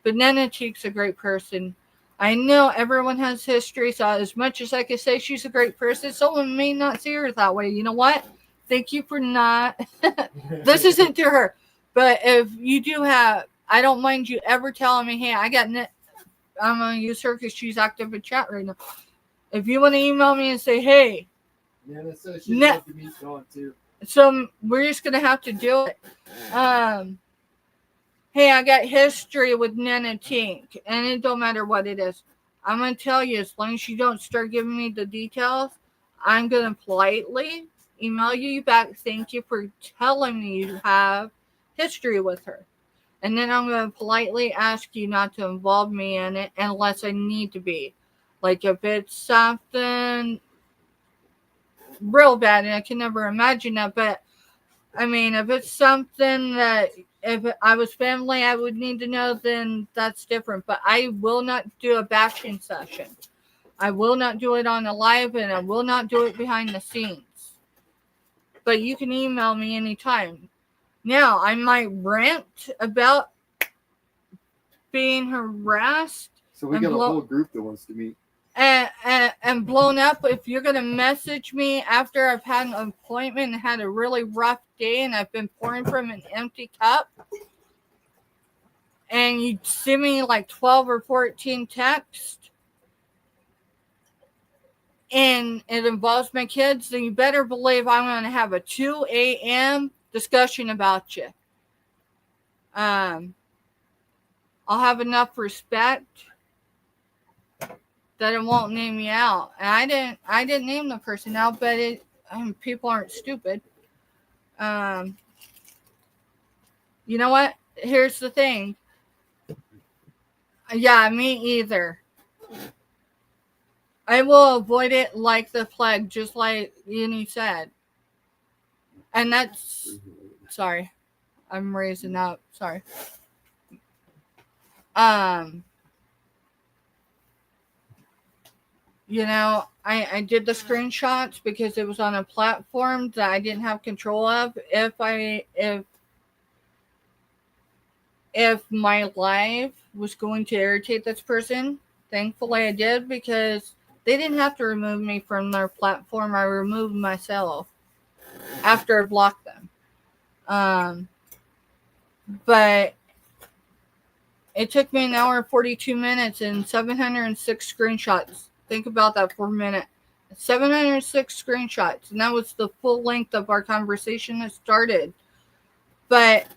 But Nana Tink's a great person. I know everyone has history, so as much as I can say she's a great person, someone may not see her that way. You know what? Thank you for not. This isn't to her. But if you do have, I don't mind you ever telling me, hey, I'm going to use her because she's active in chat right now. If you want to email me and say, hey. Nana says she'd love to meet Dawn too. So we're just going to have to do it. Hey, I got history with Nana Tink, and it don't matter what it is. I'm going to tell you, as long as you don't start giving me the details, I'm going to politely email you back. Thank you for telling me you have history with her. And then I'm going to politely ask you not to involve me in it unless I need to be. Like if it's something real bad, and I can never imagine that, but I mean, if it's something that if I was family, I would need to know, then that's different. But I will not do a bashing session. I will not do it on a live, and I will not do it behind the scenes. But you can email me anytime. Now, I might rant about being harassed. So we got a whole group that wants to meet. and blown up. If you're going to message me after I've had an appointment and had a really rough day and I've been pouring from an empty cup, and you send me like 12 or 14 texts, and it involves my kids, then you better believe I'm going to have a 2 a.m. discussion about you. I'll have enough respect that it won't name you out. And I didn't name the person out, but people aren't stupid. You know what? Here's the thing. Yeah, me either. I will avoid it like the plague, just like Uni said. And that's, sorry, I'm raising up. Sorry. You know, I did the screenshots because it was on a platform that I didn't have control of. If my live was going to irritate this person, thankfully I did, because they didn't have to remove me from their platform. I removed myself after I blocked them. But it took me an hour and 42 minutes and 706 screenshots. Think about that for a minute. 706 screenshots, and that was the full length of our conversation that started. But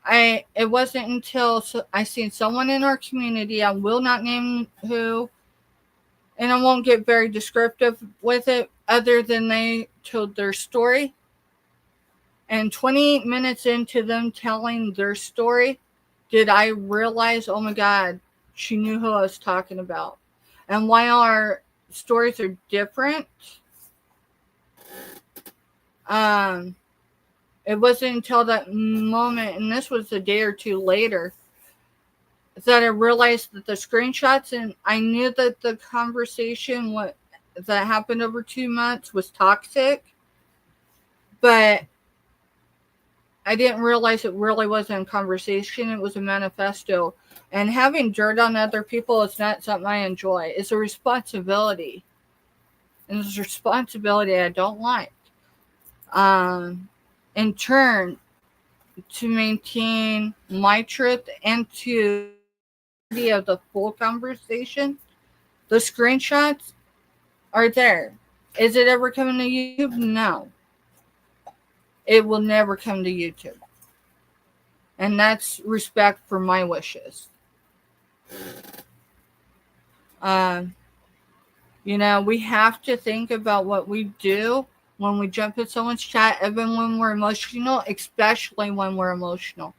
it wasn't until I seen someone in our community, I will not name who, and I won't get very descriptive with it, other than they told their story. And 28 minutes into them telling their story, did I realize, oh my God, she knew who I was talking about. And while our stories are different, it wasn't until that moment, and this was a day or two later, that I realized that the screenshots, and I knew that the conversation that happened over 2 months was toxic, but I didn't realize it really wasn't a conversation. It was a manifesto. And having dirt on other people is not something I enjoy. It's a responsibility. And it's a responsibility I don't like. In turn, to maintain my truth and to of the full conversation, the screenshots are there. Is it ever coming to YouTube? No. It will never come to YouTube. And that's respect for my wishes. You know, we have to think about what we do when we jump in someone's chat, even when we're emotional, especially when we're emotional.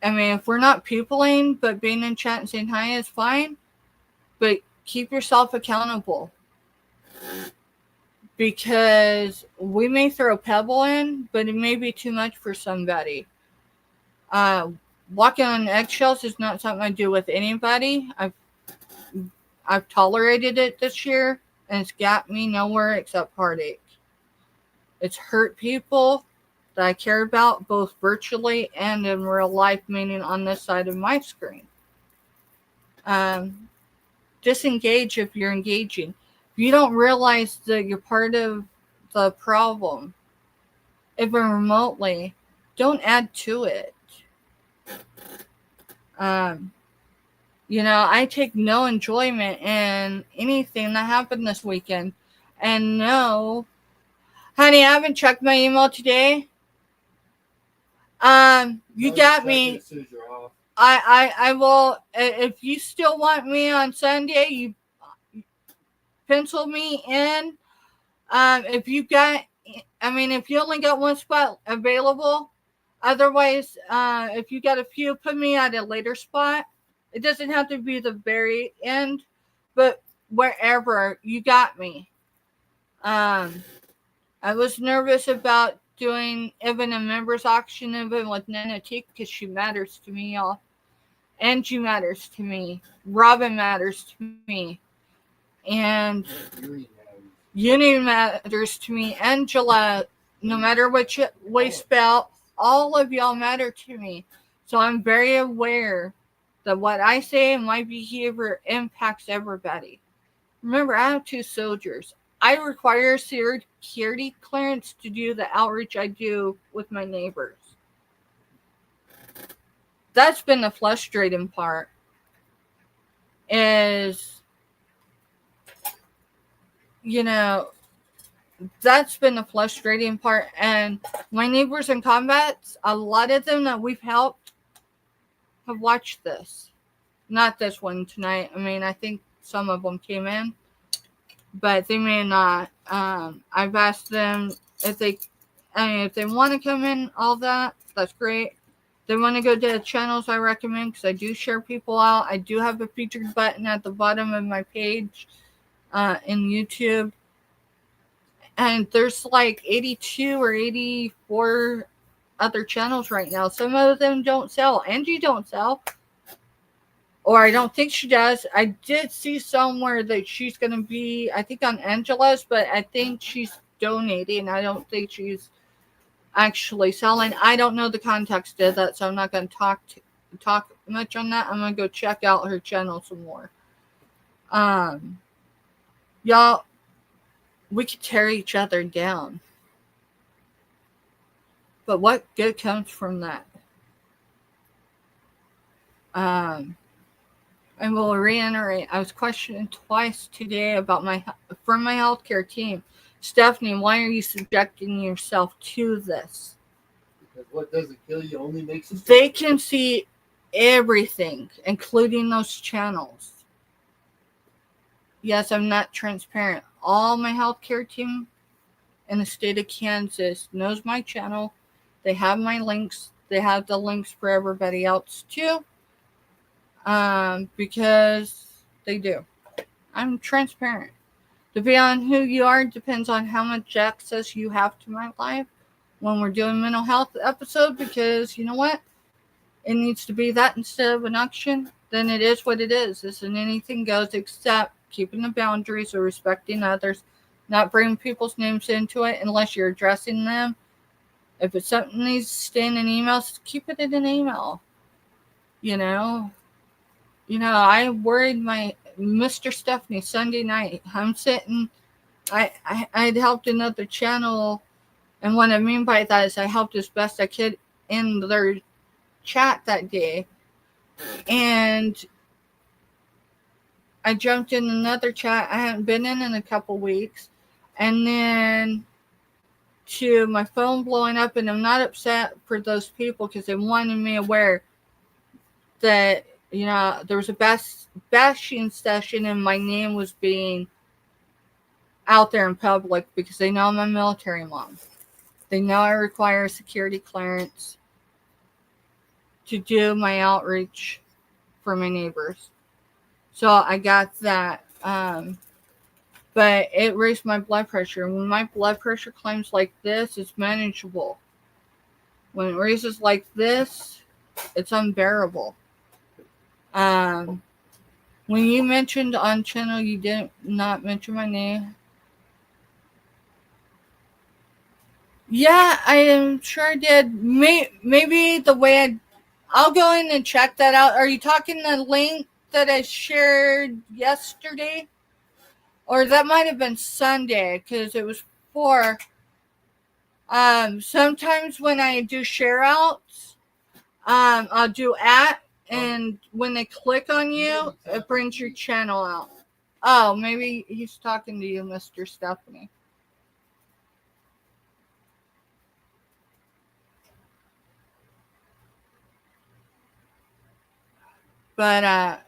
I mean, if we're not peopling, but being in chat and saying hi is fine, but keep yourself accountable. Because we may throw a pebble in, but it may be too much for somebody. Walking on eggshells is not something I do with anybody. I've tolerated it this year, and it's got me nowhere except heartache. It's hurt people that I care about, both virtually and in real life, meaning on this side of my screen. Disengage if you're engaging. If you don't realize that you're part of the problem, even remotely, don't add to it. You know, I take no enjoyment in anything that happened this weekend. And no, honey, I haven't checked my email today. You got me. As soon as you're off. I will. If you still want me on Sunday, you pencil me in. If you only got one spot available, otherwise, if you got a few, put me at a later spot. It doesn't have to be the very end, but wherever, you got me. I was nervous about doing even a members auction even with Nana T, because she matters to me, y'all. Angie matters to me. Robin matters to me. And Uni matters to me. Angela, no matter which way spell, all of y'all matter to me. So I'm very aware that what I say and my behavior impacts everybody. Remember, I have 2 soldiers. I require security clearance to do the outreach I do with my neighbors. That's been the frustrating part. Is, you know, that's been the frustrating part. And my neighbors in combat, a lot of them that we've helped have watched this. Not this one tonight. I mean, I think some of them came in, but they may not. I've asked them if they want to come in, all that, that's great. They want to go to the channels I recommend, because I do share people out. I do have a featured button at the bottom of my page in YouTube. And there's like 82 or 84 other channels right now. Some of them don't sell. Angie don't sell. Or I don't think she does. I did see somewhere that she's going to be, I think on Angela's, but I think she's donating. I don't think she's actually selling. I don't know the context of that, so I'm not going to talk much on that. I'm going to go check out her channel some more. Y'all, we could tear each other down. But what good comes from that? I will reiterate, I was questioned twice today about from my healthcare team. Stephanie, why are you subjecting yourself to this? Because what doesn't kill you only makes you They stronger. can see everything, including those channels. Yes, I'm not transparent. All my healthcare team in the state of Kansas knows my channel. They have my links. They have the links for everybody else too. Because they do. I'm transparent. Depending on who you are, depends on how much access you have to my life when we're doing mental health episode, because you know what? It needs to be that instead of an auction. Then it is what it is. Isn't anything goes, except keeping the boundaries or respecting others, not bringing people's names into it unless you're addressing them. If it's something that needs to stay in an email, keep it in an email. You know, I worried my Mr. Stephanie Sunday night. I'm sitting, I'd helped another channel, and what I mean by that is I helped as best I could in their chat that day. And I jumped in another chat I hadn't been in a couple weeks. And then to my phone blowing up, and I'm not upset for those people because they wanted me aware that, there was a bashing session and my name was being out there in public because they know I'm a military mom. They know I require a security clearance to do my outreach for my neighbors. So I got that. But it raised my blood pressure. When my blood pressure climbs like this, it's manageable. When it raises like this, it's unbearable. When you mentioned on channel, you did not mention my name. Yeah, I am sure I did. Maybe the way I'll go in and check that out. Are you talking the link that I shared yesterday? Or that might have been Sunday, because it was 4. Sometimes when I do share outs, I'll do and when they click on you, it brings your channel out. Oh, maybe he's talking to you, Mr. Stephanie. But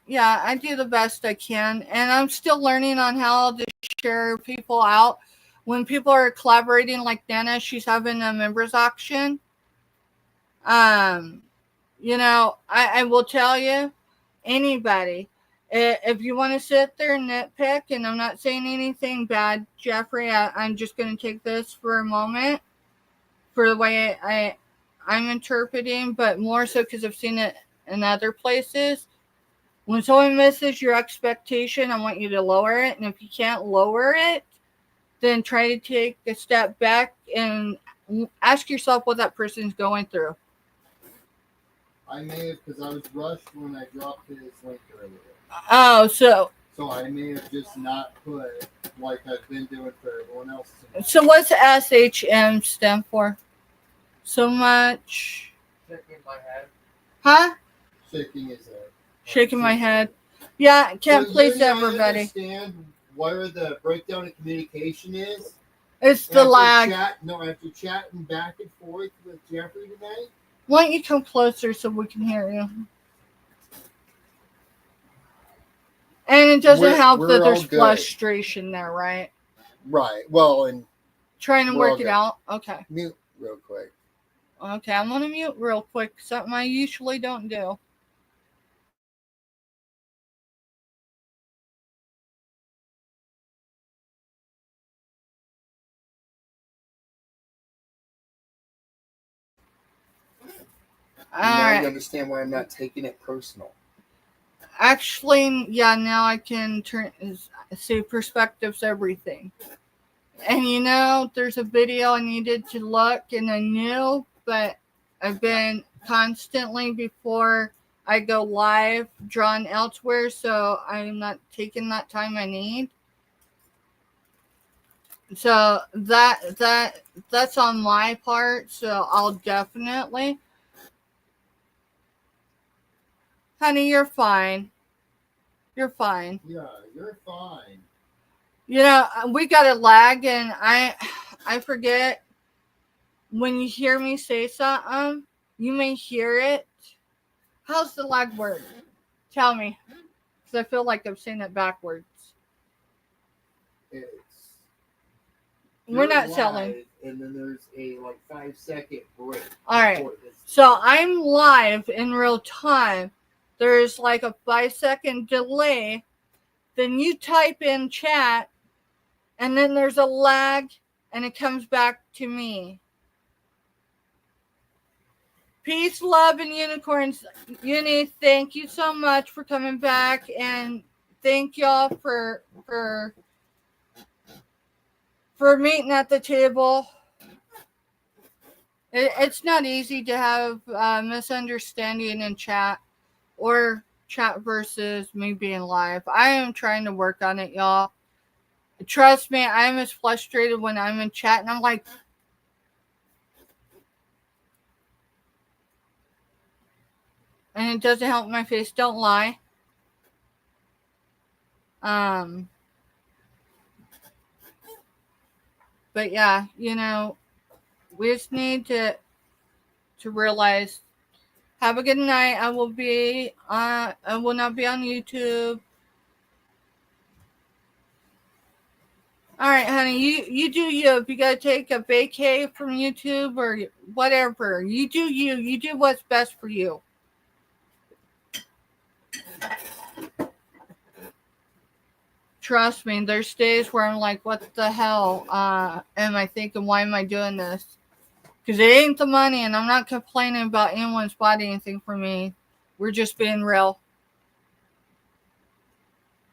yeah, I do the best I can, and I'm still learning on how to share people out. When people are collaborating, like Nana, she's having a members auction. I will tell you, anybody, if you want to sit there and nitpick, and I'm not saying anything bad, Jeffrey, I'm just going to take this for a moment for the way I'm interpreting, but more so because I've seen it in other places. When someone misses your expectation, I want you to lower it. And if you can't lower it, then try to take a step back and ask yourself what that person's going through. I may have, because I was rushed when I dropped his link earlier. Oh, so I may have just not put like I've been doing for everyone else. what's SHM stand for? So much. Shaking my head. Huh? Shaking his head. Shaking my head. Yeah, can't please I everybody. understand where the breakdown of communication is. It's the lag. After chatting back and forth with Jeffrey tonight. Why don't you come closer so we can hear you? And it doesn't help that there's frustration there, right? Right. Well, and trying to work it out. Okay. Mute real quick. Okay, I'm gonna mute real quick. Something I usually don't do. Now you understand why I'm not taking it personal. Actually, yeah, now I can see perspectives, everything. And there's a video I needed to look and I knew, but I've been constantly before I go live drawn elsewhere, so I'm not taking that time I need. So that's on my part, so I'll definitely. Honey, you're fine. You're fine. Yeah, you're fine. We got a lag, and I forget when you hear me say something, you may hear it. How's the lag word? Tell me, because I feel like I'm saying it backwards. We're not selling. And then there's a 5-second break. All right. So I'm live in real time. There's like a 5-second delay. Then you type in chat, and then there's a lag, and it comes back to me. Peace, love, and unicorns. Uni, thank you so much for coming back, and thank y'all for meeting at the table. It's not easy to have misunderstanding in chat, or chat versus me being live. I am trying to work on it, y'all. Trust me, I'm as frustrated when I'm in chat, and I'm like, and it doesn't help my face. Don't lie. But yeah, we just need to realize. Have a good night. I will not be on YouTube. All right, honey, you do you. If you gotta take a vacay from YouTube or whatever, you do you. You do what's best for you. Trust me, there's days where I'm like, what the hell am I thinking? Why am I doing this? Because it ain't the money, and I'm not complaining about anyone's body anything for me. We're just being real.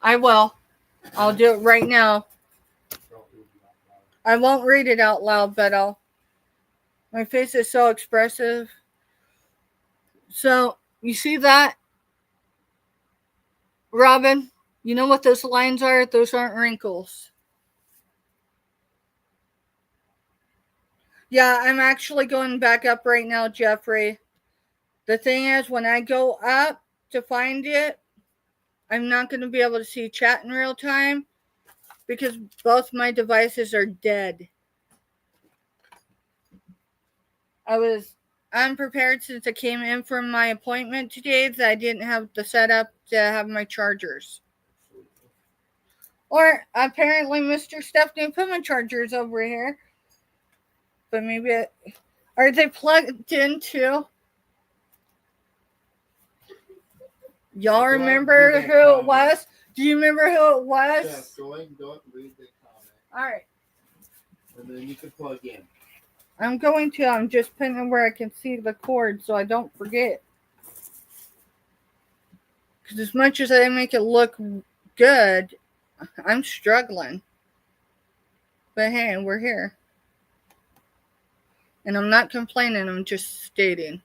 I will. I'll do it right now. I won't read it out loud, but my face is so expressive. So, you see that? Robin, you know what those lines are? Those aren't wrinkles. Yeah, I'm actually going back up right now, Jeffrey. The thing is, when I go up to find it, I'm not going to be able to see chat in real time because both my devices are dead. I was unprepared since I came in from my appointment today that I didn't have the setup to have my chargers. Or apparently Mr. Stephanie put my chargers over here. But maybe are they plugged in too? Y'all remember who it was? Do you remember who it was? Yes, go ahead and don't read the comment. All right. And then you can plug in. I'm going to. I'm just pinning where I can see the cord so I don't forget. Because as much as I make it look good, I'm struggling. But hey, we're here. And I'm not complaining. I'm just stating.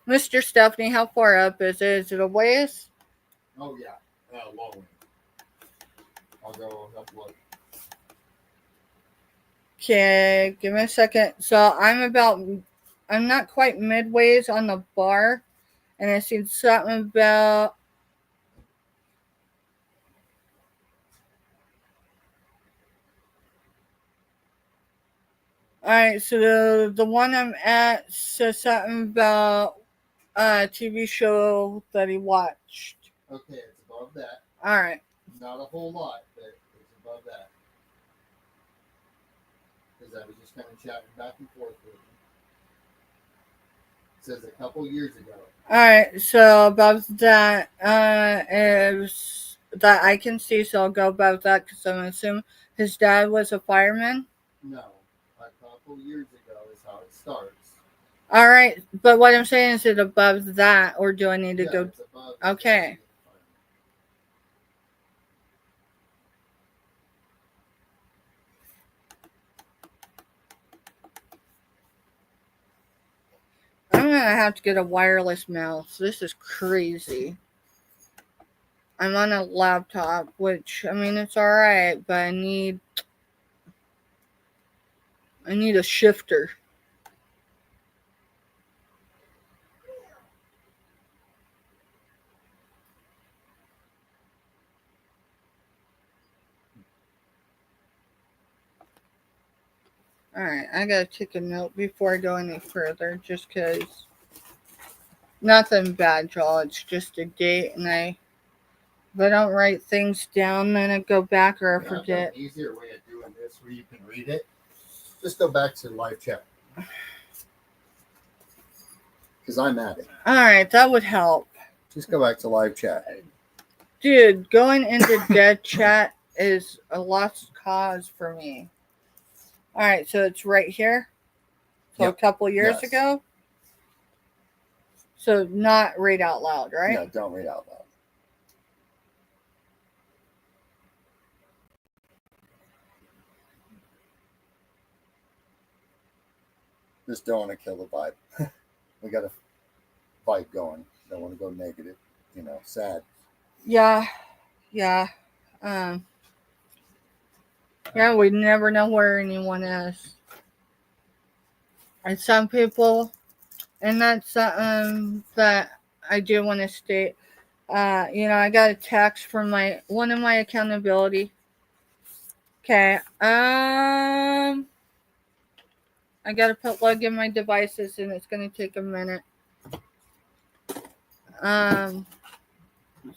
Mr. Stephanie, how far up is it? Is it a ways? Oh yeah, long way. I'll go up look. Okay, give me a second. So I'm not quite midways on the bar, and I seen something about. All right, so the one I'm at says something about a TV show that he watched. Okay, it's above that. All right. Not a whole lot, but it's above that. Because I was just kind of chatting back and forth with him. It says a couple years ago. All right, so above that is that I can see, so I'll go above that because I'm assuming his dad was a fireman. No, a couple years ago is how it starts. All right, but what I'm saying is it above that, or do I need to go? It's above. Okay. I'm gonna have to get a wireless mouse. This is crazy. I'm on a laptop, which I mean it's all right, but I need a shifter. All right, I gotta take a note before I go any further, just because nothing bad, y'all. It's just a date, and if I don't write things down, then I go back or I forget. I've got an easier way of doing this where you can read it. Just go back to live chat. Because I'm at it. All right, that would help. Just go back to live chat. Dude, going into dead chat is a lost cause for me. All right, so it's right here. So Yep. a couple years Yes. ago. So not read out loud, right? No, don't read out loud. Just don't want to kill the vibe. We got a vibe going. Don't want to go negative. Sad. Yeah. Yeah, we never know where anyone is. And some people, and that's something that I do want to state. I got a text from one of my accountability. Okay. I gotta plug in my devices, and it's gonna take a minute.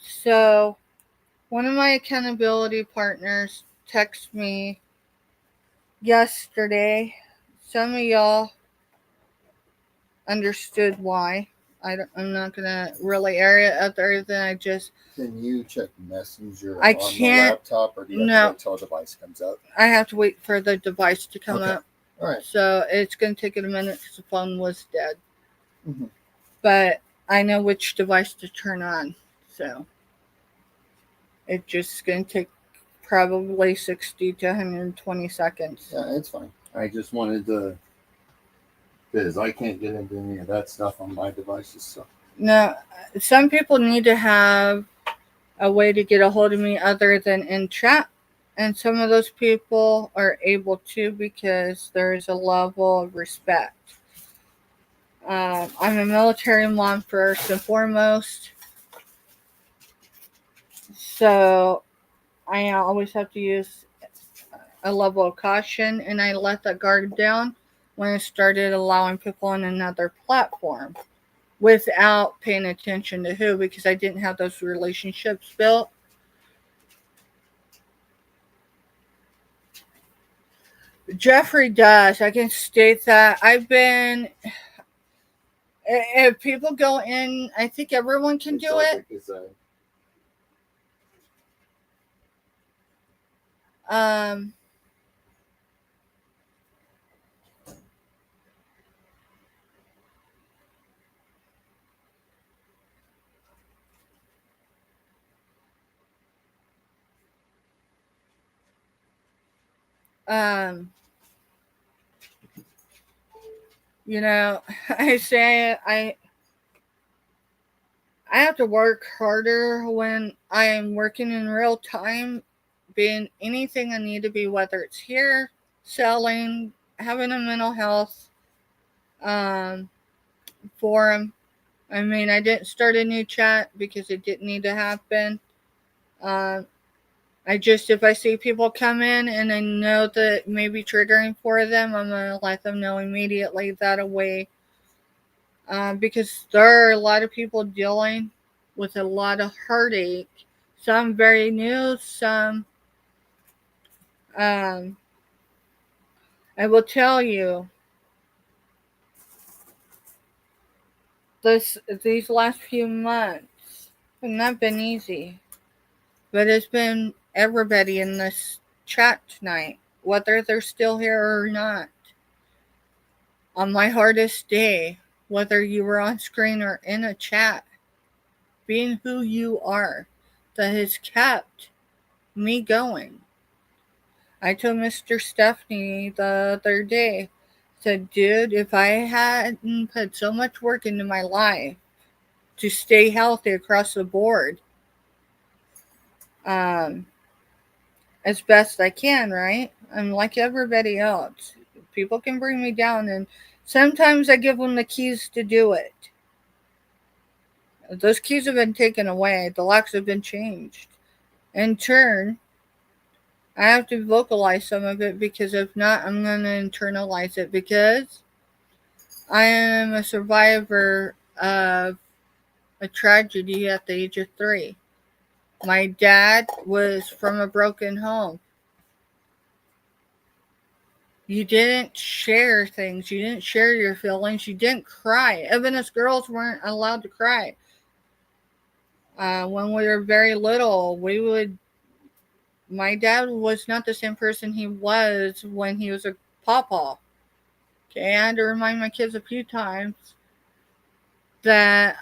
So one of my accountability partners texted me yesterday. Some of y'all understood why. I'm not gonna really air it other than I just. Can you check Messenger I on can't. the laptop, or do you have No. to wait till the device comes up? I have to wait for the device to come up. All right. So it's gonna take it a minute because the phone was dead. Mm-hmm. But I know which device to turn on. So it's just gonna take probably 60 to 120 seconds. Yeah, it's fine. I just wanted to, because I can't get into any of that stuff on my devices. So No, some people need to have a way to get a hold of me other than in chat. And some of those people are able to because there's a level of respect. I'm a military mom first and foremost. So I always have to use a level of caution, and I let that guard down when I started allowing people on another platform without paying attention to who, because I didn't have those relationships built. Jeffrey does. I can state that if people go in, I think everyone can do it. I say I have to work harder when I am working in real time, being anything I need to be, whether it's here, selling, having a mental health um, forum. I mean, I didn't start a new chat because it didn't need to happen. Um, if I see people come in and I know that it may be triggering for them, I'm going to let them know immediately that away. Because there are a lot of people dealing with a lot of heartache. Some very new, some, I will tell you, these last few months have not been easy. But it's been everybody in this chat tonight, whether they're still here or not. On my hardest day, whether you were on screen or in a chat, being who you are, that has kept me going. I told Mr. Stephanie the other day, said, dude, if I hadn't put so much work into my life to stay healthy across the board, as best I can, right? I'm like everybody else. People can bring me down, and sometimes I give them the keys to do it. Those keys have been taken away. The locks have been changed. In turn, I have to vocalize some of it, because if not, I'm going to internalize it, because I am a survivor of a tragedy at the age of 3. My dad was from a broken home. You didn't share things. You didn't share your feelings. You didn't cry. Even us girls weren't allowed to cry. When we were very little, my dad was not the same person he was when he was a pawpaw. Okay, I had to remind my kids a few times that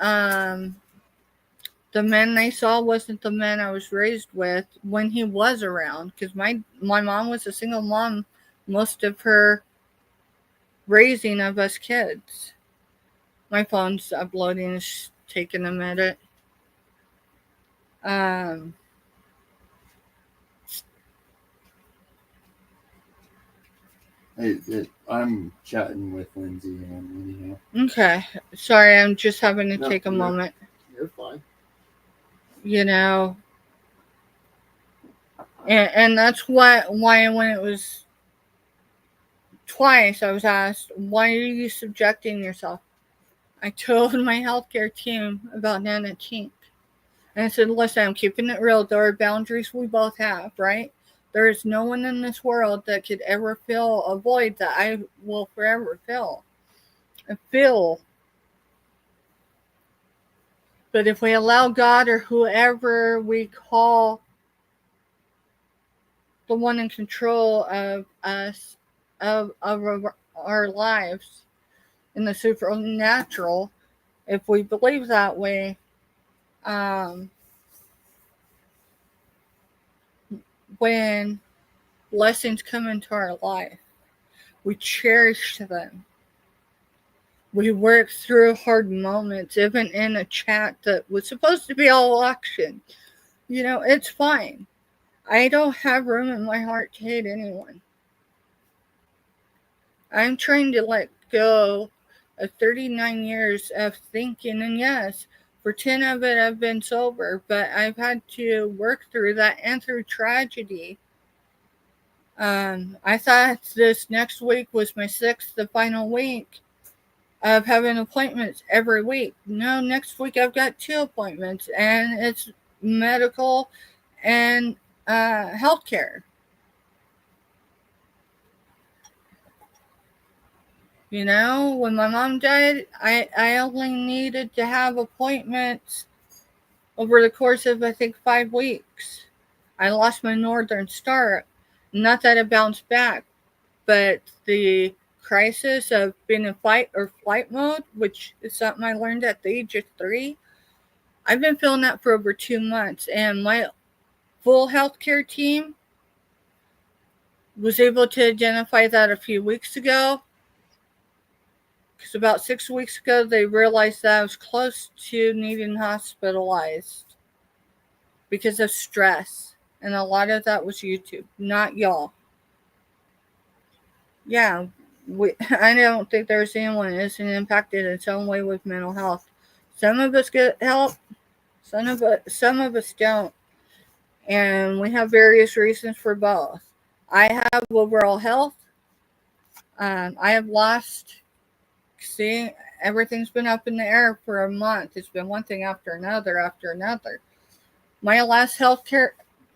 the men they saw wasn't the men I was raised with when he was around. Because my mom was a single mom most of her raising of us kids. My phone's uploading. It's taking a minute. I'm chatting with Lindsay anyhow. Okay. Sorry, I'm just having to take a moment. You're fine. You know, and that's why when it was twice, I was asked, why are you subjecting yourself? I told my healthcare team about Nana Tink. And I said, listen, I'm keeping it real. There are boundaries we both have, right? There is no one in this world that could ever fill a void that I will forever fill. But if we allow God or whoever we call the one in control of us, of our lives, in the supernatural, if we believe that way, when blessings come into our life, we cherish them. We work through hard moments, even in a chat that was supposed to be all action. You know, it's fine. I don't have room in my heart to hate anyone. I'm trying to let go of 39 years of thinking, and yes, for 10 of it I've been sober, but I've had to work through that and through tragedy. I thought this next week was my 6th, the final week of having appointments every week. No, next week I've got 2 appointments, and it's medical and healthcare. You know, when my mom died, I only needed to have appointments over the course of, I think, 5 weeks. I lost my Northern Star. Not that it bounced back, but the crisis of being in fight or flight mode, which is something I learned at the age of 3, I've been feeling that for over 2 months. And my full healthcare team was able to identify that a few weeks ago. Because about 6 weeks ago, they realized that I was close to needing hospitalized because of stress. And a lot of that was YouTube, not y'all. Yeah, I don't think there's anyone that isn't impacted in some way with mental health. Some of us get help, some of us don't. And we have various reasons for both. I have overall health. I have lost. See, everything's been up in the air for a month. It's been one thing after another after another. My last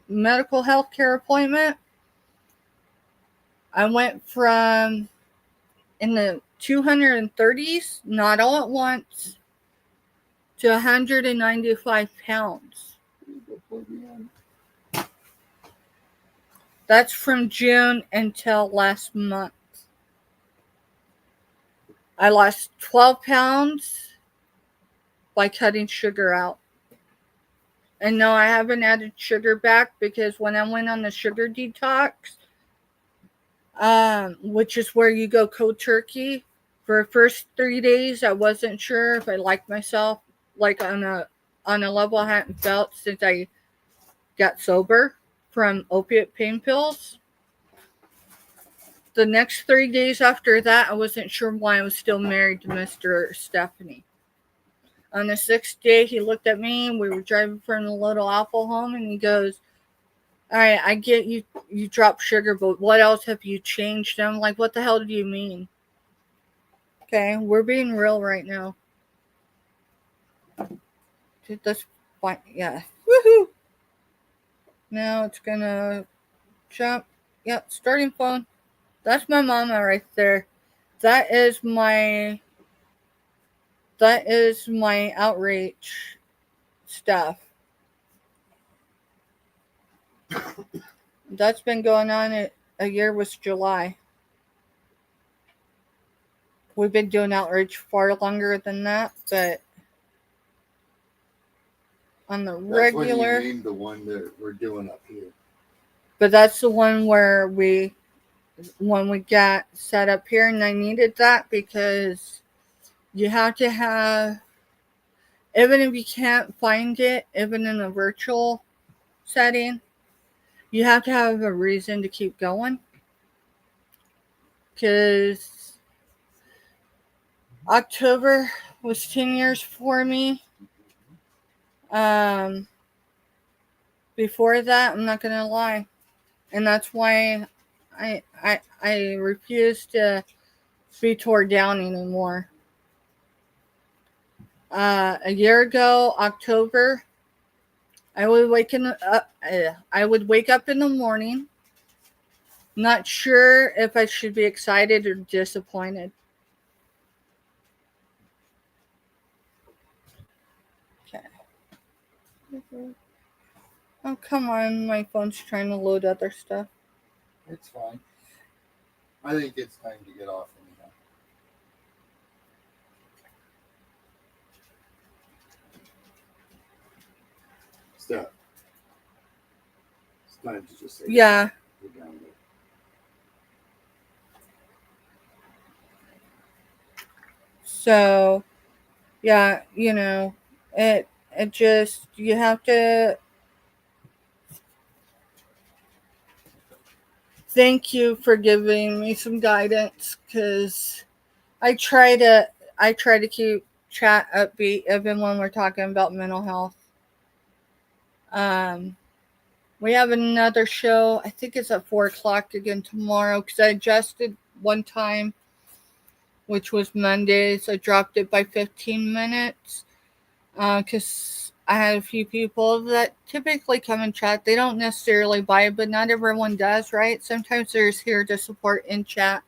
medical health care appointment, I went from in the 230s, not all at once, to 195 pounds. That's from June until last month. I lost 12 pounds by cutting sugar out. And no, I haven't added sugar back because when I went on the sugar detox, which is where you go cold turkey, for the first 3 days, I wasn't sure if I liked myself, like on a level I hadn't felt since I got sober from opiate pain pills. The next 3 days after that, I wasn't sure why I was still married to Mr. Stephanie. On the 6th day, he looked at me, and we were driving from the little Apple home, and he goes, all right, I get you dropped sugar, but what else have you changed? And I'm like, what the hell do you mean? Okay, we're being real right now. That's fine. Yeah. Woohoo! Now it's gonna jump. Yep, starting phone. That's my mama right there. That is my outreach stuff. That's been going on. A year was July. We've been doing outreach far longer than that, but on the That's regular. when you named the one that we're doing up here. But that's the one where when we got set up here, and I needed that because you have to have, even if you can't find it, even in a virtual setting, you have to have a reason to keep going. Because October was 10 years for me. Before that, I'm not going to lie. And that's why I refuse to be torn down anymore. A year ago, October, I would wake up in the morning, not sure if I should be excited or disappointed. Okay. Oh, come on. My phone's trying to load other stuff. It's fine. I think it's time to get off anyhow. Steph. It's time to just say Yeah. we're down there. So, yeah, it just, you have to thank you for giving me some guidance, because I try to keep chat upbeat even when we're talking about mental health. We have another show. I think it's at 4:00 again tomorrow, because I adjusted one time, which was Mondays. I dropped it by 15 minutes because I had a few people that typically come and chat. They don't necessarily buy it, but not everyone does, right? Sometimes they're just here to support in chat.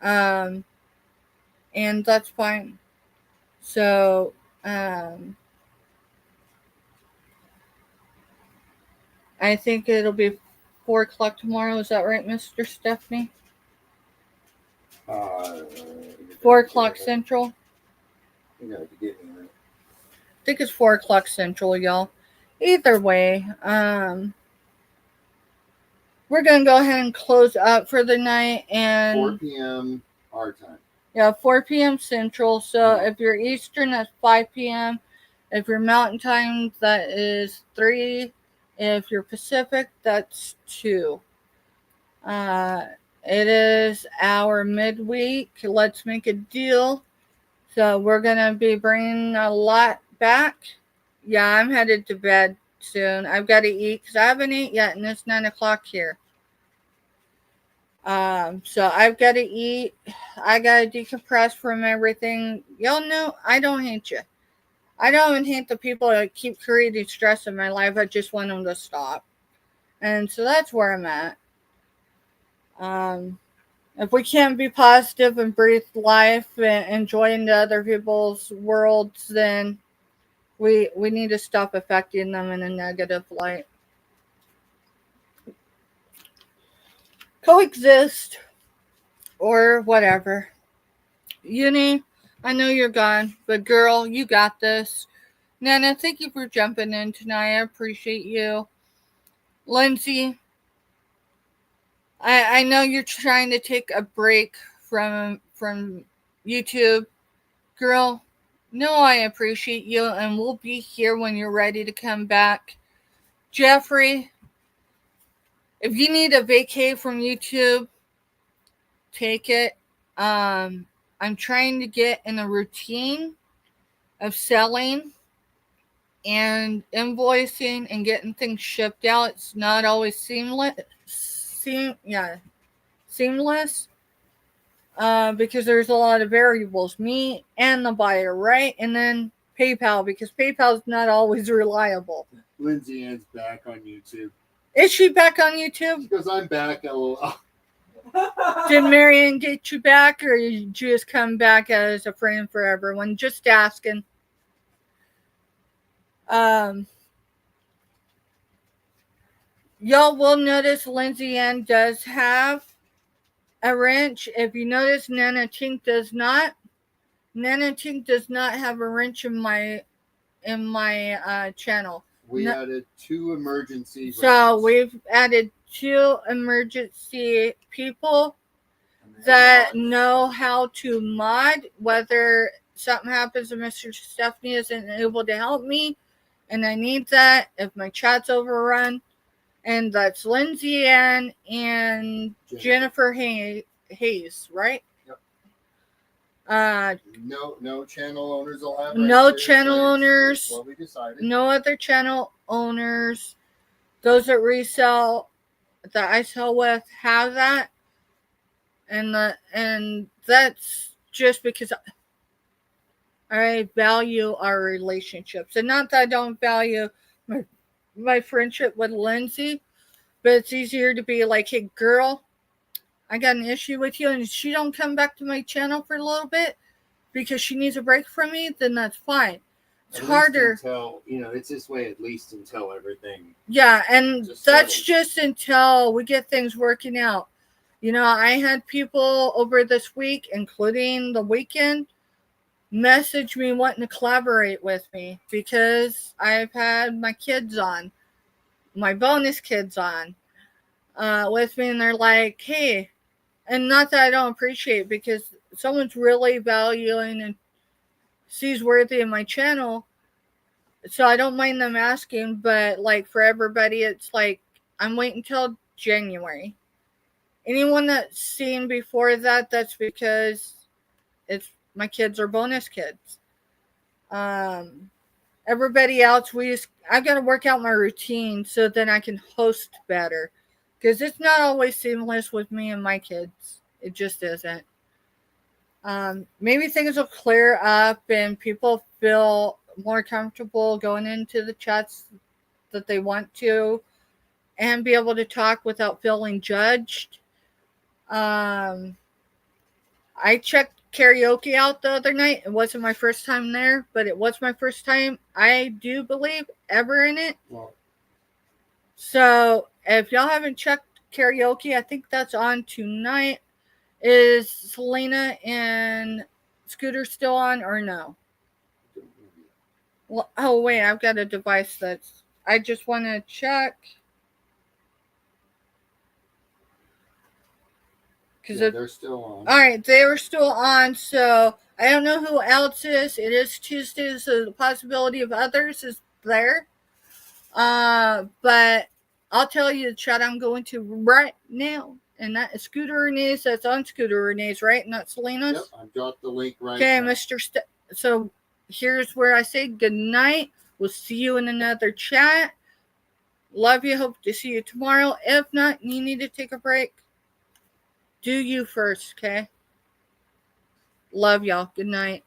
And that's fine. So, I think it'll be 4:00 tomorrow. Is that right, Mr. Stephanie? 4:00 Central. You gotta be getting there. I think it's 4:00 Central, y'all. Either way, we're gonna go ahead and close up for the night, and 4 p.m. our time. Yeah, 4 p.m. Central. So if you're Eastern, that's 5 p.m. If you're Mountain Time, that is 3. If you're Pacific, that's 2. Uh, it is our midweek. Let's make a deal. So we're going to be bringing a lot back. Yeah, I'm headed to bed soon. I've got to eat because I haven't eaten yet, and it's 9 o'clock here. So I've got to eat. I got to decompress from everything. Y'all know I don't hate you. I don't even hate the people that keep creating stress in my life. I just want them to stop. And so that's where I'm at. If we can't be positive and breathe life and enjoy into other people's worlds, then we need to stop affecting them in a negative light. Coexist or whatever. Uni, I know you're gone, but girl, you got this. Nana, thank you for jumping in tonight. I appreciate you. Lindsay, I know you're trying to take a break from YouTube. Girl, no, I appreciate you, and we'll be here when you're ready to come back. Jeffrey, if you need a vacay from YouTube, take it. I'm trying to get in a routine of selling and invoicing and getting things shipped out. It's not always seamless. Seamless. Because there's a lot of variables, me and the buyer, right? And then PayPal, because PayPal is not always reliable. Lindsay Ann's back on YouTube. Is she back on YouTube? Because I'm back. LOL. Did Marianne get you back, or did you just come back as a friend for everyone? Just asking. Y'all will notice Lindsay Ann does have a wrench. If you notice, Nana Tink does not. Nana Tink does not have a wrench in my channel. We added 2 emergency. So we've added 2 emergency people that know how to mod. Whether something happens and Mr. Stephanie isn't able to help me, and I need that if my chat's overrun. And that's Lindsay Ann and Jennifer Hayes, right? Yep. No channel owners will have. No channel owners. What we decided. No other channel owners. Those that resell that I sell with have that, and that's just because I value our relationships, and not that I don't value my friendship with Lindsay, but it's easier to be like, hey girl, I got an issue with you, and she don't come back to my channel for a little bit because she needs a break from me, then that's fine. It's harder until, it's this way at least until everything. Yeah, and that's just until we get things working out. I had people over this week, including the weekend, message me wanting to collaborate with me because I've had my kids on, my bonus kids on with me, and they're like, hey, and not that I don't appreciate, because someone's really valuing and sees worthy in my channel, so I don't mind them asking, but like for everybody, it's like I'm waiting until January. Anyone that's seen before that, that's because it's my kids are bonus kids. Everybody else, I got to work out my routine so then I can host better, because it's not always seamless with me and my kids. It just isn't. Maybe things will clear up and people feel more comfortable going into the chats that they want to and be able to talk without feeling judged. I checked karaoke out the other night. It wasn't my first time there, but it was my first time, I do believe, ever in it. Wow. So if y'all haven't checked karaoke, I think that's on tonight. Is Selena and Scooter still on or no? Well, oh wait, I've got a device that's, I just want to check. Yeah, they're still on. All right, they were still on, so I don't know who else is. It is Tuesday, so the possibility of others is there. But I'll tell you the chat I'm going to right now, and that is Scooter Renee's. That's on Scooter Renee's, right? Not Selena's. Yep, I've got the link right. Okay, now. Mr. So here's where I say good night. We'll see you in another chat. Love you. Hope to see you tomorrow. If not, you need to take a break. Do you first, okay? Love y'all. Good night.